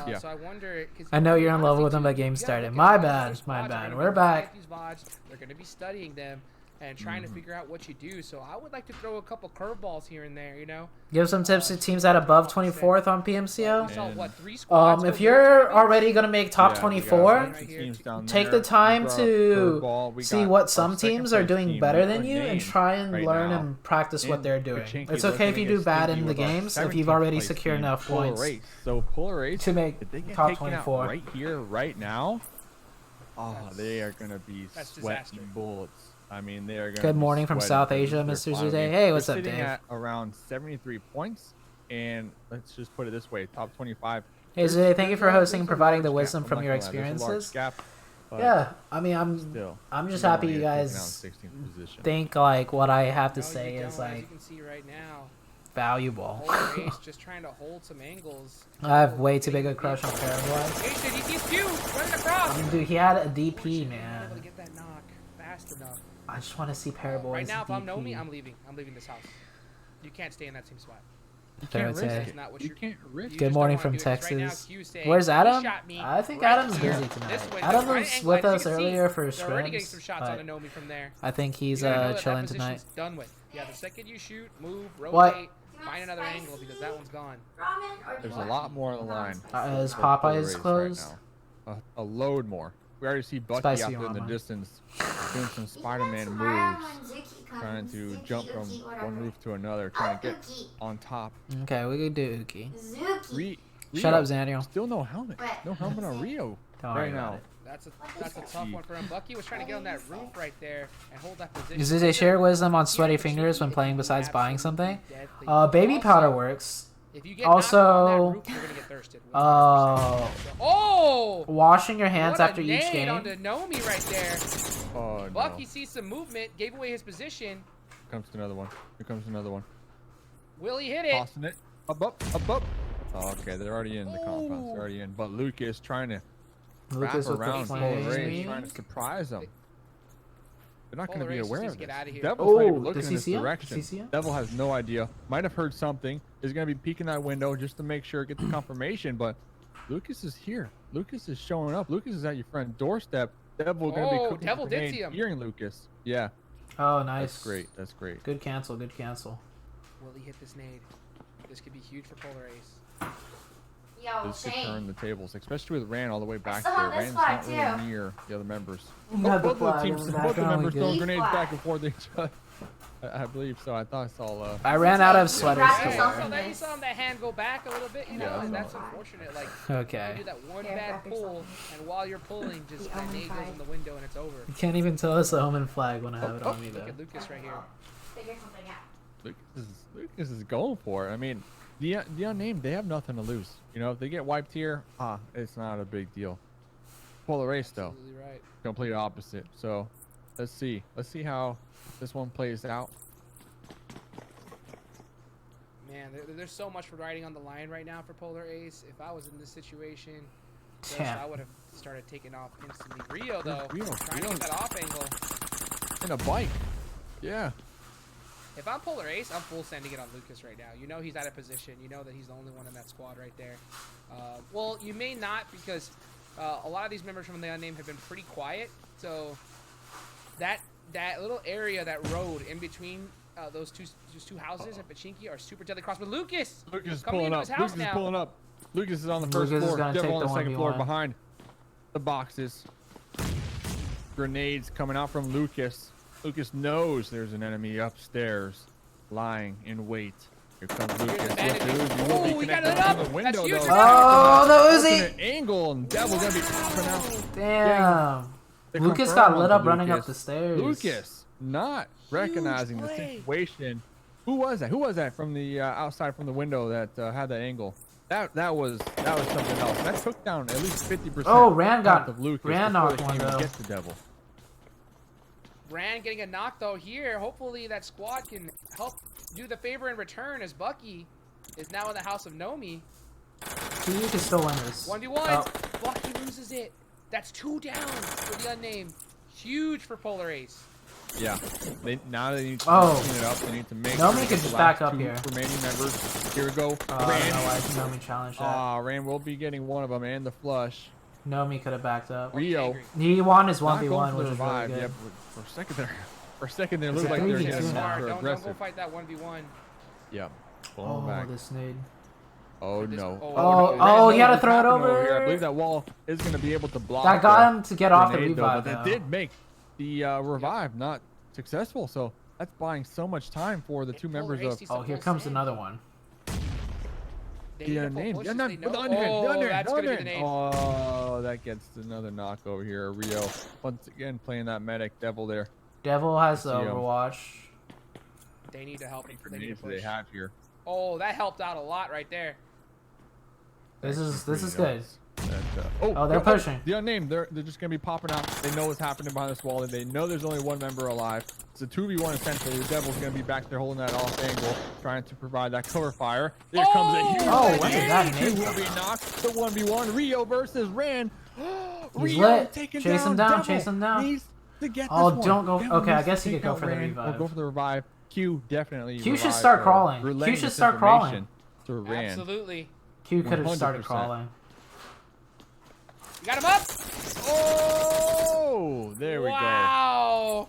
Speaker 5: Yeah.
Speaker 8: So I wonder. 'Cause
Speaker 3: I know you're in love
Speaker 8: honestly,
Speaker 3: with him, but
Speaker 8: too,
Speaker 3: game
Speaker 8: you gotta
Speaker 3: started.
Speaker 8: look at
Speaker 3: My
Speaker 8: a lot of
Speaker 3: bad,
Speaker 8: these
Speaker 3: my
Speaker 8: VODs are
Speaker 3: bad.
Speaker 8: gonna
Speaker 3: We're
Speaker 8: be
Speaker 3: back.
Speaker 8: looking at these VODs, they're going to be studying them and trying to figure out what you do. So I would like to throw a couple curveballs here and there. You know.
Speaker 3: Give some tips to teams at above 24th on PMCO.
Speaker 8: We saw, what, 3 squads
Speaker 3: If
Speaker 8: go
Speaker 3: you're
Speaker 8: there,
Speaker 3: already gonna make top
Speaker 5: Yeah,
Speaker 3: 24,
Speaker 5: we got teams down
Speaker 3: take
Speaker 5: there.
Speaker 3: the time
Speaker 5: We brought
Speaker 3: to
Speaker 5: Curveball. We
Speaker 3: see
Speaker 5: got
Speaker 3: what
Speaker 5: our
Speaker 3: some
Speaker 5: second
Speaker 3: teams are
Speaker 5: place
Speaker 3: doing
Speaker 5: team,
Speaker 3: better
Speaker 5: we
Speaker 3: than
Speaker 5: are
Speaker 3: you and
Speaker 5: named
Speaker 3: try and
Speaker 5: right
Speaker 3: learn
Speaker 5: now.
Speaker 3: and practice what
Speaker 5: And
Speaker 3: they're doing.
Speaker 5: Pachinki's
Speaker 3: It's okay if you
Speaker 5: looking
Speaker 3: do
Speaker 5: at
Speaker 3: bad
Speaker 5: Stinky
Speaker 3: in the
Speaker 5: with our
Speaker 3: games if
Speaker 5: 17th
Speaker 3: you've already
Speaker 5: place
Speaker 3: secured
Speaker 5: team,
Speaker 3: enough
Speaker 5: Polar
Speaker 3: points
Speaker 5: Race. So Polar Race,
Speaker 3: to make
Speaker 5: if they get
Speaker 3: top
Speaker 5: taken out
Speaker 3: 24.
Speaker 5: right here, right now, they are gonna be
Speaker 8: That's
Speaker 5: sweating
Speaker 8: disaster.
Speaker 5: bullets. I mean, they are gonna
Speaker 3: Good
Speaker 5: be
Speaker 3: morning from
Speaker 5: sweating
Speaker 3: South
Speaker 5: because
Speaker 3: Asia,
Speaker 5: they're
Speaker 3: Mr.
Speaker 5: finally-
Speaker 3: ZooTay. Hey, what's
Speaker 5: they're
Speaker 3: up,
Speaker 5: sitting
Speaker 3: Dave?
Speaker 5: at around 73 points, and let's just put it this way: top 25.
Speaker 3: Hey,
Speaker 5: There's-
Speaker 3: ZooTay, thank you
Speaker 5: there's
Speaker 3: for
Speaker 5: a-
Speaker 3: hosting and
Speaker 5: there's a
Speaker 3: providing the
Speaker 5: large
Speaker 3: wisdom
Speaker 5: gap.
Speaker 3: from
Speaker 5: I'm
Speaker 3: your
Speaker 5: not gonna lie, there's a large
Speaker 3: experiences.
Speaker 5: gap, but
Speaker 3: Yeah, I mean,
Speaker 5: still,
Speaker 3: I'm just
Speaker 5: you don't
Speaker 3: happy
Speaker 5: wanna
Speaker 3: you
Speaker 5: get taken out in
Speaker 3: guys
Speaker 5: 16th position.
Speaker 3: think like what I have to
Speaker 8: No, you
Speaker 3: say
Speaker 8: don't,
Speaker 3: is
Speaker 8: as
Speaker 3: like
Speaker 8: you can see right now.
Speaker 3: valuable.
Speaker 8: Polar Ace just trying to hold some angles.
Speaker 3: I have way too big a crush on Paraguay.
Speaker 8: Ace, did he see his fuse running across?
Speaker 3: I mean, dude, he had a DP,
Speaker 8: Unfortunately, not
Speaker 3: man.
Speaker 8: able to get that knock fast enough.
Speaker 3: I just want to see Paraboy's
Speaker 8: Right now, if I'm
Speaker 3: DP.
Speaker 8: Nomi, I'm leaving. I'm leaving this house. You can't stay in that same spot.
Speaker 5: You can't
Speaker 3: Thursday.
Speaker 5: risk
Speaker 8: That's
Speaker 5: it.
Speaker 8: not what
Speaker 5: You
Speaker 8: you're-
Speaker 5: can't risk
Speaker 8: you
Speaker 5: it.
Speaker 3: Good
Speaker 8: just
Speaker 3: morning
Speaker 8: don't wanna
Speaker 3: from
Speaker 8: do it, 'cause right now
Speaker 3: Texas.
Speaker 8: Q's saying,
Speaker 3: Where's
Speaker 8: "He
Speaker 3: Adam?
Speaker 8: shot me
Speaker 3: I think
Speaker 8: right
Speaker 3: Adam's
Speaker 8: here."
Speaker 3: busy
Speaker 8: This
Speaker 3: tonight.
Speaker 8: window,
Speaker 3: Adam
Speaker 8: right
Speaker 3: was
Speaker 8: angle,
Speaker 3: with
Speaker 8: as you
Speaker 3: us
Speaker 8: can see,
Speaker 3: earlier for
Speaker 8: they're already getting
Speaker 3: scrims,
Speaker 8: some shots
Speaker 3: but
Speaker 8: on Anomi from there.
Speaker 3: I think he's
Speaker 8: You gotta know that
Speaker 3: chilling
Speaker 8: that
Speaker 3: tonight.
Speaker 8: position's done with. Yeah, the second you shoot, move, rotate,
Speaker 3: What?
Speaker 8: find another angle because that one's gone.
Speaker 4: Ramen or do
Speaker 5: There's
Speaker 4: you
Speaker 5: a
Speaker 4: want
Speaker 5: lot more on the line.
Speaker 3: Is
Speaker 5: for Polar
Speaker 3: Popeyes
Speaker 5: Race right
Speaker 3: closed?
Speaker 5: now. A load more. We already see Bucky
Speaker 3: Spicy
Speaker 5: out there in the
Speaker 3: ramen.
Speaker 5: distance doing some Spider-Man moves, trying to jump from one roof to another, trying to get on top.
Speaker 3: Okay, we could do Uki.
Speaker 4: Zuki.
Speaker 3: Shut up, Xaniel.
Speaker 5: Still no helmet.
Speaker 4: But-
Speaker 5: No helmet on Rio
Speaker 3: Don't worry
Speaker 5: right
Speaker 3: about
Speaker 5: now.
Speaker 3: it.
Speaker 8: That's a tough one for him. Bucky was trying to get on that roof right there and hold that position.
Speaker 3: Does they share wisdom on sweaty fingers when playing besides buying something? Baby powder works.
Speaker 8: If you get
Speaker 3: Also,
Speaker 8: knocked on that roof, you're gonna get thirsted. 100%. Oh!
Speaker 3: Washing your hands
Speaker 8: What a
Speaker 3: after each
Speaker 8: nade
Speaker 3: game.
Speaker 8: onto Nomi right there.
Speaker 5: Oh no.
Speaker 8: Bucky sees some movement, gave away his position.
Speaker 5: Comes another one. Here comes another one.
Speaker 8: Will he hit it?
Speaker 5: Tossing it. Up, up, up, up. Oh, okay, they're already in the compounds. They're already in. But Lucas trying to
Speaker 3: Lucas
Speaker 5: wrap
Speaker 3: with the
Speaker 5: around Polar Race,
Speaker 3: flame.
Speaker 5: trying to surprise them. They're not going to
Speaker 8: Polar
Speaker 5: be
Speaker 8: Race
Speaker 5: aware
Speaker 8: needs
Speaker 5: of
Speaker 8: to
Speaker 5: this.
Speaker 8: get outta here.
Speaker 5: Devil's not even
Speaker 3: Oh,
Speaker 5: looking
Speaker 3: does
Speaker 5: in
Speaker 3: he
Speaker 5: this
Speaker 3: see him?
Speaker 5: direction.
Speaker 3: Does he see him?
Speaker 5: Devil has no idea. Might have heard something. Is going to be peeking that window just to make sure it gets the confirmation. But Lucas is here. Lucas is showing up. Lucas is at your friend's doorstep. Devil going to be cooking
Speaker 8: Devil
Speaker 5: the
Speaker 8: did
Speaker 5: grenade,
Speaker 8: see him.
Speaker 5: hearing Lucas. Yeah,
Speaker 3: Oh, nice.
Speaker 5: that's great. That's great.
Speaker 3: Good cancel. Good cancel.
Speaker 8: Will he hit this nade? This could be huge for Polar Ace.
Speaker 4: Yo,
Speaker 5: This could
Speaker 4: Shane.
Speaker 5: turn the tables, especially with Rand all the way back
Speaker 4: still
Speaker 5: there.
Speaker 4: have this
Speaker 5: Rand's
Speaker 4: flag,
Speaker 5: not really
Speaker 4: too.
Speaker 5: near the other members.
Speaker 3: Got the
Speaker 5: Both of the
Speaker 3: flag
Speaker 5: teams,
Speaker 3: in the
Speaker 5: both the
Speaker 3: background,
Speaker 5: members
Speaker 3: we
Speaker 5: throwing
Speaker 3: good.
Speaker 5: grenades
Speaker 4: Flag.
Speaker 5: back and forth at each other. I believe so. I thought I saw.
Speaker 3: I ran out of
Speaker 4: Zuki,
Speaker 3: sweaters
Speaker 4: wrap
Speaker 3: to
Speaker 4: yourself
Speaker 3: wear.
Speaker 4: in
Speaker 8: Then you
Speaker 4: this.
Speaker 8: saw him that hand go back a little bit, you know,
Speaker 5: Yeah.
Speaker 8: and that's unfortunate. Like,
Speaker 3: Okay.
Speaker 8: you do that one
Speaker 4: Here,
Speaker 8: bad
Speaker 4: wrap yourself
Speaker 8: pull, and while you're pulling, just
Speaker 4: The
Speaker 8: that
Speaker 4: omen
Speaker 8: nade goes
Speaker 4: flag.
Speaker 8: in the window and it's over.
Speaker 3: You can't even tell us the Omen flag when I have it on me,
Speaker 8: Look
Speaker 3: though.
Speaker 8: at Lucas right here.
Speaker 4: Figure something out.
Speaker 5: Lucas is going for it. I mean, the unnamed, they have nothing to lose. You know, if they get wiped here, it's not a big deal. Polar Race though,
Speaker 8: Absolutely right.
Speaker 5: complete opposite. So let's see how this one plays out.
Speaker 8: Man, there's so much riding on the line right now for Polar Ace. If I was in this situation, just,
Speaker 3: Damn.
Speaker 8: I would have started taking off instantly. Rio, though,
Speaker 5: Rio,
Speaker 8: trying to
Speaker 5: Rio.
Speaker 8: get that off angle.
Speaker 5: In a bike. Yeah.
Speaker 8: If I'm Polar Ace, I'm full sending it on Lucas right now. You know he's out of position. You know that he's the only one in that squad right there. Well, you may not because a lot of these members from the unnamed have been pretty quiet. So that little area, that road in between those two houses at Pachinki are super deadly cross. But Lucas
Speaker 5: Lucas is
Speaker 8: coming
Speaker 5: pulling
Speaker 8: into
Speaker 5: up.
Speaker 8: his house
Speaker 5: Lucas is
Speaker 8: now.
Speaker 5: pulling up. Lucas is on the first
Speaker 3: Lucas is
Speaker 5: floor.
Speaker 3: gonna
Speaker 5: Devil
Speaker 3: take
Speaker 5: on the
Speaker 3: the
Speaker 5: second floor
Speaker 3: 1v1.
Speaker 5: behind the boxes. Grenades coming out from Lucas. Lucas knows there's an enemy upstairs, lying in wait. Here comes Lucas. What
Speaker 8: bandit.
Speaker 5: to do? You will be
Speaker 8: Oh, he got
Speaker 5: connected
Speaker 8: it up.
Speaker 5: to the window,
Speaker 8: That's huge
Speaker 5: though.
Speaker 8: for
Speaker 3: Oh, the Uzi!
Speaker 5: Alternate angle, and Devil gonna be popping out.
Speaker 3: Damn.
Speaker 5: The
Speaker 3: Lucas
Speaker 5: confirm
Speaker 3: got lit
Speaker 5: onto
Speaker 3: up running up
Speaker 5: Lucas.
Speaker 3: the stairs.
Speaker 5: Lucas not recognizing the
Speaker 8: play.
Speaker 5: situation. Who was that? Who was that from the outside from the window that had that angle? That was something else. That took down at least 50%.
Speaker 3: Oh, Rand got-
Speaker 5: of Lucas
Speaker 3: Rand
Speaker 5: before
Speaker 3: knocked
Speaker 5: they
Speaker 3: one,
Speaker 5: can even
Speaker 3: though.
Speaker 5: get to Devil.
Speaker 8: Rand getting a knock though here. Hopefully that squad can help do the favor in return as Bucky is now in the house of Nomi.
Speaker 3: So you can still win this.
Speaker 8: 1v1.
Speaker 3: Oh.
Speaker 8: Bucky loses it. That's 2 down for the unnamed. Huge for Polar Ace.
Speaker 5: Yeah. Now they need to
Speaker 3: Oh.
Speaker 5: clean it up. They need to make
Speaker 3: Nomi
Speaker 5: sure
Speaker 3: can
Speaker 5: the
Speaker 3: just
Speaker 5: last
Speaker 3: back up
Speaker 5: 2
Speaker 3: here.
Speaker 5: remaining members. Here we go.
Speaker 3: I don't know
Speaker 5: Rand.
Speaker 3: why Nomi challenged that.
Speaker 5: Rand will be getting one of them and the flush.
Speaker 3: Nomi could have backed up.
Speaker 5: Rio.
Speaker 8: Angry.
Speaker 3: He won his
Speaker 5: Not going
Speaker 3: 1v1,
Speaker 5: for
Speaker 3: which
Speaker 5: the
Speaker 3: is really
Speaker 5: revive.
Speaker 3: good.
Speaker 5: Yeah, for a second there. For a second there, it
Speaker 3: It's
Speaker 5: looked
Speaker 3: a
Speaker 5: like they were
Speaker 3: 3v2
Speaker 5: getting
Speaker 3: now.
Speaker 8: Smart.
Speaker 5: super
Speaker 8: Don't go
Speaker 5: aggressive.
Speaker 8: fight that 1v1.
Speaker 5: Yeah. Pulling
Speaker 3: Oh,
Speaker 5: back.
Speaker 3: this nade.
Speaker 5: Oh
Speaker 8: This-
Speaker 5: no.
Speaker 8: oh,
Speaker 3: Oh,
Speaker 5: no.
Speaker 3: oh,
Speaker 5: Rand
Speaker 3: he had to
Speaker 5: knows
Speaker 3: throw it
Speaker 5: what's happening
Speaker 3: over.
Speaker 5: here. I believe that wall is going to be able to block.
Speaker 3: That got him to get off the
Speaker 5: grenade,
Speaker 3: revive,
Speaker 5: But
Speaker 3: though.
Speaker 5: they did make the revive not successful, so that's buying so much time for the 2 members of
Speaker 3: Oh, here comes another one.
Speaker 8: They
Speaker 5: the
Speaker 8: need to
Speaker 5: unnamed.
Speaker 8: push
Speaker 5: The
Speaker 8: this,
Speaker 5: unnamed.
Speaker 8: they
Speaker 5: The
Speaker 8: know-
Speaker 5: unnamed.
Speaker 8: Oh,
Speaker 5: The unnamed.
Speaker 8: that's
Speaker 5: The
Speaker 8: gonna be the
Speaker 5: unnamed.
Speaker 8: name.
Speaker 5: Oh, that gets another knock over here. Rio once again playing that medic Devil there.
Speaker 3: Devil has the
Speaker 5: See him.
Speaker 3: Overwatch.
Speaker 8: They need to help.
Speaker 5: How many
Speaker 8: They need to
Speaker 5: grenades do they
Speaker 8: push.
Speaker 5: have here?
Speaker 8: Oh, that helped out a lot right there.
Speaker 3: This is good.
Speaker 5: Oh,
Speaker 3: they're pushing.
Speaker 5: The unnamed, they're just gonna be popping out. They know what's happening behind this wall, and they know there's only 1 member alive. It's a 2v1 essentially. The Devil's gonna be back there holding that off angle, trying to provide that cover fire. There comes a huge.
Speaker 3: Oh, when did that
Speaker 5: He
Speaker 3: nade
Speaker 5: will
Speaker 3: come?
Speaker 5: be knocked. The 1v1. Rio versus Rand.
Speaker 3: He's
Speaker 5: Rio
Speaker 3: lit.
Speaker 5: taking
Speaker 3: Chase him down,
Speaker 5: Devil.
Speaker 3: chase him down.
Speaker 5: Needs to get
Speaker 3: Oh,
Speaker 5: this one.
Speaker 3: don't go-
Speaker 5: Devil
Speaker 3: okay, I
Speaker 5: needs to
Speaker 3: guess he
Speaker 5: take
Speaker 3: could go
Speaker 5: out
Speaker 3: for the
Speaker 5: Rand or
Speaker 3: revive.
Speaker 5: go for the revive. Q definitely.
Speaker 3: Q should
Speaker 5: revives
Speaker 3: start
Speaker 5: her.
Speaker 3: crawling. Q
Speaker 5: Relaying
Speaker 3: should
Speaker 5: this
Speaker 3: start crawling.
Speaker 5: information. Or ran.
Speaker 8: Absolutely.
Speaker 3: Q could have started
Speaker 5: 100%.
Speaker 3: crawling.
Speaker 8: You got him up.
Speaker 5: Oh, there we go.
Speaker 8: Wow.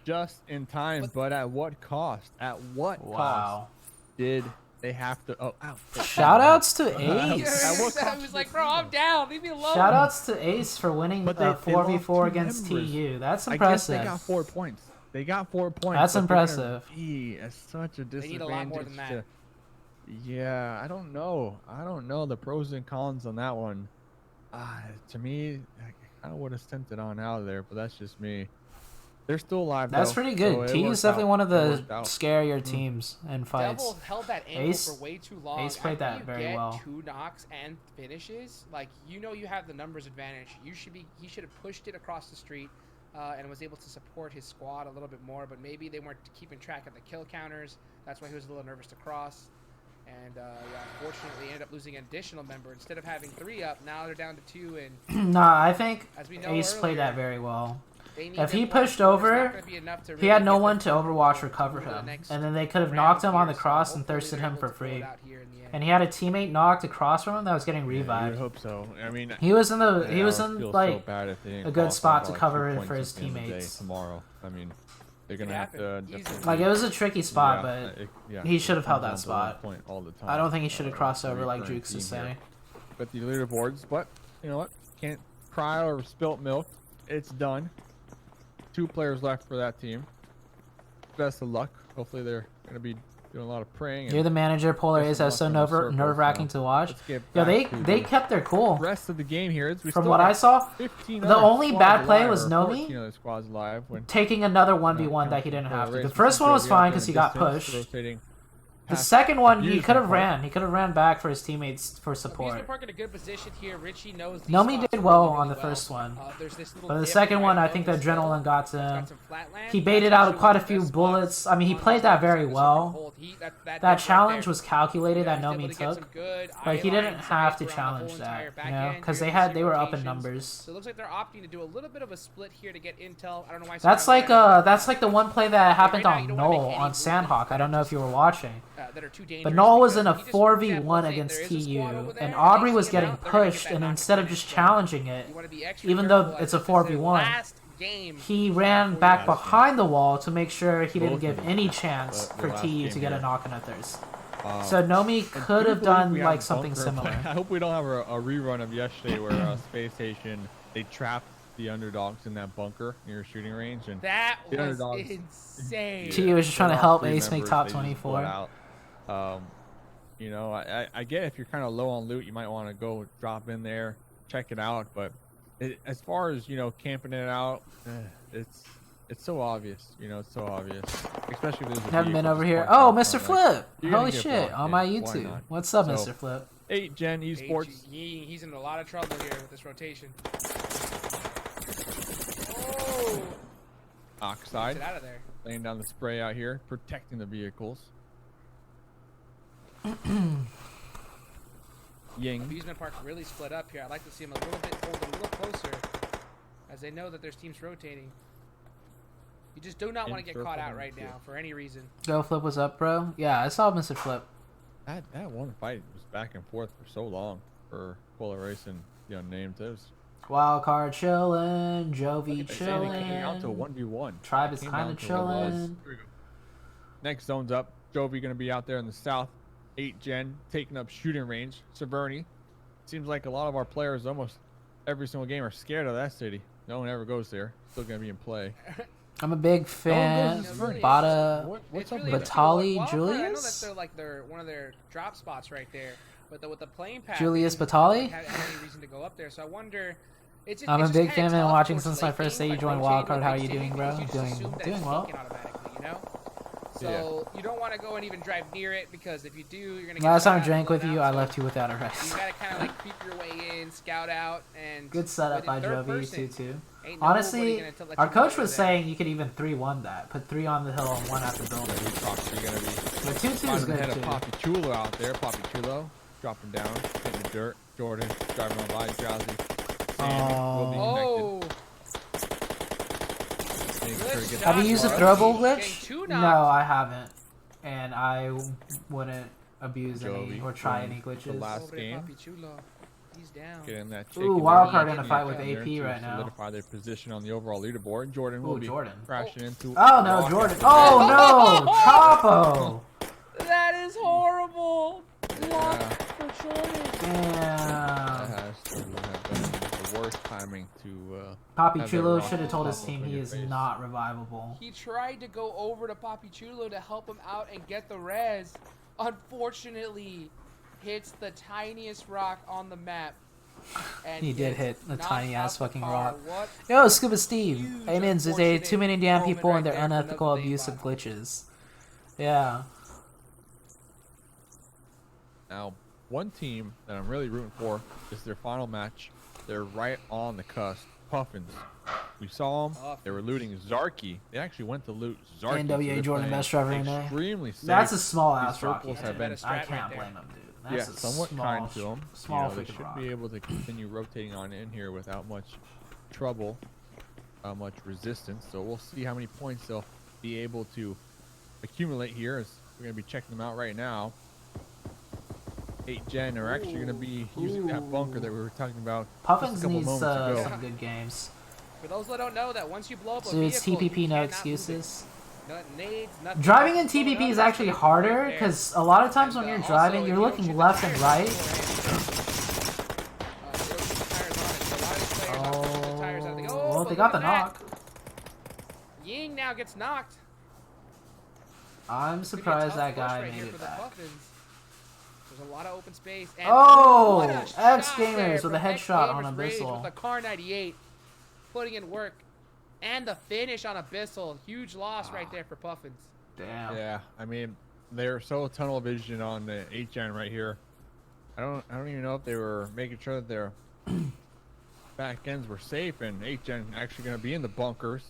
Speaker 5: Just in time, but at what cost? At what cost
Speaker 3: Wow.
Speaker 5: did they have to? Oh, ow.
Speaker 3: Shoutouts to
Speaker 8: Yeah,
Speaker 3: Ace.
Speaker 8: I was like, bro, I'm down. Leave me alone.
Speaker 3: Shoutouts to Ace for winning
Speaker 5: But
Speaker 3: the
Speaker 5: they lost
Speaker 3: 4v4
Speaker 5: two
Speaker 3: against
Speaker 5: members.
Speaker 3: TU. That's
Speaker 5: I guess
Speaker 3: impressive.
Speaker 5: they got 4 points. They got 4 points.
Speaker 3: That's
Speaker 5: but they're gonna
Speaker 3: impressive.
Speaker 5: Be at such a disadvantage.
Speaker 8: They need a lot more than that.
Speaker 5: Yeah, I don't know. I don't know the pros and cons on that one. To me, I kind of would have sent it on out of there, but that's just me. They're still alive.
Speaker 3: That's
Speaker 5: though,
Speaker 3: pretty
Speaker 5: so
Speaker 3: good.
Speaker 5: it
Speaker 3: TU is
Speaker 5: worked
Speaker 3: definitely
Speaker 5: out.
Speaker 3: one of
Speaker 5: It
Speaker 3: the
Speaker 5: worked out.
Speaker 3: scarier teams in fights.
Speaker 8: Devil held that angle
Speaker 3: Ace-
Speaker 8: for way too long.
Speaker 3: Ace played
Speaker 8: After
Speaker 3: that very
Speaker 8: you get
Speaker 3: well.
Speaker 8: 2 knocks and finishes, like you know you have the numbers advantage. He should have pushed it across the street and was able to support his squad a little bit more. But maybe they weren't keeping track of the kill counters. That's why he was a little nervous to cross. And yeah, unfortunately, ended up losing an additional member. Instead of having 3 up, now they're down to 2. And
Speaker 3: Nah, I think
Speaker 8: as we know
Speaker 3: Ace played that
Speaker 8: earlier,
Speaker 3: very well.
Speaker 8: they need
Speaker 3: If he
Speaker 8: them points,
Speaker 3: pushed
Speaker 8: but it's not
Speaker 3: over,
Speaker 8: gonna be enough to
Speaker 3: he
Speaker 8: really
Speaker 3: had no
Speaker 8: get
Speaker 3: one
Speaker 8: them
Speaker 3: to Overwatch
Speaker 8: over
Speaker 3: recover
Speaker 8: to the
Speaker 3: him.
Speaker 8: next
Speaker 3: And then they could have
Speaker 8: round
Speaker 3: knocked him on the
Speaker 8: here, so
Speaker 3: cross and
Speaker 8: hopefully
Speaker 3: thirsted
Speaker 8: they're
Speaker 3: him
Speaker 8: able
Speaker 3: for
Speaker 8: to pull it
Speaker 3: free.
Speaker 8: out here in the end.
Speaker 3: And he had a teammate knocked across from him that was getting
Speaker 5: Yeah,
Speaker 3: revived.
Speaker 5: you hope so. I mean,
Speaker 3: He was in the
Speaker 5: yeah,
Speaker 3: he was
Speaker 5: I would
Speaker 3: in
Speaker 5: feel
Speaker 3: like
Speaker 5: so bad if they didn't
Speaker 3: a good
Speaker 5: cost them
Speaker 3: spot
Speaker 5: by,
Speaker 3: to
Speaker 5: like,
Speaker 3: cover
Speaker 5: 2
Speaker 3: it
Speaker 5: points
Speaker 3: for
Speaker 5: at
Speaker 3: his
Speaker 5: the end of the day
Speaker 3: teammates.
Speaker 5: tomorrow. I mean, they're
Speaker 8: Could
Speaker 5: gonna have to
Speaker 8: happen.
Speaker 5: definitely.
Speaker 8: Easily.
Speaker 3: Like it was a tricky spot,
Speaker 5: Yeah,
Speaker 3: but
Speaker 5: yeah,
Speaker 3: he
Speaker 5: it
Speaker 3: should have held
Speaker 5: comes
Speaker 3: that
Speaker 5: down to 1
Speaker 3: spot.
Speaker 5: point all the time.
Speaker 3: I don't think he should have crossed
Speaker 5: the
Speaker 3: over like
Speaker 5: recurring
Speaker 3: Jukes is
Speaker 5: theme here.
Speaker 3: saying.
Speaker 5: But the leaderboards, but you know what? Can't cry over spilt milk. It's done. 2 players left for that team. Best of luck. Hopefully they're gonna be doing a lot of praying.
Speaker 3: You're the manager. Polar Ace. That's so nerve-wracking to watch. Yeah, they kept their cool.
Speaker 5: Rest of the game here is we
Speaker 3: From
Speaker 5: still
Speaker 3: what
Speaker 5: have
Speaker 3: I saw,
Speaker 5: 15
Speaker 3: the
Speaker 5: other
Speaker 3: only
Speaker 5: squads
Speaker 3: bad play
Speaker 5: alive,
Speaker 3: was
Speaker 5: or
Speaker 3: Nomi
Speaker 5: 14 other squads alive when
Speaker 3: taking another 1v1 that he didn't have to. The first one was fine because he got pushed. The second one, he could have ran. He could have ran back for his teammates for support.
Speaker 8: Amusement Park in a good position here. Richie knows these
Speaker 3: Nomi
Speaker 8: spots
Speaker 3: did
Speaker 8: really,
Speaker 3: well
Speaker 8: really
Speaker 3: on the
Speaker 8: well.
Speaker 3: first one.
Speaker 8: There's this little
Speaker 3: But the
Speaker 8: dip
Speaker 3: second
Speaker 8: right
Speaker 3: one, I
Speaker 8: above
Speaker 3: think the
Speaker 8: his hill.
Speaker 3: adrenaline got to
Speaker 8: It's
Speaker 3: him.
Speaker 8: got some flatland.
Speaker 3: He
Speaker 8: That's
Speaker 3: baited
Speaker 8: actually
Speaker 3: out quite a
Speaker 8: one of the
Speaker 3: few
Speaker 8: best
Speaker 3: bullets.
Speaker 8: spots
Speaker 3: I mean, he
Speaker 8: on
Speaker 3: played
Speaker 8: the
Speaker 3: that very
Speaker 8: surface
Speaker 3: well.
Speaker 8: hold. That
Speaker 3: That
Speaker 8: dip right
Speaker 3: challenge
Speaker 8: there.
Speaker 3: was calculated that
Speaker 8: He was
Speaker 3: Nomi
Speaker 8: able to get some
Speaker 3: took,
Speaker 8: good
Speaker 3: but he
Speaker 8: eye
Speaker 3: didn't
Speaker 8: line
Speaker 3: have
Speaker 8: sight
Speaker 3: to
Speaker 8: around the
Speaker 3: challenge
Speaker 8: whole
Speaker 3: that,
Speaker 8: entire
Speaker 3: you
Speaker 8: back
Speaker 3: know,
Speaker 8: end
Speaker 3: because
Speaker 8: during
Speaker 3: they
Speaker 8: the
Speaker 3: were up in
Speaker 8: rotations.
Speaker 3: numbers.
Speaker 8: So it looks like they're opting to do a little bit of a split here to get intel. I don't know why.
Speaker 3: That's like the one play that happened
Speaker 8: Right now, you
Speaker 3: on
Speaker 8: don't wanna make
Speaker 3: Null
Speaker 8: any
Speaker 3: on
Speaker 8: movements
Speaker 3: Sandhawk. I don't know if you were watching.
Speaker 8: that are too dangerous.
Speaker 3: But Null was
Speaker 8: because
Speaker 3: in a
Speaker 8: he just, for example,
Speaker 3: 4v1
Speaker 8: say
Speaker 3: against
Speaker 8: there is a squad
Speaker 3: TU,
Speaker 8: over there,
Speaker 3: and
Speaker 8: they
Speaker 3: Aubrey
Speaker 8: see
Speaker 3: was
Speaker 8: him
Speaker 3: getting
Speaker 8: out, they're gonna get
Speaker 3: pushed,
Speaker 8: that
Speaker 3: and
Speaker 8: knockdown
Speaker 3: instead of just
Speaker 8: advantage.
Speaker 3: challenging it,
Speaker 8: You wanna be extra
Speaker 3: even though
Speaker 8: careful
Speaker 3: it's a
Speaker 8: as this is their
Speaker 3: 4v1,
Speaker 8: last game.
Speaker 3: he ran back behind the wall to make sure he didn't
Speaker 5: Both
Speaker 3: give
Speaker 5: of them.
Speaker 3: any chance
Speaker 5: The
Speaker 3: for
Speaker 5: last
Speaker 3: TU
Speaker 5: game
Speaker 3: to get a
Speaker 5: here.
Speaker 3: knock on a thirst.
Speaker 5: Wow.
Speaker 3: So Nomi
Speaker 5: And
Speaker 3: could
Speaker 5: do
Speaker 3: have
Speaker 5: believe
Speaker 3: done
Speaker 5: we
Speaker 3: like
Speaker 5: have
Speaker 3: something
Speaker 5: bunker
Speaker 3: similar.
Speaker 5: play. I hope we don't have a rerun of yesterday where Space Station, they trapped the underdogs in that bunker near shooting range, and
Speaker 8: That
Speaker 5: the
Speaker 8: was
Speaker 5: underdogs-
Speaker 8: insane.
Speaker 3: TU was just trying to
Speaker 5: they're
Speaker 3: help
Speaker 5: all
Speaker 3: Ace make
Speaker 5: members,
Speaker 3: top
Speaker 5: they just
Speaker 3: 24.
Speaker 5: bled out. You know, I get if you're kind of low on loot, you might want to go drop in there, check it out. But as far as, you know, camping it out, it's so obvious. You know, it's so obvious. Especially if there's a
Speaker 3: Haven't been
Speaker 5: vehicle
Speaker 3: over
Speaker 5: just
Speaker 3: here.
Speaker 5: parked
Speaker 3: Oh,
Speaker 5: out
Speaker 3: Mr.
Speaker 5: front,
Speaker 3: Flip!
Speaker 5: you're gonna
Speaker 3: Holy
Speaker 5: get
Speaker 3: shit!
Speaker 5: blocked
Speaker 3: On
Speaker 5: in.
Speaker 3: my
Speaker 5: Why
Speaker 3: YouTube.
Speaker 5: not?
Speaker 3: What's up,
Speaker 5: So,
Speaker 3: Mr. Flip?
Speaker 5: 8 Gen Esports.
Speaker 8: He's in a lot of trouble here with this rotation. Oh,
Speaker 5: Oxide.
Speaker 8: get out of there.
Speaker 5: Laying down the spray out here, protecting the vehicles. Ying.
Speaker 8: Amusement Park really split up here. I'd like to see him a little bit hold a little closer, as they know that there's teams rotating. You just do not want to get caught out right now for any reason.
Speaker 3: Go Flip was up, bro. Yeah, I saw Mr. Flip.
Speaker 5: That one fight was back and forth for so long for Polar Race and the unnamed. It was
Speaker 3: Wild card chillin', Jovi
Speaker 5: they say they came out to a
Speaker 3: chillin'.
Speaker 5: 1v1.
Speaker 3: Tribe is
Speaker 5: Came
Speaker 3: kind
Speaker 5: down
Speaker 3: of
Speaker 5: to what it was.
Speaker 3: chillin'.
Speaker 5: Next zone's up. Jovi gonna be out there in the south. 8 Gen taking up shooting range. Severny. Seems like a lot of our players, almost every single game, are scared of that city. No one ever goes there. Still gonna be in play.
Speaker 3: I'm a big fan.
Speaker 5: goes to Severny.
Speaker 3: Bada.
Speaker 5: What's
Speaker 8: It's
Speaker 5: up
Speaker 8: really
Speaker 5: with
Speaker 8: interesting.
Speaker 3: Batali
Speaker 8: Wildcard, I know that
Speaker 3: Julius?
Speaker 8: they're like one of their drop spots right there, but with the plane path,
Speaker 3: Julius
Speaker 8: they didn't
Speaker 3: Batali?
Speaker 8: have any reason to go up there. So I wonder.
Speaker 3: I'm a big fan, man.
Speaker 8: tough
Speaker 3: Watching
Speaker 8: towards
Speaker 3: since my
Speaker 8: late
Speaker 3: first
Speaker 8: game,
Speaker 3: day you
Speaker 8: like
Speaker 3: joined
Speaker 8: rotating
Speaker 3: Wildcard. How are
Speaker 8: late
Speaker 3: you
Speaker 8: game,
Speaker 3: doing, bro?
Speaker 8: because you just assume that
Speaker 3: Doing
Speaker 8: it's
Speaker 3: well.
Speaker 8: peaking automatically, you know? So you don't want to go and even drive near it, because if you do, you're gonna get
Speaker 3: Last time I
Speaker 8: shot
Speaker 3: drank
Speaker 8: and
Speaker 3: with you,
Speaker 8: blown
Speaker 3: I
Speaker 8: out.
Speaker 3: left you without a
Speaker 8: So
Speaker 3: rest.
Speaker 8: you gotta kind of like creep your way in, scout out, and
Speaker 3: Good setup
Speaker 8: but
Speaker 3: by
Speaker 8: in third
Speaker 3: Jovi,
Speaker 8: person,
Speaker 3: 2-2.
Speaker 8: ain't nobody
Speaker 3: Honestly,
Speaker 8: gonna let
Speaker 3: our
Speaker 8: you
Speaker 3: coach
Speaker 8: go
Speaker 3: was
Speaker 8: there.
Speaker 3: saying you could even 3-1 that. Put 3 on the hill and 1 after building.
Speaker 5: Who talks are gonna be?
Speaker 3: But 2-2 is
Speaker 5: Finding the
Speaker 3: good
Speaker 5: head of
Speaker 3: too.
Speaker 5: Poppy Chulo out there. Poppy Chulo dropping down, hitting the dirt. Jordan driving on by. Drowsy. Sandy will be
Speaker 8: Oh,
Speaker 5: connected. Making sure to get
Speaker 3: Have you
Speaker 5: that
Speaker 3: used a
Speaker 5: far.
Speaker 3: throwable
Speaker 8: Getting
Speaker 3: glitch?
Speaker 8: two
Speaker 3: No,
Speaker 8: knocks.
Speaker 3: I haven't. And I wouldn't abuse any
Speaker 5: Jovi
Speaker 3: or try
Speaker 5: won
Speaker 3: any
Speaker 5: the
Speaker 3: glitches.
Speaker 5: last
Speaker 8: Pobre
Speaker 5: game.
Speaker 8: Papi Chulo. He's down.
Speaker 5: Getting that
Speaker 3: Ooh,
Speaker 5: chicken
Speaker 3: wildcard
Speaker 5: there.
Speaker 3: in a fight with
Speaker 5: There
Speaker 3: AP
Speaker 5: to
Speaker 3: right now.
Speaker 5: Solidify their position on the overall leaderboard. Jordan will
Speaker 3: Ooh,
Speaker 5: be
Speaker 3: Jordan.
Speaker 5: crashing into.
Speaker 3: Oh no,
Speaker 5: Rock.
Speaker 3: Jordan. Oh no, Chapo.
Speaker 8: That is horrible.
Speaker 5: Yeah.
Speaker 8: For Jordan.
Speaker 5: That
Speaker 3: Damn.
Speaker 5: has to have been the worst timing to.
Speaker 3: Papi
Speaker 5: have
Speaker 3: Chulo
Speaker 5: that
Speaker 3: should have
Speaker 5: rock
Speaker 3: told his
Speaker 5: pop
Speaker 3: team
Speaker 5: up in
Speaker 3: he
Speaker 5: your
Speaker 3: is
Speaker 5: face.
Speaker 3: not revivable.
Speaker 8: He tried to go over to Papi Chulo to help him out and get the res. Unfortunately, hits the tiniest rock on the map. And
Speaker 3: He did
Speaker 8: gets
Speaker 3: hit the
Speaker 8: knocked
Speaker 3: tiny
Speaker 8: out
Speaker 3: ass
Speaker 8: the
Speaker 3: fucking
Speaker 8: car.
Speaker 3: rock.
Speaker 8: What?
Speaker 3: Yo, Scuba Steve.
Speaker 8: Huge
Speaker 3: Amen. ZooTay.
Speaker 8: unfortunate
Speaker 3: Too many damn
Speaker 8: moment
Speaker 3: people
Speaker 8: right
Speaker 3: and their
Speaker 8: there for
Speaker 3: unethical
Speaker 8: another
Speaker 3: abusive
Speaker 8: bot.
Speaker 3: glitches. Yeah.
Speaker 5: Now, one team that I'm really rooting for is their final match. They're right on the cusp. Puffins. We saw them. They were looting Zarky. They actually went to loot Zarky.
Speaker 3: NWA
Speaker 5: they're
Speaker 3: Jordan
Speaker 5: playing
Speaker 3: best driver in there.
Speaker 5: extremely safe.
Speaker 3: That's a small
Speaker 5: These
Speaker 3: ass rock.
Speaker 5: circles
Speaker 3: Yeah.
Speaker 5: have been
Speaker 3: I can't blame him, dude. That's a
Speaker 5: somewhat
Speaker 3: small,
Speaker 5: kind to them.
Speaker 3: Small
Speaker 5: they
Speaker 3: freaking
Speaker 5: should
Speaker 3: rock.
Speaker 5: be able to continue rotating on in here without much trouble, much resistance. So we'll see how many points they'll be able to accumulate here. As we're going to be checking them out right now. 8 Gen are actually going to be using that bunker that we were talking about
Speaker 3: Puffins
Speaker 5: just a couple
Speaker 3: needs
Speaker 5: moments ago.
Speaker 3: some good games.
Speaker 8: For those that don't know, that once you blow up a
Speaker 3: So it's
Speaker 8: vehicle,
Speaker 3: TPP,
Speaker 8: you
Speaker 3: no
Speaker 8: cannot
Speaker 3: excuses.
Speaker 8: move it. No nades, nothing.
Speaker 3: Driving in
Speaker 8: Blow it
Speaker 3: TPP
Speaker 8: up,
Speaker 3: is
Speaker 8: that's
Speaker 3: actually
Speaker 8: gonna be
Speaker 3: harder
Speaker 8: right there.
Speaker 3: because a lot of times when
Speaker 8: And,
Speaker 3: you're
Speaker 8: also,
Speaker 3: driving,
Speaker 8: if
Speaker 3: you're
Speaker 8: you don't
Speaker 3: looking
Speaker 8: shoot the
Speaker 3: left and
Speaker 8: tires
Speaker 3: right. Oh, they got the knock.
Speaker 8: Ying now gets knocked.
Speaker 3: I'm
Speaker 8: It's gonna be a
Speaker 3: surprised
Speaker 8: tough
Speaker 3: that
Speaker 8: push
Speaker 3: guy
Speaker 8: right here
Speaker 3: made
Speaker 8: for
Speaker 3: it
Speaker 8: the
Speaker 3: back.
Speaker 8: Puffins. There's a lot of open space. And
Speaker 3: Oh,
Speaker 8: what a
Speaker 3: X
Speaker 8: shot
Speaker 3: Gamers
Speaker 8: there
Speaker 3: with a
Speaker 8: from
Speaker 3: headshot on
Speaker 8: X Gamers Rage
Speaker 3: Abyssal.
Speaker 8: with a Car 98, putting in work, and the finish on Abyssal. Huge loss right there for Puffins.
Speaker 3: Damn.
Speaker 5: Yeah, I mean, they're so tunnel vision on the 8 Gen right here. I don't even know if they were making sure that their back ends were safe, and 8 Gen actually going to be in the bunkers.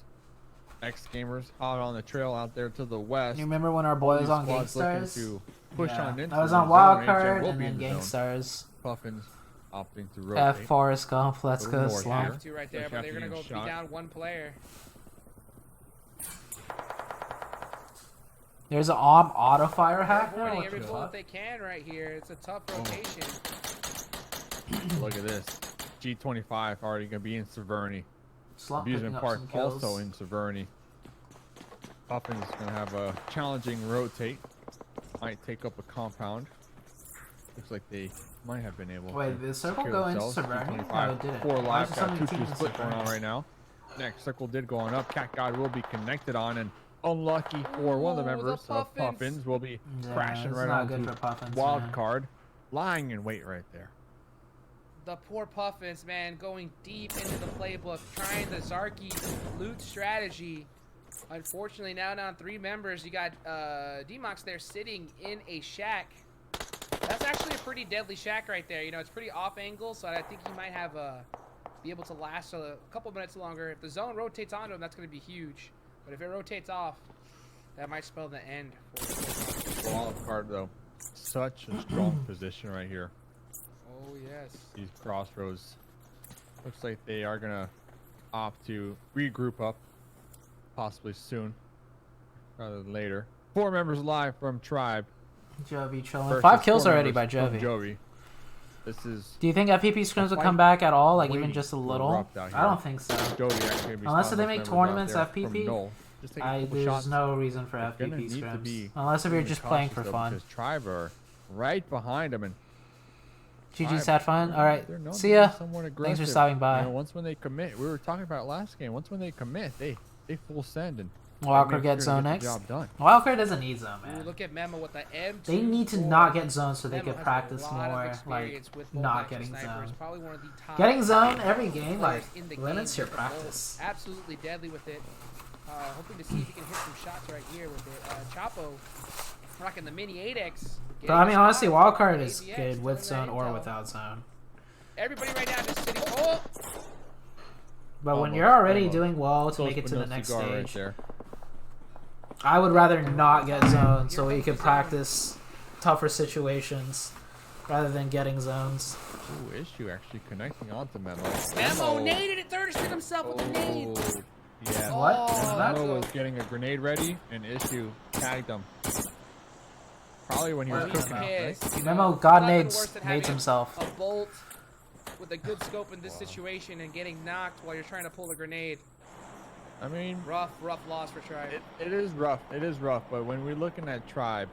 Speaker 5: X Gamers out on the trail out there to the west.
Speaker 3: You remember when our boy was
Speaker 5: These
Speaker 3: on
Speaker 5: squads looking
Speaker 3: Gangstars?
Speaker 5: to push
Speaker 3: Yeah.
Speaker 5: on into
Speaker 3: I was
Speaker 5: the
Speaker 3: on
Speaker 5: zone. 8 Gen
Speaker 3: Wildcard
Speaker 5: will
Speaker 3: and
Speaker 5: be
Speaker 3: then
Speaker 5: in the zone.
Speaker 3: Gangstars.
Speaker 5: Puffins opting to
Speaker 3: F
Speaker 5: rotate.
Speaker 3: Forest Gump, let's
Speaker 5: Little
Speaker 3: go
Speaker 5: north
Speaker 3: slump.
Speaker 5: here.
Speaker 8: Have to right there,
Speaker 5: Especially
Speaker 8: but they're
Speaker 5: after
Speaker 8: gonna go
Speaker 5: getting
Speaker 8: be
Speaker 5: shot.
Speaker 8: down one player.
Speaker 3: There's an auto fire hack now.
Speaker 8: Avoiding
Speaker 3: What
Speaker 8: every
Speaker 3: the
Speaker 8: bullet
Speaker 3: fuck?
Speaker 8: they can right here. It's a tough rotation.
Speaker 5: Look at this. G25 already going to be in Severny.
Speaker 3: Slump picking
Speaker 5: Abusement
Speaker 3: up
Speaker 5: Park
Speaker 3: some kills.
Speaker 5: also in Severny. Puffins going to have a challenging rotate. Might take up a compound. Looks like they might have been able
Speaker 3: Wait,
Speaker 5: to
Speaker 3: did the circle
Speaker 5: secure
Speaker 3: go into
Speaker 5: themselves.
Speaker 3: Severny? No,
Speaker 5: G25,
Speaker 3: it didn't.
Speaker 5: 4
Speaker 3: Why
Speaker 5: live,
Speaker 3: is there so
Speaker 5: got
Speaker 3: many
Speaker 5: 2-2
Speaker 3: teams in
Speaker 5: split going on
Speaker 3: Severny?
Speaker 5: right now. Next circle did go on up. Cat God will be connected on, and unlucky for one of the
Speaker 8: Ooh, the
Speaker 5: members of
Speaker 8: Puffins.
Speaker 5: Puffins will be
Speaker 3: Yeah,
Speaker 5: crashing
Speaker 3: it's
Speaker 5: right
Speaker 3: not
Speaker 5: onto
Speaker 3: good for Puffins,
Speaker 5: wild
Speaker 3: man.
Speaker 5: card, lying in wait right there.
Speaker 8: The poor Puffins, man, going deep into the playbook, trying the Zarky loot strategy. Unfortunately, now down 3 members. You got D-Mox there sitting in a shack. That's actually a pretty deadly shack right there. You know, it's pretty off angle, so I think he might have be able to last a couple minutes longer. If the zone rotates onto him, that's going to be huge. But if it rotates off, that might spell the end for
Speaker 5: Wild card though, such a strong position right here.
Speaker 8: Oh yes.
Speaker 5: These crossroads. Looks like they are gonna opt to regroup up, possibly soon, rather than later. 4 members live from Tribe.
Speaker 3: Jovi chilling.
Speaker 5: versus
Speaker 3: 5 kills
Speaker 5: 4
Speaker 3: already
Speaker 5: members
Speaker 3: by
Speaker 5: from
Speaker 3: Jovi.
Speaker 5: Jovi. This is
Speaker 3: Do you think FPP scrims will
Speaker 5: fight
Speaker 3: come back at all? Like even
Speaker 5: waiting
Speaker 3: just a
Speaker 5: to
Speaker 3: little?
Speaker 5: erupt out
Speaker 3: I
Speaker 5: here.
Speaker 3: don't think so.
Speaker 5: Jovi actually gonna be
Speaker 3: Unless
Speaker 5: spawning
Speaker 3: they
Speaker 5: those
Speaker 3: make
Speaker 5: members out
Speaker 3: tournaments
Speaker 5: there
Speaker 3: FPP,
Speaker 5: from Knoll. Just take a couple
Speaker 3: there's
Speaker 5: shots.
Speaker 3: no reason for
Speaker 5: They're gonna
Speaker 3: FPP
Speaker 5: need to
Speaker 3: scrims.
Speaker 5: be
Speaker 3: Unless if you're
Speaker 5: really
Speaker 3: just playing for
Speaker 5: cautious, though,
Speaker 3: fun.
Speaker 5: Because Tribe are right behind them, and
Speaker 3: GG's
Speaker 5: Tribe,
Speaker 3: had fun.
Speaker 5: they're-
Speaker 3: Alright,
Speaker 5: they're known to
Speaker 3: see
Speaker 5: be
Speaker 3: ya.
Speaker 5: somewhat
Speaker 3: Thanks for
Speaker 5: aggressive.
Speaker 3: stopping by.
Speaker 5: You know, once when they commit, we were talking about last game. Once when they commit, they full send and
Speaker 3: Wildcard
Speaker 5: make
Speaker 3: gets
Speaker 5: sure to
Speaker 3: zone
Speaker 5: get
Speaker 3: next.
Speaker 5: the job done.
Speaker 3: Wildcard doesn't need zone,
Speaker 8: Ooh,
Speaker 3: man.
Speaker 8: look at Memo with the M2.
Speaker 3: They need to not get zone so they
Speaker 8: Memo
Speaker 3: can
Speaker 8: has a
Speaker 3: practice
Speaker 8: lot of
Speaker 3: more, like,
Speaker 8: experience with bolt
Speaker 3: not
Speaker 8: action
Speaker 3: getting
Speaker 8: snipers.
Speaker 3: zone.
Speaker 8: Probably one of the top
Speaker 3: Getting zone every game, like,
Speaker 8: players in the
Speaker 3: limits
Speaker 8: game
Speaker 3: your
Speaker 8: with the bolt.
Speaker 3: practice.
Speaker 8: Absolutely deadly with it. Hoping to see if he can hit some shots right here with it. Chapo rocking the mini 8X.
Speaker 3: But I mean, honestly, Wildcard is
Speaker 8: AVX,
Speaker 3: good with
Speaker 8: telling
Speaker 3: zone
Speaker 8: that
Speaker 3: or
Speaker 8: intel.
Speaker 3: without zone.
Speaker 8: Everybody right now just sitting. Oh!
Speaker 3: But when
Speaker 5: Almost,
Speaker 3: you're already
Speaker 5: almost.
Speaker 3: doing well to
Speaker 5: Close
Speaker 3: make it
Speaker 5: but
Speaker 3: to
Speaker 5: no
Speaker 3: the next
Speaker 5: cigar right
Speaker 3: stage,
Speaker 5: there.
Speaker 3: I would rather not get zone so we could practice tougher situations rather than getting zones.
Speaker 5: Ooh, Issue actually connecting onto Memo.
Speaker 8: Memo naded it. Third string himself with the nade.
Speaker 5: Oh, yeah.
Speaker 3: What?
Speaker 8: Oh,
Speaker 5: Memo was getting a grenade ready, and Issue tagged him. Probably when he was cooking. Right?
Speaker 8: Pissed, you
Speaker 3: Memo,
Speaker 8: know?
Speaker 3: God
Speaker 8: Nothing
Speaker 3: nades
Speaker 8: worse than
Speaker 3: nades
Speaker 8: having
Speaker 3: himself.
Speaker 8: A bolt with a good scope in this situation and getting knocked while you're trying to pull a grenade.
Speaker 5: I mean,
Speaker 8: Rough loss for Tribe.
Speaker 5: it is rough. It is rough. But when we're looking at Tribe,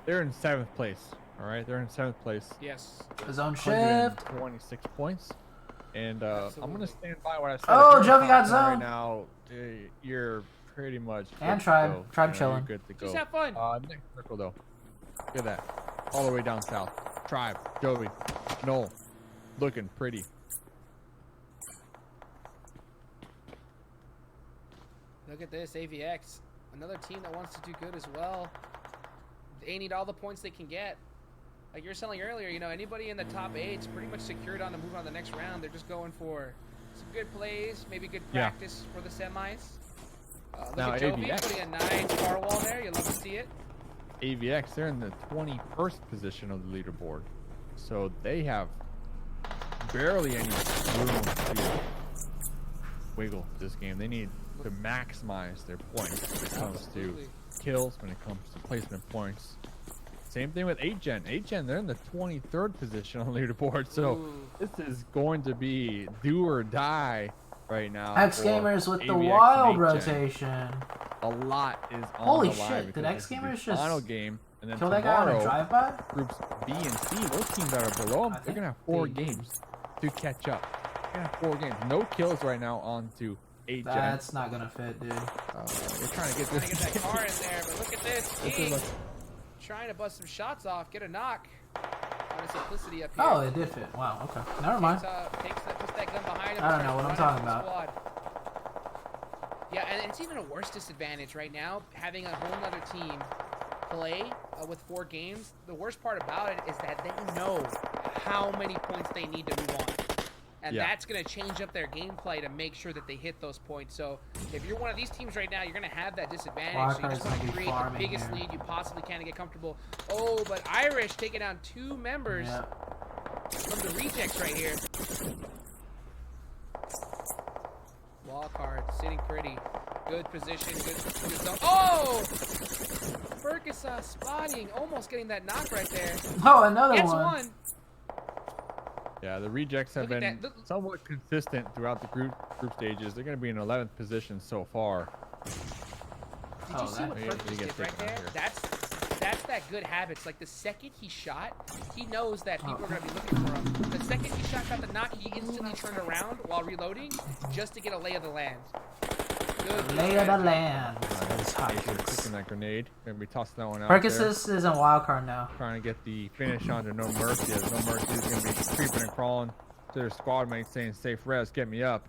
Speaker 5: they're in 7th place. All right, they're in 7th place.
Speaker 8: Yes.
Speaker 3: His own shift.
Speaker 5: 26 points. And I'm gonna stand by what I said.
Speaker 3: Oh,
Speaker 5: If you're
Speaker 3: Jovi got
Speaker 5: top 10 right
Speaker 3: zone.
Speaker 5: now, you're pretty much
Speaker 3: And
Speaker 5: good to
Speaker 3: Tribe.
Speaker 5: go.
Speaker 3: Tribe
Speaker 5: You know,
Speaker 3: chilling.
Speaker 5: you're good to go.
Speaker 8: Just have fun.
Speaker 5: Next circle though. Look at that. All the way down south. Tribe, Jovi, Noel, looking pretty.
Speaker 8: Look at this, AVX. Another team that wants to do good as well. They need all the points they can get. Like you were saying earlier, you know, anybody in the top 8 is pretty much secured on the move on the next round. They're just going for some good plays, maybe good practice for the semis. Look
Speaker 5: Now,
Speaker 8: at Jovi
Speaker 5: AVX.
Speaker 8: putting a nice car wall there. You'll love to see it.
Speaker 5: AVX, they're in the 21st position of the leaderboard. So they have barely any room to wiggle this game. They need to maximize their points when it comes to kills, when it comes to placement points. Same thing with 8gen. 8gen, they're in the 23rd position on the leaderboard. So this is going to be do or die right now.
Speaker 3: X
Speaker 5: for
Speaker 3: Gamers with the
Speaker 5: AVX
Speaker 3: wild
Speaker 5: and 8gen.
Speaker 3: rotation.
Speaker 5: A lot is on
Speaker 3: Holy
Speaker 5: the line
Speaker 3: shit, did
Speaker 5: because
Speaker 3: X
Speaker 5: this is the
Speaker 3: Gamers just
Speaker 5: final game, and then
Speaker 3: kill that guy on a
Speaker 5: tomorrow,
Speaker 3: drive-by?
Speaker 5: groups B and C, those teams that are below them, they're gonna have 4
Speaker 3: B.
Speaker 5: games to catch up. They're gonna have 4 games. No kills right now on to 8gen.
Speaker 3: That's not gonna fit, dude.
Speaker 5: We're trying to get
Speaker 8: Trying to
Speaker 5: this.
Speaker 8: get that car in there, but look at this.
Speaker 5: Look at
Speaker 8: King
Speaker 5: look.
Speaker 8: trying to bust some shots off, get a knock. On his simplicity up here.
Speaker 3: Oh, it did fit. Wow, okay. Never mind.
Speaker 8: Puts that gun behind him.
Speaker 3: I don't know
Speaker 8: tries
Speaker 3: what
Speaker 8: to
Speaker 3: I'm
Speaker 8: run
Speaker 3: talking
Speaker 8: after the
Speaker 3: about.
Speaker 8: squad. Yeah, and it's even a worse disadvantage right now, having a whole other team play with 4 games. The worst part about it is that they know how many points they need to move on. And that's going to change up their gameplay to make sure that they hit those points. So if you're one of these teams right now, you're going to have that disadvantage. So you just want to create the biggest lead you possibly can to get comfortable. Oh, but Irish taking down 2 members from the rejects right here. Wall card, sitting pretty. Good position, good zone. Oh! Ferguson spotting, almost getting that knock right there.
Speaker 3: Oh, another
Speaker 8: Gets
Speaker 3: one.
Speaker 5: Yeah, the rejects have
Speaker 8: Look at
Speaker 5: been
Speaker 8: that.
Speaker 5: somewhat consistent throughout the group stages. They're going to be in 11th position so far.
Speaker 8: Did you see what Ferguson did right there?
Speaker 5: here.
Speaker 8: That's that good habits. Like the second he shot, he knows that people are going to be looking for him. The second he got the knock, he instantly turned around while reloading just to get a lay of the land. Good
Speaker 3: Lay of the land.
Speaker 5: Clicking that grenade. Gonna be tossing that one out
Speaker 3: Perkisis is in wildcard now.
Speaker 5: Trying to get the finish onto No Mercy. As No Mercy is gonna be creeping and crawling to their squad mates saying, "Safe res, get me up."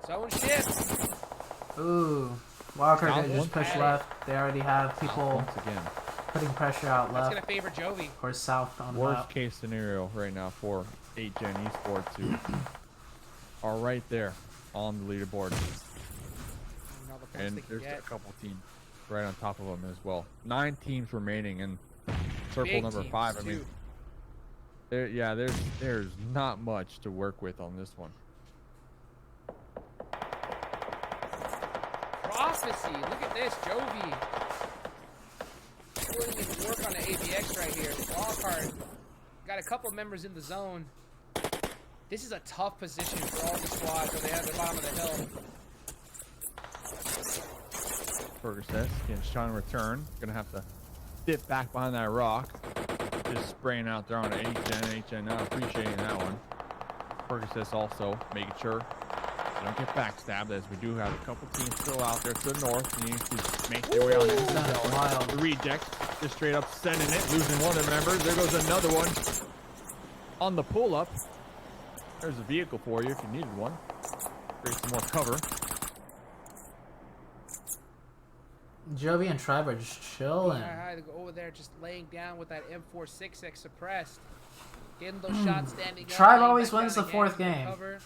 Speaker 8: Zone shift.
Speaker 3: Ooh. Wildcard
Speaker 5: Down
Speaker 3: did just
Speaker 5: one
Speaker 3: push
Speaker 8: pad.
Speaker 3: left. They already have people
Speaker 5: Once again,
Speaker 3: putting pressure out
Speaker 8: That's
Speaker 3: left
Speaker 8: going to favor Jovi.
Speaker 3: or south on the
Speaker 5: worst
Speaker 3: map.
Speaker 5: case scenario right now for 8gen esports who are right there on the leaderboard.
Speaker 8: All the points
Speaker 5: And
Speaker 8: they can
Speaker 5: there's
Speaker 8: get.
Speaker 5: a couple teams right on top of them as well. 9 teams remaining in circle
Speaker 8: Big
Speaker 5: number
Speaker 8: teams,
Speaker 5: 5. I mean,
Speaker 8: too.
Speaker 5: there's not much to work with on this one.
Speaker 8: Prophecy. Look at this, Jovi. Putting his work on the AVX right here. Wildcard. Got a couple members in the zone. This is a tough position for all the squads where they have the bottom of the hill.
Speaker 5: Ferguson getting shot in return. Gonna have to dip back behind that rock. Just spraying out there on an 8gen. 8gen not appreciating that one. Ferguson also making sure they don't get backstabbed, as we do have a couple teams still out there to the north. They need to make their way on into the zone. The reject just straight up sending it, losing one of the members. There goes another one on the pull up. There's a vehicle for you if you needed one. Create some more cover.
Speaker 3: Jovi and Tribe are just chilling.
Speaker 8: Alright, they go over there just laying down with that M466 suppressed. Getting those shots standing up.
Speaker 3: Tribe
Speaker 8: laying
Speaker 3: always
Speaker 8: back
Speaker 3: wins
Speaker 8: down
Speaker 3: the
Speaker 8: again,
Speaker 3: 4th game.
Speaker 8: cover.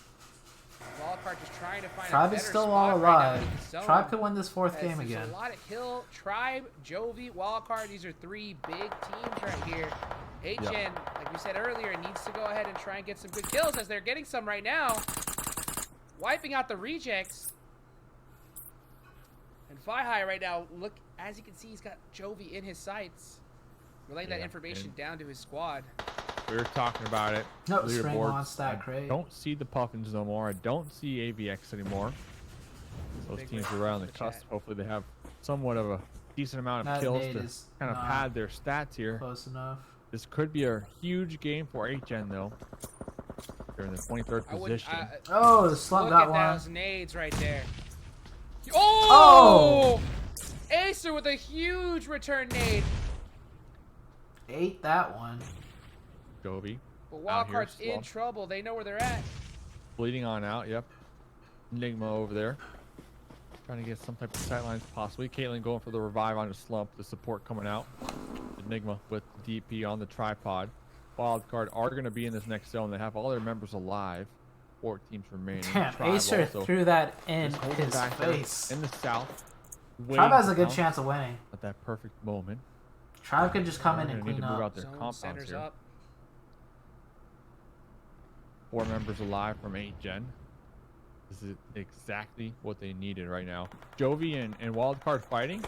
Speaker 8: Wildcard just trying to find
Speaker 3: Tribe
Speaker 8: a
Speaker 3: is
Speaker 8: better
Speaker 3: still
Speaker 8: spot
Speaker 3: all
Speaker 8: right now
Speaker 3: alive.
Speaker 8: in the zone.
Speaker 3: Tribe could win this 4th game
Speaker 8: There's
Speaker 3: again.
Speaker 8: a lot of kill. Tribe, Jovi, Wildcard, these are 3 big teams right here. 8gen, like we said earlier, needs to go ahead and try and get some good kills, as they're getting some right now. Wiping out the rejects. And Fi High right now, look, as you can see, he's got Jovi in his sights. Relaying that information down to his squad.
Speaker 5: We were talking about it.
Speaker 3: No, Spring
Speaker 5: Leaderboards.
Speaker 3: wants that crate.
Speaker 5: I don't see the Puffins no more. I don't see AVX anymore. Those teams are right on the cusp. Hopefully they have somewhat of a decent amount of kills to kind of pad their stats here.
Speaker 3: Close enough.
Speaker 5: This could be a huge game for 8gen though. They're in the 23rd position.
Speaker 3: Oh, the slump got one.
Speaker 8: Look at those nades right there. Oh! Acer with a huge return nade.
Speaker 3: Ate that one.
Speaker 5: Jovi.
Speaker 8: But Wildcard's in trouble. They know where they're at.
Speaker 5: Bleeding on out, yep. Enigma over there. Trying to get some type of sightlines possibly. Caitlyn going for the revive on the slump. The support coming out. Enigma with DP on the tripod. Wildcard are going to be in this next zone. They have all their members alive. 4 teams remaining.
Speaker 3: Damn, Acer threw that in his face.
Speaker 5: In the south.
Speaker 3: Tribe has a good chance of winning.
Speaker 5: At that perfect moment.
Speaker 3: Tribe could just come in and
Speaker 5: need
Speaker 3: clean
Speaker 5: to move
Speaker 3: up.
Speaker 5: out their compounds here. 4 members alive from 8gen. This is exactly what they needed right now. Jovi and Wildcard fighting.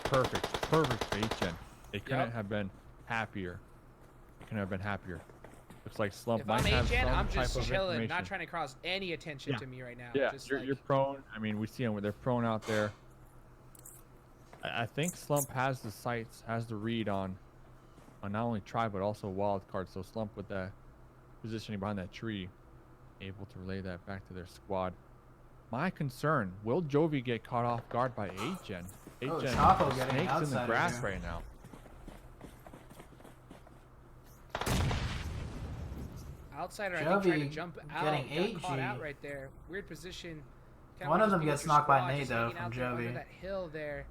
Speaker 5: Perfect. Perfect for 8gen. They couldn't have been happier. They couldn't have been happier. Looks like Slump
Speaker 8: If
Speaker 5: might
Speaker 8: I'm
Speaker 5: have
Speaker 8: 8gen,
Speaker 5: some
Speaker 8: I'm
Speaker 5: type
Speaker 8: just
Speaker 5: of
Speaker 8: chilling,
Speaker 5: information.
Speaker 8: not trying to cause any attention to me right now.
Speaker 5: Yeah,
Speaker 8: just
Speaker 5: you're prone. I mean, we see them where they're prone out there. I think Slump has the sights, has the read on not only Tribe but also Wildcard. So Slump with that positioning behind that tree, able to relay that back to their squad. My concern: will Jovi get caught off guard by 8gen? 8gen
Speaker 3: Chapo getting
Speaker 5: snakes in the
Speaker 3: outside
Speaker 5: grass
Speaker 3: here.
Speaker 5: right now.
Speaker 8: Outsider, I think, trying to jump out. Got caught out right there. Weird position.
Speaker 3: One of them gets knocked by nade though from Jovi.
Speaker 8: That hill there,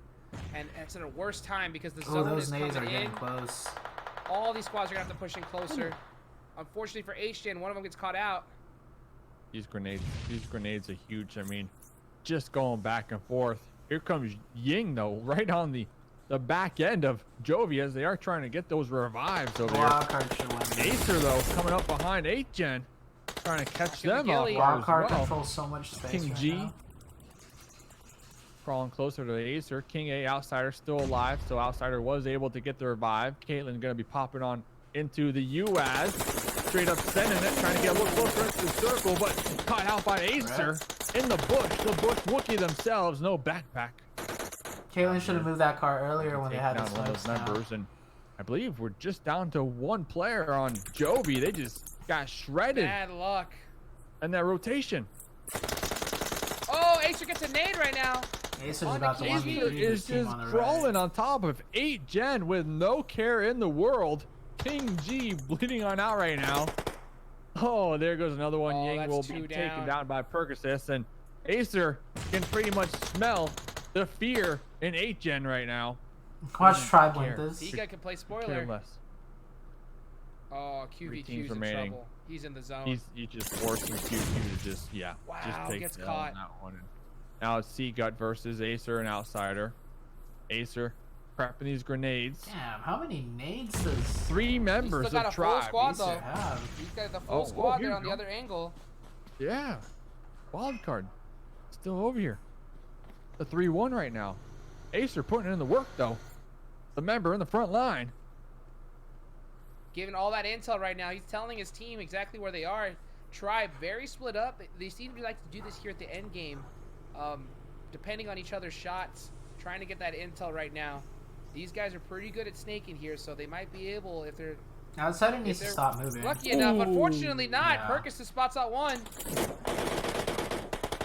Speaker 8: and it's at a worse time because the
Speaker 3: Oh,
Speaker 8: zone
Speaker 3: those
Speaker 8: is
Speaker 3: nades are
Speaker 8: coming
Speaker 3: getting
Speaker 8: in.
Speaker 3: close.
Speaker 8: All these squads are gonna have to push in closer. Unfortunately for H-Gen, one of them gets caught out.
Speaker 5: These grenades are huge. I mean, just going back and forth. Here comes Ying though, right on the back end of Jovi as they are trying to get those revives over there. Acer though coming up behind 8gen, trying to catch them off guard as well.
Speaker 3: Controls so much space.
Speaker 5: King
Speaker 3: right
Speaker 5: G
Speaker 3: now.
Speaker 5: crawling closer to the Acer. King A Outsider still alive, so Outsider was able to get the revive. Caitlyn gonna be popping on into the UAZ, straight up sending it, trying to get a little closer into the circle, but caught out by Acer in the bush. The bush Wookiee themselves, no backpack.
Speaker 3: Caitlyn should have moved that car earlier when they had the
Speaker 5: one of those
Speaker 3: smokes
Speaker 5: members, and I believe we're just down to 1 player on Jovi. They just got shredded.
Speaker 8: Bad luck.
Speaker 5: And that rotation.
Speaker 8: Oh, Acer gets a nade right now.
Speaker 3: Acer's about to
Speaker 5: Acer is just crawling on top of 8gen with no care in the world. King G bleeding on out right now. Oh, there goes another one. Ying will be taken down by Percocet, and Acer can pretty much smell the fear in 8gen right now.
Speaker 3: Watch Tribe win this.
Speaker 8: He can play spoiler. Oh, QVQ's in trouble. He's in the zone.
Speaker 5: He just forcing QQ to just take
Speaker 8: gets
Speaker 5: the
Speaker 8: caught.
Speaker 5: on that one. Now it's C-Gut versus Acer and Outsider. Acer prepping these grenades.
Speaker 3: Damn, how many nades does
Speaker 5: 3 members
Speaker 8: He's still got
Speaker 5: of
Speaker 8: a full
Speaker 5: Tribe
Speaker 8: squad though. He's got the full squad there on the other angle.
Speaker 5: Yeah. Wildcard still over here. The 3-1 right now. Acer putting in the work though. The member in the front line.
Speaker 8: Given all that intel right now, he's telling his team exactly where they are. Tribe very split up. They seem to like to do this here at the end game, depending on each other's shots, trying to get that intel right now. These guys are pretty good at snaking here, so they might be able, if they're
Speaker 3: Outsider needs to stop moving.
Speaker 8: lucky enough. Unfortunately not. Yeah. Percocet spots out one.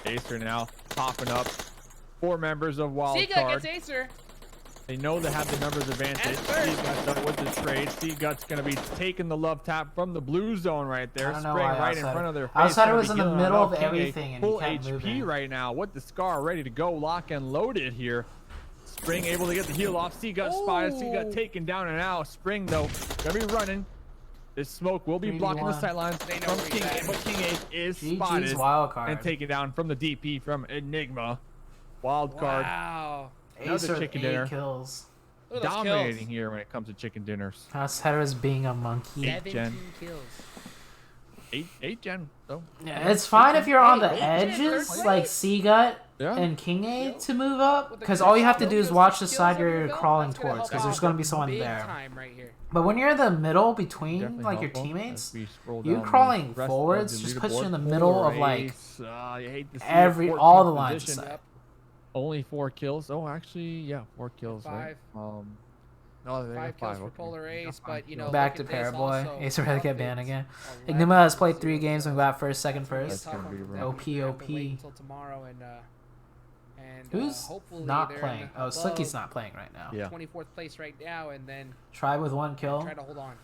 Speaker 5: Acer now popping up. 4 members of Wildcard.
Speaker 8: C-Gut gets Acer.
Speaker 5: They know they have the numbers advantage. C-Gut's done with the trade. C-Gut's going to be taking the love tap from the blue zone right there. Spraying right in front of their face.
Speaker 3: Outsider was in the middle of everything and
Speaker 5: full
Speaker 3: he kept
Speaker 5: HP
Speaker 3: moving.
Speaker 5: right now with the Scar ready to go. Lock and loaded here. Spring able to get the heal off. C-Gut spotted. C-Gut taken down and out. Spring though going to be running. This smoke will be blocking the sightlines from King A, but King A is spotted and taken down from the DP from Enigma. Wildcard.
Speaker 8: Wow.
Speaker 5: Another chicken dinner.
Speaker 3: Kills.
Speaker 5: Dominating here when it comes to chicken dinners.
Speaker 3: Outsider is being a monkey.
Speaker 8: 17 kills.
Speaker 5: 8 gen though.
Speaker 3: Yeah, it's fine if you're on the edges like C-Gut
Speaker 5: Yeah.
Speaker 3: and King A to move up, because all you have to do is watch the side you're crawling towards, because there's going to be someone there.
Speaker 8: Right here.
Speaker 3: But when you're in the middle between
Speaker 5: Definitely
Speaker 3: like your
Speaker 5: helpful
Speaker 3: teammates,
Speaker 5: as we scroll
Speaker 3: you
Speaker 5: down the
Speaker 3: crawling
Speaker 5: rest of
Speaker 3: forwards
Speaker 5: the
Speaker 3: just puts you in the
Speaker 5: leaderboard.
Speaker 3: middle of like
Speaker 5: Race, you hate to see it,
Speaker 3: all
Speaker 5: 14th
Speaker 3: the lines of
Speaker 5: position.
Speaker 3: sight.
Speaker 5: Only 4 kills. Oh, actually, yeah, 4 kills. Right?
Speaker 8: 5.
Speaker 5: No, they got
Speaker 8: 5 kills for
Speaker 5: okay.
Speaker 8: Polar Ace, but you know,
Speaker 3: Back to
Speaker 8: look at this
Speaker 3: Paraboy.
Speaker 8: also.
Speaker 3: Ace ready to get banned again.
Speaker 8: 11
Speaker 3: Enigma has played
Speaker 8: kills,
Speaker 3: 3
Speaker 8: 0
Speaker 3: games and
Speaker 8: kills.
Speaker 3: got first, second,
Speaker 8: That's gonna be
Speaker 3: first.
Speaker 8: tough one for them.
Speaker 3: OP,
Speaker 8: We're gonna have to
Speaker 3: OP.
Speaker 8: wait until tomorrow and
Speaker 3: Who's
Speaker 8: hopefully
Speaker 3: not
Speaker 8: they're
Speaker 3: playing? Oh,
Speaker 8: above
Speaker 3: Slicky's not playing right now.
Speaker 5: Yeah.
Speaker 8: 24th place right now, and then
Speaker 3: Try with 1 kill.
Speaker 8: try to hold on.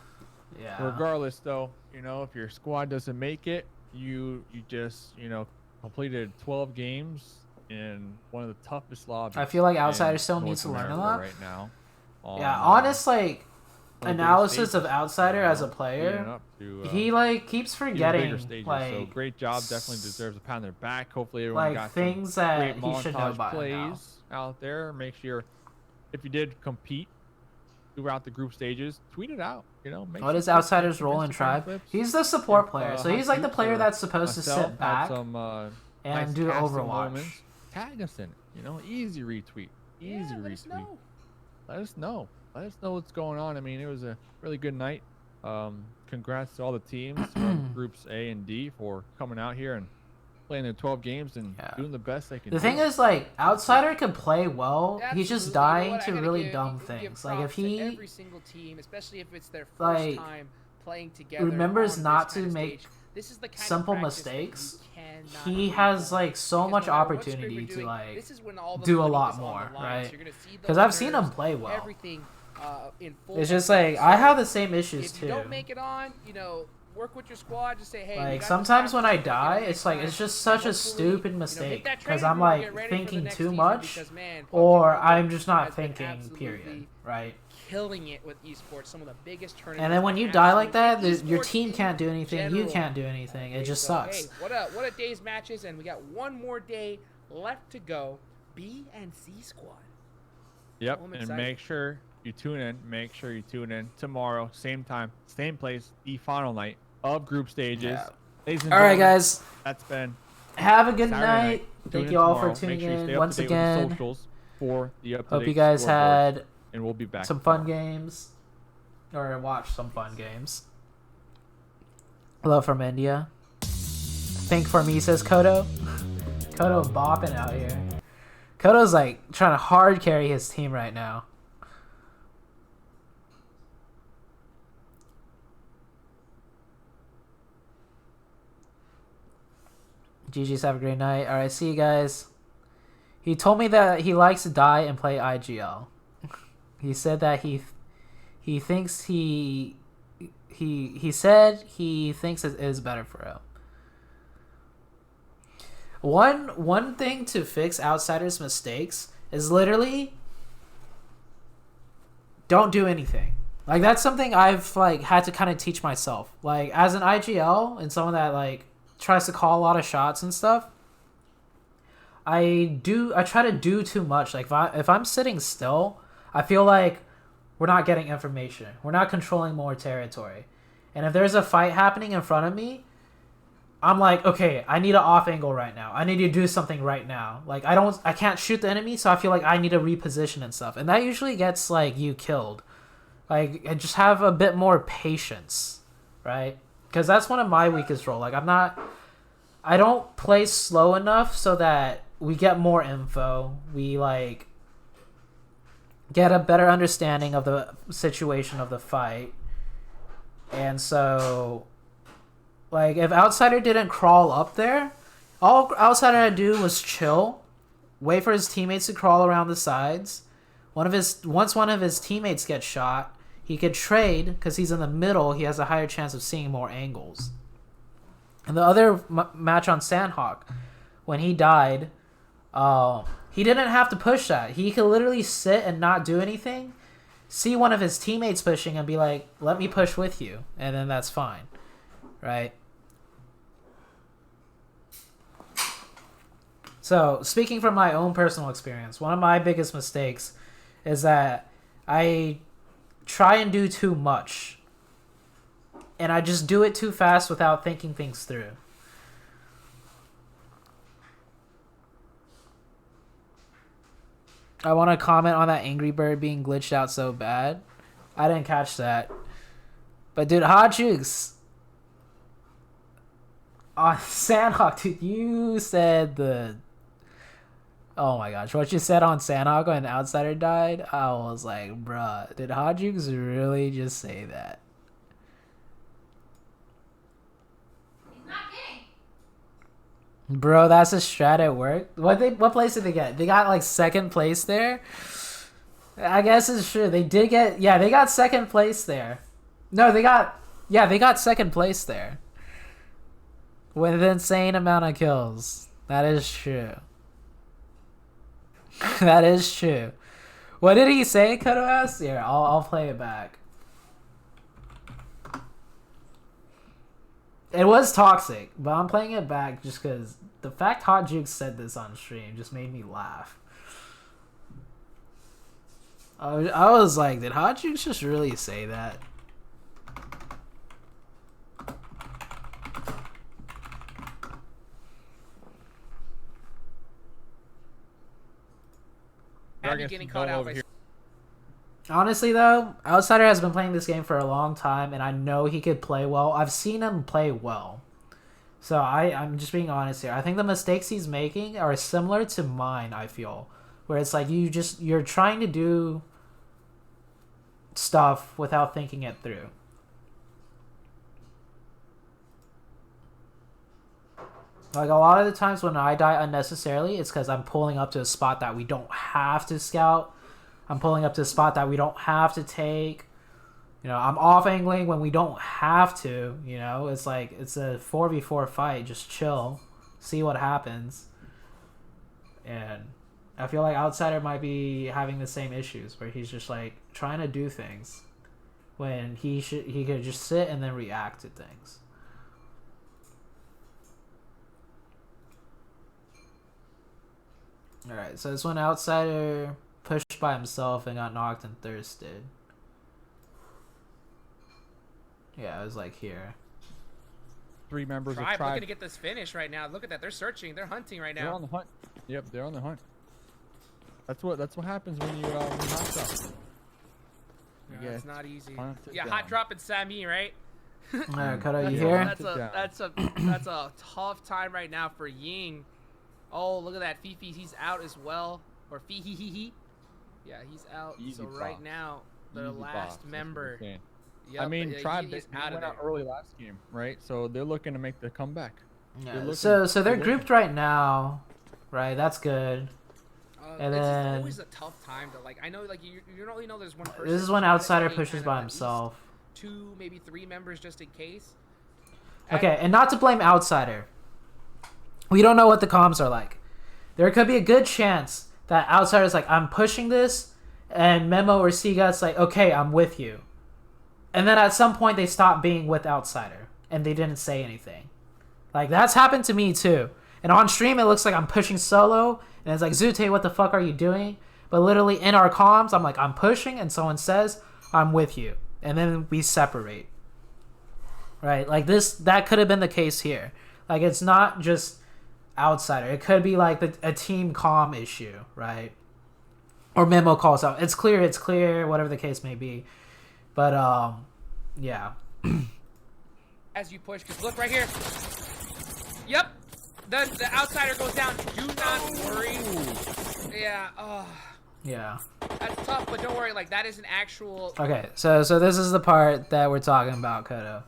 Speaker 3: Yeah.
Speaker 5: Regardless, though, you know, if your squad doesn't make it, you just, you know, completed 12 games in one of the toughest lobbies.
Speaker 3: I feel like
Speaker 5: in
Speaker 3: Outsider still
Speaker 5: North
Speaker 3: needs to learn a
Speaker 5: America
Speaker 3: lot.
Speaker 5: right now.
Speaker 3: Yeah, honest like
Speaker 5: on the bigger
Speaker 3: analysis of
Speaker 5: stages,
Speaker 3: Outsider
Speaker 5: you know,
Speaker 3: as a
Speaker 5: leading
Speaker 3: player,
Speaker 5: up to,
Speaker 3: he like keeps
Speaker 5: even
Speaker 3: forgetting
Speaker 5: bigger stages.
Speaker 3: like
Speaker 5: So great job, definitely deserves a pat on their back. Hopefully everyone
Speaker 3: like
Speaker 5: got
Speaker 3: things
Speaker 5: some
Speaker 3: that
Speaker 5: great
Speaker 3: he should know
Speaker 5: montage
Speaker 3: by now.
Speaker 5: plays out there. Make sure if you did compete throughout the group stages, tweet it out. You know, make
Speaker 3: What
Speaker 5: some
Speaker 3: is
Speaker 5: clips,
Speaker 3: Outsider's
Speaker 5: some
Speaker 3: role in
Speaker 5: Instagram
Speaker 3: Tribe?
Speaker 5: clips.
Speaker 3: He's the support
Speaker 5: If,
Speaker 3: player, so
Speaker 5: Hot
Speaker 3: he's like the
Speaker 5: Juice
Speaker 3: player
Speaker 5: or
Speaker 3: that's supposed to
Speaker 5: myself
Speaker 3: sit
Speaker 5: had
Speaker 3: back
Speaker 5: some,
Speaker 3: and
Speaker 5: nice
Speaker 3: do
Speaker 5: casting
Speaker 3: Overwatch.
Speaker 5: moments, tag us in it. You know, easy retweet, easy
Speaker 8: Let us
Speaker 5: retweet.
Speaker 8: know.
Speaker 5: Let us know. Let us know what's going on. I mean, it was a really good night. Congrats to all the teams from groups A and D for coming out here and playing their 12 games and doing the best they can
Speaker 3: The
Speaker 5: do.
Speaker 3: thing is, like, Outsider can play well. He's just
Speaker 8: Absolutely. You know
Speaker 3: dying
Speaker 8: what? I
Speaker 3: to
Speaker 8: gotta
Speaker 3: really
Speaker 8: give-
Speaker 3: dumb
Speaker 8: give
Speaker 3: things. Like, if
Speaker 8: props to
Speaker 3: he
Speaker 8: every single team, especially if it's their first
Speaker 3: like,
Speaker 8: time playing together,
Speaker 3: remembers
Speaker 8: on
Speaker 3: not
Speaker 8: this
Speaker 3: to
Speaker 8: kind of
Speaker 3: make
Speaker 8: stage, this is the kind of
Speaker 3: simple
Speaker 8: practice that you
Speaker 3: mistakes,
Speaker 8: cannot
Speaker 3: he
Speaker 8: do
Speaker 3: has
Speaker 8: wrong.
Speaker 3: like so
Speaker 8: Because
Speaker 3: much
Speaker 8: no matter what
Speaker 3: opportunity
Speaker 8: screen we're
Speaker 3: to
Speaker 8: doing,
Speaker 3: like
Speaker 8: this is when all the
Speaker 3: do a
Speaker 8: money
Speaker 3: lot
Speaker 8: is on
Speaker 3: more,
Speaker 8: the line. So
Speaker 3: right?
Speaker 8: you're gonna see the
Speaker 3: Because I've seen him
Speaker 8: winners,
Speaker 3: play well.
Speaker 8: Everything in full
Speaker 3: It's just
Speaker 8: effect.
Speaker 3: like I have
Speaker 8: So
Speaker 3: the same issues
Speaker 8: if
Speaker 3: too.
Speaker 8: you don't make it on, you know, work with your squad. Just say, hey. we
Speaker 3: Like
Speaker 8: got
Speaker 3: sometimes
Speaker 8: this
Speaker 3: when I
Speaker 8: practice,
Speaker 3: die,
Speaker 8: we're gonna
Speaker 3: it's
Speaker 8: make
Speaker 3: like
Speaker 8: time,
Speaker 3: it's just
Speaker 8: and
Speaker 3: such a
Speaker 8: hopefully,
Speaker 3: stupid
Speaker 8: you know, hit
Speaker 3: mistake
Speaker 8: that
Speaker 3: because
Speaker 8: training
Speaker 3: I'm
Speaker 8: room and
Speaker 3: like
Speaker 8: get ready for the
Speaker 3: thinking
Speaker 8: next
Speaker 3: too
Speaker 8: season
Speaker 3: much,
Speaker 8: because, man, PUBG
Speaker 3: or
Speaker 8: Mobile
Speaker 3: I'm just not
Speaker 8: has been
Speaker 3: thinking.
Speaker 8: absolutely
Speaker 3: Period. Right.
Speaker 8: killing it with esports, some of the biggest tournaments.
Speaker 3: And then when you die like that, your team can't do anything. You can't do anything. It just sucks.
Speaker 8: Hey, what a day's matches, and we got one more day left to go. B and C squad.
Speaker 5: Yep,
Speaker 8: I'm
Speaker 5: and
Speaker 8: excited.
Speaker 5: make sure you tune in. Make sure you tune in tomorrow, same time, same place, the final night of group stages.
Speaker 3: Yeah.
Speaker 5: Ladies and
Speaker 3: All right,
Speaker 5: gentlemen,
Speaker 3: guys.
Speaker 5: That's been
Speaker 3: Have a good
Speaker 5: Saturday
Speaker 3: night.
Speaker 5: Tune
Speaker 3: Thank
Speaker 5: in
Speaker 3: you all
Speaker 5: tomorrow.
Speaker 3: for tuning
Speaker 5: Make sure you stay
Speaker 3: in
Speaker 5: up
Speaker 3: once
Speaker 5: to date with the
Speaker 3: again.
Speaker 5: socials for the
Speaker 3: Hope
Speaker 5: up-to-date
Speaker 3: you guys
Speaker 5: scoreboards,
Speaker 3: had
Speaker 5: and we'll be back
Speaker 3: some fun games, or watched some fun games. Love from India. Think for me, says Kodo. Kodo bopping out here. Kodo's like trying to hard carry his team right now. GG's, have a great night. Alright, see you guys. He told me that he likes to die and play IGL. He said that he thinks he said he thinks it is better for him. One thing to fix Outsiders' mistakes is literally don't do anything. Like that's something I've like had to kind of teach myself. Like as an IGL and someone that like tries to call a lot of shots and stuff, I try to do too much. Like if I'm sitting still, I feel like we're not getting information. We're not controlling more territory. And if there's a fight happening in front of me, I'm like, okay, I need an off angle right now. I need to do something right now. Like I can't shoot the enemy, so I feel like I need to reposition and stuff. And that usually gets like you killed. Like I just have a bit more patience, right? Because that's one of my weakest role. Like I don't play slow enough so that we get more info. We like get a better understanding of the situation of the fight. And so like if Outsider didn't crawl up there, all Outsider had to do was chill, wait for his teammates to crawl around the sides. Once one of his teammates gets shot, he could trade because he's in the middle. He has a higher chance of seeing more angles. And the other match on Sandhawk, when he died, he didn't have to push that. He could literally sit and not do anything, see one of his teammates pushing and be like, let me push with you. And then that's fine, right? So speaking from my own personal experience, one of my biggest mistakes is that I try and do too much. And I just do it too fast without thinking things through. I want to comment on that Angry Bird being glitched out so bad. I didn't catch that. But dude, Hot Jukes on Sandhawk, dude, you said the... Oh my gosh, what you said on Sandhawk when Outsider died, I was like, bruh, did Hot Jukes really just say that?
Speaker 4: He's not kidding.
Speaker 3: Bro, that's a strat at work. What place did they get? They got like second place there. I guess it's true. They did get they got second place there. No, they got second place there. With an insane amount of kills. That is true. That is true. What did he say, Kodo asked? Here, I'll play it back. It was toxic, but I'm playing it back just because the fact Hot Jukes said this on stream just made me laugh. I was like, did Hot Jukes just really say that?
Speaker 8: Abby getting caught out by...
Speaker 3: Honestly, though, Outsider has been playing this game for a long time, and I know he could play well. I've seen him play well. So I'm just being honest here. I think the mistakes he's making are similar to mine, I feel. Where it's like you're trying to do stuff without thinking it through. Like, a lot of the times when I die unnecessarily, it's because I'm pulling up to a spot that we don't have to scout. I'm pulling up to a spot that we don't have to take. You know, I'm off angling when we don't have to. You know, it's like, it's a 4v4 fight. Just chill. See what happens. And I feel like Outsider might be having the same issues where he's just like trying to do things when he could just sit and then react to things. Alright, so this one Outsider pushed by himself and got knocked and thirsted. Yeah, it was like here.
Speaker 5: 3 members of
Speaker 8: Tribe
Speaker 5: Tribe.
Speaker 8: looking to get this finish right now. Look at that. They're searching. They're hunting right now.
Speaker 5: They're on the hunt. Yep, they're on the hunt. That's what happens when you hot drop.
Speaker 8: Yeah, it's not easy. Yeah,
Speaker 5: down.
Speaker 8: hot dropping Sammy, right?
Speaker 3: Alright, Kodo, you here?
Speaker 8: That's a tough time right now for Ying. Oh, look at that. Fifi, he's out as well. Or Fihi. Yeah, he's out.
Speaker 5: Easy
Speaker 8: so
Speaker 5: boss.
Speaker 8: right now, the
Speaker 5: Easy
Speaker 8: last
Speaker 5: boss,
Speaker 8: member.
Speaker 5: Yep, I mean, Tribe,
Speaker 8: they
Speaker 5: went out early last game, right? So they're looking to make the comeback.
Speaker 3: Yeah, so they're grouped right now, right? That's good. And
Speaker 8: it's
Speaker 3: then
Speaker 8: always a tough time to, like, I know, like, you only know there's one person.
Speaker 3: this is when Outsider pushes by himself.
Speaker 8: 2, maybe 3 members just in case.
Speaker 3: Okay, and not to blame Outsider. We don't know what the comms are like. There could be a good chance that Outsider's like, I'm pushing this, and Memo or Sigut's like, okay, I'm with you. And then at some point they stop being with Outsider, and they didn't say anything. Like, that's happened to me too. And on stream it looks like I'm pushing solo, and it's like, ZooTay, what the fuck are you doing? But literally in our comms, I'm like, I'm pushing, and someone says, I'm with you. And then we separate. Right? Like, that could have been the case here. Like, it's not just Outsider. It could be like a team comm issue, right? Or Memo calls out. It's clear, whatever the case may be. But, yeah.
Speaker 8: As you push, because look right here. Yep. The Outsider goes down. Do not worry. Yeah. Oh.
Speaker 3: Yeah.
Speaker 8: That's tough, but don't worry. Like, that is an actual...
Speaker 3: Okay, so this is the part that we're talking about, Kodo.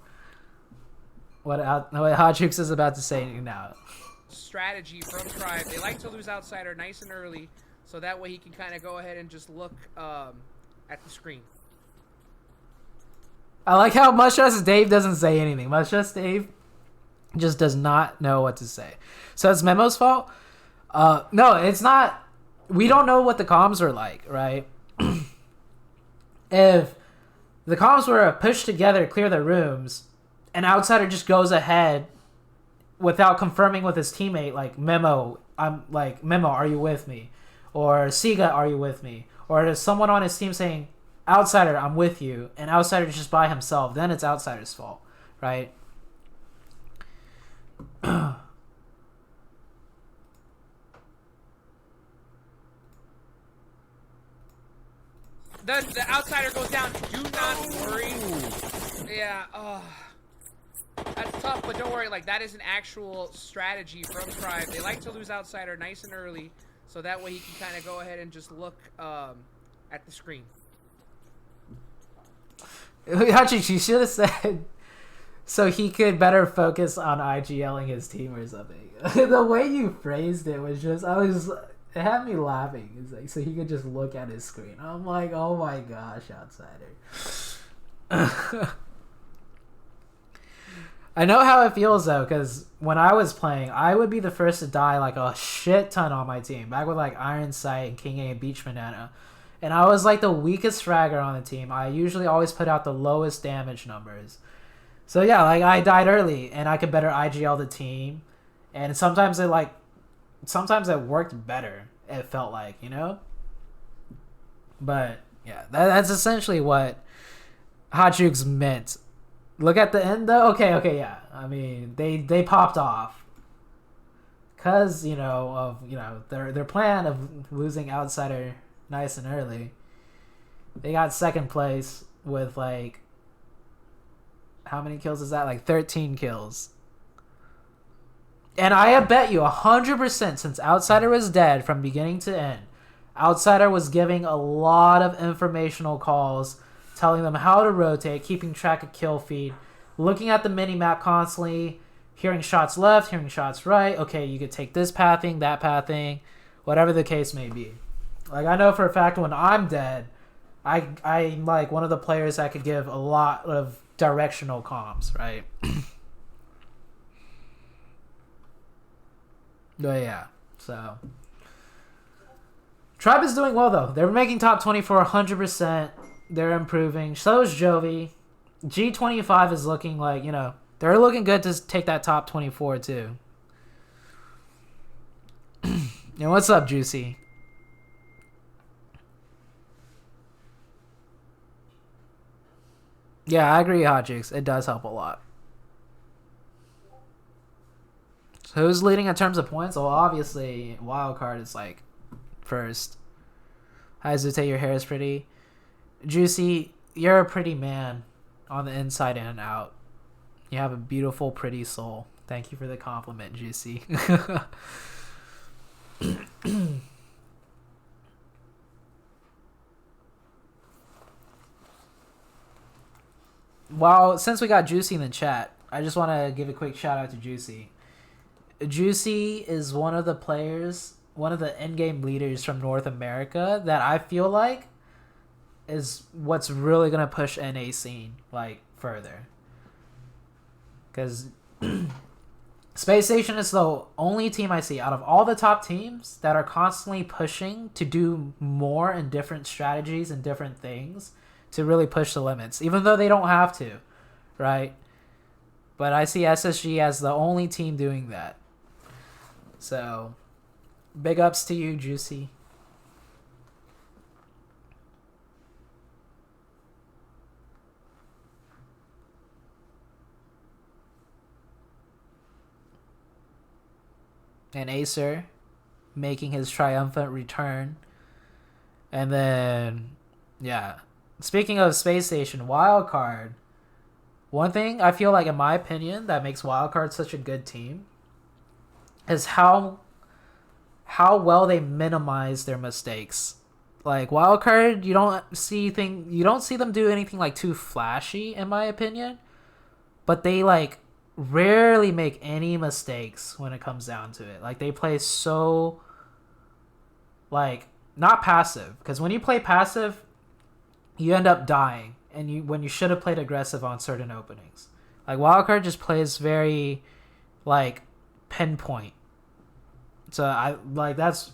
Speaker 3: What Hot Jukes is about to say now.
Speaker 8: Strategy from Tribe. They like to lose Outsider nice and early, so that way he can kind of go ahead and just look at the screen. I like how Much Just Dave doesn't say anything. Much Just Dave just does not know what to say. So it's Memo's fault? No, it's not. We don't know what the comms are like, right? If the comms were pushed together, clear the rooms, and Outsider just goes ahead without confirming with his teammate, like, Memo, are you with me? Or Siga, are you with me? Or there's someone on his team saying, Outsider, I'm with you, and Outsider's just by himself, then it's Outsider's fault, right? The outsider goes down. Do not worry. Yeah. Oh. That's tough, but don't worry. Like, that is an actual strategy from Tribe. They like to lose outsider nice and early, so that way he can kind of go ahead and just look at the screen.
Speaker 3: Actually, she should have said so he could better focus on IGLing his team or something. The way you phrased it was just, it had me laughing. It's like, so he could just look at his screen. I'm like, oh my gosh, outsider. I know how it feels though, because when I was playing, I would be the first to die like a shit ton on my team. Back with like Iron Sight and King A and Beach Banana. And I was like the weakest fragger on the team. I usually always put out the lowest damage numbers. So yeah, like I died early and I could better IGL the team. And sometimes it worked better, it felt like, you know? But yeah, that's essentially what Hot Jukes meant. Look at the end though. Okay, yeah. I mean, they popped off. Cause, of their plan of losing outsider nice and early. They got second place with like, how many kills is that? Like 13 kills. And I bet you 100% since outsider was dead from beginning to end, outsider was giving a lot of informational calls, telling them how to rotate, keeping track of kill feed, looking at the mini-map constantly, hearing shots left, hearing shots right. Okay, you could take this pathing, that pathing, whatever the case may be. Like, I know for a fact when I'm dead, I'm like one of the players that could give a lot of directional comms, right? But yeah, so Tribe is doing well though. They're making top 24 100%. They're improving. So is Jovi. G25 is looking like, they're looking good to take that top 24 too. And what's up, Juicy? Yeah, I agree, Hot Jukes. It does help a lot. So who's leading in terms of points? Well, obviously, Wildcard is like first. Hi, ZooTay, your hair is pretty. Juicy, you're a pretty man on the inside and out. You have a beautiful, pretty soul. Thank you for the compliment, Juicy. Well, since we got Juicy in the chat, I just want to give a quick shout out to Juicy. Juicy is one of the players, one of the in-game leaders from North America that I feel like is what's really going to push NA scene like further. Because Space Station is the only team I see out of all the top teams that are constantly pushing to do more and different strategies and different things to really push the limits, even though they don't have to, right? But I see SSG as the only team doing that. So, big ups to you, Juicy. And Acer making his triumphant return. And then, yeah. Speaking of Space Station, Wildcard. One thing I feel like, in my opinion, that makes Wildcard such a good team is how well they minimize their mistakes. Like Wildcard, you don't see them do anything like too flashy, in my opinion. But they like rarely make any mistakes when it comes down to it. Like they play so like not passive, because when you play passive, you end up dying, and when you should have played aggressive on certain openings. Like Wildcard just plays very like pinpoint. So I like that's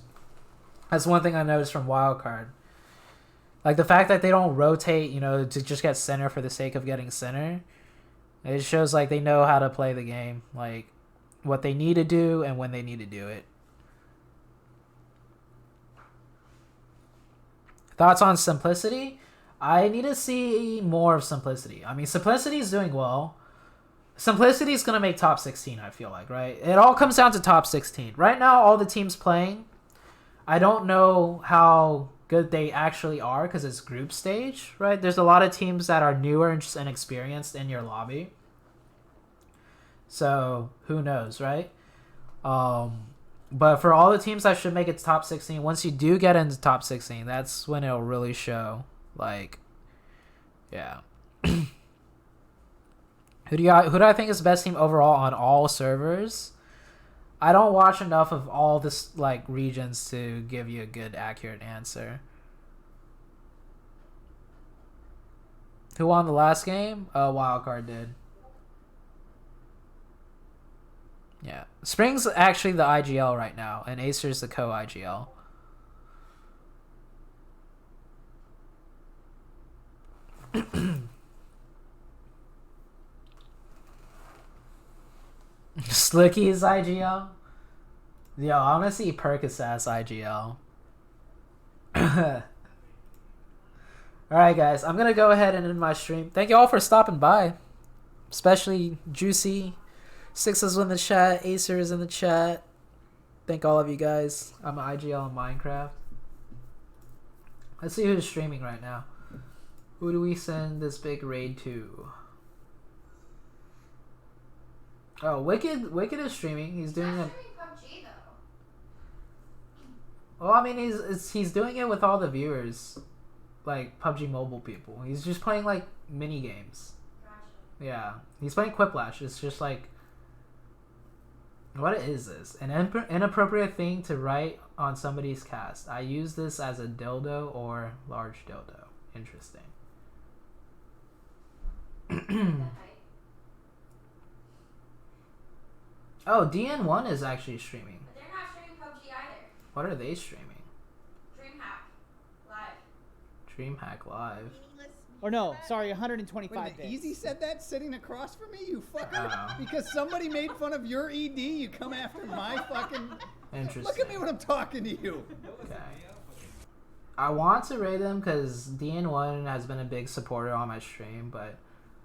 Speaker 3: one thing I noticed from Wildcard. Like the fact that they don't rotate, to just get center for the sake of getting center. It shows like they know how to play the game, like what they need to do and when they need to do it. Thoughts on Simplicity? I need to see more of Simplicity. I mean, Simplicity is doing well. Simplicity is going to make top 16, I feel like, right? It all comes down to top 16. Right now, all the teams playing, I don't know how good they actually are because it's group stage, right? There's a lot of teams that are newer and just inexperienced in your lobby. So who knows, right? But for all the teams that should make it to top 16, once you do get into top 16, that's when it'll really show. Like, yeah. Who do I think is the best team overall on all servers? I don't watch enough of all this like regions to give you a good accurate answer. Who won the last game? Wildcard did. Yeah. Spring's actually the IGL right now, and Acer's the co-IGL. Slicky's IGL? Yo, I want to see Percocet's IGL. Alright guys, I'm going to go ahead and end my stream. Thank you all for stopping by. Especially Juicy. Six is in the chat. Acer is in the chat. Thank all of you guys. I'm an IGL in Minecraft. Let's see who's streaming right now. Who do we send this big raid to? Oh, Wicked is streaming. He's doing a.
Speaker 4: PUBG though.
Speaker 3: Well, I mean, he's doing it with all the viewers, like PUBG Mobile people. He's just playing like mini games.
Speaker 4: Gotcha.
Speaker 3: Yeah, he's playing Quiplash. It's just like, what is this? An inappropriate thing to write on somebody's cast. I use this as a dildo or large dildo. Interesting. Oh, DN1 is actually streaming.
Speaker 4: But they're not streaming PUBG either.
Speaker 3: What are they streaming?
Speaker 4: DreamHack Live.
Speaker 3: DreamHack Live.
Speaker 12: Or no, sorry, 125
Speaker 13: Wait a minute,
Speaker 12: days.
Speaker 13: Easy said that sitting across from me, you fucker?
Speaker 3: Oh.
Speaker 13: Because somebody made fun of your ED, you come after my fucking...
Speaker 3: Interesting.
Speaker 13: Look at me when I'm talking to you.
Speaker 3: Okay. I want to raid them because DN1 has been a big supporter on my stream, but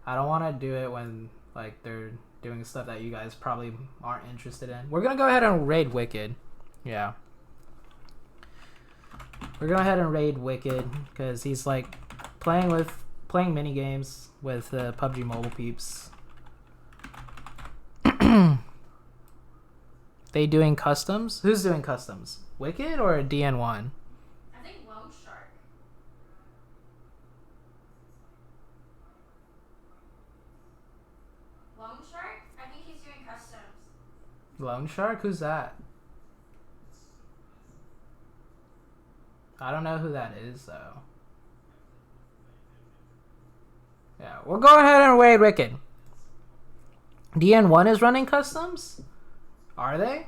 Speaker 3: I don't want to do it when like they're doing stuff that you guys probably aren't interested in. We're gonna go ahead and raid Wicked. Yeah. We're gonna go ahead and raid Wicked because he's like playing mini games with PUBG Mobile peeps. They doing customs? Who's doing customs? Wicked or DN1?
Speaker 4: I think Lone Shark. Lone Shark? I think he's doing customs.
Speaker 3: Lone Shark? Who's that? I don't know who that is though. Yeah, we'll go ahead and raid Wicked. DN1 is running customs? Are they?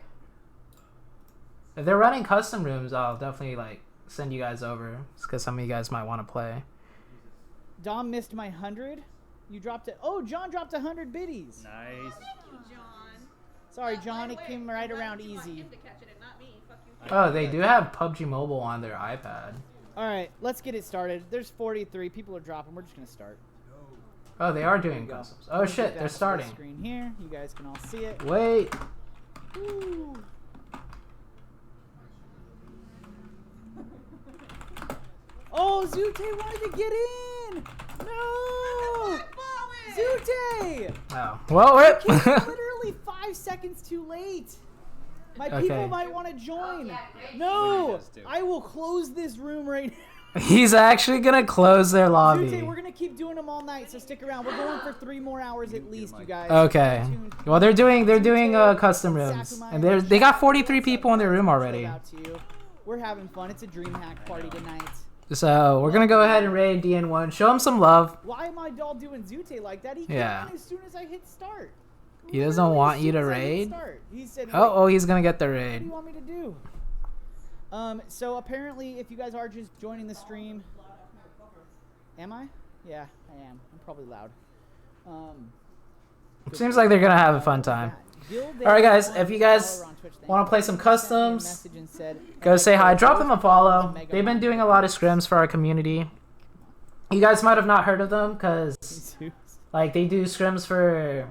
Speaker 3: If they're running custom rooms, I'll definitely like send you guys over because some of you guys might want to play.
Speaker 12: Dom missed my 100. You dropped it. Oh, John dropped 100 biddies.
Speaker 14: Nice.
Speaker 12: Sorry, John. It came right around easy.
Speaker 3: Oh, they do have PUBG Mobile on their iPad.
Speaker 12: All right, let's get it started. There's 43. People are dropping. We're just gonna start.
Speaker 3: Oh, they are doing customs. Oh shit, they're starting.
Speaker 12: Screen here. You guys can all see it.
Speaker 3: Wait.
Speaker 12: Woo. Oh, ZooTay wanted to get in. No. ZooTay.
Speaker 3: Oh. Well, rip.
Speaker 12: Literally 5 seconds too late. My people might want to join. No, I will close this room right now.
Speaker 3: He's actually gonna close their lobby.
Speaker 12: ZooTay, we're gonna keep doing them all night, so stick around. We're going for 3 more hours at least, you guys.
Speaker 3: Okay. Well, they're doing custom rooms, and they got 43 people in their room already.
Speaker 12: We're having fun. It's a DreamHack party tonight.
Speaker 3: So we're gonna go ahead and raid DN1. Show him some love.
Speaker 12: Why am I all doing ZooTay like that? He came in as soon as I hit start.
Speaker 3: He doesn't want you to raid.
Speaker 12: He said,
Speaker 3: oh, he's gonna get the
Speaker 12: What
Speaker 3: raid.
Speaker 12: do you want me to do? So apparently, if you guys are just joining the stream, am I? Yeah, I am. I'm probably loud.
Speaker 3: Seems like they're gonna have a fun time. Alright guys, if you guys want to play some customs, go say hi. Drop them a follow. They've been doing a lot of scrims for our community. You guys might have not heard of them because like they do scrims for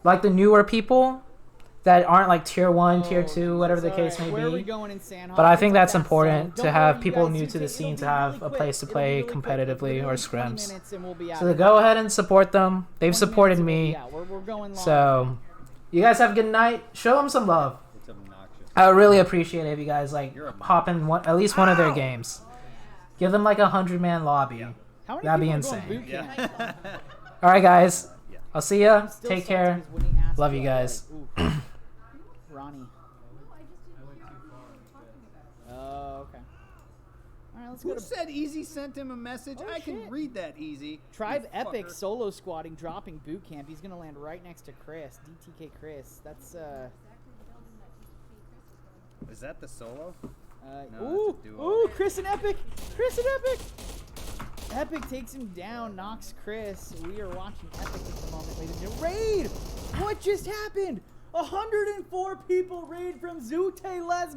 Speaker 3: like the newer people. that aren't like tier 1, tier 2, whatever the case may
Speaker 12: Where are we
Speaker 3: be.
Speaker 12: going in Sandhawk?
Speaker 3: But I think
Speaker 12: It's like
Speaker 3: that's
Speaker 12: that
Speaker 3: important
Speaker 12: zone.
Speaker 3: to
Speaker 12: Don't
Speaker 3: have
Speaker 12: worry,
Speaker 3: people
Speaker 12: you
Speaker 3: new
Speaker 12: guys,
Speaker 3: to the
Speaker 12: it'll
Speaker 3: scene
Speaker 12: be
Speaker 3: to have
Speaker 12: really
Speaker 3: a
Speaker 12: quick.
Speaker 3: place to
Speaker 12: It'll be
Speaker 3: play
Speaker 12: really quick.
Speaker 3: competitively or
Speaker 12: Literally 20
Speaker 3: scrims.
Speaker 12: minutes and we'll be out
Speaker 3: So
Speaker 12: of
Speaker 3: go
Speaker 12: here.
Speaker 3: ahead and support them. They've
Speaker 12: 20
Speaker 3: supported
Speaker 12: minutes and we'll
Speaker 3: me.
Speaker 12: be out. We're going long.
Speaker 3: So you guys have a good night. Show them some love.
Speaker 13: It's obnoxious.
Speaker 3: I would really appreciate it if you guys like
Speaker 13: You're
Speaker 3: hop in at least one of their games. Give them like a 100-man lobby.
Speaker 12: How many
Speaker 3: That'd be
Speaker 12: people are going
Speaker 3: insane.
Speaker 12: boot camp?
Speaker 3: All right, guys. I'll see ya.
Speaker 12: Still
Speaker 3: Take
Speaker 12: salty
Speaker 3: care.
Speaker 12: 'cause when he asked
Speaker 3: Love
Speaker 12: me,
Speaker 3: you
Speaker 12: I was
Speaker 3: guys.
Speaker 12: like, ooh. Ronnie. Oh, okay. All right, let's go
Speaker 13: Who
Speaker 12: to
Speaker 13: said Easy sent him a message?
Speaker 12: Oh,
Speaker 13: I can
Speaker 12: shit.
Speaker 13: read that Easy.
Speaker 12: Tribe
Speaker 13: You
Speaker 12: Epic
Speaker 13: fucker.
Speaker 12: solo squatting, dropping boot camp. He's gonna land right next to Chris, DTK Chris. That's
Speaker 13: Is that the solo? No,
Speaker 12: ooh,
Speaker 13: that's a duo.
Speaker 12: ooh, Chris and Epic, Chris and Epic. Epic takes him down, knocks Chris. We are watching Epic at the moment, ladies and gentlemen. Raid! What just happened? 104 people raid from ZooTay. Let's